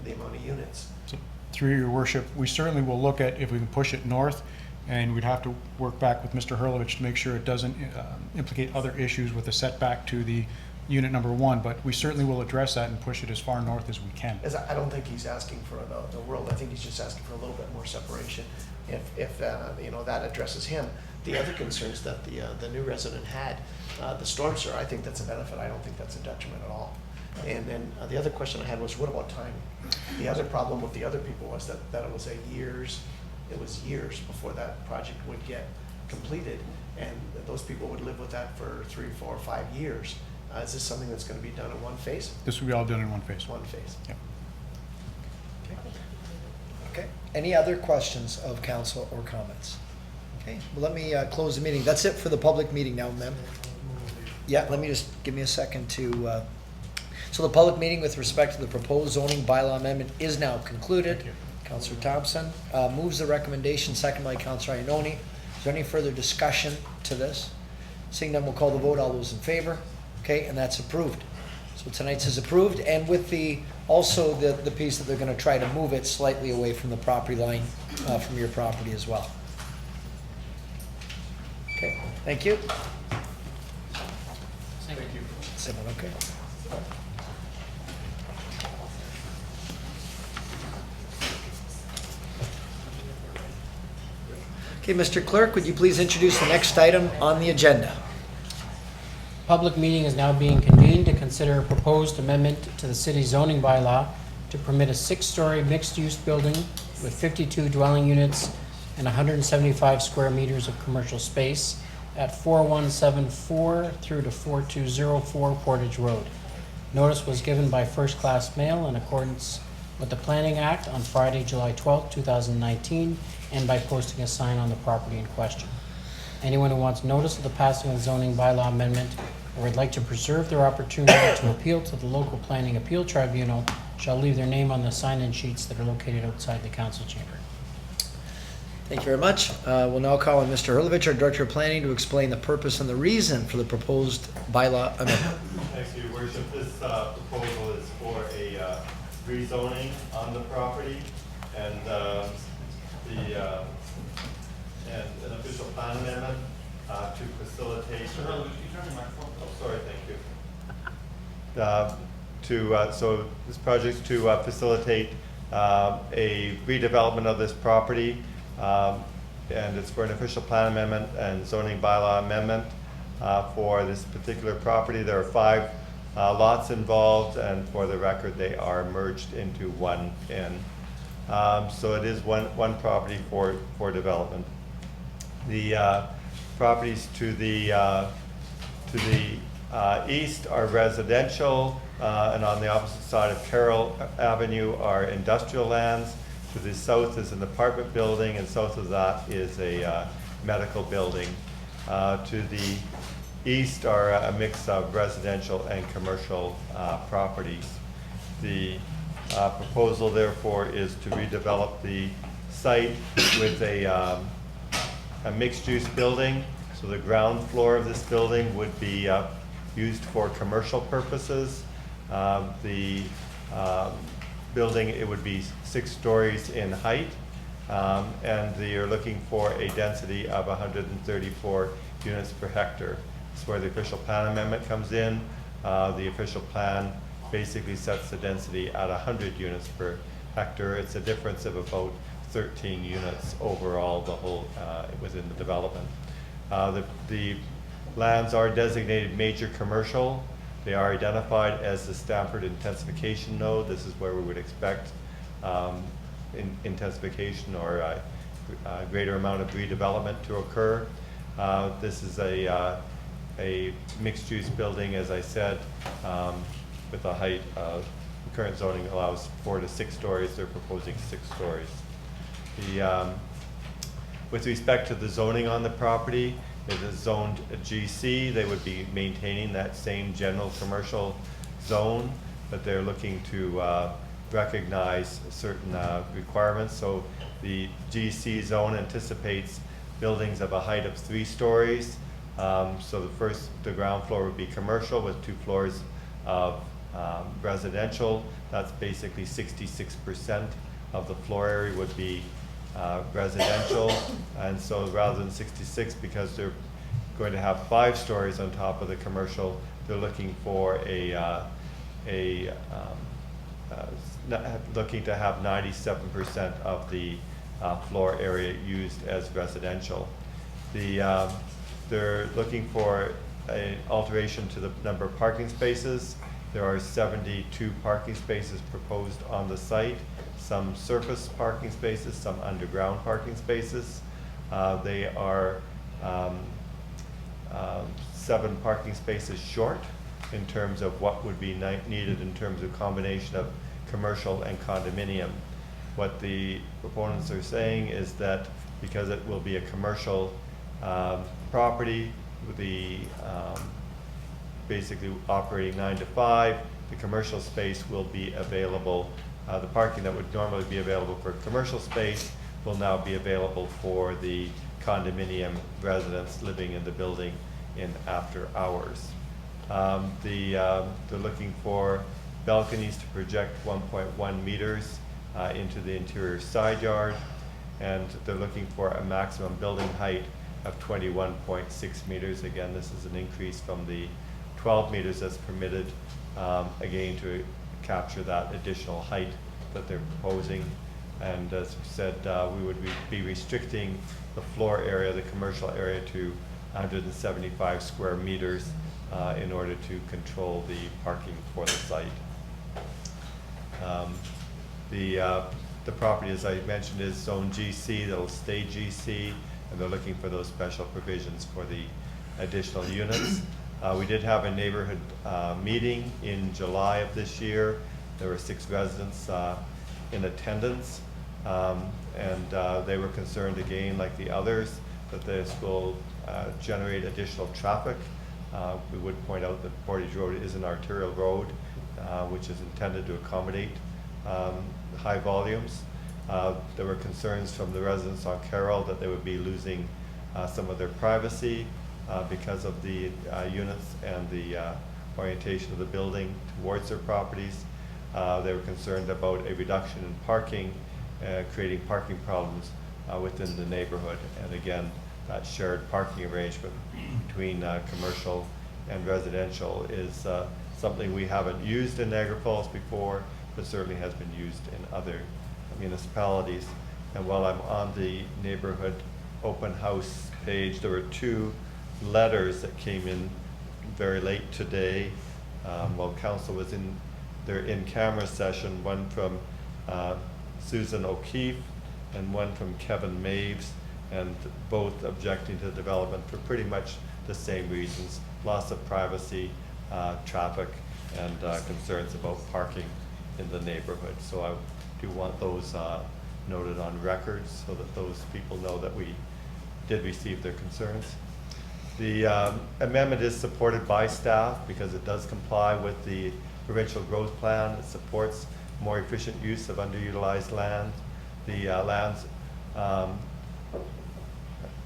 the amount of units? So, through your worship, we certainly will look at if we can push it north, and we'd have to work back with Mr. Hurlovich to make sure it doesn't implicate other issues with the setback to the unit number 1, but we certainly will address that and push it as far north as we can. I don't think he's asking for the world. I think he's just asking for a little bit more separation. If that addresses him. The other concerns that the new resident had, the storm sewer, I think that's a benefit. I don't think that's a detriment at all. And then the other question I had was, what about timing? The other problem with the other people was that it was years before that project would get completed, and those people would live with that for 3, 4, 5 years. Is this something that's going to be done in one phase? This will be all done in one phase. One phase. Yep. Okay. Any other questions of council or comments? Okay, well, let me close the meeting. That's it for the public meeting now, ma'am. Yeah, let me just, give me a second to, so the public meeting with respect to the proposed zoning bylaw amendment is now concluded. Councillor Thompson moves the recommendation, second by Councillor Ioannoni. Is there any further discussion to this? Seeing none, we'll call the vote. All those in favor? Okay, and that's approved. So tonight's is approved, and with the, also the piece that they're gonna try to move it slightly away from the property line, from your property as well. Okay, thank you. Thank you. Someone okay? Okay, Mr. Clerk, would you please introduce the next item on the agenda? Public meeting is now being convened to consider a proposed amendment to the city zoning bylaw to permit a 6-story mixed-use building with 52 dwelling units and 175 square meters of commercial space at 4174 through to 4204 Portage Road. Notice was given by first-class mail in accordance with the Planning Act on Friday, July 12, 2019, and by posting a sign on the property in question. Anyone who wants notice of the passing of the zoning bylaw amendment or would like to preserve their opportunity to appeal to the local planning appeal tribunal shall leave their name on the sign-in sheets that are located outside the council chamber. Thank you very much. We'll now call on Mr. Hurlovich, our Director of Planning, to explain the purpose and the reason for the proposed bylaw amendment. Thank you, Your Worship. This proposal is for a rezoning on the property and an official plan amendment to facilitate. Oh, sorry, thank you. So this project is to facilitate a redevelopment of this property, and it's for an official plan amendment and zoning bylaw amendment for this particular property. There are 5 lots involved, and for the record, they are merged into one in. So it is one property for development. The properties to the east are residential, and on the opposite side of Carroll Avenue are industrial lands. To the south is an apartment building, and south of that is a medical building. To the east are a mix of residential and commercial properties. The proposal, therefore, is to redevelop the site with a mixed-use building. So the ground floor of this building would be used for commercial purposes. The building, it would be 6 stories in height, and you're looking for a density of 134 units per hectare. That's where the official plan amendment comes in. The official plan basically sets the density at 100 units per hectare. It's a difference of about 13 units overall, the whole within the development. The lands are designated major commercial. They are identified as the Stamford intensification node. This is where we would expect intensification or a greater amount of redevelopment to occur. This is a mixed-use building, as I said, with a height of, current zoning allows 4 to 6 stories. They're proposing 6 stories. With respect to the zoning on the property, it is zoned a GC. They would be maintaining that same general commercial zone, but they're looking to recognize certain requirements. So the GC zone anticipates buildings of a height of 3 stories. So the ground floor would be commercial with 2 floors of residential. That's basically 66% of the floor area would be residential, and so rather than 66, because they're going to have 5 stories on top of the commercial, they're looking for looking to have 97% of the floor area used as residential. They're looking for an alteration to the number of parking spaces. There are 72 parking spaces proposed on the site. Some surface parking spaces, some underground parking spaces. They are 7 parking spaces short in terms of what would be needed in terms of combination of commercial and condominium. What the proponents are saying is that because it will be a commercial property, the basically operating 9 to 5, the commercial space will be available. The parking that would normally be available for commercial space will now be available for the condominium residents living in the building in after hours. They're looking for balconies to project 1.1 meters into the interior side yard, and they're looking for a maximum building height of 21.6 meters. Again, this is an increase from the 12 meters that's permitted, again, to capture that additional height that they're proposing. And as we said, we would be restricting the floor area, the commercial area, to 175 square meters in order to control the parking for the site. The property, as I mentioned, is zone GC. That'll stay GC, and they're looking for those special provisions for the additional units. We did have a neighborhood meeting in July of this year. There were 6 residents in attendance, and they were concerned again, like the others, that this will generate additional traffic. We would point out that Portage Road is an arterial road, which is intended to accommodate high volumes. There were concerns from the residents on Carroll that they would be losing some of their privacy because of the units and the orientation of the building towards their properties. They were concerned about a reduction in parking, creating parking problems within the neighborhood. And again, that shared parking arrangement between commercial and residential is something we haven't used in Niagara Falls before, but certainly has been used in other municipalities. And while I'm on the neighborhood open house page, there were 2 letters that came in very late today while council was in their in-camera session, one from Susan O'Keefe and one from Kevin Maves, and both objecting to the development for pretty much the same reasons: loss of privacy, traffic, and concerns about parking in the neighborhood. So I do want those noted on record so that those people know that we did receive their concerns. The amendment is supported by staff because it does comply with the provincial growth plan. It supports more efficient use of underutilized land. The lands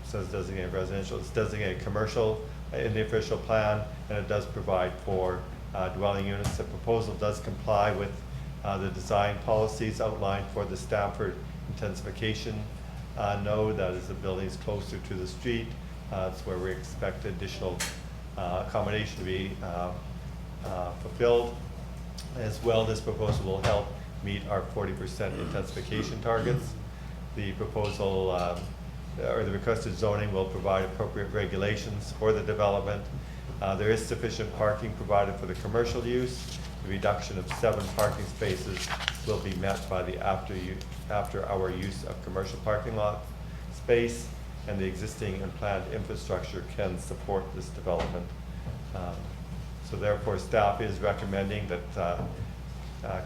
says designated residential. It's designated commercial in the official plan, and it does provide for dwelling units. The proposal does comply with the design policies outlined for the Stamford intensification node. That is, the buildings closer to the street. That's where we expect additional accommodation to be fulfilled. As well, this proposal will help meet our 40% intensification targets. The proposal or the requested zoning will provide appropriate regulations for the development. There is sufficient parking provided for the commercial use. The reduction of 7 parking spaces will be met by the after-hour use of commercial parking lot space, and the existing and planned infrastructure can support this development. So therefore, staff is recommending that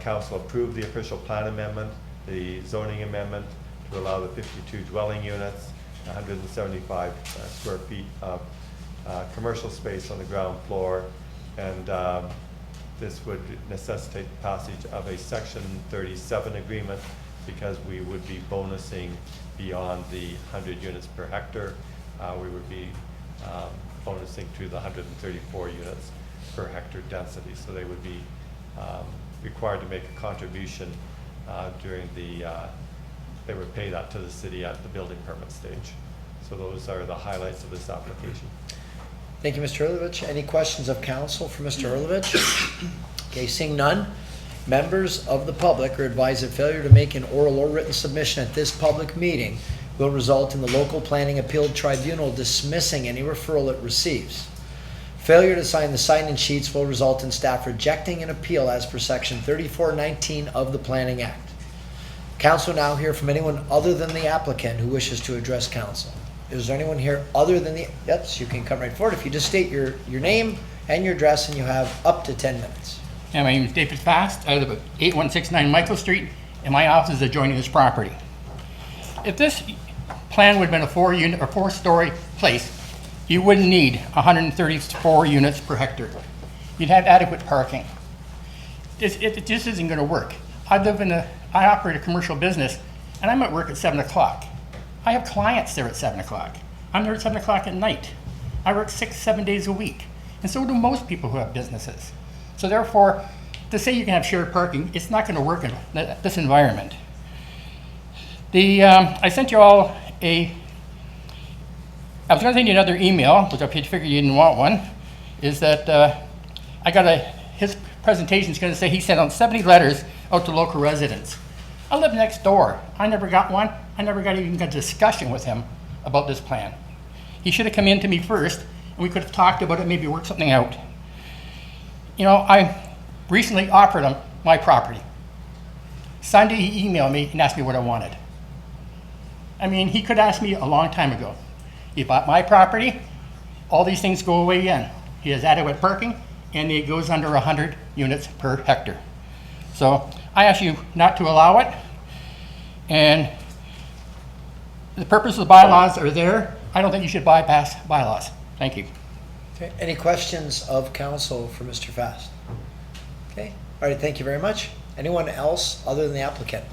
council approve the official plan amendment, the zoning amendment to allow the 52 dwelling units, 175 square feet of commercial space on the ground floor, and this would necessitate the passage of a Section 37 agreement because we would be bonusing beyond the 100 units per hectare. We would be bonusing to the 134 units per hectare density. So they would be required to make a contribution during the, they would pay that to the city at the building permit stage. So those are the highlights of this application. Thank you, Mr. Erlovich. Any questions of council for Mr. Erlovich? Okay, seeing none, members of the public are advised that failure to make an oral or written submission at this public meeting will result in the local planning appeal tribunal dismissing any referral it receives. Failure to sign the sign-in sheets will result in staff rejecting an appeal as per section 3419 of the Planning Act. Council now hear from anyone other than the applicant who wishes to address council. Is there anyone here other than the, yes, you can come right forward. If you just state your name and your address, and you have up to 10 minutes. Yeah, my name is David Fast. I live at 8169 Michael Street, and my office is adjoining this property. If this plan would have been a 4-unit or 4-story place, you wouldn't need 134 units per hectare. You'd have adequate parking. It just isn't going to work. I operate a commercial business, and I'm at work at 7 o'clock. I have clients there at 7 o'clock. I'm there at 7 o'clock at night. I work 6-7 days a week, and so do most people who have businesses. So therefore, to say you can have shared parking, it's not going to work in this environment. I sent you all I was going to send you another email, which I figured you didn't want one, is that I got his presentation is going to say he sent out 70 letters out to local residents. I live next door. I never got one. I never got even a discussion with him about this plan. He should have come in to me first, and we could have talked about it, maybe worked something out. You know, I recently offered him my property. Sunday, he emailed me and asked me what I wanted. I mean, he could ask me a long time ago. He bought my property, all these things go away again. He has adequate parking, and it goes under 100 units per hectare. So I ask you not to allow it, and the purpose of the bylaws are there. I don't think you should bypass bylaws. Thank you. Okay, any questions of council for Mr. Fast? Okay, all right, thank you very much. Anyone else other than the applicant?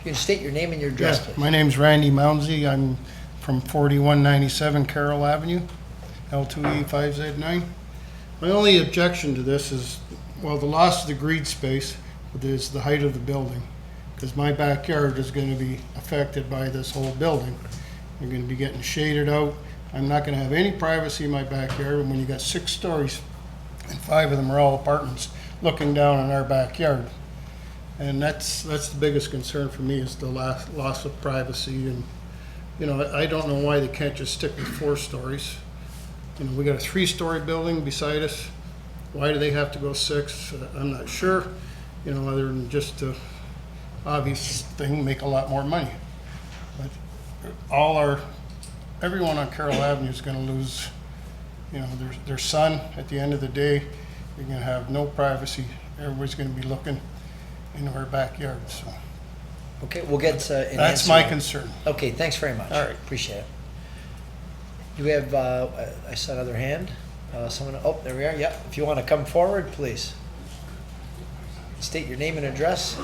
You can state your name and your address, please. My name's Randy Mounsey. I'm from 4197 Carroll Avenue, L2E5Z9. My only objection to this is, well, the loss of the green space is the height of the building, because my backyard is going to be affected by this whole building. You're going to be getting shaded out. I'm not going to have any privacy in my backyard, and when you got 6 stories and 5 of them are all apartments looking down on our backyard. And that's the biggest concern for me, is the loss of privacy. And you know, I don't know why they can't just stick with 4 stories. You know, we got a 3-story building beside us. Why do they have to go 6? I'm not sure. You know, other than just the obvious thing, make a lot more money. But everyone on Carroll Avenue is going to lose, you know, their son at the end of the day. You're going to have no privacy. Everybody's going to be looking into our backyard. So. Okay, we'll get an That's answer. my concern. Okay, thanks very much. All right. Appreciate it. Do we have, I saw another hand. Someone, oh, there we are. Yep. If you want to come forward, please. State your name and address.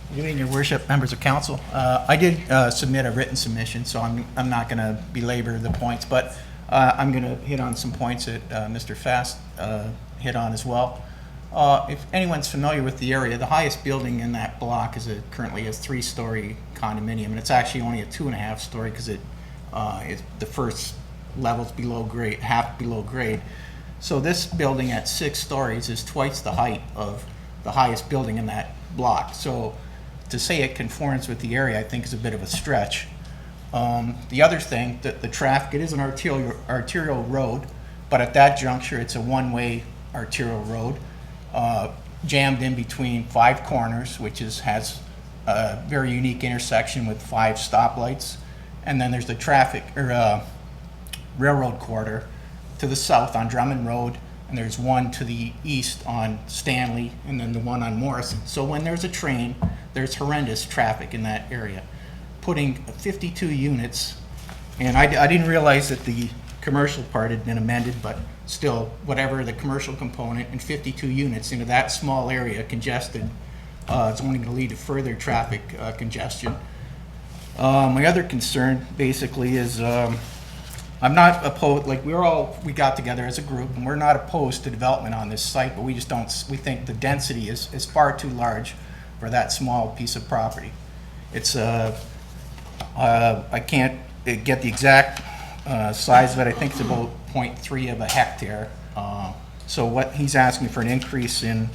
Good evening, Your Worship, members of council. I did submit a written submission, so I'm not going to belabor the points, but I'm going to hit on some points that Mr. Fast hit on as well. If anyone's familiar with the area, the highest building in that block is currently a 3-story condominium, and it's actually only a 2.5-story because the first level's below grade, half below grade. So this building at 6 stories is twice the height of the highest building in that block. So to say it conforms with the area, I think, is a bit of a stretch. The other thing, the traffic, it is an arterial road, but at that juncture, it's a one-way arterial road, jammed in between 5 corners, which has a very unique intersection with 5 stoplights. And then there's the railroad corridor to the south on Drummond Road, and there's one to the east on Stanley, and then the one on Morrison. So when there's a train, there's horrendous traffic in that area. Putting 52 units, and I didn't realize that the commercial part had been amended, but still, whatever the commercial component, and 52 units into that small area congested, it's only going to lead to further traffic congestion. My other concern basically is I'm not opposed, like we got together as a group, and we're not opposed to development on this site, but we just don't, we think the density is far too large for that small piece of property. It's I can't get the exact size of it. I think it's about 0.3 of a hectare. So what he's asking for an increase in,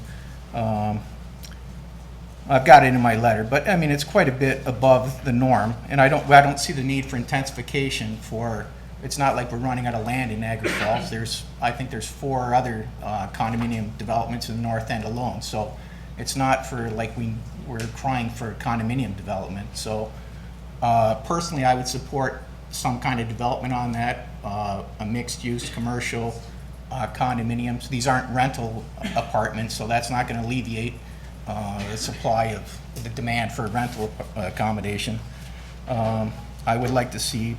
I've got it in my letter, but I mean, it's quite a bit above the norm, and I don't see the need for intensification for, it's not like we're running out of land in Niagara Falls. I think there's 4 other condominium developments in the north end alone. So it's not for like we we're trying for condominium development. So personally, I would support some kind of development on that, a mixed-use commercial condominiums. These aren't rental apartments, so that's not going to alleviate the supply of the demand for rental accommodation. I would like to see,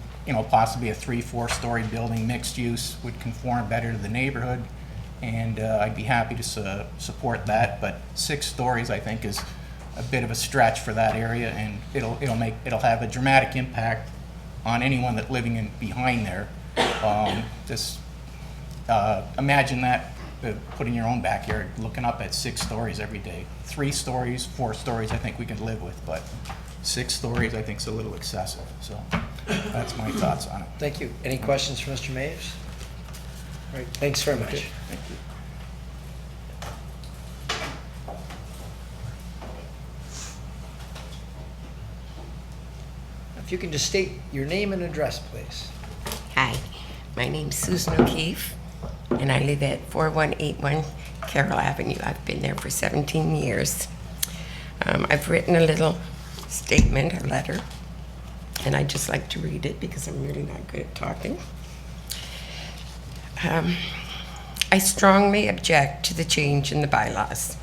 possibly a 3-4 story building, mixed use, would conform better to the neighborhood, and I'd be happy to support that. But 6 stories, I think, is a bit of a stretch for that area, and it'll have a dramatic impact on anyone that's living in behind there. Just imagine that, putting your own backyard, looking up at 6 stories every day. 3 stories, 4 stories, I think we can live with, but 6 stories, I think, is a little excessive. So that's my thoughts on it. Thank you. Any questions for Mr. Maves? All right, thanks very much. Okay, thank you. If you can just state your name and address, please. Hi, my name's Susan O'Keefe, and I live at 4181 Carroll Avenue. I've been there for 17 years. I've written a little statement, a letter, and I'd just like to read it because I'm really not good at talking. I strongly object to the change in the bylaws.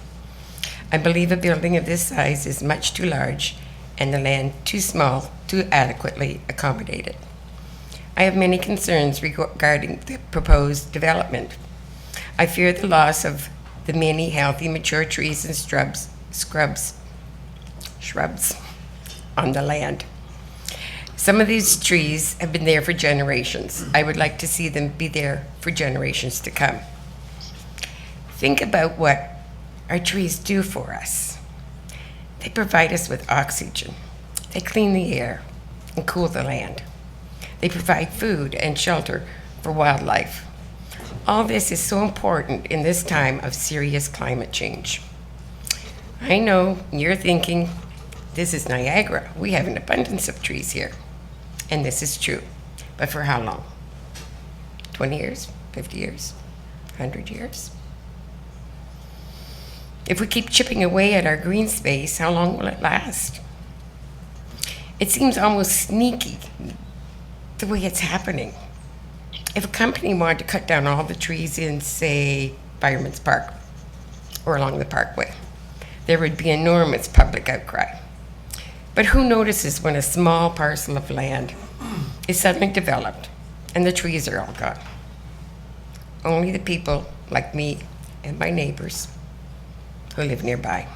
I believe a building of this size is much too large and the land too small to adequately accommodate it. I have many concerns regarding the proposed development. I fear the loss of the many healthy mature trees and shrubs on the land. Some of these trees have been there for generations. I would like to see them be there for generations to come. Think about what our trees do for us. They provide us with oxygen. They clean the air and cool the land. They provide food and shelter for wildlife. All this is so important in this time of serious climate change. I know you're thinking, this is Niagara. We have an abundance of trees here. And this is true. But for how long? 20 years? 50 years? 100 years? If we keep chipping away at our green space, how long will it last? It seems almost sneaky the way it's happening. If a company wanted to cut down all the trees in, say, Fireman's Park or along the Parkway, there would be enormous public outcry. But who notices when a small parcel of land is suddenly developed and the trees are all gone? Only the people like me and my neighbors who live nearby.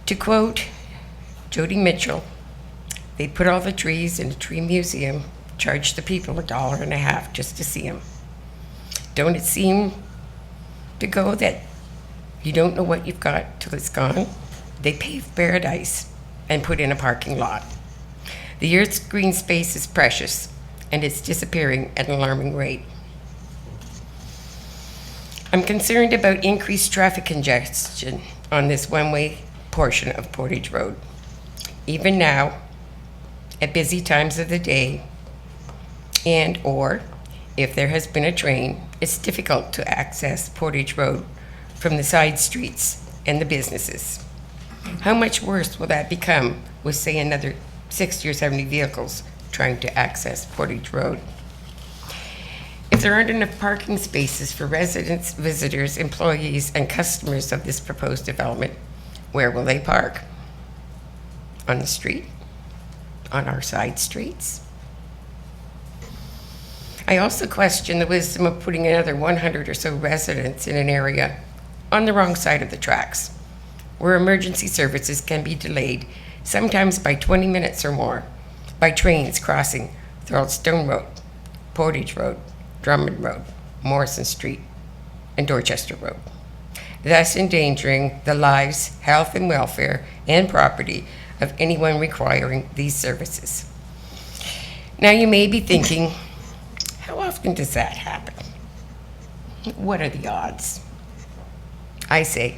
To quote Jody Mitchell, they put all the trees in a tree museum, charge the people $1.50 just to see them. Don't it seem to go that you don't know what you've got till it's gone? They paved paradise and put in a parking lot. The Earth's green space is precious, and it's disappearing at an alarming rate. I'm concerned about increased traffic congestion on this one-way portion of Portage Road. Even now, at busy times of the day, and or if there has been a train, it's difficult to access Portage Road from the side streets and the businesses. How much worse will that become with, say, another 60 or 70 vehicles trying to access Portage Road? If there aren't enough parking spaces for residents, visitors, employees, and customers of this proposed development, where will they park? On the street? On our side streets? I also question the wisdom of putting another 100 or so residents in an area on the wrong side of the tracks, where emergency services can be delayed, sometimes by 20 minutes or more, by trains crossing Thoroldstone Road, Portage Road, Drummond Road, Morrison Street, and Dorchester Road, thus endangering the lives, health, and welfare and property of anyone requiring these services. Now you may be thinking, how often does that happen? What are the odds? I say,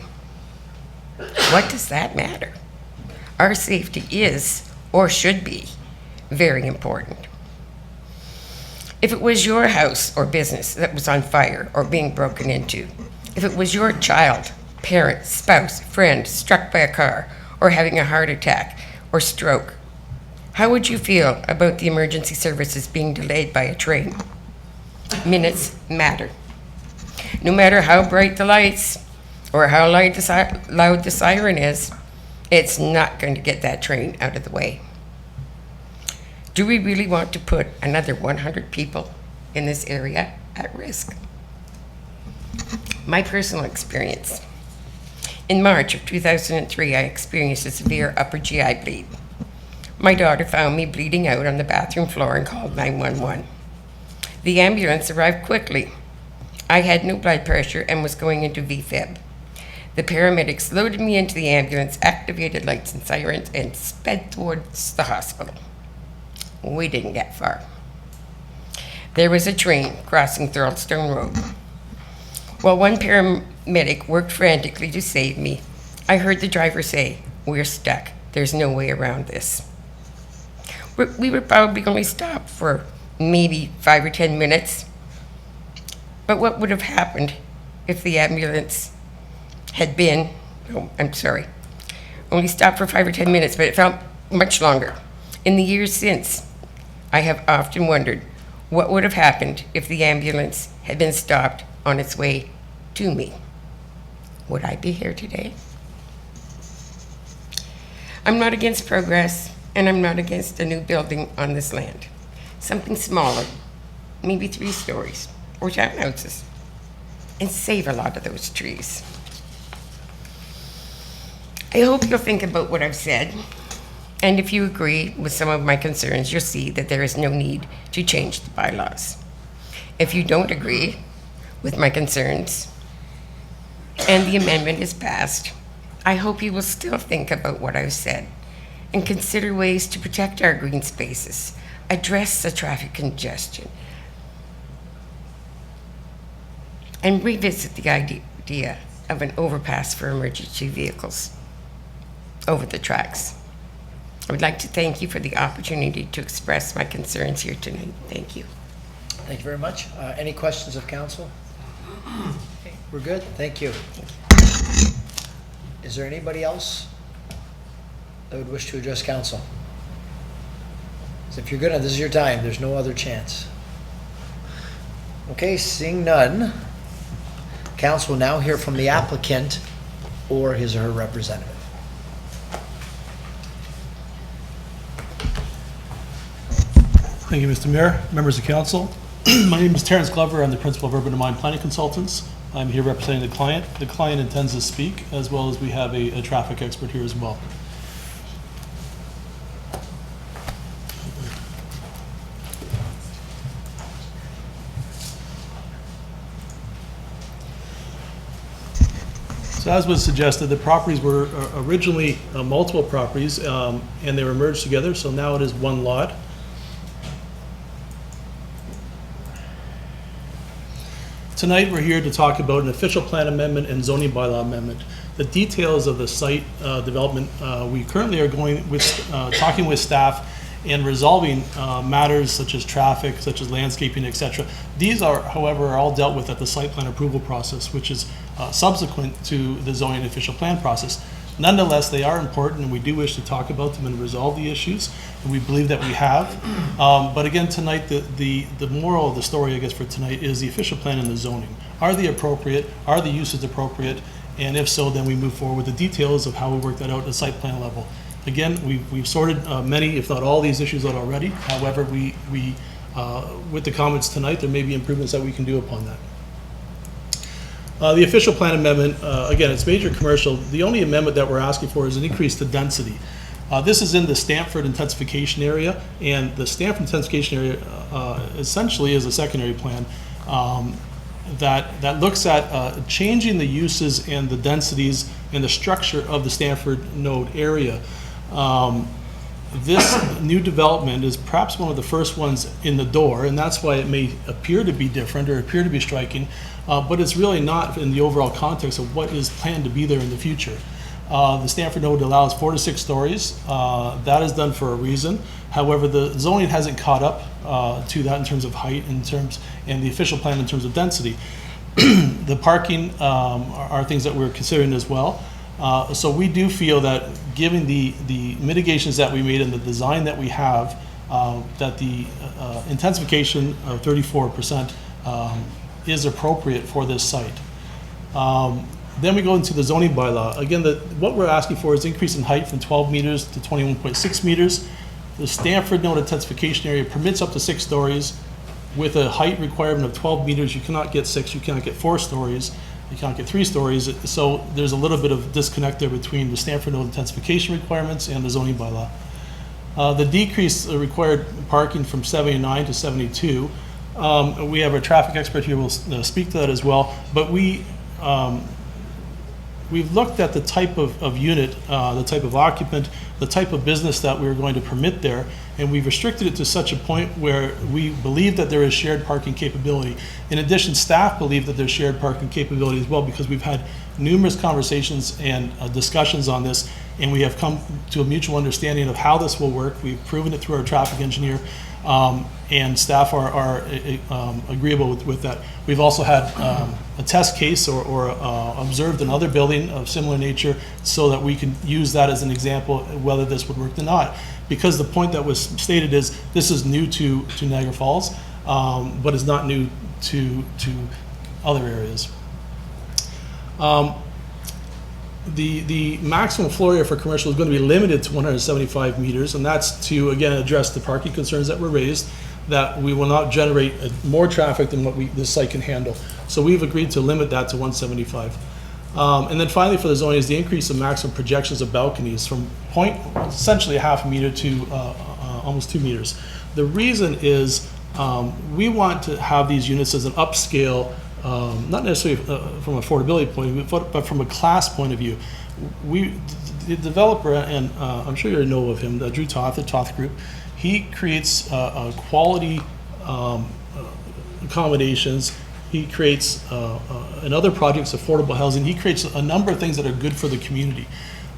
what does that matter? Our safety is, or should be, very important. If it was your house or business that was on fire or being broken into, if it was your child parent, spouse, friend struck by a car, or having a heart attack or stroke, how would you feel about the emergency services being delayed by a train? Minutes matter. No matter how bright the lights or how loud the siren is, it's not going to get that train out of the way. Do we really want to put another 100 people in this area at risk? My personal experience. In March of 2003, I experienced a severe upper GI bleed. My daughter found me bleeding out on the bathroom floor and called 911. The ambulance arrived quickly. I had no blood pressure and was going into VFib. The paramedics loaded me into the ambulance, activated lights and sirens, and sped towards the hospital. We didn't get far. There was a train crossing Thurlstone Road. While one paramedic worked frantically to save me, I heard the driver say, "We're stuck. There's no way around this." We were probably only stopped for maybe 5 or 10 minutes. But what would have happened if the ambulance had been, only stopped for 5 or 10 minutes, but it felt much longer. In the years since, I have often wondered what would have happened if the ambulance had been stopped on its way to me. Would I be here today? I'm not against progress, and I'm not against a new building on this land. Something smaller, maybe 3 stories, or townhouses, and save a lot of those trees. I hope you'll think about what I've said, and if you agree with some of my concerns, you'll see that there is no need to change the bylaws. If you don't agree with my concerns, and the amendment is passed, I hope you will still think about what I've said and consider ways to protect our green spaces, address the traffic congestion, and revisit the idea of an overpass for emergency vehicles over the tracks. I would like to thank you for the opportunity to express my concerns here tonight. Thank you. Thank you very much. Any questions of council? We're good? Thank you. Is there anybody else that would wish to address council? So if you're gonna, this is your time. There's no other chance. Okay, seeing none, council will now hear from the applicant or his or her representative. Thank you, Mr. Mayor, members of council. My name is Terrence Glover. I'm the principal of Urban and Mine Planning Consultants. I'm here representing the client. The client intends to speak, as well as we have a traffic expert here as well. So as was suggested, the properties were originally multiple properties, and they were merged together, so now it is one lot. Tonight, we're here to talk about an official plan amendment and zoning bylaw amendment. The details of the site development, we currently are going with, talking with staff and resolving matters such as traffic, such as landscaping, etc. These are, however, are all dealt with at the site plan approval process, which is subsequent to the zoning official plan process. Nonetheless, they are important, and we do wish to talk about them and resolve the issues, and we believe that we have. But again, tonight, the moral of the story, I guess, for tonight is the official plan and the zoning. Are they appropriate? Are the uses appropriate? And if so, then we move forward with the details of how we work that out at the site plan level. Again, we've sorted many, if not all, these issues out already. However, with the comments tonight, there may be improvements that we can do upon that. The official plan amendment, again, it's major commercial. The only amendment that we're asking for is an increase to density. This is in the Stamford intensification area, and the Stamford intensification area essentially is a secondary plan that looks at changing the uses and the densities and the structure of the Stamford node area. This new development is perhaps one of the first ones in the door, and that's why it may appear to be different or appear to be striking, but it's really not in the overall context of what is planned to be there in the future. The Stamford node allows 4 to 6 stories. That is done for a reason. However, the zoning hasn't caught up to that in terms of height, and the official plan in terms of density. The parking are things that we're considering as well. So we do feel that given the mitigations that we made and the design that we have, that the intensification of 34% is appropriate for this site. Then we go into the zoning bylaw. Again, what we're asking for is increase in height from 12 meters to 21.6 meters. The Stanford Node intensification area permits up to 6 stories. With a height requirement of 12 meters, you cannot get 6, you cannot get 4 stories, you cannot get 3 stories. So there's a little bit of disconnect there between the Stanford Node intensification requirements and the zoning bylaw. The decrease required parking from 79 to 72. We have a traffic expert here who will speak to that as well. But we've looked at the type of unit, the type of occupant, the type of business that we're going to permit there, and we've restricted it to such a point where we believe that there is shared parking capability. In addition, staff believe that there's shared parking capability as well, because we've had numerous conversations and discussions on this, and we have come to a mutual understanding of how this will work. We've proven it through our traffic engineer, and staff are agreeable with that. We've also had a test case or observed another building of similar nature so that we can use that as an example of whether this would work or not. Because the point that was stated is this is new to Niagara Falls, but it's not new to other areas. The maximum floor area for commercial is going to be limited to 175 meters, and that's to, again, address the parking concerns that were raised, that we will not generate more traffic than what this site can handle. So we've agreed to limit that to 175. And then finally for the zoning is the increase of maximum projections of balconies from essentially a half a meter to almost 2 meters. The reason is we want to have these units as an upscale, not necessarily from an affordability point of view, but from a class point of view. The developer, and I'm sure you know of him, Drew Toth, the Toth Group, he creates quality accommodations. He creates, in other projects, affordable housing. He creates a number of things that are good for the community.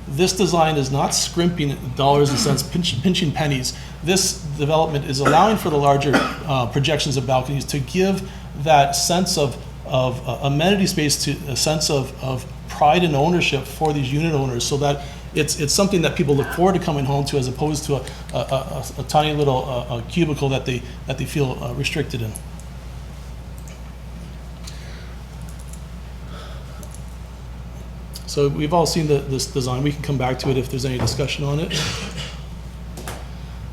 This design is not scrimping dollars and cents, pinching pennies. This development is allowing for the larger projections of balconies to give that sense of amenity space, to a sense of pride and ownership for these unit owners, so that it's something that people look forward to coming home to, as opposed to a tiny little cubicle that they feel restricted in. So we've all seen this design. We can come back to it if there's any discussion on it.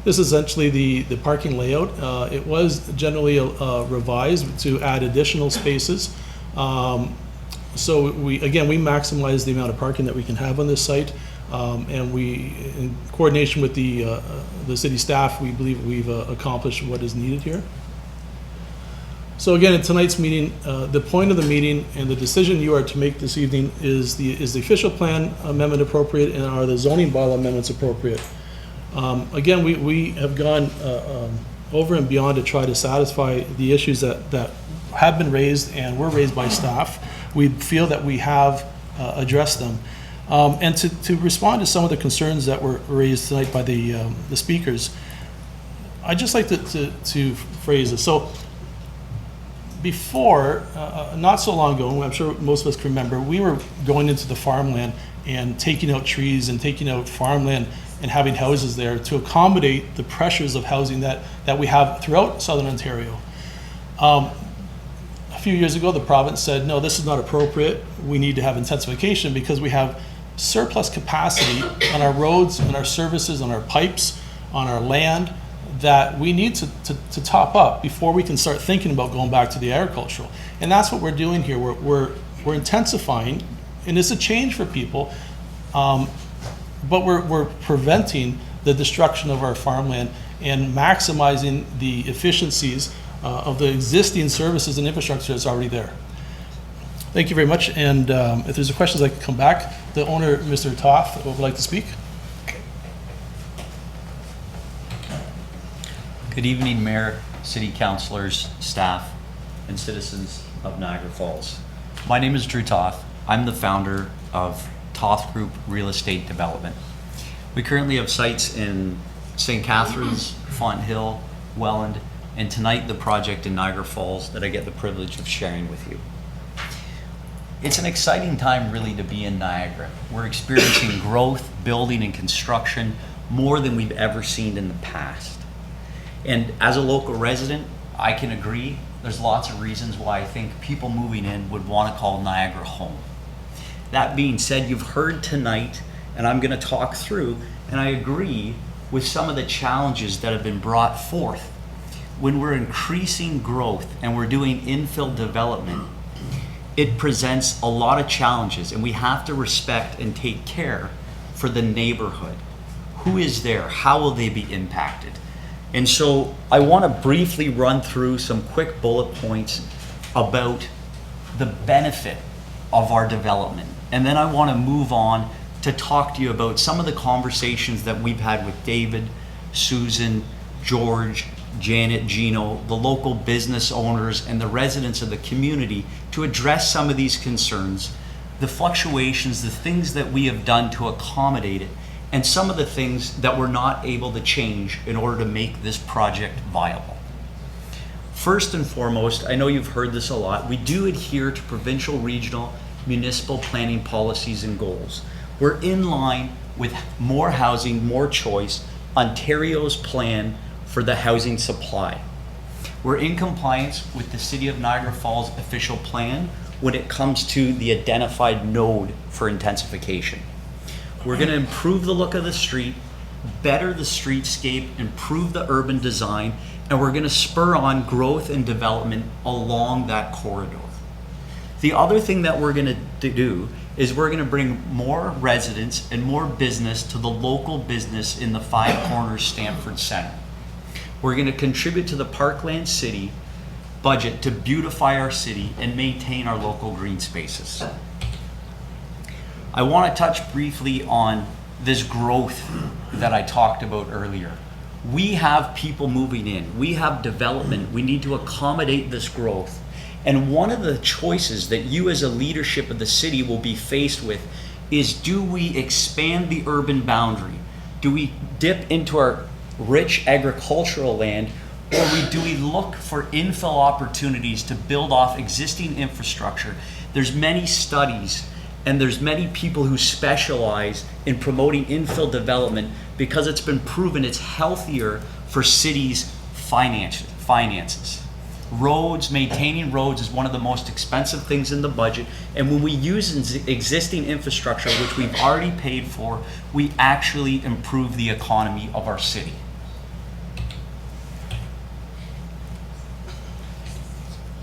This is essentially the parking layout. It was generally revised to add additional spaces. So we maximize the amount of parking that we can have on this site. And we, in coordination with the city staff, we believe we've accomplished what is needed here. So again, in tonight's meeting, the point of the meeting and the decision you are to make this evening is the official plan amendment appropriate, and are the zoning bylaw amendments appropriate? Again, we have gone over and beyond to try to satisfy the issues that have been raised and were raised by staff. We feel that we have addressed them. And to respond to some of the concerns that were raised tonight by the speakers, I'd just like to phrase this. So before, not so long ago, I'm sure most of us can remember, we were going into the farmland and taking out trees and taking out farmland and having houses there to accommodate the pressures of housing that we have throughout Southern Ontario. A few years ago, the province said, no, this is not appropriate. We need to have intensification because we have surplus capacity on our roads and our services, on our pipes, on our land, that we need to top up before we can start thinking about going back to the agricultural. And that's what we're doing here. We're intensifying, and it's a change for people, but we're preventing the destruction of our farmland and maximizing the efficiencies of the existing services and infrastructure that's already there. Thank you very much, and if there's questions, I can come back. The owner, Mr. Toth, would like to speak. Good evening, Mayor, City Councilors, staff, and citizens of Niagara Falls. My name is Drew Toth. I'm the founder of Toth Group Real Estate Development. We currently have sites in St. Catharines, Fonthill, Welland, and tonight the project in Niagara Falls that I get the privilege of sharing with you. It's an exciting time really to be in Niagara. We're experiencing growth, building and construction more than we've ever seen in the past. And as a local resident, I can agree, there's lots of reasons why I think people moving in would want to call Niagara home. That being said, you've heard tonight, and I'm going to talk through, and I agree with some of the challenges that have been brought forth. When we're increasing growth and we're doing infill development, it presents a lot of challenges, and we have to respect and take care for the neighborhood. Who is there? How will they be impacted? And so I want to briefly run through some quick bullet points about the benefit of our development. And then I want to move on to talk to you about some of the conversations that we've had with David, Susan, George, Janet, Gino, the local business owners, and the residents of the community to address some of these concerns, the fluctuations, the things that we have done to accommodate it, and some of the things that we're not able to change in order to make this project viable. First and foremost, I know you've heard this a lot, we do adhere to provincial, regional, municipal planning policies and goals. We're in line with more housing, more choice, Ontario's plan for the housing supply. We're in compliance with the City of Niagara Falls official plan when it comes to the identified node for intensification. We're going to improve the look of the street, better the streetscape, improve the urban design, and we're going to spur on growth and development along that corridor. The other thing that we're going to do is we're going to bring more residents and more business to the local business in the Five Corners Stamford Centre. We're going to contribute to the Parkland City budget to beautify our city and maintain our local green spaces. I want to touch briefly on this growth that I talked about earlier. We have people moving in, we have development, we need to accommodate this growth. And one of the choices that you as a leadership of the city will be faced with is, do we expand the urban boundary? Do we dip into our rich agricultural land, or do we look for infill opportunities to build off existing infrastructure? There's many studies and there's many people who specialize in promoting infill development because it's been proven it's healthier for cities' finances. Roads, maintaining roads is one of the most expensive things in the budget, and when we use existing infrastructure, which we've already paid for, we actually improve the economy of our city.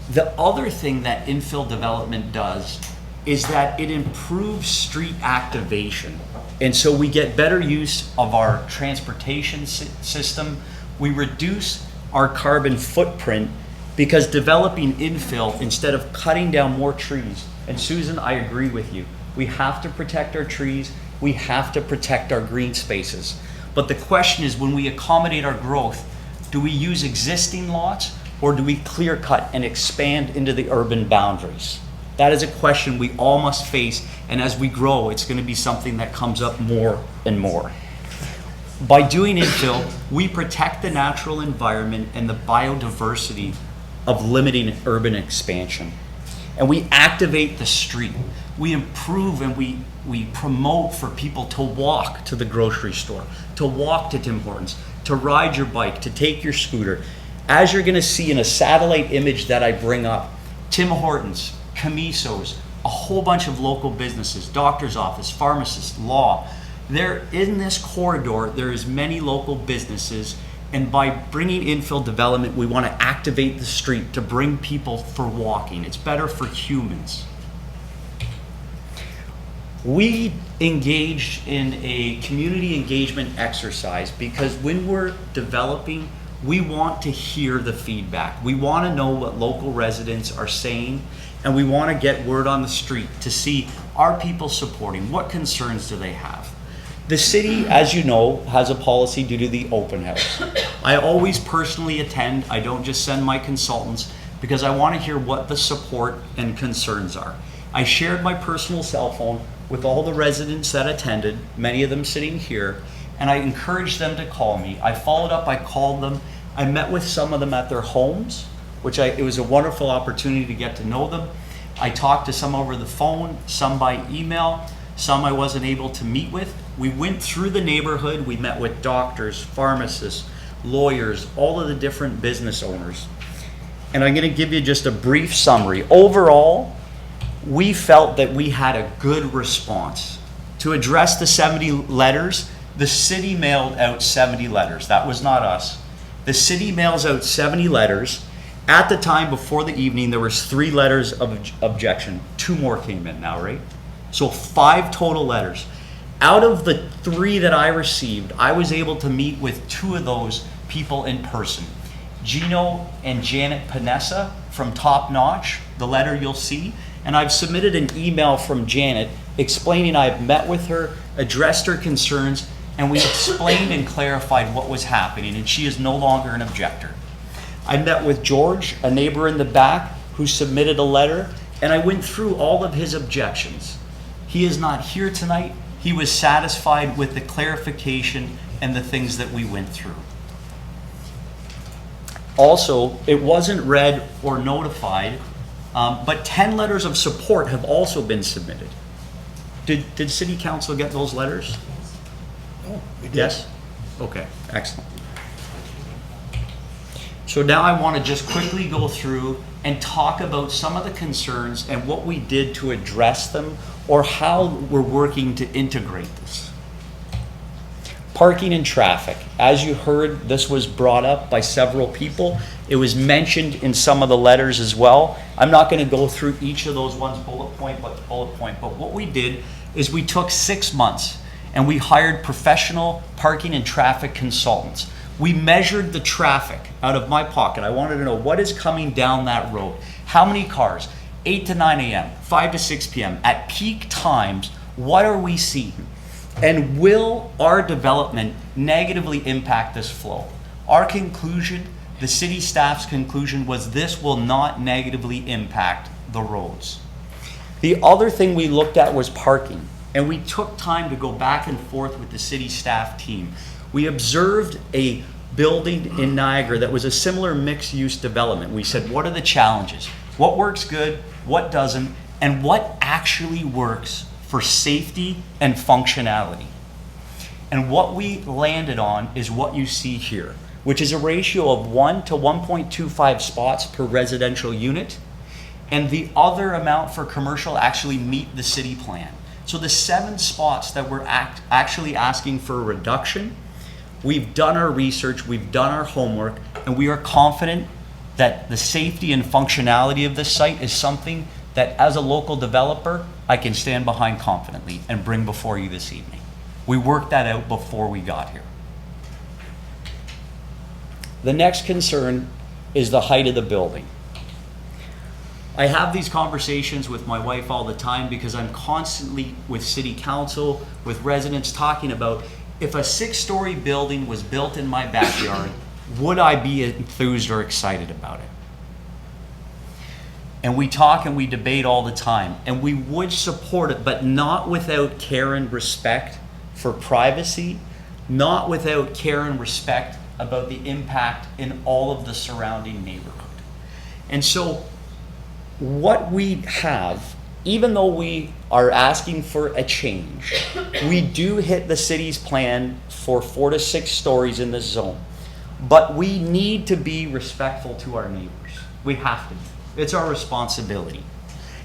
The other thing that infill development does is that it improves street activation. And so we get better use of our transportation system. We reduce our carbon footprint because developing infill instead of cutting down more trees. And Susan, I agree with you. We have to protect our trees. We have to protect our green spaces. But the question is, when we accommodate our growth, do we use existing lots, or do we clear cut and expand into the urban boundaries? That is a question we all must face, and as we grow, it's going to be something that comes up more and more. By doing infill, we protect the natural environment and the biodiversity of limiting urban expansion. And we activate the street. We improve and we promote for people to walk to the grocery store, to walk to Tim Hortons, to ride your bike, to take your scooter. As you're going to see in a satellite image that I bring up, Tim Hortons, Camiso's, a whole bunch of local businesses, doctor's office, pharmacists, law. There in this corridor, there is many local businesses, and by bringing infill development, we want to activate the street to bring people for walking. It's better for humans. We engaged in a community engagement exercise because when we're developing, we want to hear the feedback. We want to know what local residents are saying, and we want to get word on the street to see, are people supporting? What concerns do they have? The city, as you know, has a policy due to the open house. I always personally attend. I don't just send my consultants because I want to hear what the support and concerns are. I shared my personal cell phone with all the residents that attended, many of them sitting here, and I encouraged them to call me. I followed up, I called them. I met with some of them at their homes, it was a wonderful opportunity to get to know them. I talked to some over the phone, some by email, some I wasn't able to meet with. We went through the neighborhood. We met with doctors, pharmacists, lawyers, all of the different business owners. And I'm going to give you just a brief summary. Overall, we felt that we had a good response. To address the 70 letters, the city mailed out 70 letters. That was not us. The city mails out 70 letters. At the time, before the evening, there was 3 letters of objection. 2 more came in now, right? So 5 total letters. Out of the 3 that I received, I was able to meet with 2 of those people in person. Gino and Janet Panessa from Top Notch, the letter you'll see. And I've submitted an email from Janet explaining I've met with her, addressed her concerns, and we explained and clarified what was happening, and she is no longer an objector. I met with George, a neighbor in the back, who submitted a letter, and I went through all of his objections. He is not here tonight. He was satisfied with the clarification and the things that we went through. Also, it wasn't read or notified, but 10 letters of support have also been submitted. Did City Council get those letters? Oh, we did. Yes? Okay, excellent. So now I want to just quickly go through and talk about some of the concerns and what we did to address them, or how we're working to integrate this. Parking and traffic. As you heard, this was brought up by several people. It was mentioned in some of the letters as well. I'm not going to go through each of those ones bullet point, but what we did is we took 6 months and we hired professional parking and traffic consultants. We measured the traffic out of my pocket. I wanted to know what is coming down that road. How many cars? 8 to 9 a.m., 5 to 6 p.m. At peak times, what are we seeing? And will our development negatively impact this flow? Our conclusion, the city staff's conclusion, was this will not negatively impact the roads. The other thing we looked at was parking, and we took time to go back and forth with the city staff team. We observed a building in Niagara that was a similar mixed-use development. We said, what are the challenges? What works good, what doesn't, and what actually works for safety and functionality? And what we landed on is what you see here, which is a ratio of 1 to 1.25 spots per residential unit, and the other amount for commercial actually meet the city plan. So the 7 spots that we're actually asking for a reduction, we've done our research, we've done our homework, and we are confident that the safety and functionality of this site is something that, as a local developer, I can stand behind confidently and bring before you this evening. We worked that out before we got here. The next concern is the height of the building. I have these conversations with my wife all the time because I'm constantly with city council, with residents, talking about if a 6-story building was built in my backyard, would I be enthused or excited about it? And we talk and we debate all the time, and we would support it, but not without care and respect for privacy, not without care and respect about the impact in all of the surrounding neighborhood. And so what we have, even though we are asking for a change, we do hit the city's plan for 4 to 6 stories in this zone. But we need to be respectful to our neighbors. We have to. It's our responsibility.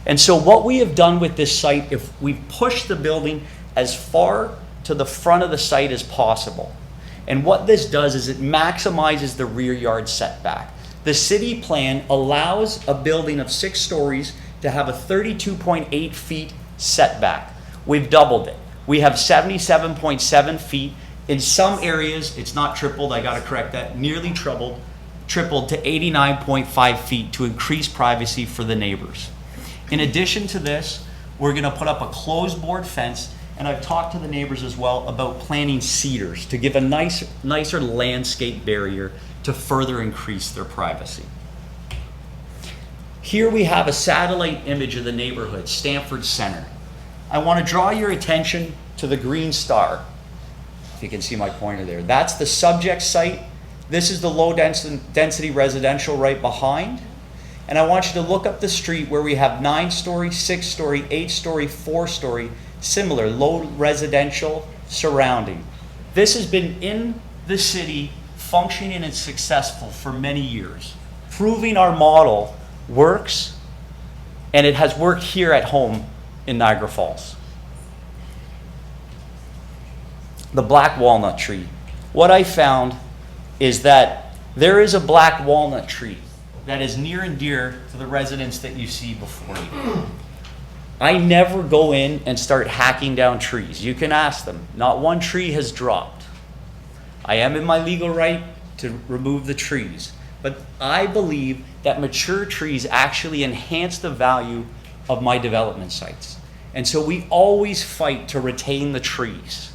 And so what we have done with this site, if we push the building as far to the front of the site as possible, and what this does is it maximizes the rear yard setback. The city plan allows a building of 6 stories to have a 32.8 feet setback. We've doubled it. We have 77.7 feet. In some areas, it's not tripled, I gotta correct that, nearly tripled to 89.5 feet to increase privacy for the neighbors. In addition to this, we're gonna put up a closed board fence, and I've talked to the neighbors as well about planting cedars to give a nicer landscape barrier to further increase their privacy. Here we have a satellite image of the neighborhood, Stamford Center. I want to draw your attention to the green star. If you can see my pointer there. That's the subject site. This is the low density residential right behind. And I want you to look up the street where we have 9-story, 6-story, 8-story, 4-story, similar low residential surrounding. This has been in the city, functioning and successful for many years, proving our model works, and it has worked here at home in Niagara Falls. The black walnut tree. What I found is that there is a black walnut tree that is near and dear to the residents that you see before you. I never go in and start hacking down trees. You can ask them. Not one tree has dropped. I am in my legal right to remove the trees. But I believe that mature trees actually enhance the value of my development sites. And so we always fight to retain the trees.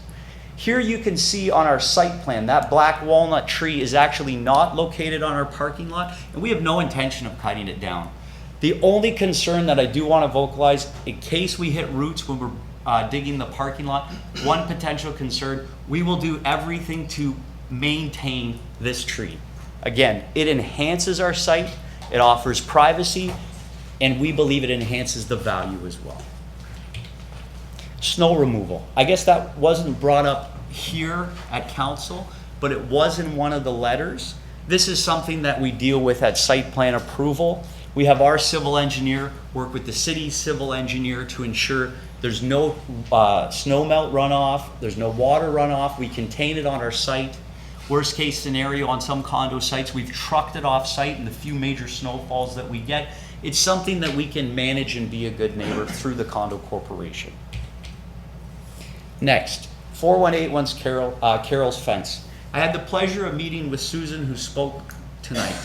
Here you can see on our site plan, that black walnut tree is actually not located on our parking lot, and we have no intention of cutting it down. The only concern that I do want to vocalize, in case we hit roots when we're digging the parking lot, one potential concern, we will do everything to maintain this tree. Again, it enhances our site, it offers privacy, and we believe it enhances the value as well. Snow removal. I guess that wasn't brought up here at council, but it was in one of the letters. This is something that we deal with at site plan approval. We have our civil engineer work with the city's civil engineer to ensure there's no snow melt runoff, there's no water runoff, we contain it on our site. Worst case scenario on some condo sites, we've trucked it off site in the few major snowfalls that we get. It's something that we can manage and be a good neighbor through the condo corporation. Next, 4181's Carol's Fence. I had the pleasure of meeting with Susan, who spoke tonight.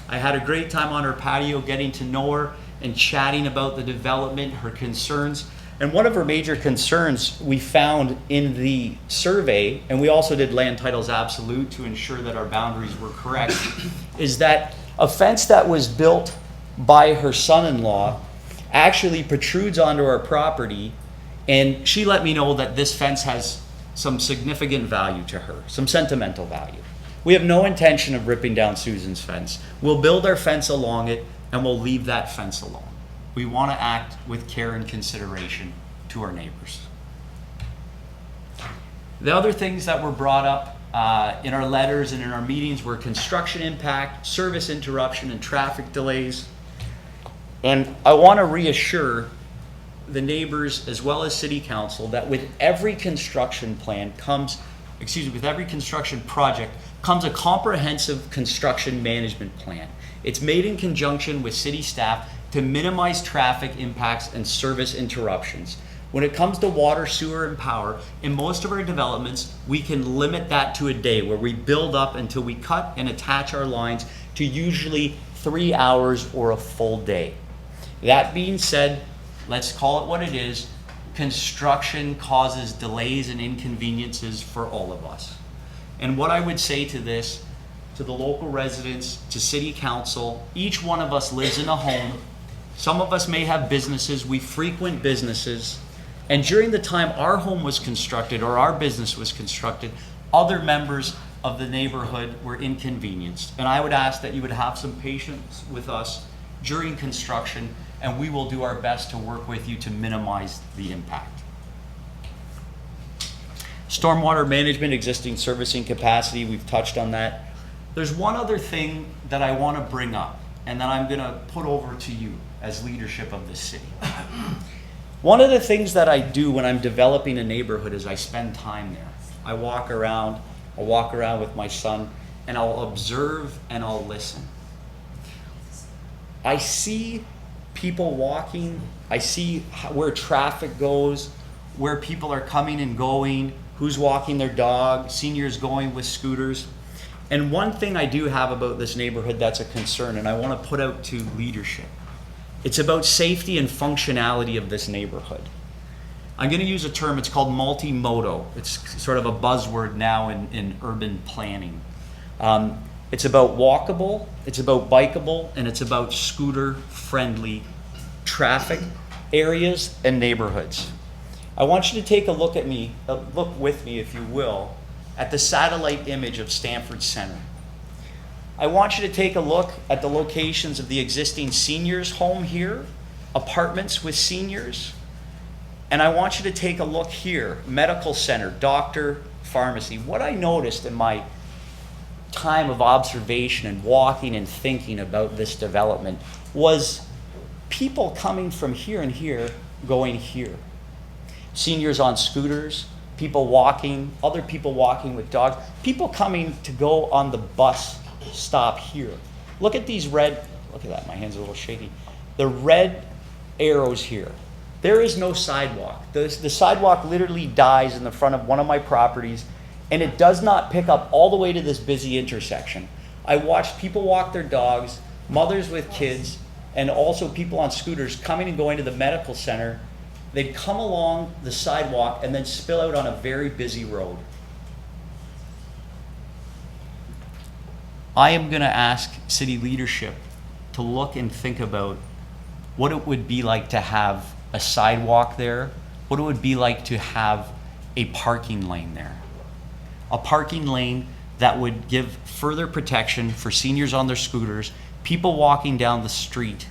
I had a great time on her patio getting to know her and chatting about the development, her concerns. And one of her major concerns we found in the survey, and we also did land titles absolute to ensure that our boundaries were correct, is that a fence that was built by her son-in-law actually protrudes onto our property. And she let me know that this fence has some significant value to her, some sentimental value. We have no intention of ripping down Susan's fence. We'll build our fence along it, and we'll leave that fence alone. We want to act with care and consideration to our neighbors. The other things that were brought up in our letters and in our meetings were construction impact, service interruption, and traffic delays. And I want to reassure the neighbors as well as city council that with every construction plan with every construction project comes a comprehensive construction management plan. It's made in conjunction with city staff to minimize traffic impacts and service interruptions. When it comes to water, sewer, and power, in most of our developments, we can limit that to a day where we build up until we cut and attach our lines to usually 3 hours or a full day. That being said, let's call it what it is. Construction causes delays and inconveniences for all of us. And what I would say to this, to the local residents, to city council, each one of us lives in a home. Some of us may have businesses, we frequent businesses, and during the time our home was constructed or our business was constructed, other members of the neighborhood were inconvenienced. And I would ask that you would have some patience with us during construction, and we will do our best to work with you to minimize the impact. Stormwater management, existing servicing capacity, we've touched on that. There's one other thing that I want to bring up, and that I'm going to put over to you as leadership of this city. One of the things that I do when I'm developing a neighborhood is I spend time there. I walk around with my son, and I'll observe and I'll listen. I see people walking, I see where traffic goes, where people are coming and going, who's walking their dog, seniors going with scooters. And one thing I do have about this neighborhood that's a concern, and I want to put out to leadership, it's about safety and functionality of this neighborhood. I'm going to use a term, it's called multimodal. It's sort of a buzzword now in urban planning. It's about walkable, it's about bikeable, and it's about scooter-friendly traffic areas and neighborhoods. I want you to take a look with me, if you will, at the satellite image of Stamford Center. I want you to take a look at the locations of the existing seniors home here, apartments with seniors. And I want you to take a look here, medical center, doctor, pharmacy. What I noticed in my time of observation and walking and thinking about this development was people coming from here and here going here. Seniors on scooters, people walking, other people walking with dogs, people coming to go on the bus stop here. Look at these red, look at that, my hand's a little shaky. The red arrows here. There is no sidewalk. The sidewalk literally dies in the front of one of my properties, and it does not pick up all the way to this busy intersection. I watched people walk their dogs, mothers with kids, and also people on scooters coming and going to the medical center. They'd come along the sidewalk and then spill out on a very busy road. I am going to ask city leadership to look and think about what it would be like to have a sidewalk there, what it would be like to have a parking lane there. A parking lane that would give further protection for seniors on their scooters, people walking down the street,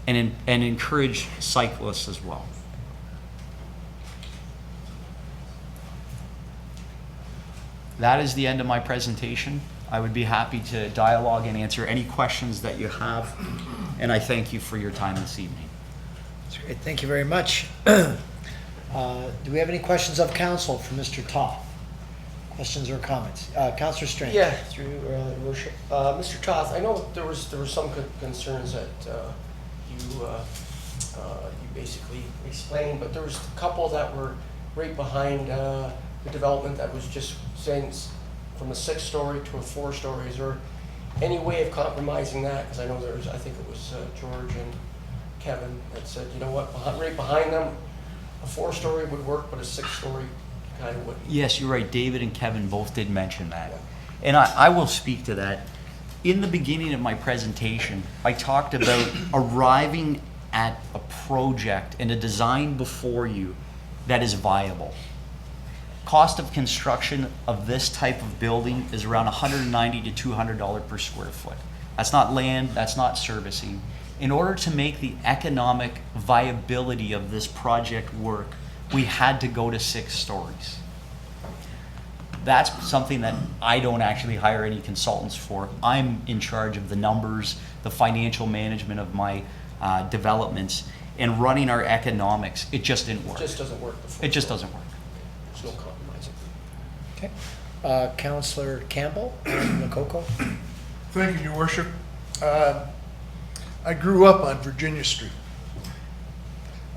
and encourage cyclists as well. That is the end of my presentation. I would be happy to dialogue and answer any questions that you have, and I thank you for your time this evening. That's great. Thank you very much. Do we have any questions of council for Mr. Toth? Questions or comments? Councillor Strange. Yeah, through your worship. Mr. Toth, I know there was some concerns that you basically explained, but there was a couple that were right behind the development that was just saying from a 6-story to a 4-story. Is there any way of compromising that? Because I know there's, I think it was George and Kevin that said, you know what, right behind them, a 4-story would work, but a 6-story kind of wouldn't. Yes, you're right. David and Kevin both did mention that. And I will speak to that. In the beginning of my presentation, I talked about arriving at a project and a design before you that is viable. Cost of construction of this type of building is around $190 to $200 per square foot. That's not land, that's not servicing. In order to make the economic viability of this project work, we had to go to 6 stories. That's something that I don't actually hire any consultants for. I'm in charge of the numbers, the financial management of my developments, and running our economics. It just didn't work. It just doesn't work before. It just doesn't work. There's no compromising. Okay. Councillor Campbell and Lococo. Thank you, Your Worship. I grew up on Virginia Street.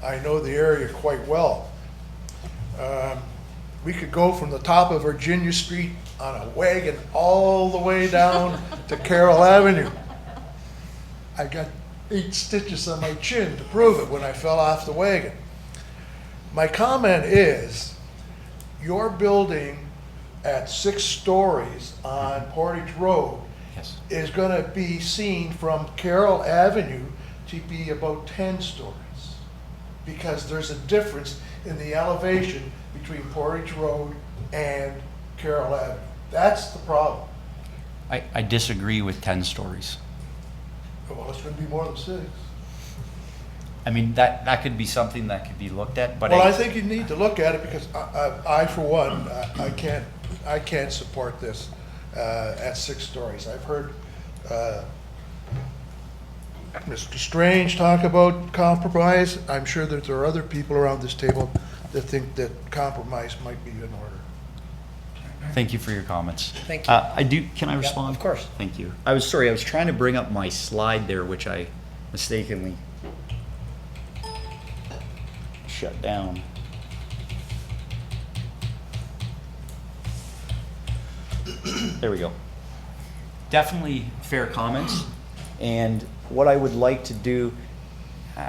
I know the area quite well. We could go from the top of Virginia Street on a wagon all the way down to Carroll Avenue. I got 8 stitches on my chin to prove it when I fell off the wagon. My comment is, your building at 6 stories on Portage Road is going to be seen from Carroll Avenue to be about 10 stories, because there's a difference in the elevation between Portage Road and Carroll Avenue. That's the problem. I disagree with 10 stories. Well, it's going to be more than 6. I mean, that could be something that could be looked at, but Well, I think you need to look at it, because I for one, I can't support this at 6 stories. I've heard Mr. Strange talk about compromise. I'm sure that there are other people around this table that think that compromise might be in order. Thank you for your comments. Thank you. Can I respond? Of course. Thank you. I was trying to bring up my slide there, which I mistakenly shut down. There we go. Definitely fair comments. And what I would like to do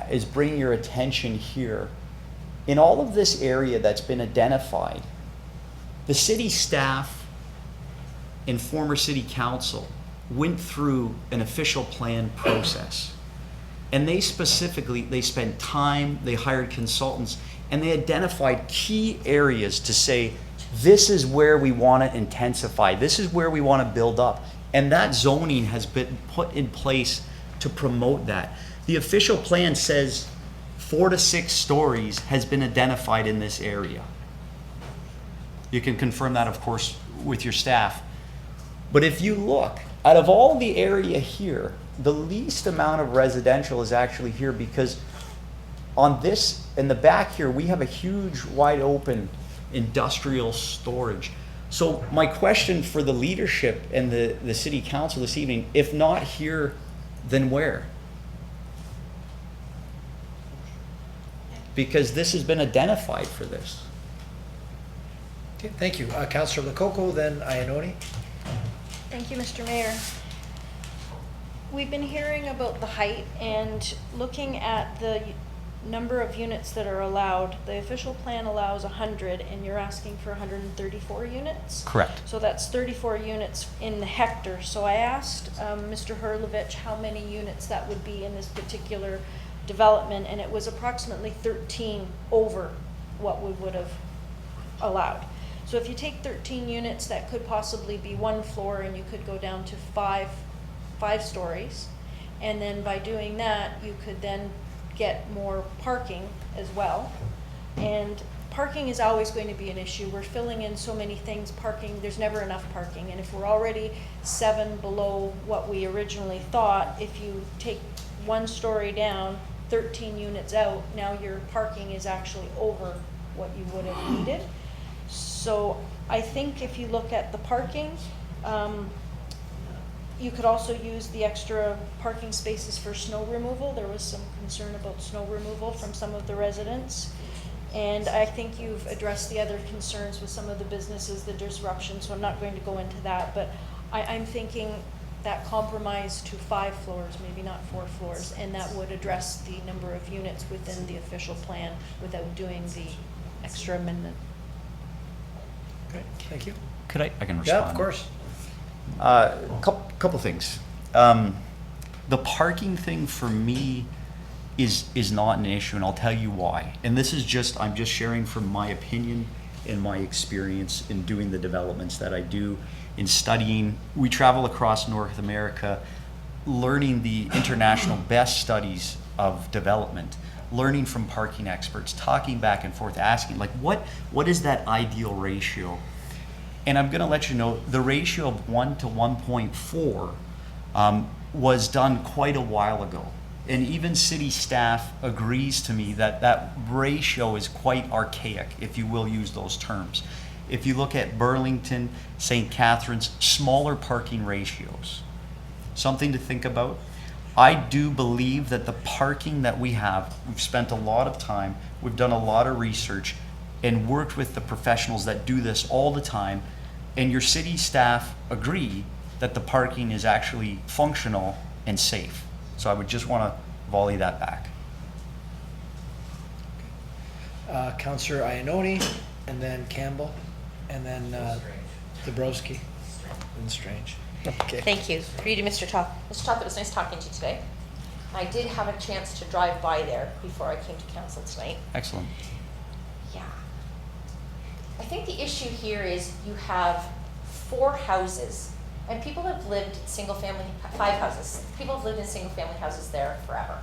is bring your attention here. In all of this area that's been identified, the city staff and former city council went through an official plan process. And they spent time, they hired consultants, and they identified key areas to say, this is where we want to intensify, this is where we want to build up. And that zoning has been put in place to promote that. The official plan says 4 to 6 stories has been identified in this area. You can confirm that, of course, with your staff. But if you look, out of all the area here, the least amount of residential is actually here, because on this, in the back here, we have a huge, wide open industrial storage. So my question for the leadership and the city council this evening, if not here, then where? Because this has been identified for this. Okay, thank you. Councillor Lococo, then Iannoni. Thank you, Mr. Mayor. We've been hearing about the height and looking at the number of units that are allowed. The official plan allows 100 and you're asking for 134 units? Correct. So that's 34 units in the hectare. So I asked Mr. Hurlovich how many units that would be in this particular development, and it was approximately 13 over what we would have allowed. So if you take 13 units, that could possibly be 1 floor, and you could go down to five stories. And then by doing that, you could then get more parking as well. And parking is always going to be an issue. We're filling in so many things, parking, there's never enough parking. And if we're already 7 below what we originally thought, if you take 1 story down, 13 units out, now your parking is actually over what you would have needed. So I think if you look at the parking, you could also use the extra parking spaces for snow removal. There was some concern about snow removal from some of the residents. And I think you've addressed the other concerns with some of the businesses, the disruption, so I'm not going to go into that. But I'm thinking that compromise to 5 floors, maybe not 4 floors, and that would address the number of units within the official plan without doing the extra amendment. Okay, thank you. Could I can respond? Yeah, of course. Couple things. The parking thing for me is not an issue, and I'll tell you why. And this is just, I'm just sharing from my opinion and my experience in doing the developments that I do, in studying. We travel across North America, learning the international best studies of development, learning from parking experts, talking back and forth, asking, like, what is that ideal ratio? And I'm gonna let you know, the ratio of 1 to 1.4 was done quite a while ago. And even city staff agrees to me that that ratio is quite archaic, if you will use those terms. If you look at Burlington, St. Catharines, smaller parking ratios. Something to think about. I do believe that the parking that we have, we've spent a lot of time, we've done a lot of research, and worked with the professionals that do this all the time, and your city staff agree that the parking is actually functional and safe. So I would just want to volley that back. Councillor Iannoni, and then Campbell, and then Dabrowski, and Strange. Okay. Thank you. Through you to Mr. Toth. Mr. Toth, it was nice talking to you today. I did have a chance to drive by there before I came to council tonight. Excellent. Yeah. I think the issue here is you have 4 houses, and people have lived in 5 houses. People have lived in single-family houses there forever.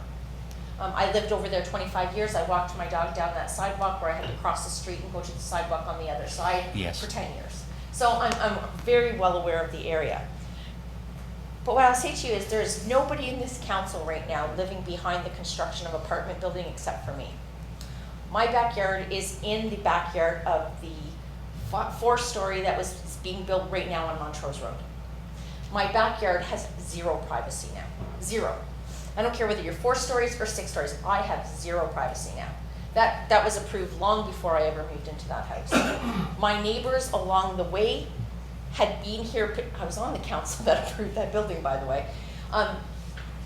I lived over there 25 years. I walked my dog down that sidewalk where I had to cross the street and go to the sidewalk on the other side for 10 years. So I'm very well aware of the area. But what I'll say to you is there's nobody in this council right now living behind the construction of apartment building except for me. My backyard is in the backyard of the 4-story that was being built right now on Montrose Road. My backyard has 0 privacy now. 0. I don't care whether you're 4 stories or 6 stories. I have 0 privacy now. That was approved long before I ever moved into that house. My neighbors along the way had been here. I was on the council that approved that building, by the way.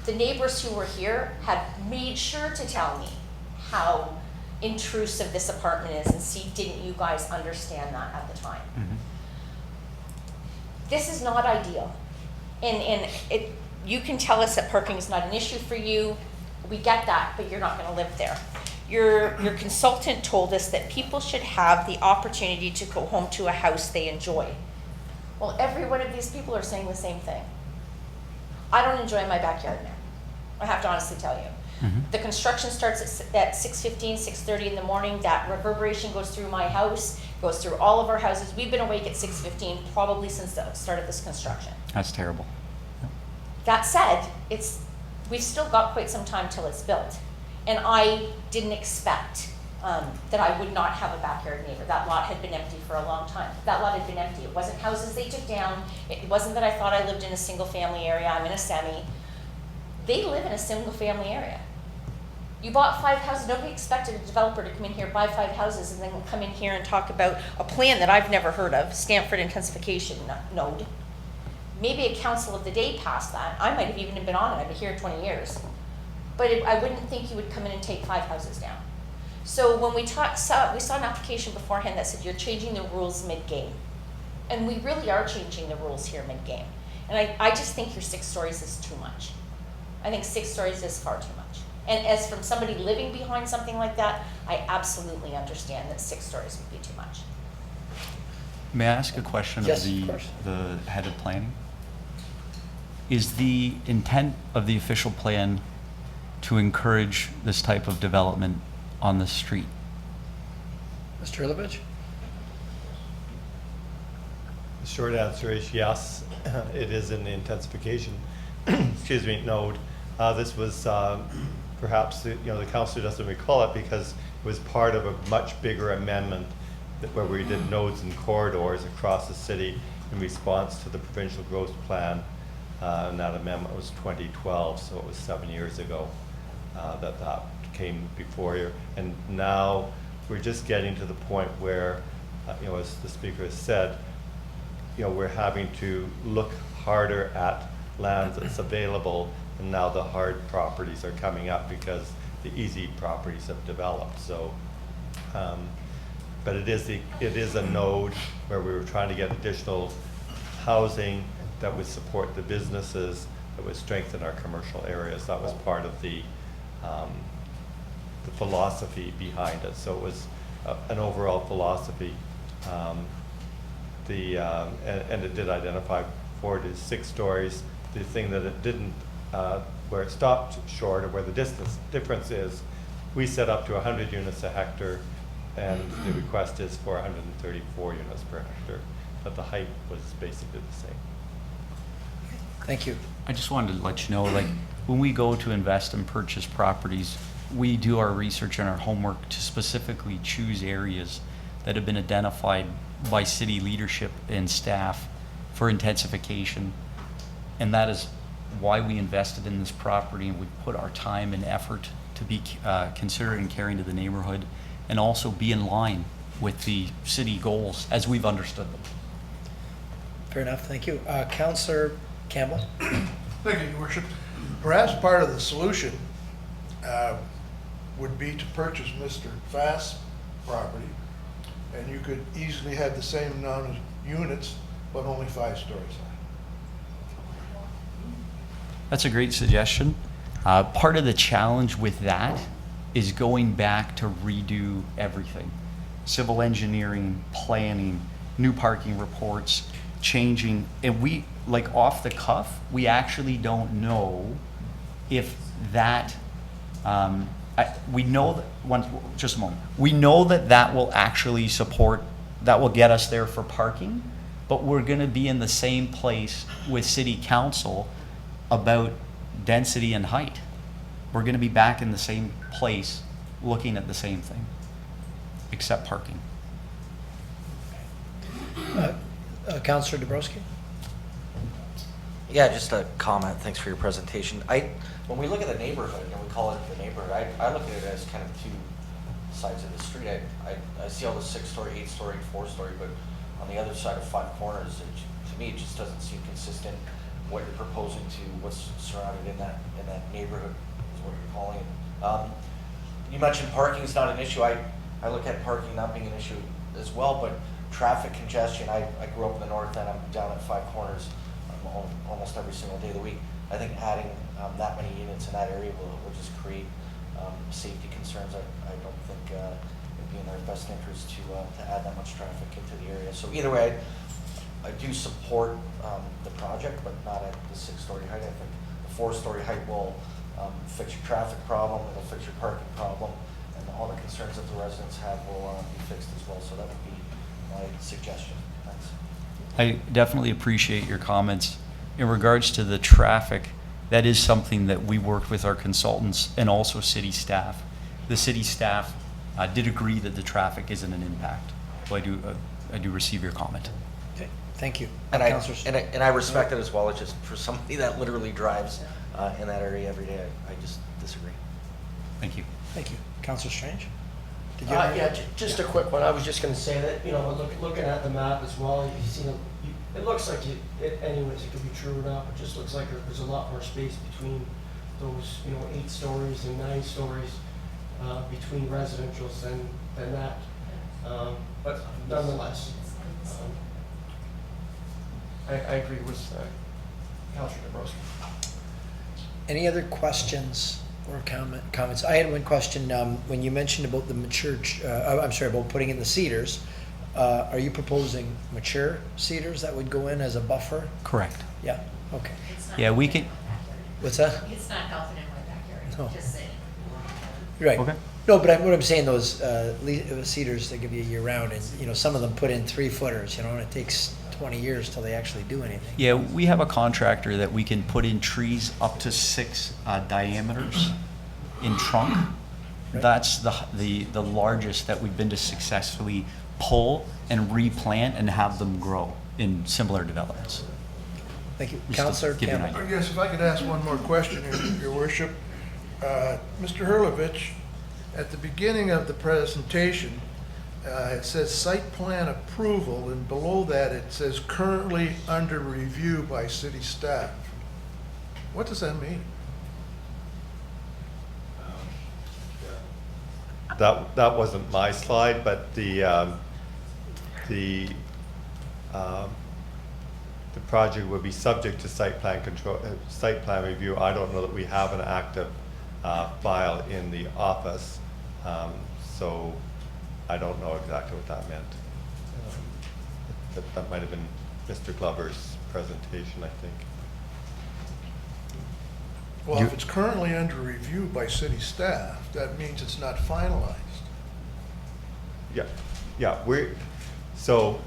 The neighbors who were here had made sure to tell me how intrusive this apartment is, and see, didn't you guys understand that at the time? Mm-hmm. This is not ideal. And you can tell us that parking is not an issue for you. We get that, but you're not going to live there. Your consultant told us that people should have the opportunity to go home to a house they enjoy. Well, every one of these people are saying the same thing. I don't enjoy my backyard now. I have to honestly tell you. The construction starts at 6:15, 6:30 in the morning. That reverberation goes through my house, goes through all of our houses. We've been awake at 6:15 probably since the start of this construction. That's terrible. That said, we've still got quite some time till it's built. And I didn't expect that I would not have a backyard neighbor. That lot had been empty for a long time. That lot had been empty. It wasn't houses they took down. It wasn't that I thought I lived in a single family area. I'm in a semi. They live in a single family area. You bought 5 houses. Nobody expected a developer to come in here, buy 5 houses, and then come in here and talk about a plan that I've never heard of, Stamford Intensification Node. Maybe a council of the day passed that. I might have even been on it. I've been here 20 years. But I wouldn't think you would come in and take 5 houses down. So when we saw an application beforehand that said you're changing the rules mid-game. And we really are changing the rules here mid-game. And I just think your 6 stories is too much. I think 6 stories is far too much. And as from somebody living behind something like that, I absolutely understand that 6 stories would be too much. May I ask a question Yes, of of course. the head of planning? Is the intent of the official plan to encourage this type of development on the street? Mr. Ilovich? The short answer is yes. It is in the intensification, excuse me, node. This was perhaps the councillor doesn't recall it because it was part of a much bigger amendment where we did nodes and corridors across the city in response to the provincial growth plan. And that amendment was 2012, so it was 7 years ago that came before you. And now we're just getting to the point where, as the speaker has said, we're having to look harder at land that's available, and now the hard properties are coming up because the easy properties have developed. So, but it is a node where we were trying to get additional housing that would support the businesses, that would strengthen our commercial areas. That was part of the philosophy behind it. So it was an overall philosophy. And it did identify 4 to 6 stories. The thing that it didn't, where it stopped short, or where the difference is, we set up to 100 units a hectare, and the request is for 134 units per hectare. But the height was basically the same. Thank you. I just wanted to let you know, like, when we go to invest and purchase properties, we do our research and our homework to specifically choose areas that have been identified by city leadership and staff for intensification. And that is why we invested in this property, and we put our time and effort to be considerate and caring to the neighborhood, and also be in line with the city goals as we've understood them. Fair enough, thank you. Councillor Campbell? Thank you, Your Worship. Perhaps part of the solution would be to purchase Mr. Fass's property, and you could easily have the same amount of units, but only 5 stories high. That's a great suggestion. Part of the challenge with that is going back to redo everything. Civil engineering, planning, new parking reports, changing, and we, like off the cuff, we actually don't know if that, we know that, just a moment, we know that that will actually support, that will get us there for parking, but we're gonna be in the same place with city council about density and height. We're gonna be back in the same place looking at the same thing, except parking. Councillor Dabrowski? Yeah, just a comment. Thanks for your presentation. When we look at the neighborhood, and we call it the neighborhood, I look at it as kind of 2 sides of the street. I see all the 6-story, 8-story, 4-story, but on the other side of 5 corners, to me, it just doesn't seem consistent. What you're proposing to what's surrounded in that neighborhood is what you're calling it. You mentioned parking is not an issue. I look at parking not being an issue as well, but traffic congestion. I grew up in the north end. I'm down at 5 corners almost every single day of the week. I think adding that many units in that area will just create safety concerns. I don't think it'd be in their best interest to add that much traffic into the area. So either way, I do support the project, but not at the 6-story height. I think the 4-story height will fix your traffic problem, it'll fix your parking problem, and all the concerns that the residents have will be fixed as well. So that would be my suggestion. Thanks. I definitely appreciate your comments. In regards to the traffic, that is something that we worked with our consultants and also city staff. The city staff did agree that the traffic isn't an impact. So I do receive your comment. Okay, thank you. And I Councillor- and I respect it as well. It's just for somebody that literally drives in that area every day, I just disagree. Thank you. Thank you. Councillor Strange? Did you have Yeah, anything? just a quick one. I was just gonna say that, you know, looking at the map as well, you see, it looks like anyways, it could be true or not, but it just looks like there's a lot more space between those, you know, 8 stories and 9 stories, between residentials than that. But nonetheless, I agree with Councillor Dabrowski. Any other questions or comments? I had one question, when you mentioned about the mature, I'm sorry, about putting in the cedars, are you proposing mature cedars that would go in as a buffer? Correct. Yeah, okay. Yeah, we can. What's that? It's not helping in my backyard, No. just saying. Right. Okay. No, but what I'm saying, those cedars that give you year round, and, you know, some of them put in 3-footers, you know, and it takes 20 years till they actually do anything. Yeah, we have a contractor that we can put in trees up to 6 diameters in trunk. Right. That's the largest that we've been to successfully pull and replant and have them grow in similar developments. Thank you. Just to Councillor give you an Campbell. idea. Yes, if I could ask one more question, Your Worship. Mr. Hurlovich, at the beginning of the presentation, it says site plan approval, and below that it says currently under review by city staff. What does that mean? That wasn't my slide, but the project would be subject to site plan control, site plan review. I don't know that we have an active file in the office, so I don't know exactly what that meant. That might have been Mr. Glover's presentation, I think. Well, if it's currently under review by city staff, that means it's not finalized. Yeah, so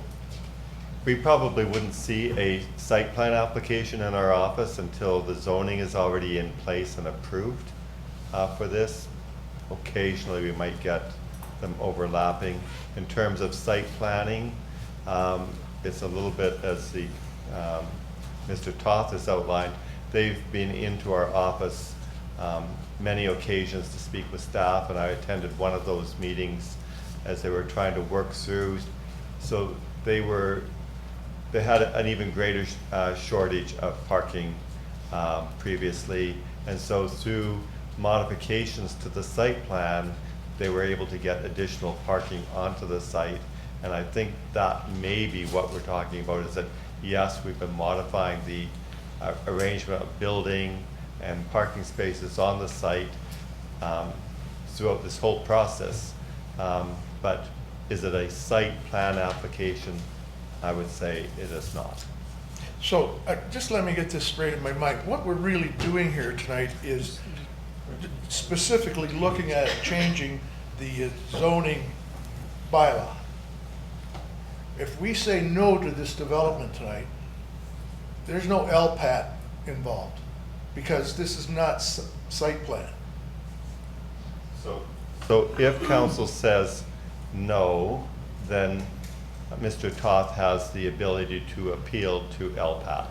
we probably wouldn't see a site plan application in our office until the zoning is already in place and approved for this. Occasionally, we might get them overlapping. In terms of site planning, it's a little bit as the Mr. Toth has outlined. They've been into our office many occasions to speak with staff, and I attended one of those meetings as they were trying to work through. So they had an even greater shortage of parking previously, and so through modifications to the site plan, they were able to get additional parking onto the site. And I think that may be what we're talking about, is that yes, we've been modifying the arrangement of building and parking spaces on the site throughout this whole process. But is it a site plan application? I would say it is not. So just let me get this straight in my mind. What we're really doing here tonight is specifically looking at changing the zoning bylaw. If we say no to this development tonight, there's no LPAT involved, because this is not site plan. So if council says no, then Mr. Toth has the ability to appeal to LPAT.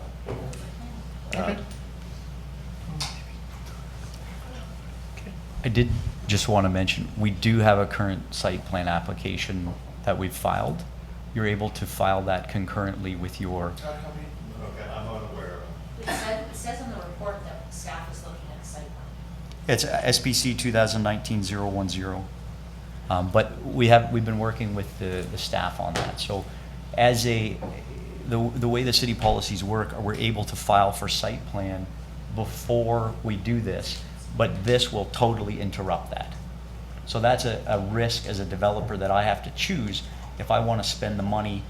I did just want to mention, we do have a current site plan application that we've filed. You're able to file that concurrently with your. Okay, I'm unaware of It says on the report that staff is looking at the site plan. It's SPC 2019-010. But we've been working with the staff on that. So as the way the city policies work, we're able to file for site plan before we do this, but this will totally interrupt that. So that's a risk as a developer that I have to choose if I want to spend the money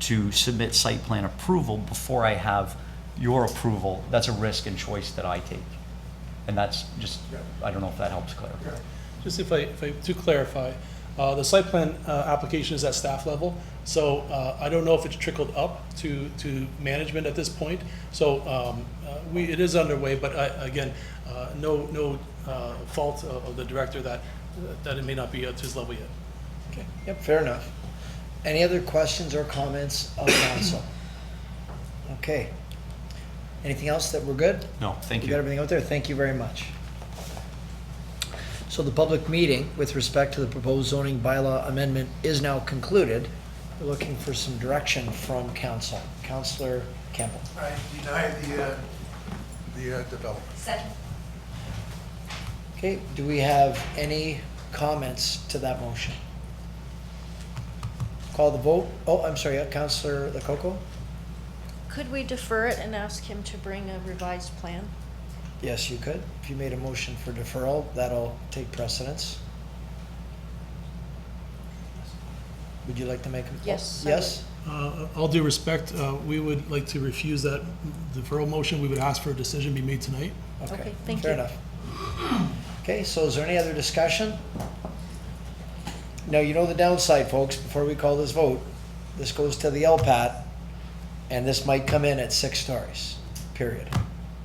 to submit site plan approval before I have your approval, that's a risk and choice that I take. And that's just, I don't know if that helps clarify. Just if I, to clarify, the site plan application is at staff level, so I don't know if it's trickled up to management at this point. So it is underway, but again, no fault of the director that it may not be at his level yet. Okay, yep, fair enough. Any other questions or comments of council? Okay. Anything else that we're good? No, thank You you. got everything out there? Thank you very much. So the public meeting with respect to the proposed zoning bylaw amendment is now concluded. We're looking for some direction from council. Councillor Campbell. I deny the development. Second. Okay, do we have any comments to that motion? Call the vote. Oh, I'm sorry, Councillor Lococo? Could we defer it and ask him to bring a revised plan? Yes, you could. If you made a motion for deferral, that'll take precedence. Would you like to make a? Yes, I Yes? All due respect, we would like to refuse that deferral motion. We would ask for a decision be made tonight. Okay, thank Fair you. enough. Okay, so is there any other discussion? Now, you know the downside, folks, before we call this vote, this goes to the LPAT, and this might come in at 6 stories, period.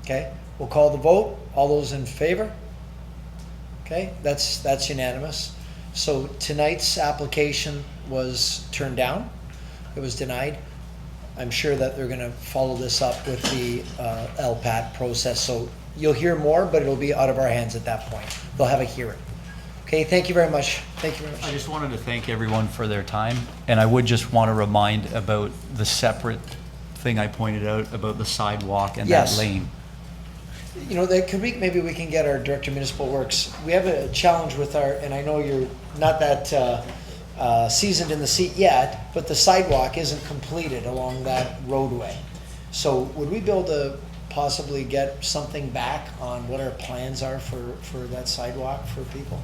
Okay, we'll call the vote. All those in favor? Okay, that's unanimous. So tonight's application was turned down. It was denied. I'm sure that they're gonna follow this up with the LPAT process, so you'll hear more, but it'll be out of our hands at that point. They'll have a hearing. Okay, thank you very much. Thank you very much. I just wanted to thank everyone for their time, and I would just want to remind about the separate thing I pointed out about the sidewalk and that Yes. lane. You know, maybe we can get our Director of Municipal Works. We have a challenge with and I know you're not that seasoned in the seat yet, but the sidewalk isn't completed along that roadway. So would we be able to possibly get something back on what our plans are for that sidewalk for people?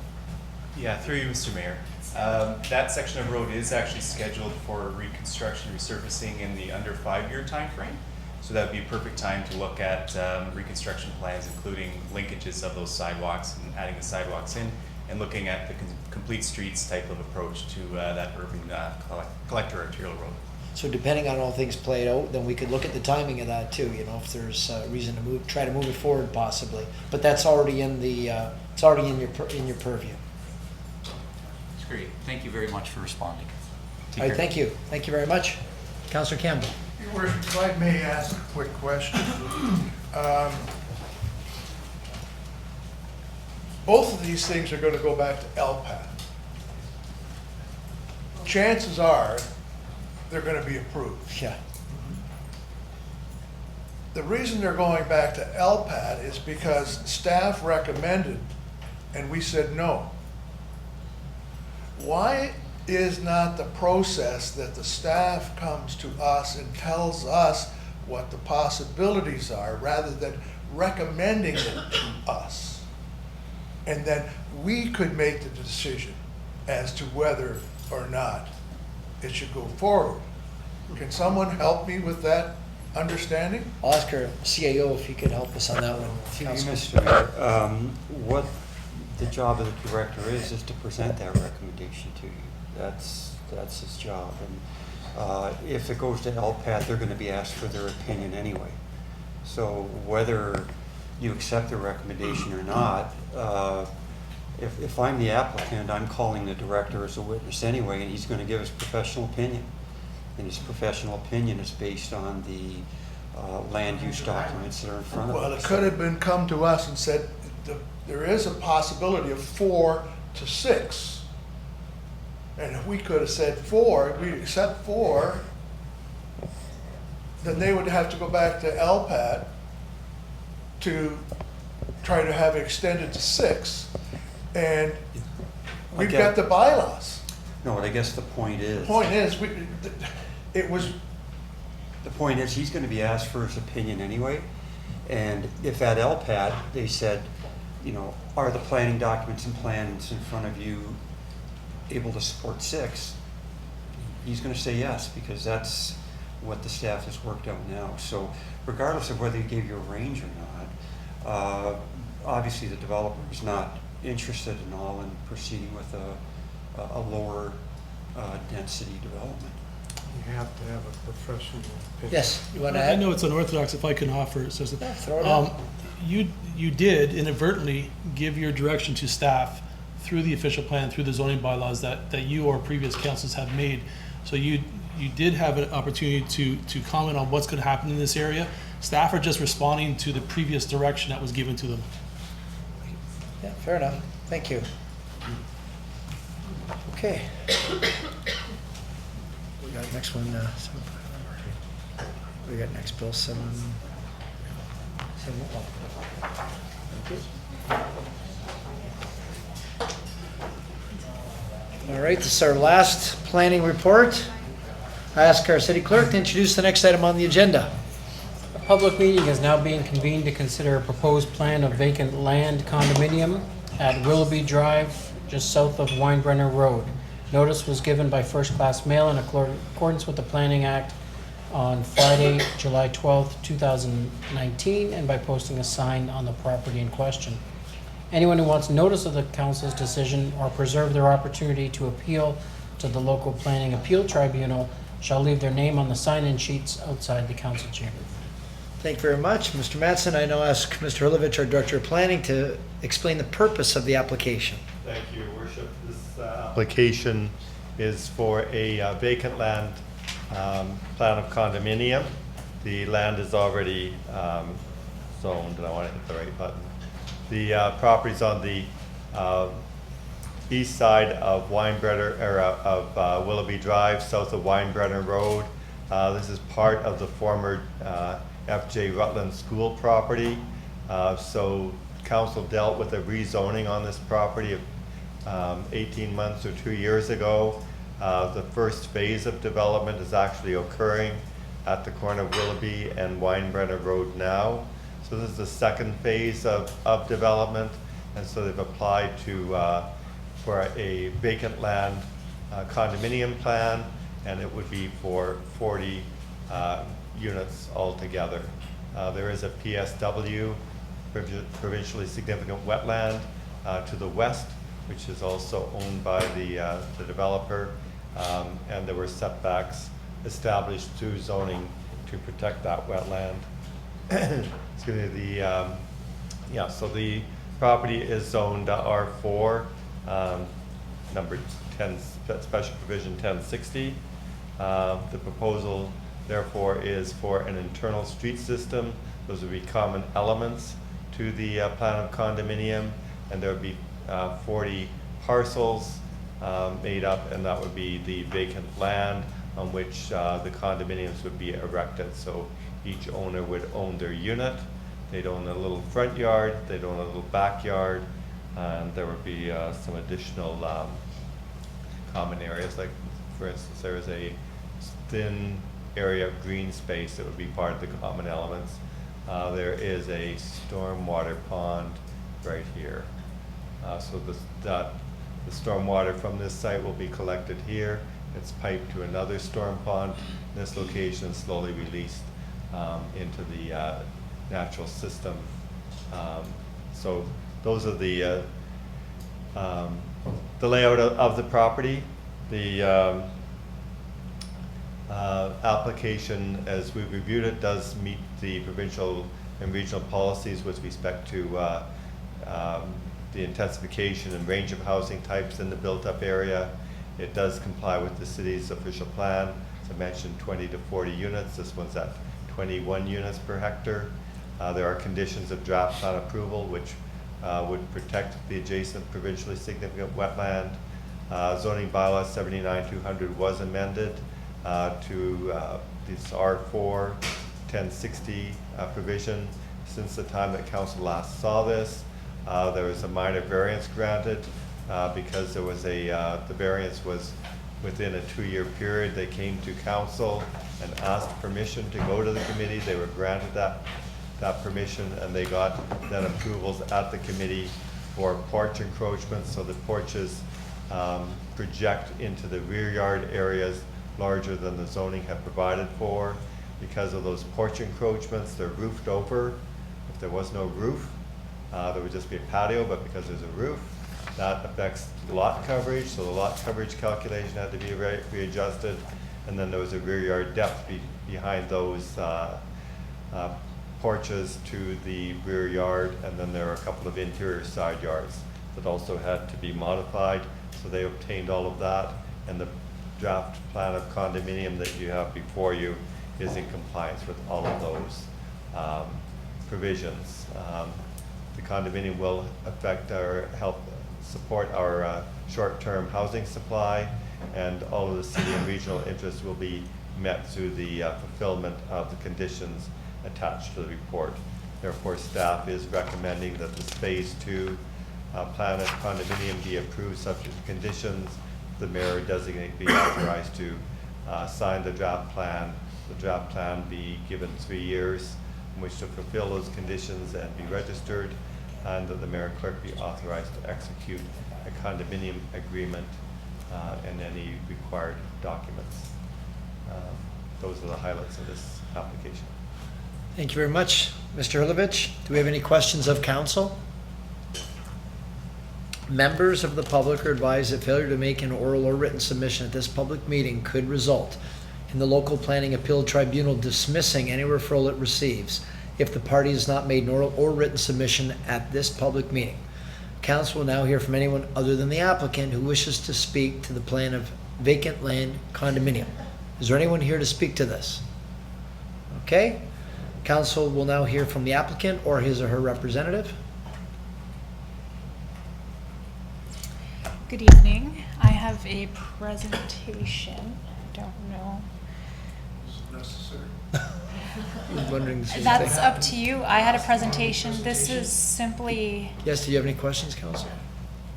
Yeah, through you, Mr. Mayor. That section of road is actually scheduled for reconstruction, resurfacing in the under 5-year time frame. So that would be a perfect time to look at reconstruction plans, including linkages of those sidewalks and adding the sidewalks in, and looking at the complete streets type of approach to that urban collector arterial road. So depending on how things played out, then we could look at the timing of that too, you know, if there's reason to try to move it forward possibly. But that's already in it's already in your purview. It's great. Thank you very much for responding. All right, thank you. Thank you very much. Councillor Campbell. Your Worship, if I may ask a quick question. Both of these things are going to go back to LPAT. Chances are they're going to be approved. Yeah. The reason they're going back to LPAT is because staff recommended and we said no. Why is not the process that the staff comes to us and tells us what the possibilities are rather than recommending it to us? And then we could make the decision as to whether or not it should go forward. Can someone help me with that understanding? I'll ask our CAO if he could help us on that one. Mr. Mayor, what the job of the director is to present that recommendation to you. That's his job. And if it goes to LPAT, they're going to be asked for their opinion anyway. So whether you accept the recommendation or not, if I'm the applicant, I'm calling the director as a witness anyway, and he's going to give his professional opinion. And his professional opinion is based on the land use documents that are in front of us. Well, it could have been come to us and said, there is a possibility of 4 to 6. And if we could have said 4, if we accept 4, then they would have to go back to LPAT to try to have it extended to 6. And we've got the bylaws. No, but I guess the point is... The point is, The point is, he's going to be asked for his opinion anyway. And if at LPAT they said, you know, are the planning documents and plans in front of you able to support 6? He's going to say yes, because that's what the staff has worked out now. So regardless of whether you gave you a range or not, obviously the developer is not interested in all in proceeding with a lower density development. You have to have a professional opinion. Yes, you want to I add? know it's unorthodox if I can offer, it says, Yeah, throw it out. you did inadvertently give your direction to staff through the official plan, through the zoning bylaws that you or previous councils have made. So you did have an opportunity to comment on what's going to happen in this area. Staff are just responding to the previous direction that was given to them. Yeah, fair enough. Thank you. Okay. We got next one, we got next bill, 7. All right, this is our last planning report. I ask our city clerk to introduce the next item on the agenda. A public meeting is now being convened to consider a proposed plan of vacant land condominium at Willoughby Drive, just south of Weinbrenner Road. Notice was given by first-class mail in accordance with the Planning Act on Friday, July 12th, 2019, and by posting a sign on the property in question. Anyone who wants notice of the council's decision or preserve their opportunity to appeal to the local planning appeal tribunal shall leave their name on the sign-in sheets outside the council chamber. Thank you very much. Mr. Mattson, I now ask Mr. Hurlovich, our Director of Planning, to explain the purpose of the application. Thank you, Your Worship. This application is for a vacant land plan of condominium. The land is already zoned, and I want to hit the right button. The property's on the east side of Willoughby Drive, south of Weinbrenner Road. This is part of the former F.J. Rutland School property. So council dealt with a rezoning on this property 18 months or 2 years ago. The first phase of development is actually occurring at the corner of Willoughby and Weinbrenner Road now. So this is the second phase of development, and so they've applied for a vacant land condominium plan, and it would be for 40 units altogether. There is a PSW, provincially significant wetland, to the west, which is also owned by the developer, and there were setbacks established through zoning to protect that wetland. Excuse me, so the property is zoned R4, number 10, special provision 1060. The proposal, therefore, is for an internal street system. Those would be common elements to the plan of condominium, and there would be 40 parcels made up, and that would be the vacant land on which the condominiums would be erected. So each owner would own their unit. They'd own a little front yard, they'd own a little backyard, and there would be some additional common areas. Like, for instance, there is a thin area of green space that would be part of the common elements. There is a stormwater pond right here. So the stormwater from this site will be collected here. It's piped to another storm pond in this location and slowly released into the natural system. So those are the layout of the property. The application, as we reviewed it, does meet the provincial and regional policies with respect to the intensification and range of housing types in the built-up area. It does comply with the city's official plan. As I mentioned, 20 to 40 units. This one's at 21 units per hectare. There are conditions of draft plan approval which would protect the adjacent provincially significant wetland. Zoning bylaw 79-200 was amended to this R4 1060 provision. Since the time that council last saw this, there was a minor variance granted because there was the variance was within a 2-year period. They came to council and asked permission to go to the committee. They were granted that permission, and they got then approvals at the committee for porch encroachments, so the porches project into the rear yard areas larger than the zoning had provided for. Because of those porch encroachments, they're roofed over. If there was no roof, there would just be a patio, but because there's a roof, that affects lot coverage, so the lot coverage calculation had to be readjusted. And then there was a rear yard depth behind those porches to the rear yard, and then there are a couple of interior side yards that also had to be modified. So they obtained all of that, and the draft plan of condominium that you have before you is in compliance with all of those provisions. The condominium will affect our support our short-term housing supply, and all of the city and regional interests will be met through the fulfillment of the conditions attached to the report. Therefore, staff is recommending that this phase 2 plan of condominium be approved subject to conditions. The mayor designate be authorized to sign the draft plan. The draft plan be given 3 years in which to fulfill those conditions and be registered, and that the mayor and clerk be authorized to execute a condominium agreement and any required documents. Those are the highlights of this application. Thank you very much, Mr. Hurlovich. Do we have any questions of council? Members of the public are advised that failure to make an oral or written submission at this public meeting could result in the local planning appeal tribunal dismissing any referral it receives if the party has not made an oral or written submission at this public meeting. Council will now hear from anyone other than the applicant who wishes to speak to the plan of vacant land condominium. Is there anyone here to speak to this? Okay. Council will now hear from the applicant or his or her representative. Good evening. I have a presentation. I don't know. Is it necessary? I was wondering the same That's thing. up to you. I had a presentation. This is simply. Yes, do you have any questions, Council?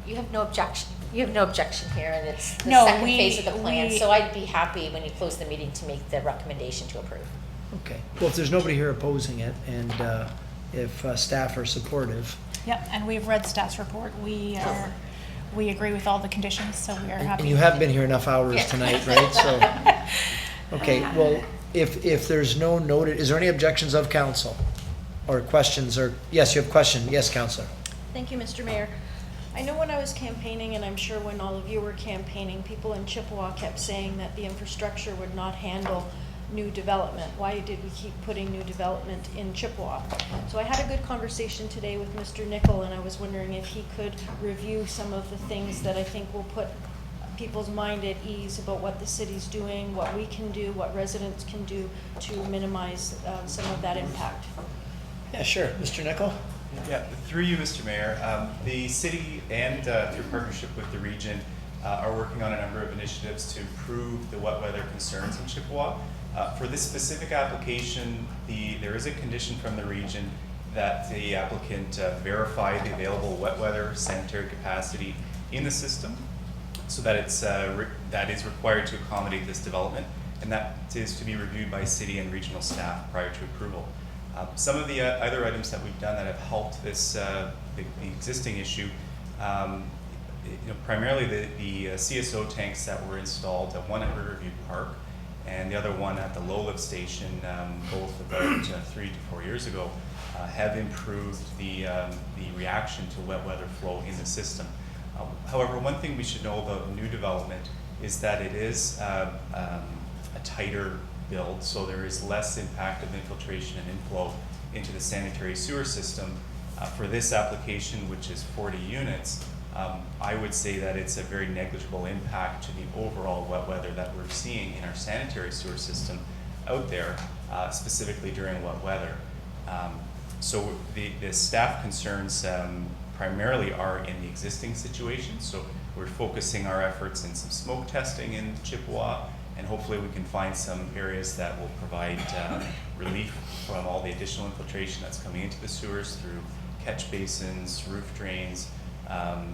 You have no objection. You have no objection here, and it's the No, second phase of the plan. we- So I'd be happy when you close the meeting to make the recommendation to approve. Okay. Well, if there's nobody here opposing it, and if staff are supportive. Yep, and we've read staff's report. We agree with all the conditions, so we are happy. And you have been here enough hours Yeah. tonight, right? So, okay, well, if there's no noted, is there any objections of council? Or questions, or, yes, you have a question. Yes, Councillor. Thank you, Mr. Mayor. I know when I was campaigning, and I'm sure when all of you were campaigning, people in Chippewa kept saying that the infrastructure would not handle new development. Why did we keep putting new development in Chippewa? So I had a good conversation today with Mr. Nickel, and I was wondering if he could review some of the things that I think will put people's mind at ease about what the city's doing, what we can do, what residents can do to minimize some of that impact. Yeah, sure. Mr. Nickel? Yeah, through you, Mr. Mayor, the city and through partnership with the region are working on a number of initiatives to improve the wet weather concerns in Chippewa. For this specific application, there is a condition from the region that the applicant verify the available wet weather sanitary capacity in the system, so that that is required to accommodate this development, and that is to be reviewed by city and regional staff prior to approval. Some of the other items that we've done that have helped this the existing issue, primarily the CSO tanks that were installed, one at Riverview Park and the other one at the low lift station, both about 3 to 4 years ago, have improved the reaction to wet weather flow in the system. However, one thing we should know about new development is that it is a tighter build, so there is less impact of infiltration and inflow into the sanitary sewer system. For this application, which is 40 units, I would say that it's a very negligible impact to the overall wet weather that we're seeing in our sanitary sewer system out there, specifically during wet weather. So the staff concerns primarily are in the existing situation, so we're focusing our efforts in some smoke testing in Chippewa, and hopefully we can find some areas that will provide relief from all the additional infiltration that's coming into the sewers through catch basins, roof drains,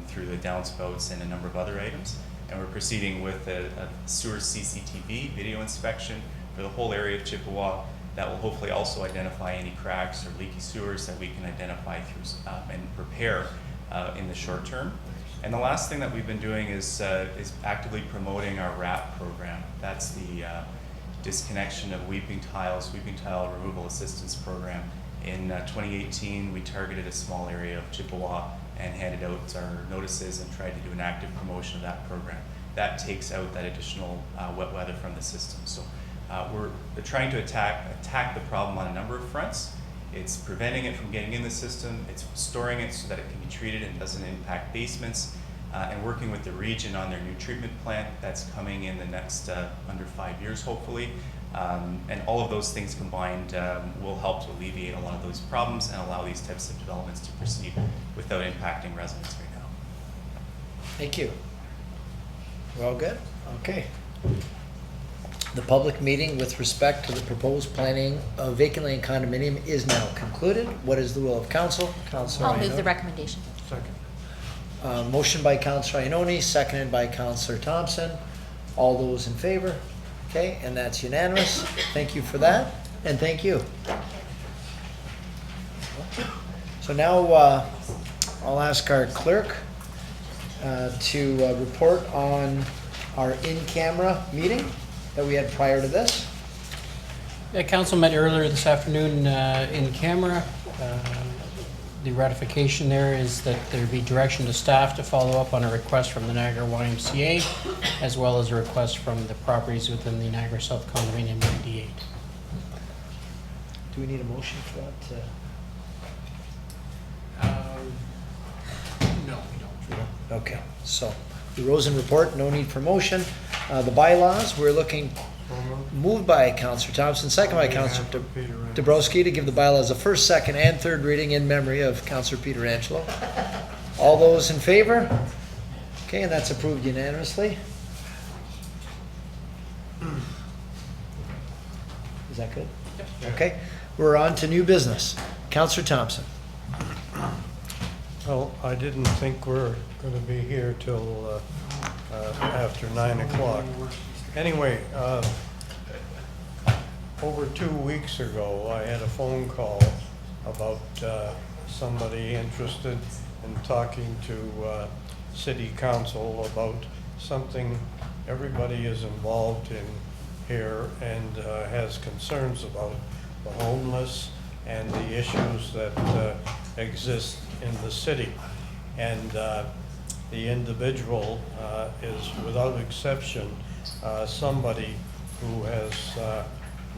through the downspouts, and a number of other items. And we're proceeding with a sewer CCTV video inspection for the whole area of Chippewa that will hopefully also identify any cracks or leaky sewers that we can identify through and repair in the short term. And the last thing that we've been doing is actively promoting our RAP program. That's the disconnection of weeping tile removal assistance program. In 2018, we targeted a small area of Chippewa and handed out our notices and tried to do an active promotion of that program. That takes out that additional wet weather from the system. So we're trying to attack the problem on a number of fronts. It's preventing it from getting in the system, it's storing it so that it can be treated and doesn't impact basements, and working with the region on their new treatment plant that's coming in the next under 5 years, hopefully. And all of those things combined will help to alleviate a lot of those problems and allow these types of developments to proceed without impacting residents right now. Thank you. We're all good? Okay. The public meeting with respect to the proposed planning of vacant land condominium is now concluded. What is the will of council? Councillor I'll move the Ioannoni. recommendation. Second. Motion by Councillor Ioannoni, seconded by Councillor Thompson. All those in favor? Okay, and that's unanimous. Thank you for that, and thank you. So now I'll ask our clerk to report on our in-camera meeting that we had prior to this. Yeah, council met earlier this afternoon in camera. The ratification there is that there be direction to staff to follow up on a request from the Niagara YMCA, as well as a request from the properties within the Niagara South Condominium 98. Do we need a motion for that? No, we don't. Okay, so the Rosen report, no need for motion. The bylaws, we're looking, moved by Councillor Thompson, second by Councillor Dabrowski to give the bylaws a first, second, and third reading in memory of Councillor Pietrangelo. All those in favor? Okay, and that's approved unanimously. Is that good? Okay, we're on to new business. Councillor Thompson. Well, I didn't think we're going to be here till after 9 o'clock. Anyway, over 2 weeks ago, I had a phone call about somebody interested in talking to City Council about something everybody is involved in here and has concerns about, the homeless and the issues that exist in the city. And the individual is, without exception, somebody who has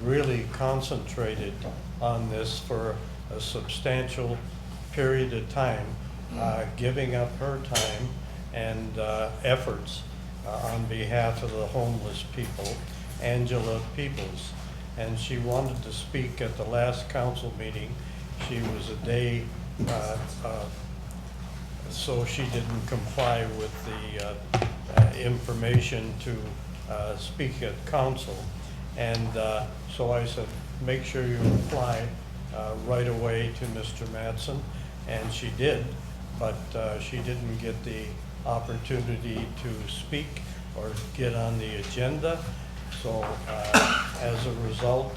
really concentrated on this for a substantial period of time, giving up her time and efforts on behalf of the homeless people, Angela Peoples. And she wanted to speak at the last council meeting. She was a day, so she didn't comply with the information to speak at council. And so I said, make sure you reply right away to Mr. Mattson. And she did, but she didn't get the opportunity to speak or get on the agenda. So as a result,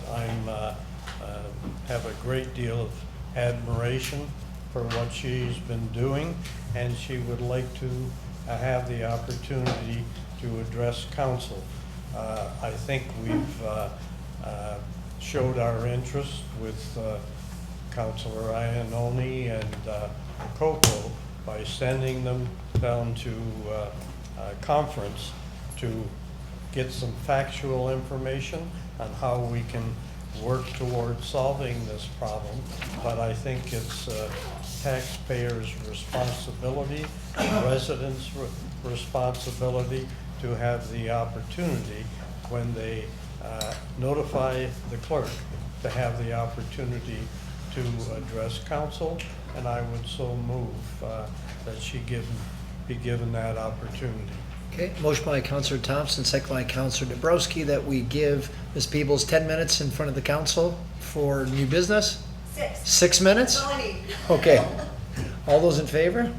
have a great deal of admiration for what she's been doing, and she would like to have the opportunity to address council. I think we've showed our interest with Councillor Ioannoni and Lococo by sending them down to a conference to get some factual information on how we can work towards solving this problem. But I think it's taxpayers' responsibility, residents' responsibility to have the opportunity when they notify the clerk to have the opportunity to address council, and I would so move that she be given that opportunity. Okay, motion by Councillor Thompson, second by Councillor Dabrowski, that we give Ms. Peebles 10 minutes in front of the council for new business? 6. 6 minutes? That's all I need. Okay. All those in favor?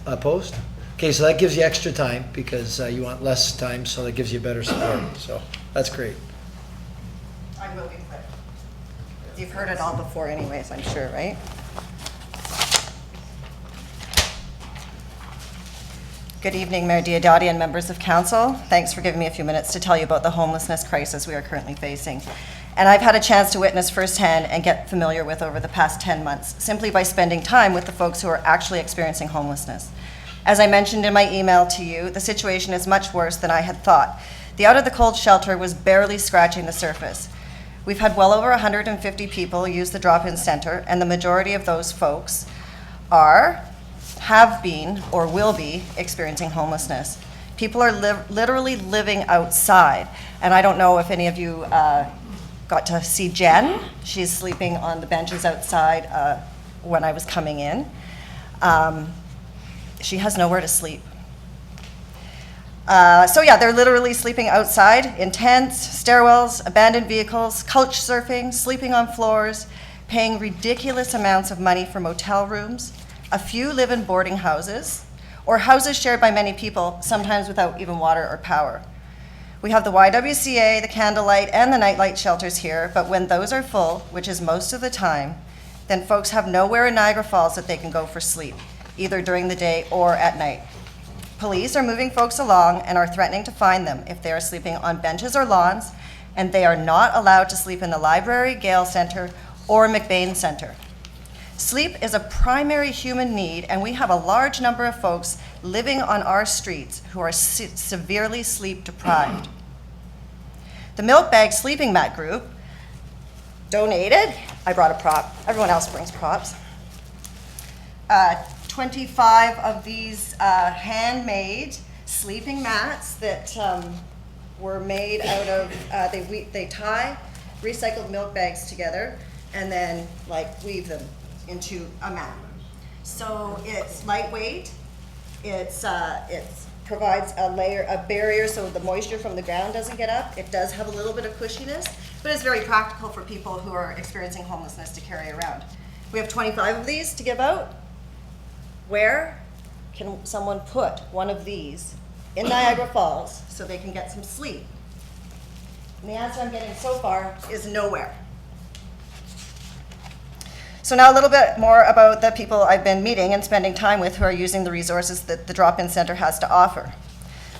Opposed? Okay, so that gives you extra time because you want less time, so that gives you better support. So that's great. I will be quick. You've heard it all before anyways, I'm sure, right? Good evening, Mayor Diodati and members of council. Thanks for giving me a few minutes to tell you about the homelessness crisis we are currently facing. And I've had a chance to witness firsthand and get familiar with over the past 10 months, simply by spending time with the folks who are actually experiencing homelessness. As I mentioned in my email to you, the situation is much worse than I had thought. The Out of the Cold shelter was barely scratching the surface. We've had well over 150 people use the drop-in center, and the majority of those folks have been, or will be experiencing homelessness. People are literally living outside, and I don't know if any of you got to see Jen. She's sleeping on the benches outside when I was coming in. She has nowhere to sleep. So yeah, they're literally sleeping outside in tents, stairwells, abandoned vehicles, couch surfing, sleeping on floors, paying ridiculous amounts of money for motel rooms. A few live in boarding houses, or houses shared by many people, sometimes without even water or power. We have the YWCA, the Candlelight, and the Nightlight shelters here, but when those are full, which is most of the time, then folks have nowhere in Niagara Falls that they can go for sleep, either during the day or at night. Police are moving folks along and are threatening to fine them if they are sleeping on benches or lawns, and they are not allowed to sleep in the library, Gale Center, or McBain Center. Sleep is a primary human need, and we have a large number of folks living on our streets who are severely sleep deprived. The Milk Bag Sleeping Mat Group donated, I brought a prop, everyone else brings props, 25 of these handmade sleeping mats that were made out of, they tie recycled milk bags together and then weave them into a mat. So it's lightweight, it provides a barrier so the moisture from the ground doesn't get up. It does have a little bit of cushiness, but it's very practical for people who are experiencing homelessness to carry around. We have 25 of these to give out. Where can someone put one of these in Niagara Falls so they can get some sleep? And the answer I'm getting so far is nowhere. So now a little bit more about the people I've been meeting and spending time with who are using the resources that the drop-in center has to offer.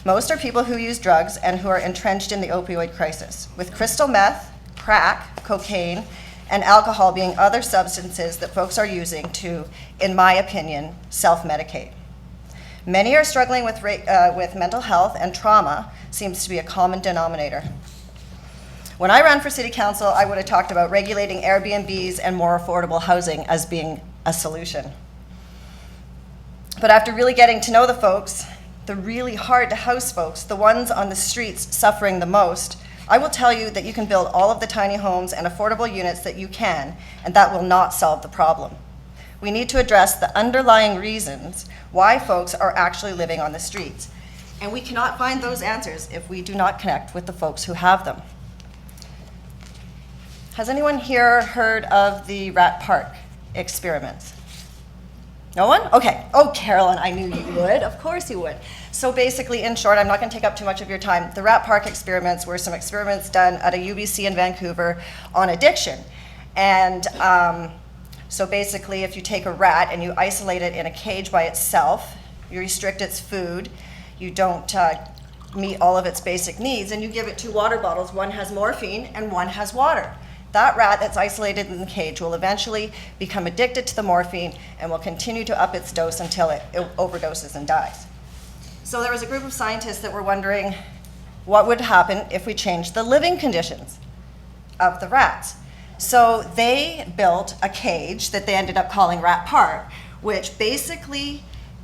Most are people who use drugs and who are entrenched in the opioid crisis, with crystal meth, crack, cocaine, and alcohol being other substances that folks are using to, in my opinion, self-medicate. Many are struggling with mental health, and trauma seems to be a common denominator. When I ran for city council, I would have talked about regulating Airbnbs and more affordable housing as being a solution. But after really getting to know the folks, the really hard to house folks, the ones on the streets suffering the most, I will tell you that you can build all of the tiny homes and affordable units that you can, and that will not solve the problem. We need to address the underlying reasons why folks are actually living on the streets. And we cannot find those answers if we do not connect with the folks who have them. Has anyone here heard of the Rat Park experiments? No one? Okay. Oh, Carolyn, I knew you would. Of course you would. So basically, in short, I'm not going to take up too much of your time. The Rat Park experiments were some experiments done at a UBC in Vancouver on addiction. And so basically, if you take a rat and you isolate it in a cage by itself, you restrict its food, you don't meet all of its basic needs, and you give it 2 water bottles. One has morphine and one has water. That rat that's isolated in the cage will eventually become addicted to the morphine and will continue to up its dose until it overdoses and dies. So there was a group of scientists that were wondering what would happen if we changed the living conditions of the rats. So they built a cage that they ended up calling Rat Park, which basically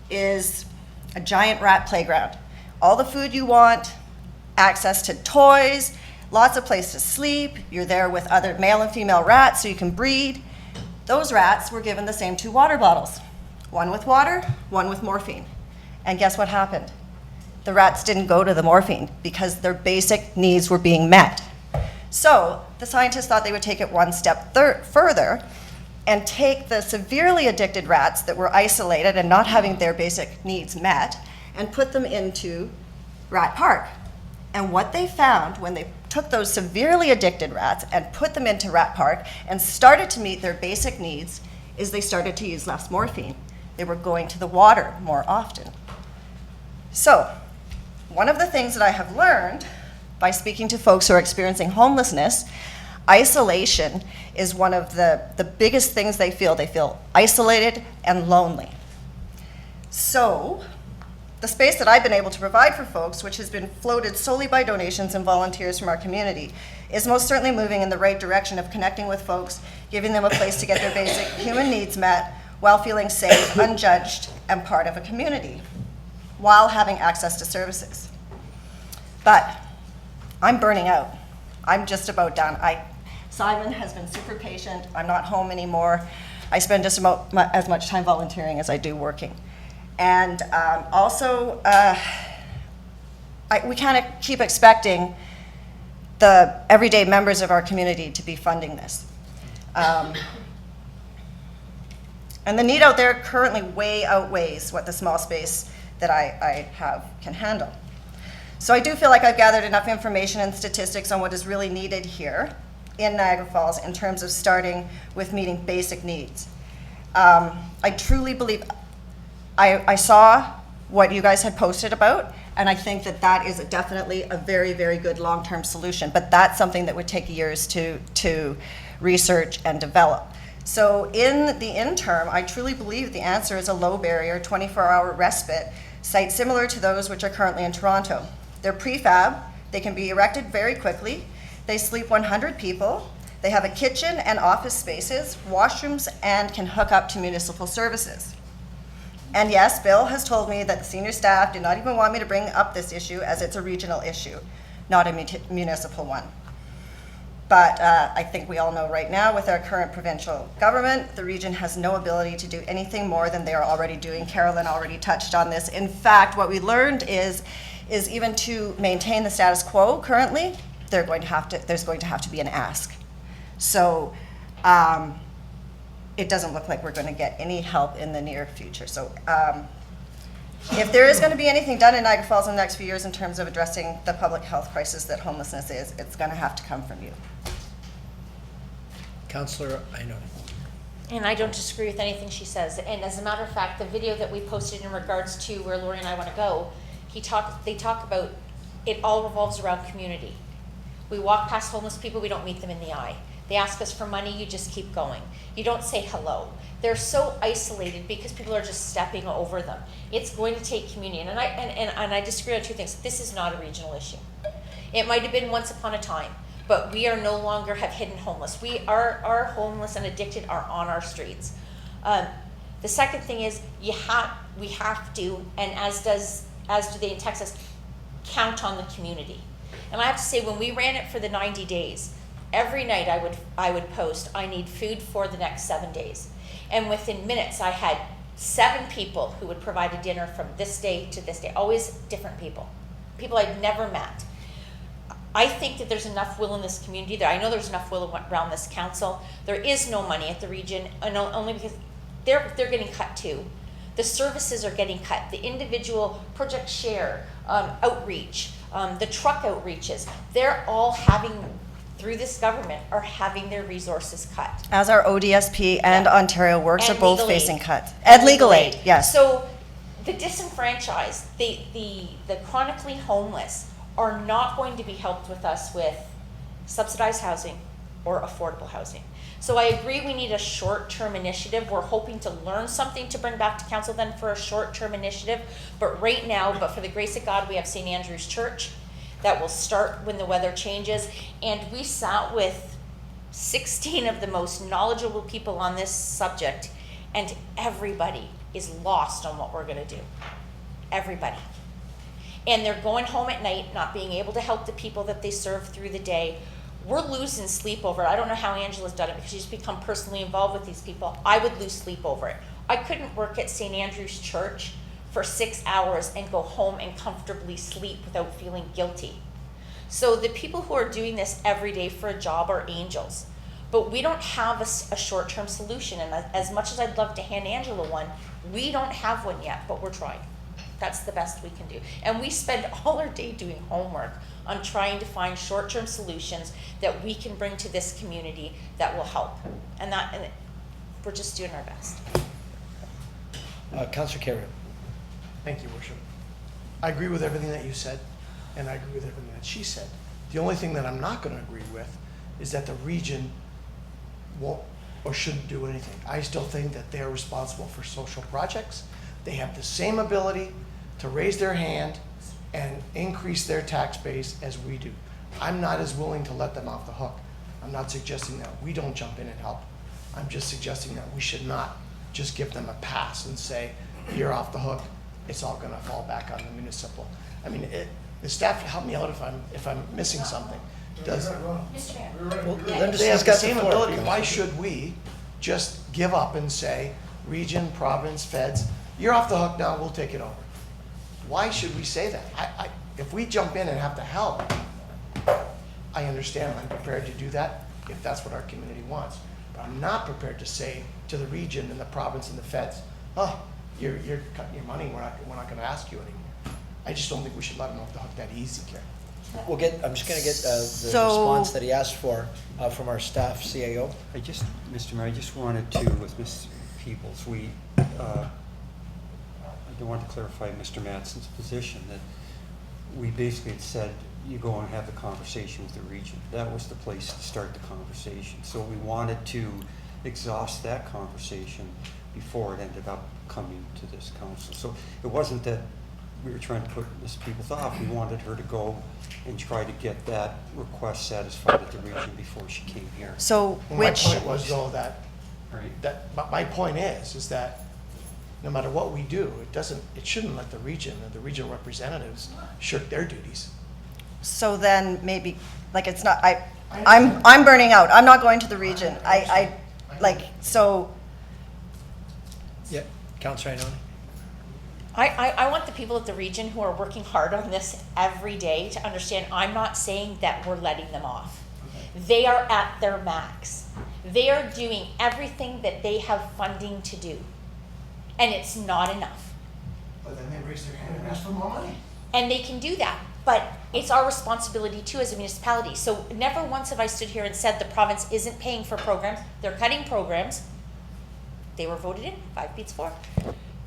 is a giant rat playground. All the food you want, access to toys, lots of place to sleep. You're there with other male and female rats so you can breed. Those rats were given the same 2 water bottles, one with water, one with morphine. And guess what happened? The rats didn't go to the morphine because their basic needs were being met. So the scientists thought they would take it one step further and take the severely addicted rats that were isolated and not having their basic needs met and put them into Rat Park. And what they found when they took those severely addicted rats and put them into Rat Park and started to meet their basic needs is they started to use less morphine. They were going to the water more often. So, one of the things that I have learned by speaking to folks who are experiencing homelessness, isolation is one of the biggest things they feel. They feel isolated and lonely. So, the space that I've been able to provide for folks, which has been floated solely by donations and volunteers from our community, is most certainly moving in the right direction of connecting with folks, giving them a place to get their basic human needs met while feeling safe, unjudged, and part of a community, while having access to services. But I'm burning out. I'm just about done. Simon has been super patient. I'm not home anymore. I spend just about as much time volunteering as I do working. And we kind of keep expecting the everyday members of our community to be funding this. And the need out there currently way outweighs what the small space that I have can handle. So I do feel like I've gathered enough information and statistics on what is really needed here in Niagara Falls in terms of starting with meeting basic needs. I truly believe, I saw what you guys had posted about, and I think that that is definitely a very, very good long-term solution, but that's something that would take years to research and develop. So in the interim, I truly believe the answer is a low barrier, 24-hour respite site similar to those which are currently in Toronto. They're prefab, they can be erected very quickly, they sleep 100 people, they have a kitchen and office spaces, washrooms, and can hook up to municipal services. And yes, Bill has told me that the senior staff did not even want me to bring up this issue as it's a regional issue, not a municipal one. But I think we all know right now with our current provincial government, the region has no ability to do anything more than they are already doing. Carolyn already touched on this. In fact, what we learned is even to maintain the status quo currently, there's going to have to be an ask. So it doesn't look like we're going to get any help in the near future. So if there is going to be anything done in Niagara Falls in the next few years in terms of addressing the public health crisis that homelessness is, it's going to have to come from you. Councillor Iorfida. And I don't disagree with anything she says. And as a matter of fact, the video that we posted in regards to where Lori and I want to go, they talk about it all revolves around community. We walk past homeless people, we don't meet them in the eye. They ask us for money, you just keep going. You don't say hello. They're so isolated because people are just stepping over them. It's going to take community. And I disagree on two things. This is not a regional issue. It might have been once upon a time, but we are no longer have hidden homeless. We are homeless and addicted are on our streets. The second thing is we have to, and as do they in Texas, count on the community. And I have to say, when we ran it for the 90 days, every night I would post, I need food for the next 7 days. And within minutes, I had 7 people who would provide a dinner from this day to this day, always different people I'd never met. I think that there's enough will in this community. I know there's enough will around this council. There is no money at the region, only because they're getting cut too. The services are getting cut. The individual project share, outreach, the truck outreaches, they're all through this government, are having their resources cut. As our ODSP and Ontario Works And are both legal facing aid. cuts. And legal aid, yes. So the disenfranchised, the chronically homeless are not going to be helped with us with subsidized housing or affordable housing. So I agree we need a short-term initiative. We're hoping to learn something to bring back to council then for a short-term initiative. But right now, but for the grace of God, we have St. Andrew's Church that will start when the weather changes. And we sat with 16 of the most knowledgeable people on this subject, and everybody is lost on what we're gonna do. Everybody. And they're going home at night, not being able to help the people that they serve through the day. We're losing sleep over it. I don't know how Angela's done it because she's become personally involved with these people. I would lose sleep over it. I couldn't work at St. Andrew's Church for 6 hours and go home and comfortably sleep without feeling guilty. So the people who are doing this every day for a job are angels. But we don't have a short-term solution. And as much as I'd love to hand Angela one, we don't have one yet, but we're trying. That's the best we can do. And we spend all our day doing homework on trying to find short-term solutions that we can bring to this community that will help. And we're just doing our best. Councillor Carrier. Thank you, Worship. I agree with everything that you said, and I agree with everything that she said. The only thing that I'm not gonna agree with is that the region won't or shouldn't do anything. I still think that they're responsible for social projects. They have the same ability to raise their hand and increase their tax base as we do. I'm not as willing to let them off the hook. I'm not suggesting that we don't jump in and help. I'm just suggesting that we should not just give them a pass and say, you're off the hook, it's all gonna fall back on the municipal. I mean, the staff, help me out if I'm missing something. Does, Mr. Mayor. Well, Yeah. then just they have the discuss same the floor, ability, why Councillor. should we just give up and say, region, province, feds, you're off the hook now, we'll take it over? Why should we say that? If we jump in and have to help, I understand, I'm prepared to do that if that's what our community wants. But I'm not prepared to say to the region and the province and the feds, oh, you're cutting your money, we're not gonna ask you anymore. I just don't think we should let them off the hook that easy, Karen. I'm just gonna get the So- response that he asked for from our staff CAO. Mr. Mayor, I just wanted to, with Ms. Peebles, I want to clarify Mr. Matson's position, that we basically had said, you go and have the conversation with the region. That was the place to start the conversation. So we wanted to exhaust that conversation before it ended up coming to this council. So it wasn't that we were trying to put Ms. Peebles off. We wanted her to go and try to get that request satisfied at the region before she came here. So My point was though that, Right. but my point is that no matter what we do, it shouldn't let the region and the regional representatives shirk their duties. So then maybe, like, it's not, I'm burning out. I'm not going to the region. So, Yep, Councillor Ioannoni. I want the people at the region who are working hard on this every day to understand I'm not saying that we're letting them off. They are at their max. They are doing everything that they have funding to do. And it's not enough. But then they raise their hand and ask for more money. And they can do that. But it's our responsibility too as a municipality. So never once have I stood here and said the province isn't paying for programs. They're cutting programs. They were voted in, 5 beats 4.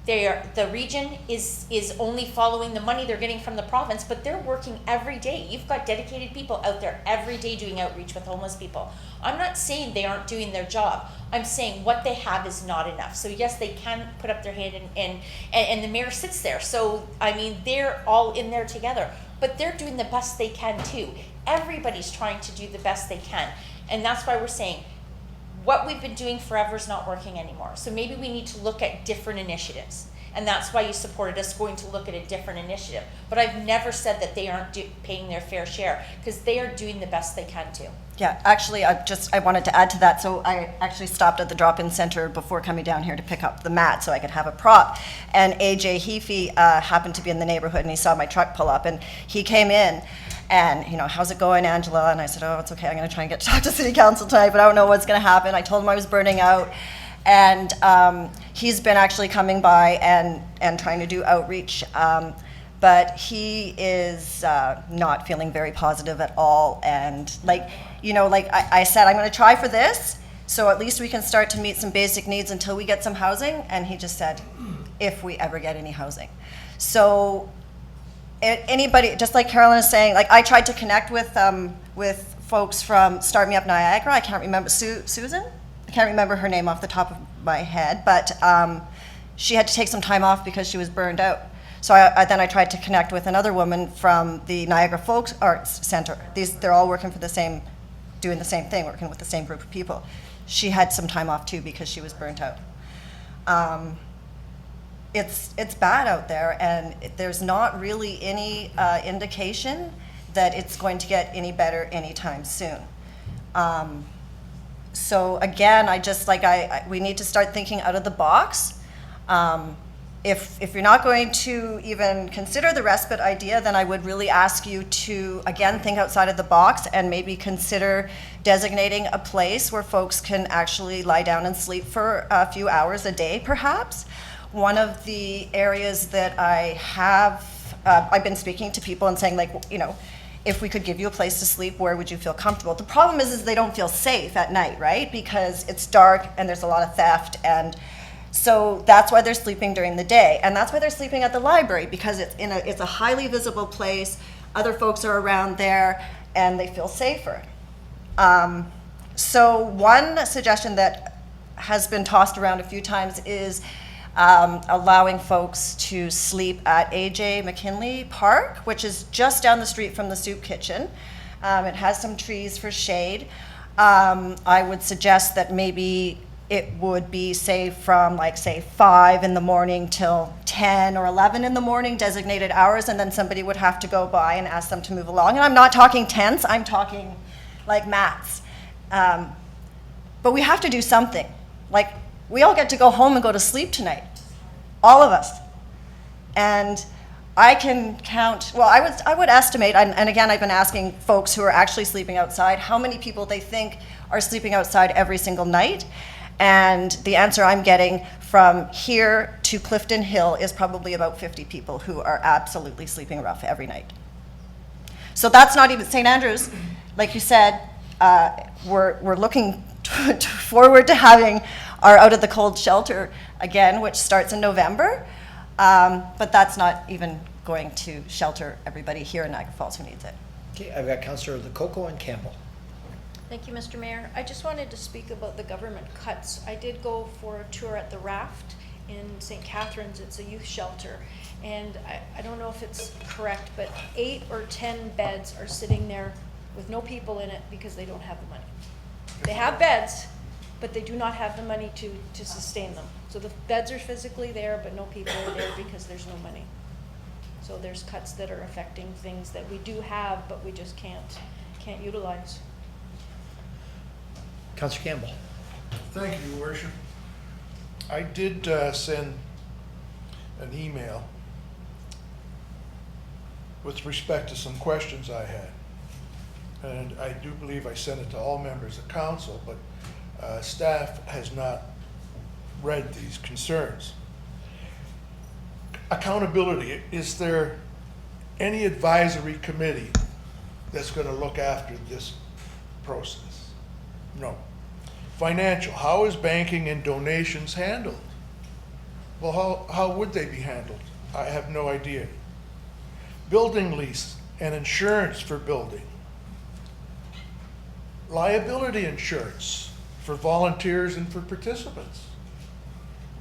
The region is only following the money they're getting from the province, but they're working every day. You've got dedicated people out there every day doing outreach with homeless people. I'm not saying they aren't doing their job. I'm saying what they have is not enough. So yes, they can put up their hand and the mayor sits there. So, I mean, they're all in there together, but they're doing the best they can too. Everybody's trying to do the best they can. And that's why we're saying, what we've been doing forever is not working anymore. So maybe we need to look at different initiatives. And that's why you supported us going to look at a different initiative. But I've never said that they aren't paying their fair share, because they are doing the best they can too. yeah, actually, I wanted to add to that. So I actually stopped at the drop-in center before coming down here to pick up the mat so I could have a prop. And AJ Heafy happened to be in the neighborhood, and he saw my truck pull up, and he came in. And, how's it going, Angela? And I said, oh, it's okay. I'm going to try and get to talk to city council tonight, but I don't know what's going to happen. I told him I was burning out. And he's been actually coming by and trying to do outreach. But he is not feeling very positive at all. And like I said, I'm going to try for this, so at least we can start to meet some basic needs until we get some housing. And he just said, if we ever get any housing. So anybody, just like Carolyn is saying, like I tried to connect with folks from Start Me Up Niagara. I can't remember, Susan? I can't remember her name off the top of my head, but she had to take some time off because she was burned out. So then I tried to connect with another woman from the Niagara Folk Arts Center. They're all working for doing the same thing, working with the same group of people. She had some time off too because she was burnt out. It's bad out there, and there's not really any indication that it's going to get any better anytime soon. So again, we need to start thinking out of the box. If you're not going to even consider the respite idea, then I would really ask you to, again, think outside of the box and maybe consider designating a place where folks can actually lie down and sleep for a few hours a day, perhaps. One of the areas that I've been speaking to people and saying, if we could give you a place to sleep, where would you feel comfortable? The problem is they don't feel safe at night, right? Because it's dark and there's a lot of theft. And So that's why they're sleeping during the day. And that's why they're sleeping at the library, because it's a highly visible place. Other folks are around there and they feel safer. So one suggestion that has been tossed around a few times is allowing folks to sleep at A.J. McKinley Park, which is just down the street from the soup kitchen. It has some trees for shade. I would suggest that maybe it would be, say, from like, say, 5 in the morning till 10 or 11 in the morning, designated hours, and then somebody would have to go by and ask them to move along. And I'm not talking tents, I'm talking like mats. But we have to do something. Like, we all get to go home and go to sleep tonight. All of us. And I can count, well, I would estimate, and again, I've been asking folks who are actually sleeping outside, how many people they think are sleeping outside every single night. And the answer I'm getting from here to Clifton Hill is probably about 50 people who are absolutely sleeping rough every night. So that's not even St. Andrews. Like you said, we're looking forward to having our Out of the Cold shelter again, which starts in November. But that's not even going to shelter everybody here in Niagara Falls who needs it. Okay, I've got Councillor Lococo and Campbell. Thank you, Mr. Mayor. I just wanted to speak about the government cuts. I did go for a tour at the Raft in St. Catharines. It's a youth shelter. And I don't know if it's correct, but 8 or 10 beds are sitting there with no people in it because they don't have the money. They have beds, but they do not have the money to sustain them. So the beds are physically there, but no people are there because there's no money. So there's cuts that are affecting things that we do have, but we just can't utilize. Councillor Campbell. Thank you, Your Worship. I did send an email with respect to some questions I had. And I do believe I sent it to all members of council, but staff has not read these concerns. Accountability, is there any advisory committee that's going to look after this process? No. Financial, how is banking and donations handled? Well, how would they be handled? I have no idea. Building lease and insurance for building. Liability insurance for volunteers and for participants.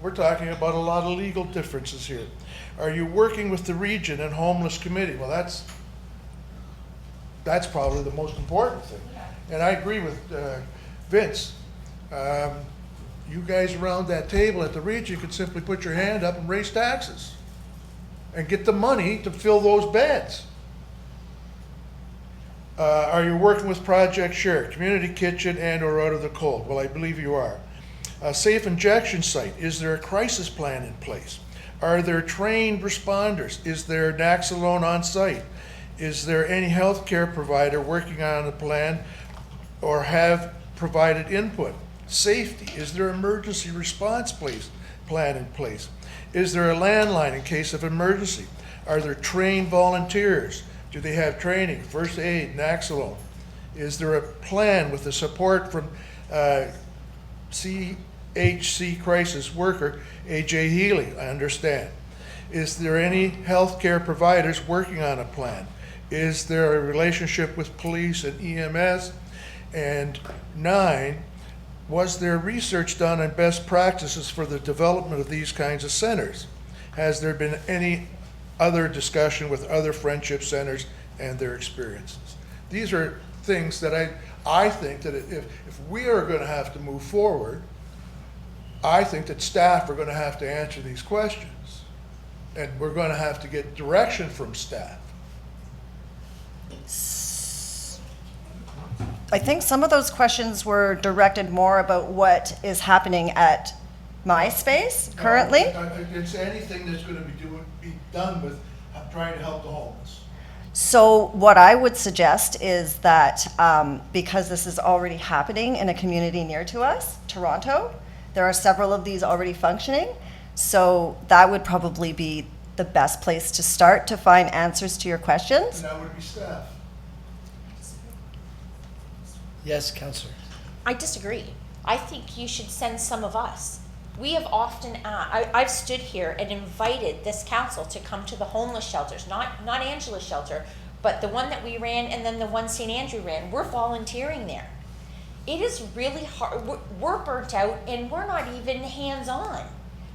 We're talking about a lot of legal differences here. Are you working with the region and homeless committee? Well, that's probably the most important thing. And I agree with Vince. You guys around that table at the region could simply put your hand up and raise taxes and get the money to fill those beds. Are you working with Project Share, Community Kitchen, and or Out of the Cold? Well, I believe you are. Safe injection site, is there a crisis plan in place? Are there trained responders? Is there Naxalone on site? Is there any healthcare provider working on a plan or have provided input? Safety, is there emergency response plan in place? Is there a landline in case of emergency? Are there trained volunteers? Do they have training, first aid, Naxalone? Is there a plan with the support from CHC crisis worker, A.J. Healy? I understand. Is there any healthcare providers working on a plan? Is there a relationship with police and EMS? And 9, was there research done on best practices for the development of these kinds of centers? Has there been any other discussion with other friendship centers and their experiences? These are things that I think that if we are going to have to move forward, I think that staff are going to have to answer these questions. And we're going to have to get direction from staff. I think some of those questions were directed more about what is happening at my space currently. It's anything that's going to be done with trying to help the homeless. So what I would suggest is that because this is already happening in a community near to us, Toronto, there are several of these already functioning. So that would probably be the best place to start to find answers to your questions. And that would be staff. Yes, Councillor. I disagree. I think you should send some of us We have often, I've stood here and invited this council to come to the homeless shelters, not Angela's shelter, but the one that we ran and then the one St. Andrew ran. We're volunteering there. It is really hard. We're burnt out and we're not even hands-on.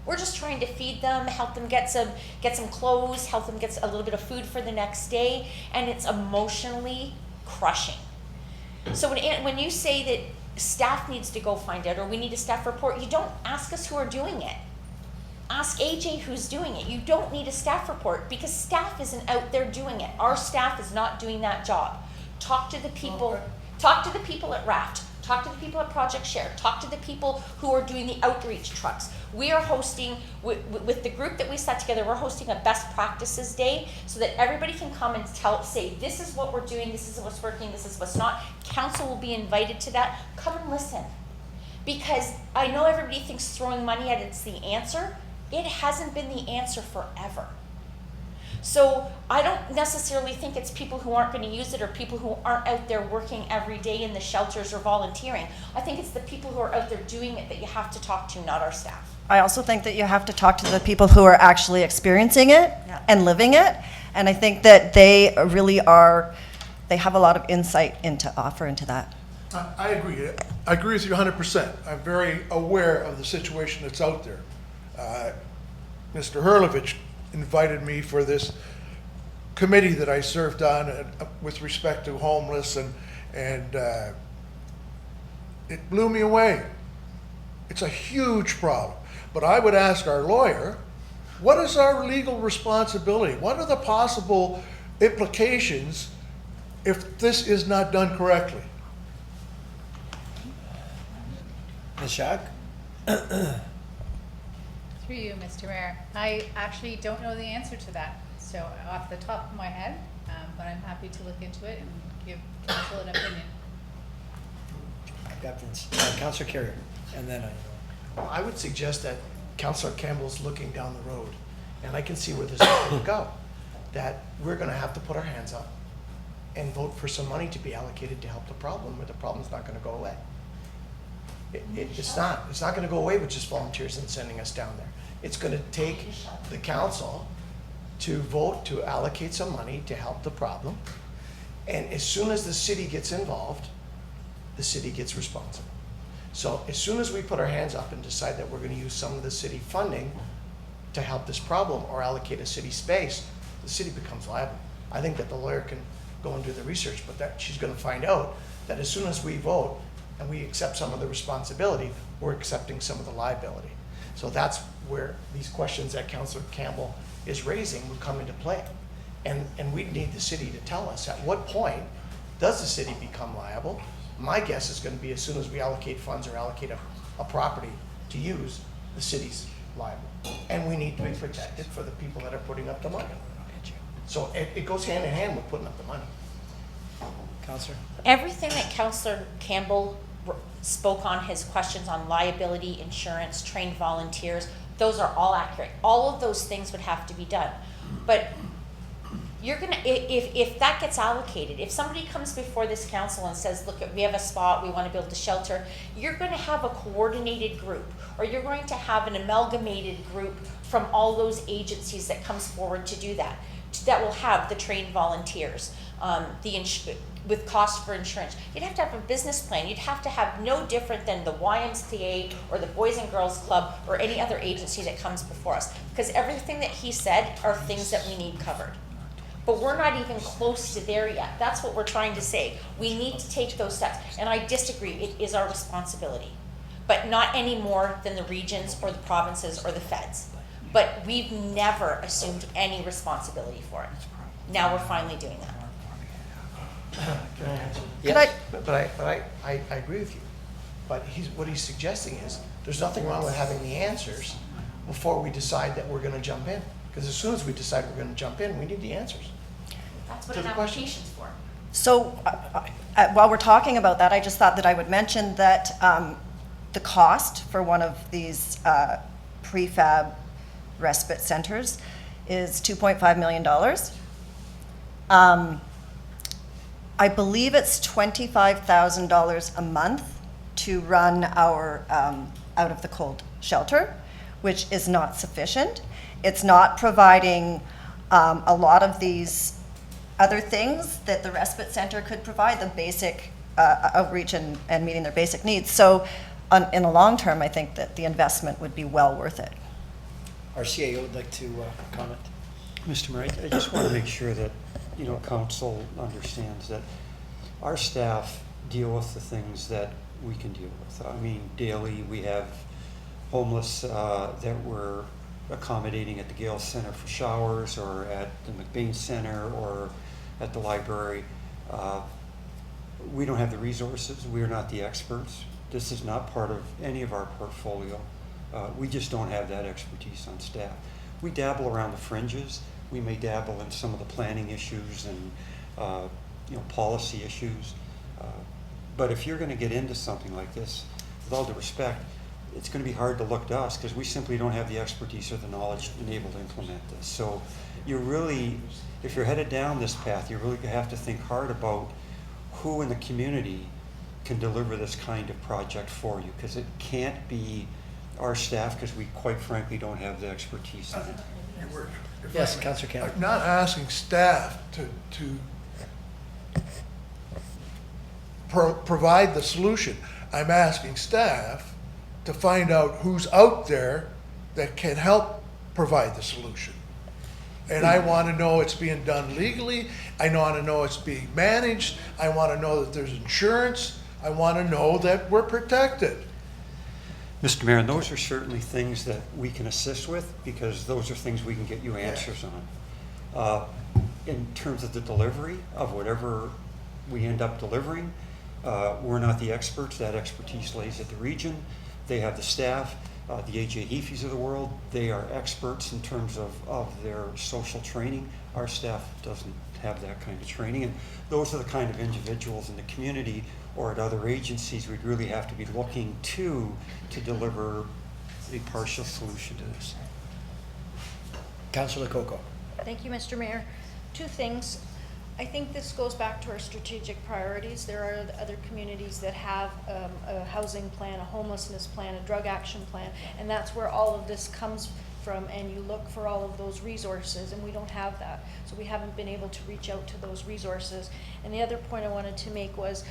We're just trying to feed them, help them get some clothes, help them get a little bit of food for the next day, and it's emotionally crushing. So when you say that staff needs to go find out, or we need a staff report, you don't ask us who are doing it. Ask AJ who's doing it. You don't need a staff report because staff isn't out there doing it. Our staff is not doing that job. Talk to the people. Talk to the people at Raft. Talk to the people at Project Share. Talk to the people who are doing the outreach trucks. We are hosting, with the group that we set together, we're hosting a best practices day so that everybody can come and say, this is what we're doing, this is what's working, this is what's not. Council will be invited to that. Come and listen. Because I know everybody thinks throwing money at it's the answer. It hasn't been the answer forever. So I don't necessarily think it's people who aren't going to use it or people who aren't out there working every day in the shelters or volunteering. I think it's the people who are out there doing it that you have to talk to, not our staff. I also think that you have to talk to the people who are actually experiencing it and living it. And I think that they really are, they have a lot of insight into offer into that. I agree. I agree with you 100%. I'm very aware of the situation that's out there. Mr. Hurlovich invited me for this committee that I served on with respect to homeless, and it blew me away. It's a huge problem. But I would ask our lawyer, what is our legal responsibility? What are the possible implications if this is not done correctly? Ms. Shack? Through you, Mr. Mayor. I actually don't know the answer to that, so off the top of my head, but I'm happy to look into it and give council an opinion. I've got Vince. Councillor Carrier, and then Well, I would suggest that Councillor Campbell's looking down the road, and I can see where this is going to go, that we're going to have to put our hands up and vote for some money to be allocated to help the problem, or the problem's not going to go away. It's not going to go away with just volunteers and sending us down there. It's going to take the council to vote to allocate some money to help the problem. And as soon as the city gets involved, the city gets responsible. So as soon as we put our hands up and decide that we're going to use some of the city funding to help this problem or allocate a city space, the city becomes liable. I think that the lawyer can go and do the research, but that she's going to find out that as soon as we vote and we accept some of the responsibility, we're accepting some of the liability. So that's where these questions that Councillor Campbell is raising would come into play. And we need the city to tell us at what point does the city become liable. My guess is going to be as soon as we allocate funds or allocate a property to use, the city's liable. And we need to be protected for the people that are putting up the money. So it goes hand in hand with putting up the money. Councillor? Everything that Councillor Campbell spoke on, his questions on liability, insurance, trained volunteers, those are all accurate. All of those things would have to be done. But you're gonna, if that gets allocated, if somebody comes before this council and says, look, we have a spot, we want to build a shelter, you're going to have a coordinated group, or you're going to have an amalgamated group from all those agencies that comes forward to do that. That will have the trained volunteers, with cost for insurance. You'd have to have a business plan. You'd have to have no different than the YMCA or the Boys and Girls Club or any other agency that comes before us. Because everything that he said are things that we need covered. But we're not even close to there yet. That's what we're trying to say. We need to take those steps. And I disagree, it is our responsibility. But not any more than the regions or the provinces or the feds. But we've never assumed any responsibility for it. Now we're finally doing that. Can I answer? Yes. But I agree with you. But what he's suggesting is there's nothing wrong with having the answers before we decide that we're going to jump in. Because as soon as we decide we're going to jump in, we need the answers. That's what To an the question. application's for. So while we're talking about that, I just thought that I would mention that the cost for one of these prefab respite centers is $2.5 million. I believe it's $25,000 a month to run our out of the cold shelter, which is not sufficient. It's not providing a lot of these other things that the respite center could provide, the basic outreach and meeting their basic needs. So in the long term, I think that the investment would be well worth it. Our CAO would like to comment. Mr. Mayor, I just want to make sure that, council understands that our staff deal with the things that we can deal with. I mean, daily we have homeless that we're accommodating at the Gale Center for showers, or at the McBain Center, or at the library. We don't have the resources. We're not the experts. This is not part of any of our portfolio. We just don't have that expertise on staff. We dabble around the fringes. We may dabble in some of the planning issues and policy issues. But if you're going to get into something like this, with all due respect, it's going to be hard to look to us because we simply don't have the expertise or the knowledge to be able to implement this. So you're really, if you're headed down this path, you really have to think hard about who in the community can deliver this kind of project for you, because it can't be our staff, because we quite frankly don't have the expertise in it. Yes, Councillor Campbell. I'm not asking staff to provide the solution. I'm asking staff to find out who's out there that can help provide the solution. And I want to know it's being done legally. I want to know it's being managed. I want to know that there's insurance. I want to know that we're protected. Mr. Mayor, and those are certainly things that we can assist with, because those are things we can get you answers on. In terms of the delivery of whatever we end up delivering, we're not the experts. That expertise lays at the region. They have the staff, the AJ Hefes of the world. They are experts in terms of their social training. Our staff doesn't have that kind of training, and those are the kind of individuals in the community or at other agencies we'd really have to be looking to deliver a partial solution to this. Councillor Lococo. Thank you, Mr. Mayor. Two things. I think this goes back to our strategic priorities. There are other communities that have a housing plan, a homelessness plan, a drug action plan, and that's where all of this comes from, and you look for all of those resources, and we don't have that. So we haven't been able to reach out to those resources. And the other point I wanted to make was,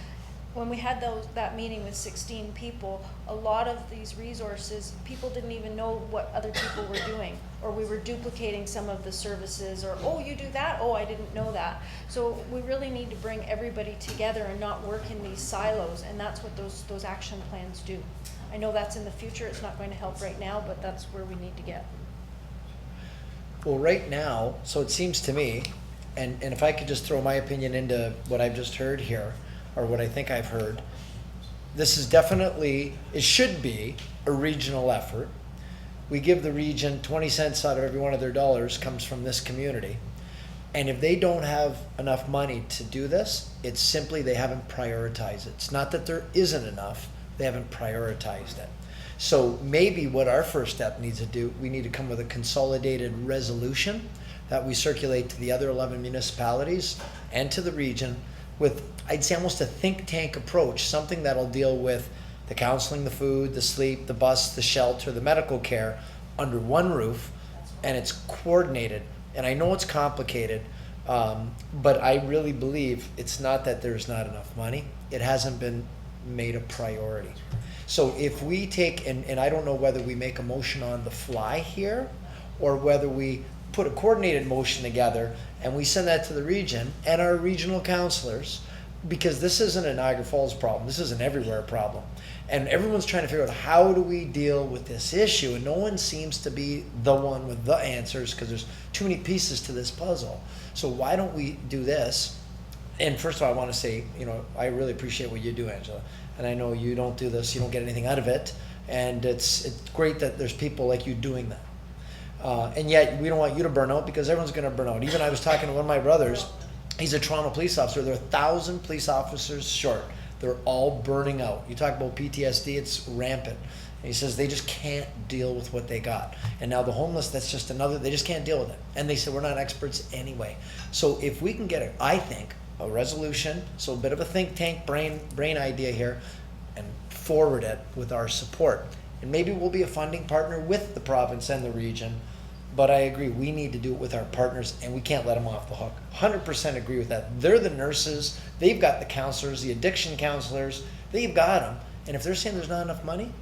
when we had that meeting with 16 people, a lot of these resources, people didn't even know what other people were doing, or we were duplicating some of the services, or, oh, you do that? Oh, I didn't know that. So we really need to bring everybody together and not work in these silos, and that's what those action plans do. I know that's in the future, it's not going to help right now, but that's where we need to get. Well, right now, so it seems to me, and if I could just throw my opinion into what I've just heard here, or what I think I've heard, this is definitely, it should be a regional effort. We give the region 20 cents out of every one of their dollars comes from this community. And if they don't have enough money to do this, it's simply they haven't prioritized it. It's not that there isn't enough, they haven't prioritized it. So maybe what our first step needs to do, we need to come with a consolidated resolution that we circulate to the other 11 municipalities and to the region with, I'd say, almost a think tank approach, something that'll deal with the counseling, the food, the sleep, the bus, the shelter, the medical care under one roof, and it's coordinated. And I know it's complicated, but I really believe it's not that there's not enough money. It hasn't been made a priority. So if we take, and I don't know whether we make a motion on the fly here, or whether we put a coordinated motion together and we send that to the region and our regional councillors, because this isn't a Niagara Falls problem, this is an everywhere problem. And everyone's trying to figure out, how do we deal with this issue? And no one seems to be the one with the answers, because there's too many pieces to this puzzle. So why don't we do this? And first of all, I want to say, I really appreciate what you do, Angela. And I know you don't do this, you don't get anything out of it. And it's great that there's people like you doing that. And yet we don't want you to burn out, because everyone's going to burn out. Even I was talking to one of my brothers, he's a Toronto police officer. There are 1,000 police officers short. They're all burning out. You talk about PTSD, it's rampant. And he says they just can't deal with what they got. And now the homeless, that's just another, they just can't deal with it. And they said, we're not experts anyway. So if we can get, I think, a resolution, so a bit of a think tank brain idea here, and forward it with our support, And maybe we'll be a funding partner with the province and the region. But I agree, we need to do it with our partners, and we can't let them off the hook. 100% agree with that. They're the nurses, they've got the counselors, the addiction counselors, they've got them. And if they're saying there's not enough money,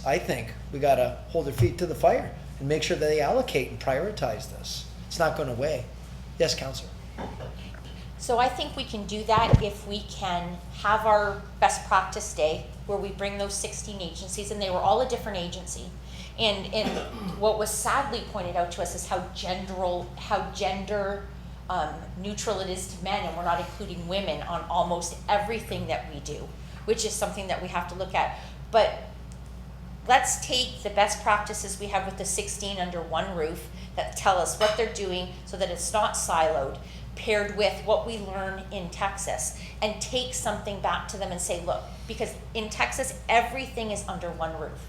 I think we gotta hold their feet to the fire and make sure that they allocate and prioritize this. It's not going away. Yes, Councillor. So I think we can do that if we can have our best practice day where we bring those 16 agencies, and they were all a different agency. And what was sadly pointed out to us is how gender neutral it is to men, and we're not including women on almost everything that we do, which is something that we have to look at. But let's take the best practices we have with the 16 under one roof that tell us what they're doing so that it's not siloed, paired with what we learn in Texas, and take something back to them and say, look, because in Texas, everything is under one roof.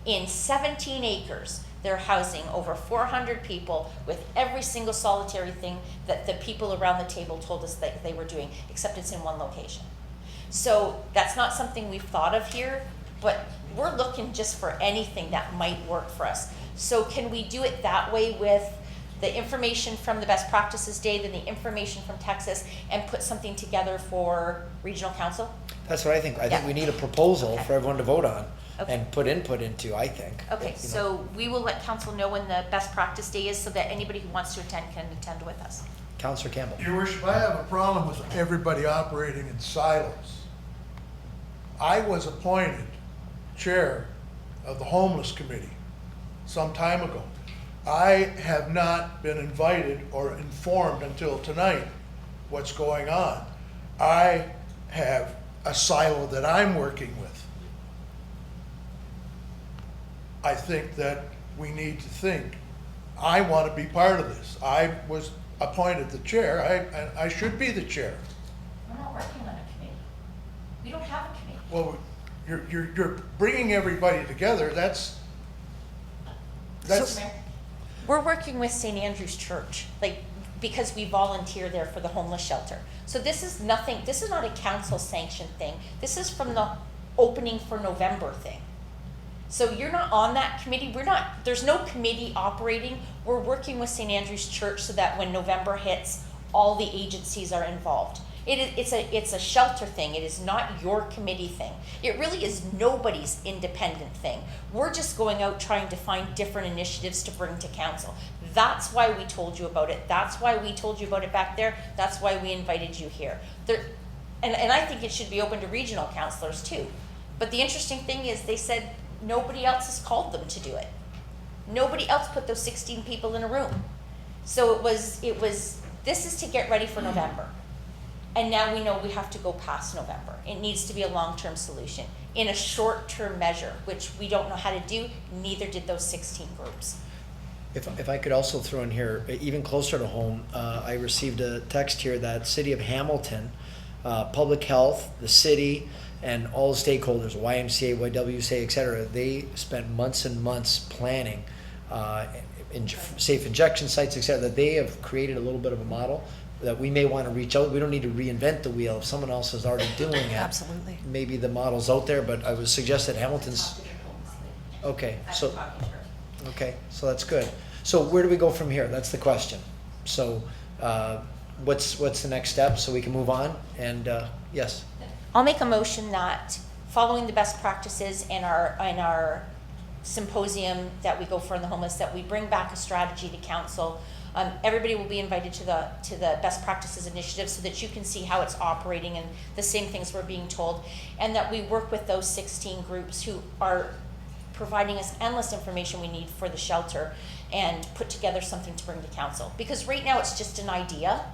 In 17 acres, they're housing over 400 people with every single solitary thing that the people around the table told us that they were doing, except it's in one location. So that's not something we've thought of here, but we're looking just for anything that might work for us. So can we do it that way with the information from the best practices day, then the information from Texas, and put something together for regional council? That's what I think. I think we need a proposal for everyone to vote on Okay. and put input into, I think. Okay, You know. so we will let council know when the best practice day is so that anybody who wants to attend can attend with us. Councillor Campbell. Your Worship, I have a problem with everybody operating in silos. I was appointed chair of the homeless committee some time ago. I have not been invited or informed until tonight what's going on. I have a silo that I'm working with. I think that we need to think. I want to be part of this. I was appointed the chair. I should be the chair. We're not working on a committee. We don't have a committee. Well, you're bringing everybody together. That's We're working with St. Andrew's Church, because we volunteer there for the homeless shelter. So this is not a council sanctioned thing. This is from the opening for November thing. So you're not on that committee. There's no committee operating. We're working with St. Andrew's Church so that when November hits, all the agencies are involved. It's a shelter thing. It is not your committee thing. It really is nobody's independent thing. We're just going out trying to find different initiatives to bring to council. That's why we told you about it. That's why we told you about it back there. That's why we invited you here. And I think it should be open to regional councillors too. But the interesting thing is they said nobody else has called them to do it. Nobody else put those 16 people in a room. So this is to get ready for November. And now we know we have to go past November. It needs to be a long-term solution in a short-term measure, which we don't know how to do, neither did those 16 groups. If I could also throw in here, even closer to home, I received a text here that City of Hamilton, Public Health, the city, and all the stakeholders, YMCA, YWCA, et cetera, they spent months and months planning safe injection sites, et cetera, that they have created a little bit of a model that we may want to reach out. We don't need to reinvent the wheel. If someone else is already doing it, Absolutely. maybe the model's out there, but I would suggest that Hamilton's, okay, so that's good. So where do we go from here? That's the question. So what's the next step so we can move on? And yes. I'll make a motion that following the best practices in our symposium that we go for in the homeless, that we bring back a strategy to council. Everybody will be invited to the best practices initiative so that you can see how it's operating and the same things we're being told, and that we work with those 16 groups who are providing us endless information we need for the shelter and put together something to bring to council. Because right now it's just an idea,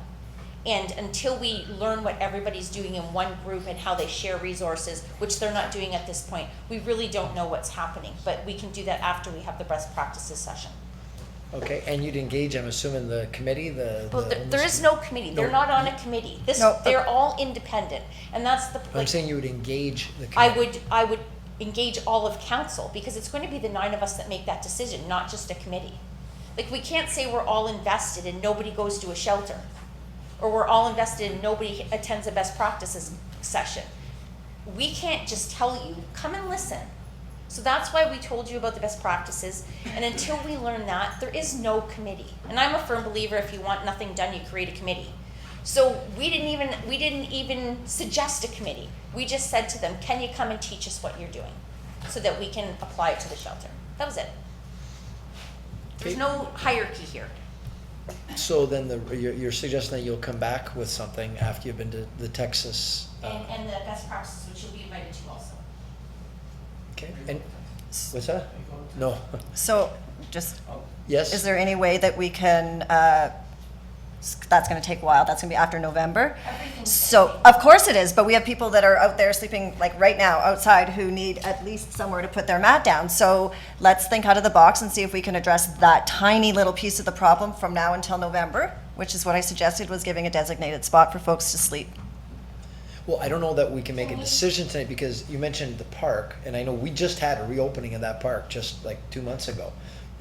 and until we learn what everybody's doing in one group and how they share resources, which they're not doing at this point, we really don't know what's happening. But we can do that after we have the best practices session. Okay, and you'd engage, I'm assuming, the committee, There is no committee. They're not on a committee. They're all independent, and that's the. I'm saying you would engage the committee. I would engage all of council, because it's going to be the 9 of us that make that decision, not just a committee. We can't say we're all invested and nobody goes to a shelter, or we're all invested and nobody attends a best practices session. We can't just tell you, come and listen. So that's why we told you about the best practices, and until we learn that, there is no committee. And I'm a firm believer, if you want nothing done, you create a committee. So we didn't even suggest a committee. We just said to them, can you come and teach us what you're doing so that we can apply it to the shelter? That was it. There's Okay. no hierarchy here. So then you're suggesting that you'll come back with something after you've been to the Texas. And the best practices, which you'll be invited to also. Okay, and what's that? No. So, just, Yes? is there any way that we can, that's gonna take a while, that's gonna be after November? So, of course it is, but we have people that are out there sleeping, like right now, outside, who need at least somewhere to put their mat down. So let's think out of the box and see if we can address that tiny little piece of the problem from now until November, which is what I suggested, was giving a designated spot for folks to sleep. Well, I don't know that we can make a decision tonight because you mentioned the park, and I know we just had a reopening of that park just like 2 months ago.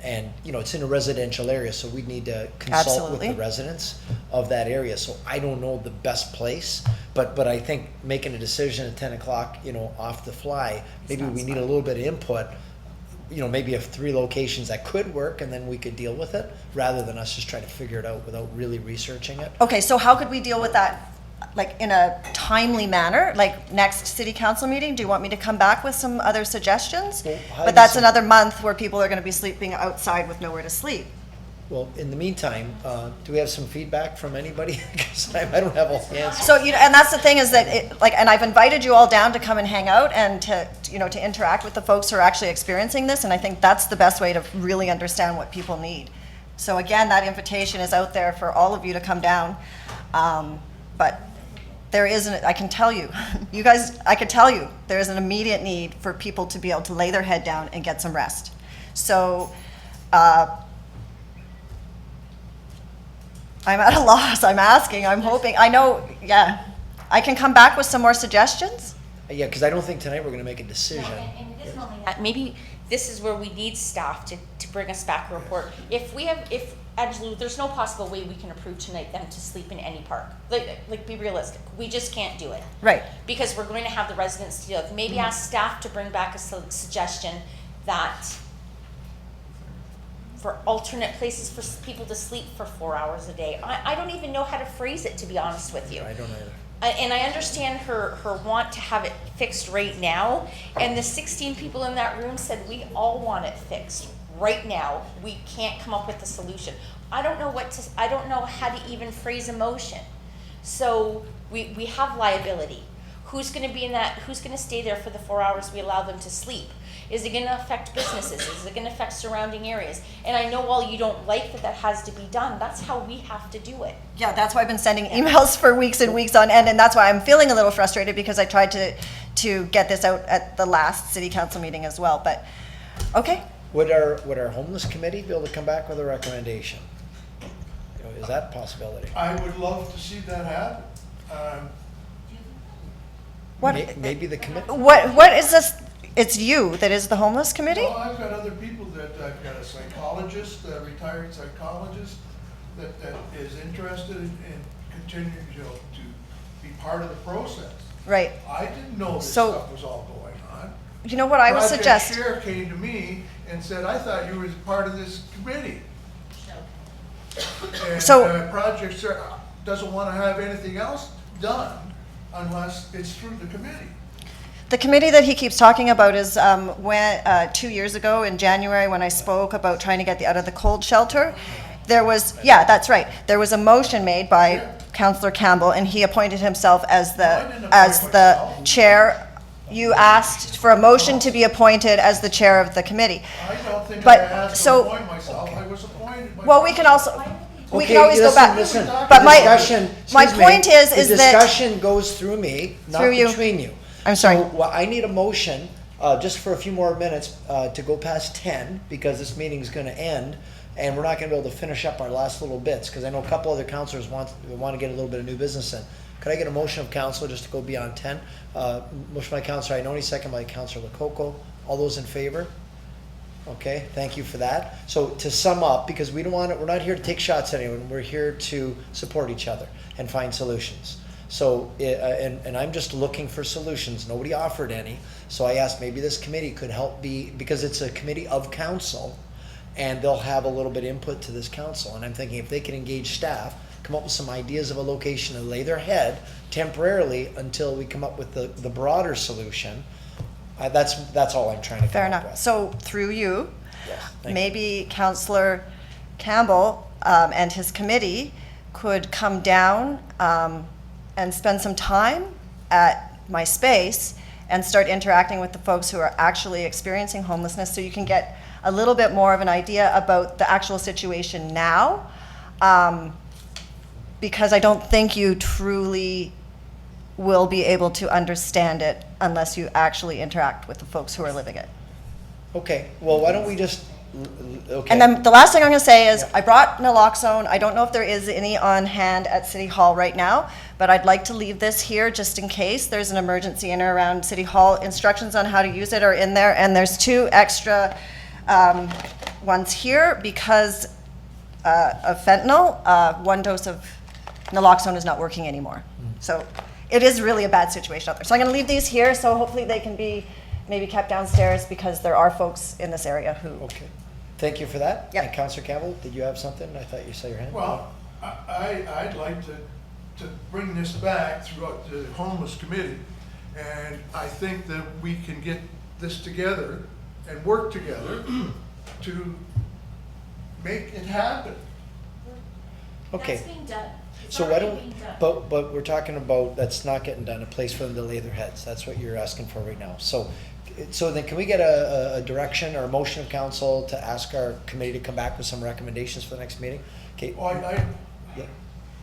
And, you know, it's in a residential area, so we'd need to consult with Absolutely. the residents of that area. So I don't know the best place, but I think making a decision at 10 o'clock, you know, off the fly, maybe we need a little bit of input, you know, maybe of 3 locations that could work, and then we could deal with it, rather than us just trying to figure it out without really researching it. Okay, so how could we deal with that, like, in a timely manner, like next city council meeting? Do you want me to come back with some other suggestions? Well, how But do that's you- another month where people are gonna be sleeping outside with nowhere to sleep. Well, in the meantime, do we have some feedback from anybody? Because I don't have all the answers. So, you know, and that's the thing, is that it, like, and I've invited you all down to come and hang out and to, you know, to interact with the folks who are actually experiencing this, and I think that's the best way to really understand what people need. So again, that invitation is out there for all of you to come down. But there is, I can tell you, you guys, I can tell you, there is an immediate need for people to be able to lay their head down and get some rest. So, I'm at a loss, I'm asking, I'm hoping, I know, yeah. I can come back with some more suggestions? Yeah, because I don't think tonight we're gonna make a decision. And it is not only that, maybe this is where we need staff to bring us back a report. If Angela, there's no possible way we can approve tonight them to sleep in any park. Like, be realistic, we just can't do it. Right. Because we're going to have the residents to deal with. Maybe ask staff to bring back a suggestion that for alternate places for people to sleep for 4 hours a day. I don't even know how to phrase it, to be honest with you. I don't either. And I understand her want to have it fixed right now, and the 16 people in that room said we all want it fixed right now. We can't come up with a solution. I don't know how to even phrase a motion. So we have liability. Who's gonna be in that, who's gonna stay there for the 4 hours we allow them to sleep? Is it gonna affect businesses? Is it gonna affect surrounding areas? And I know while you don't like that has to be done, that's how we have to do it. Yeah, that's why I've been sending emails for weeks and weeks on end, and that's why I'm feeling a little frustrated, because I tried to get this out at the last city council meeting as well, but, okay. Would our homeless committee be able to come back with a recommendation? You know, is that a possibility? I would love to see that happen. Maybe the committee? What is this? It's you that is the homeless committee? No, I've got other people that, I've got a psychologist, a retired psychologist that is interested in continuing to be part of the process. Right. I didn't know this So- stuff was all going on. You know what I would suggest? Project Share came to me and said, I thought you were part of this committee. And So- Project Share doesn't want to have anything else done unless it's through the committee. The committee that he keeps talking about is when 2 years ago in January, when I spoke about trying to get out of the cold shelter, there was, yeah, that's right. There was a motion made by Councillor Campbell, and he appointed himself as the chair. You asked for a motion to be appointed as the chair of the committee. I don't think But, I asked to so- appoint myself. I was appointed by. Well, we can also, we can Okay, always go listen, back. listen. But The my discussion- my excuse me, point is the that discussion goes through me, not Through you. between you. I'm sorry. So, well, I need a motion, just for a few more minutes, to go past 10, because this meeting's gonna end, and we're not gonna be able to finish up our last little bits, because I know a couple other councilors want to get a little bit of new business in. Could I get a motion of council just to go beyond 10? Motion by Councillor Ioannoni, second by Councillor Lococo. All those in favor? Okay, thank you for that. So to sum up, because we're not here to take shots at anyone, we're here to support each other and find solutions. So, and I'm just looking for solutions. Nobody offered any. So I asked maybe this committee could help because it's a committee of council, and they'll have a little bit input to this council. And I'm thinking if they can engage staff, come up with some ideas of a location and lay their head temporarily until we come up with the broader solution. That's all I'm trying to come Fair up enough. with. So through you, Yes, thank you. maybe Councillor Campbell and his committee could come down and spend some time at my space and start interacting with the folks who are actually experiencing homelessness, so you can get a little bit more of an idea about the actual situation now. Because I don't think you truly will be able to understand it unless you actually interact with the folks who are living it. Okay, well, why don't we just, okay. And then the last thing I'm gonna say is, I brought naloxone. I don't know if there is any on hand at City Hall right now, but I'd like to leave this here just in case there's an emergency in or around City Hall. Instructions on how to use it are in there, and there's 2 extra ones here because of fentanyl. 1 dose of naloxone is not working anymore. So it is really a bad situation out there. So I'm gonna leave these here, so hopefully they can be maybe kept downstairs because there are folks in this area who. Okay, thank you for that. Yep. And Councillor Campbell, did you have something? I thought you saw your hand. Well, I'd like to bring this back throughout the homeless committee, and I think that we can get this together and work together to make it happen. Okay. That's being done. It's So why already don't, being done. but we're talking about, that's not getting done, a place for them to lay their heads. That's what you're asking for right now. So then can we get a direction or a motion of council to ask our committee to come back with some recommendations for the next meeting? Okay. Well, Yeah.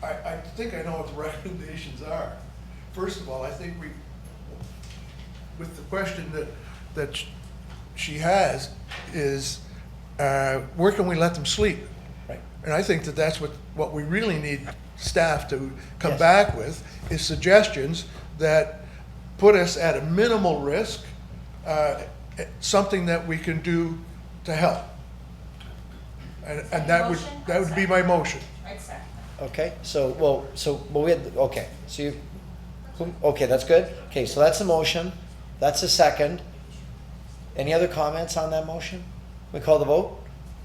I think I know what the recommendations are. First of all, I think with the question that she has is, where can we let them sleep? Right. And I think that's what we really need staff to come Yes. back with, is suggestions that put us at a minimal risk, something that we can do to help. And that would be my motion. Right, sir. Okay, so we had, okay, so you, okay, that's good. Okay, so that's a motion, that's a second. Any other comments on that motion? We call the vote?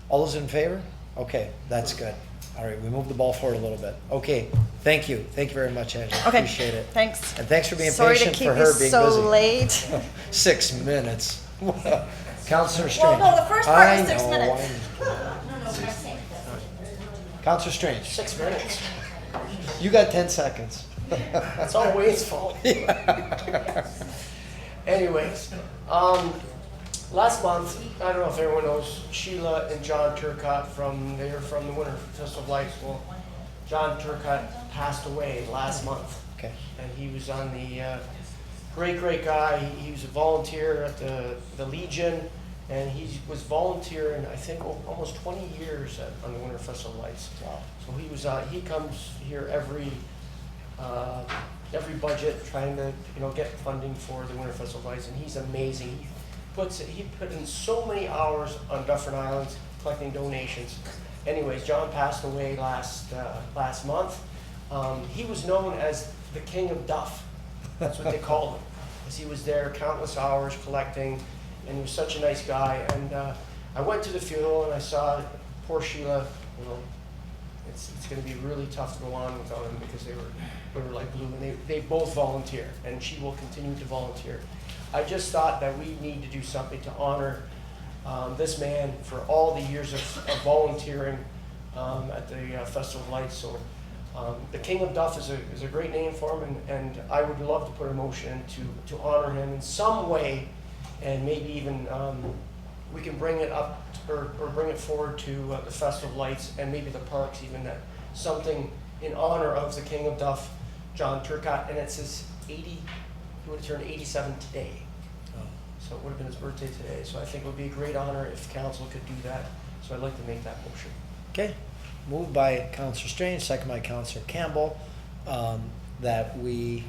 All those in favor? Okay, that's good. All right, we moved the ball forward a little bit. Okay, thank you very much, Angela. Okay, Appreciate it. thanks. And thanks for being Sorry to patient keep for you her being busy. so late. 6 minutes. Councillor Well, Strange. no, the first part was I 6 know, minutes. Councillor Strange, 6 minutes. you got 10 seconds. It's all Wayne's fault. Anyways, last month, I don't know if everyone knows, Sheila and John Turcotte they're from the Winter Festival of Lights. Well, John Turcotte passed away last month. Okay. And he was on the, great guy. He was a volunteer at the Legion, and he was volunteering, I think, almost 20 years on the Winter Festival of Lights. Wow. So he comes here every budget trying to, get funding for the Winter Festival of Lights, and he's amazing. He put in so many hours on Dufferin Islands collecting donations. Anyways, John passed away last month. He was known as the King of Duff. That's what they called him, because he was there countless hours collecting, and he was such a nice guy. And I went to the funeral and I saw poor Sheila. It's going to be really tough to go on without him, because they were like blue, and they both volunteer, and she will continue to volunteer. I just thought that we need to do something to honor this man for all the years of volunteering at the Festival of Lights. So the King of Duff is a great name for him, and I would love to put a motion to honor him in some way, and maybe even we can bring it up or bring it forward to the Festival of Lights and maybe the parks, even that something in honor of the King of Duff, John Turcotte, and it's his 80. He would have turned 87 today. So it would have been his birthday today. So I think it would be a great honor if council could do that. So I'd like to make that motion. Okay, moved by Councillor Strange, second by Councillor Campbell, that we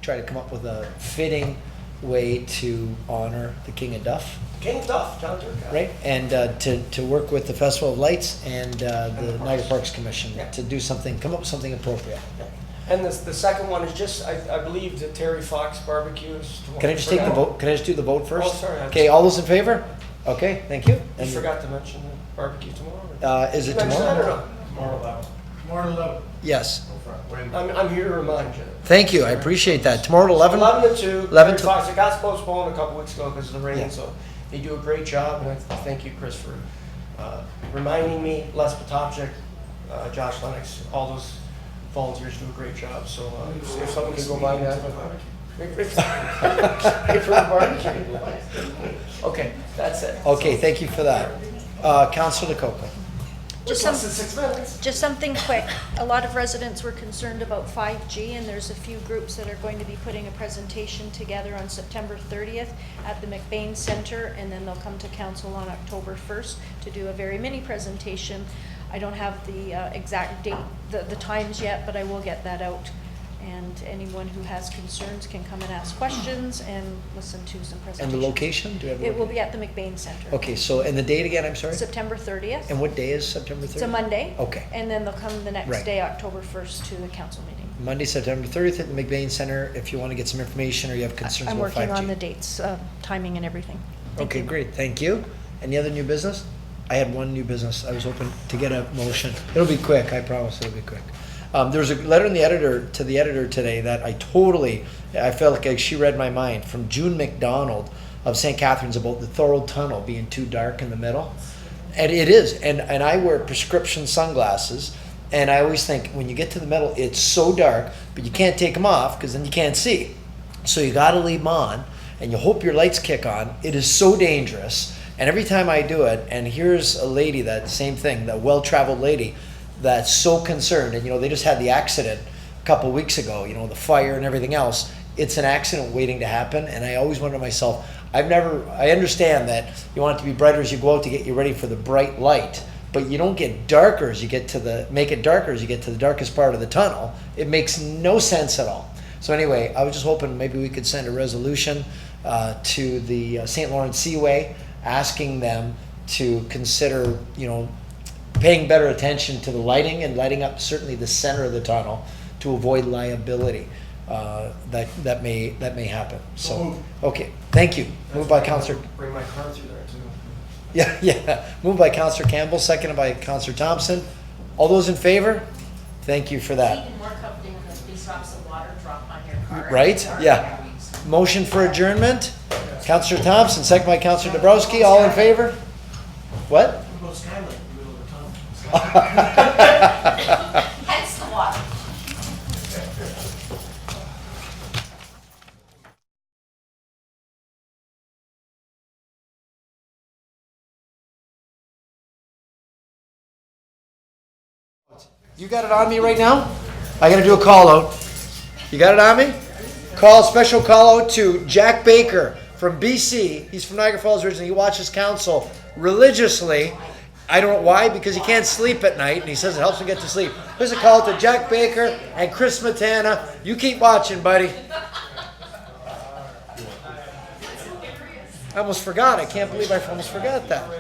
try to come up with a fitting way to honor the King of Duff. King of Duff, John Turcotte. Right, and to work with the Festival of Lights and the Niagara Parks Commission to do something, come up with something appropriate. And the second one is just, I believe the Terry Fox barbecue is tomorrow. Can I just take the vote? Can I just do the vote first? Oh, sorry. Okay, all those in favor? Okay, thank you. You forgot to mention the barbecue tomorrow? Is it Did you mention that or tomorrow? no? Tomorrow 11. Yes. I'm here to remind you. Thank you, I appreciate that. Tomorrow at 11? 11 to 2. 11 Terry to- Fox, it got postponed a couple weeks ago because of the rain, Yeah. so they do a great job, and I thank you, Chris, for reminding me. Les Potopchik, Josh Lennox, all those volunteers do a great job, so if someone can go by that. Pay for the barbecue. Okay, that's it. Okay, thank you for that. Councillor Lococo. Just Less some, than 6 minutes. just something quick. A lot of residents were concerned about 5G, and there's a few groups that are going to be putting a presentation together on September 30th at the McBain Center, and then they'll come to council on October 1st to do a very mini presentation. I don't have the exact date, the times yet, but I will get that out. And anyone who has concerns can come and ask questions and listen to some And presentations. the location? Do you have a It will location? be at the McBain Center. Okay, so, and the date again, I'm sorry? September 30th. And what day is September 30th? It's a Monday. Okay. And then they'll come the next Right. day, October 1st, to the council meeting. Monday, September 30th at the McBain Center, if you want to get some information or you have concerns I'm about 5G. working on the dates, timing and everything. Thank Okay, you. great, thank you. Any other new business? I had one new business. I was hoping to get a motion. It'll be quick, I promise it'll be quick. There was a letter in the editor, to the editor today that I felt like she read my mind, from June McDonald of St. Catharines about the Thorold Tunnel being too dark in the middle. And it is, and I wear prescription sunglasses, and I always think when you get to the middle, it's so dark, but you can't take them off because then you can't see. So you gotta leave them on, and you hope your lights kick on. It is so dangerous. And every time I do it, and here's a lady, that same thing, that well-traveled lady, that's so concerned, and they just had the accident a couple weeks ago, the fire and everything else. It's an accident waiting to happen, and I always wonder to myself, I understand that you want it to be brighter as you go out to get you ready for the bright light, but you don't get darker as you get to the darkest part of the tunnel. It makes no sense at all. So anyway, I was just hoping maybe we could send a resolution to the St. Lawrence Seaway, asking them to consider, paying better attention to the lighting and lighting up certainly the center of the tunnel to avoid liability that may happen. So, okay, thank you. Moved by Councillor. Bring my car through there too. Yeah. Moved by Councillor Campbell, seconded by Councillor Thompson. All those in favor? Thank you for that. Even more comforting when those big drops of water drop on your car. Right? Yeah. Motion for adjournment. Councillor Thompson, second by Councillor Dabrowski. All in favor? What? Hence the water. You got it on me right now? I gotta do a call out. You got it on me? Special call out to Jack Baker from BC. He's from Niagara Falls originally. He watches council religiously. I don't know why, because he can't sleep at night, and he says it helps him get to sleep. Here's a call to Jack Baker and Chris Matana. You keep watching, buddy. I almost forgot. I can't believe I almost forgot that.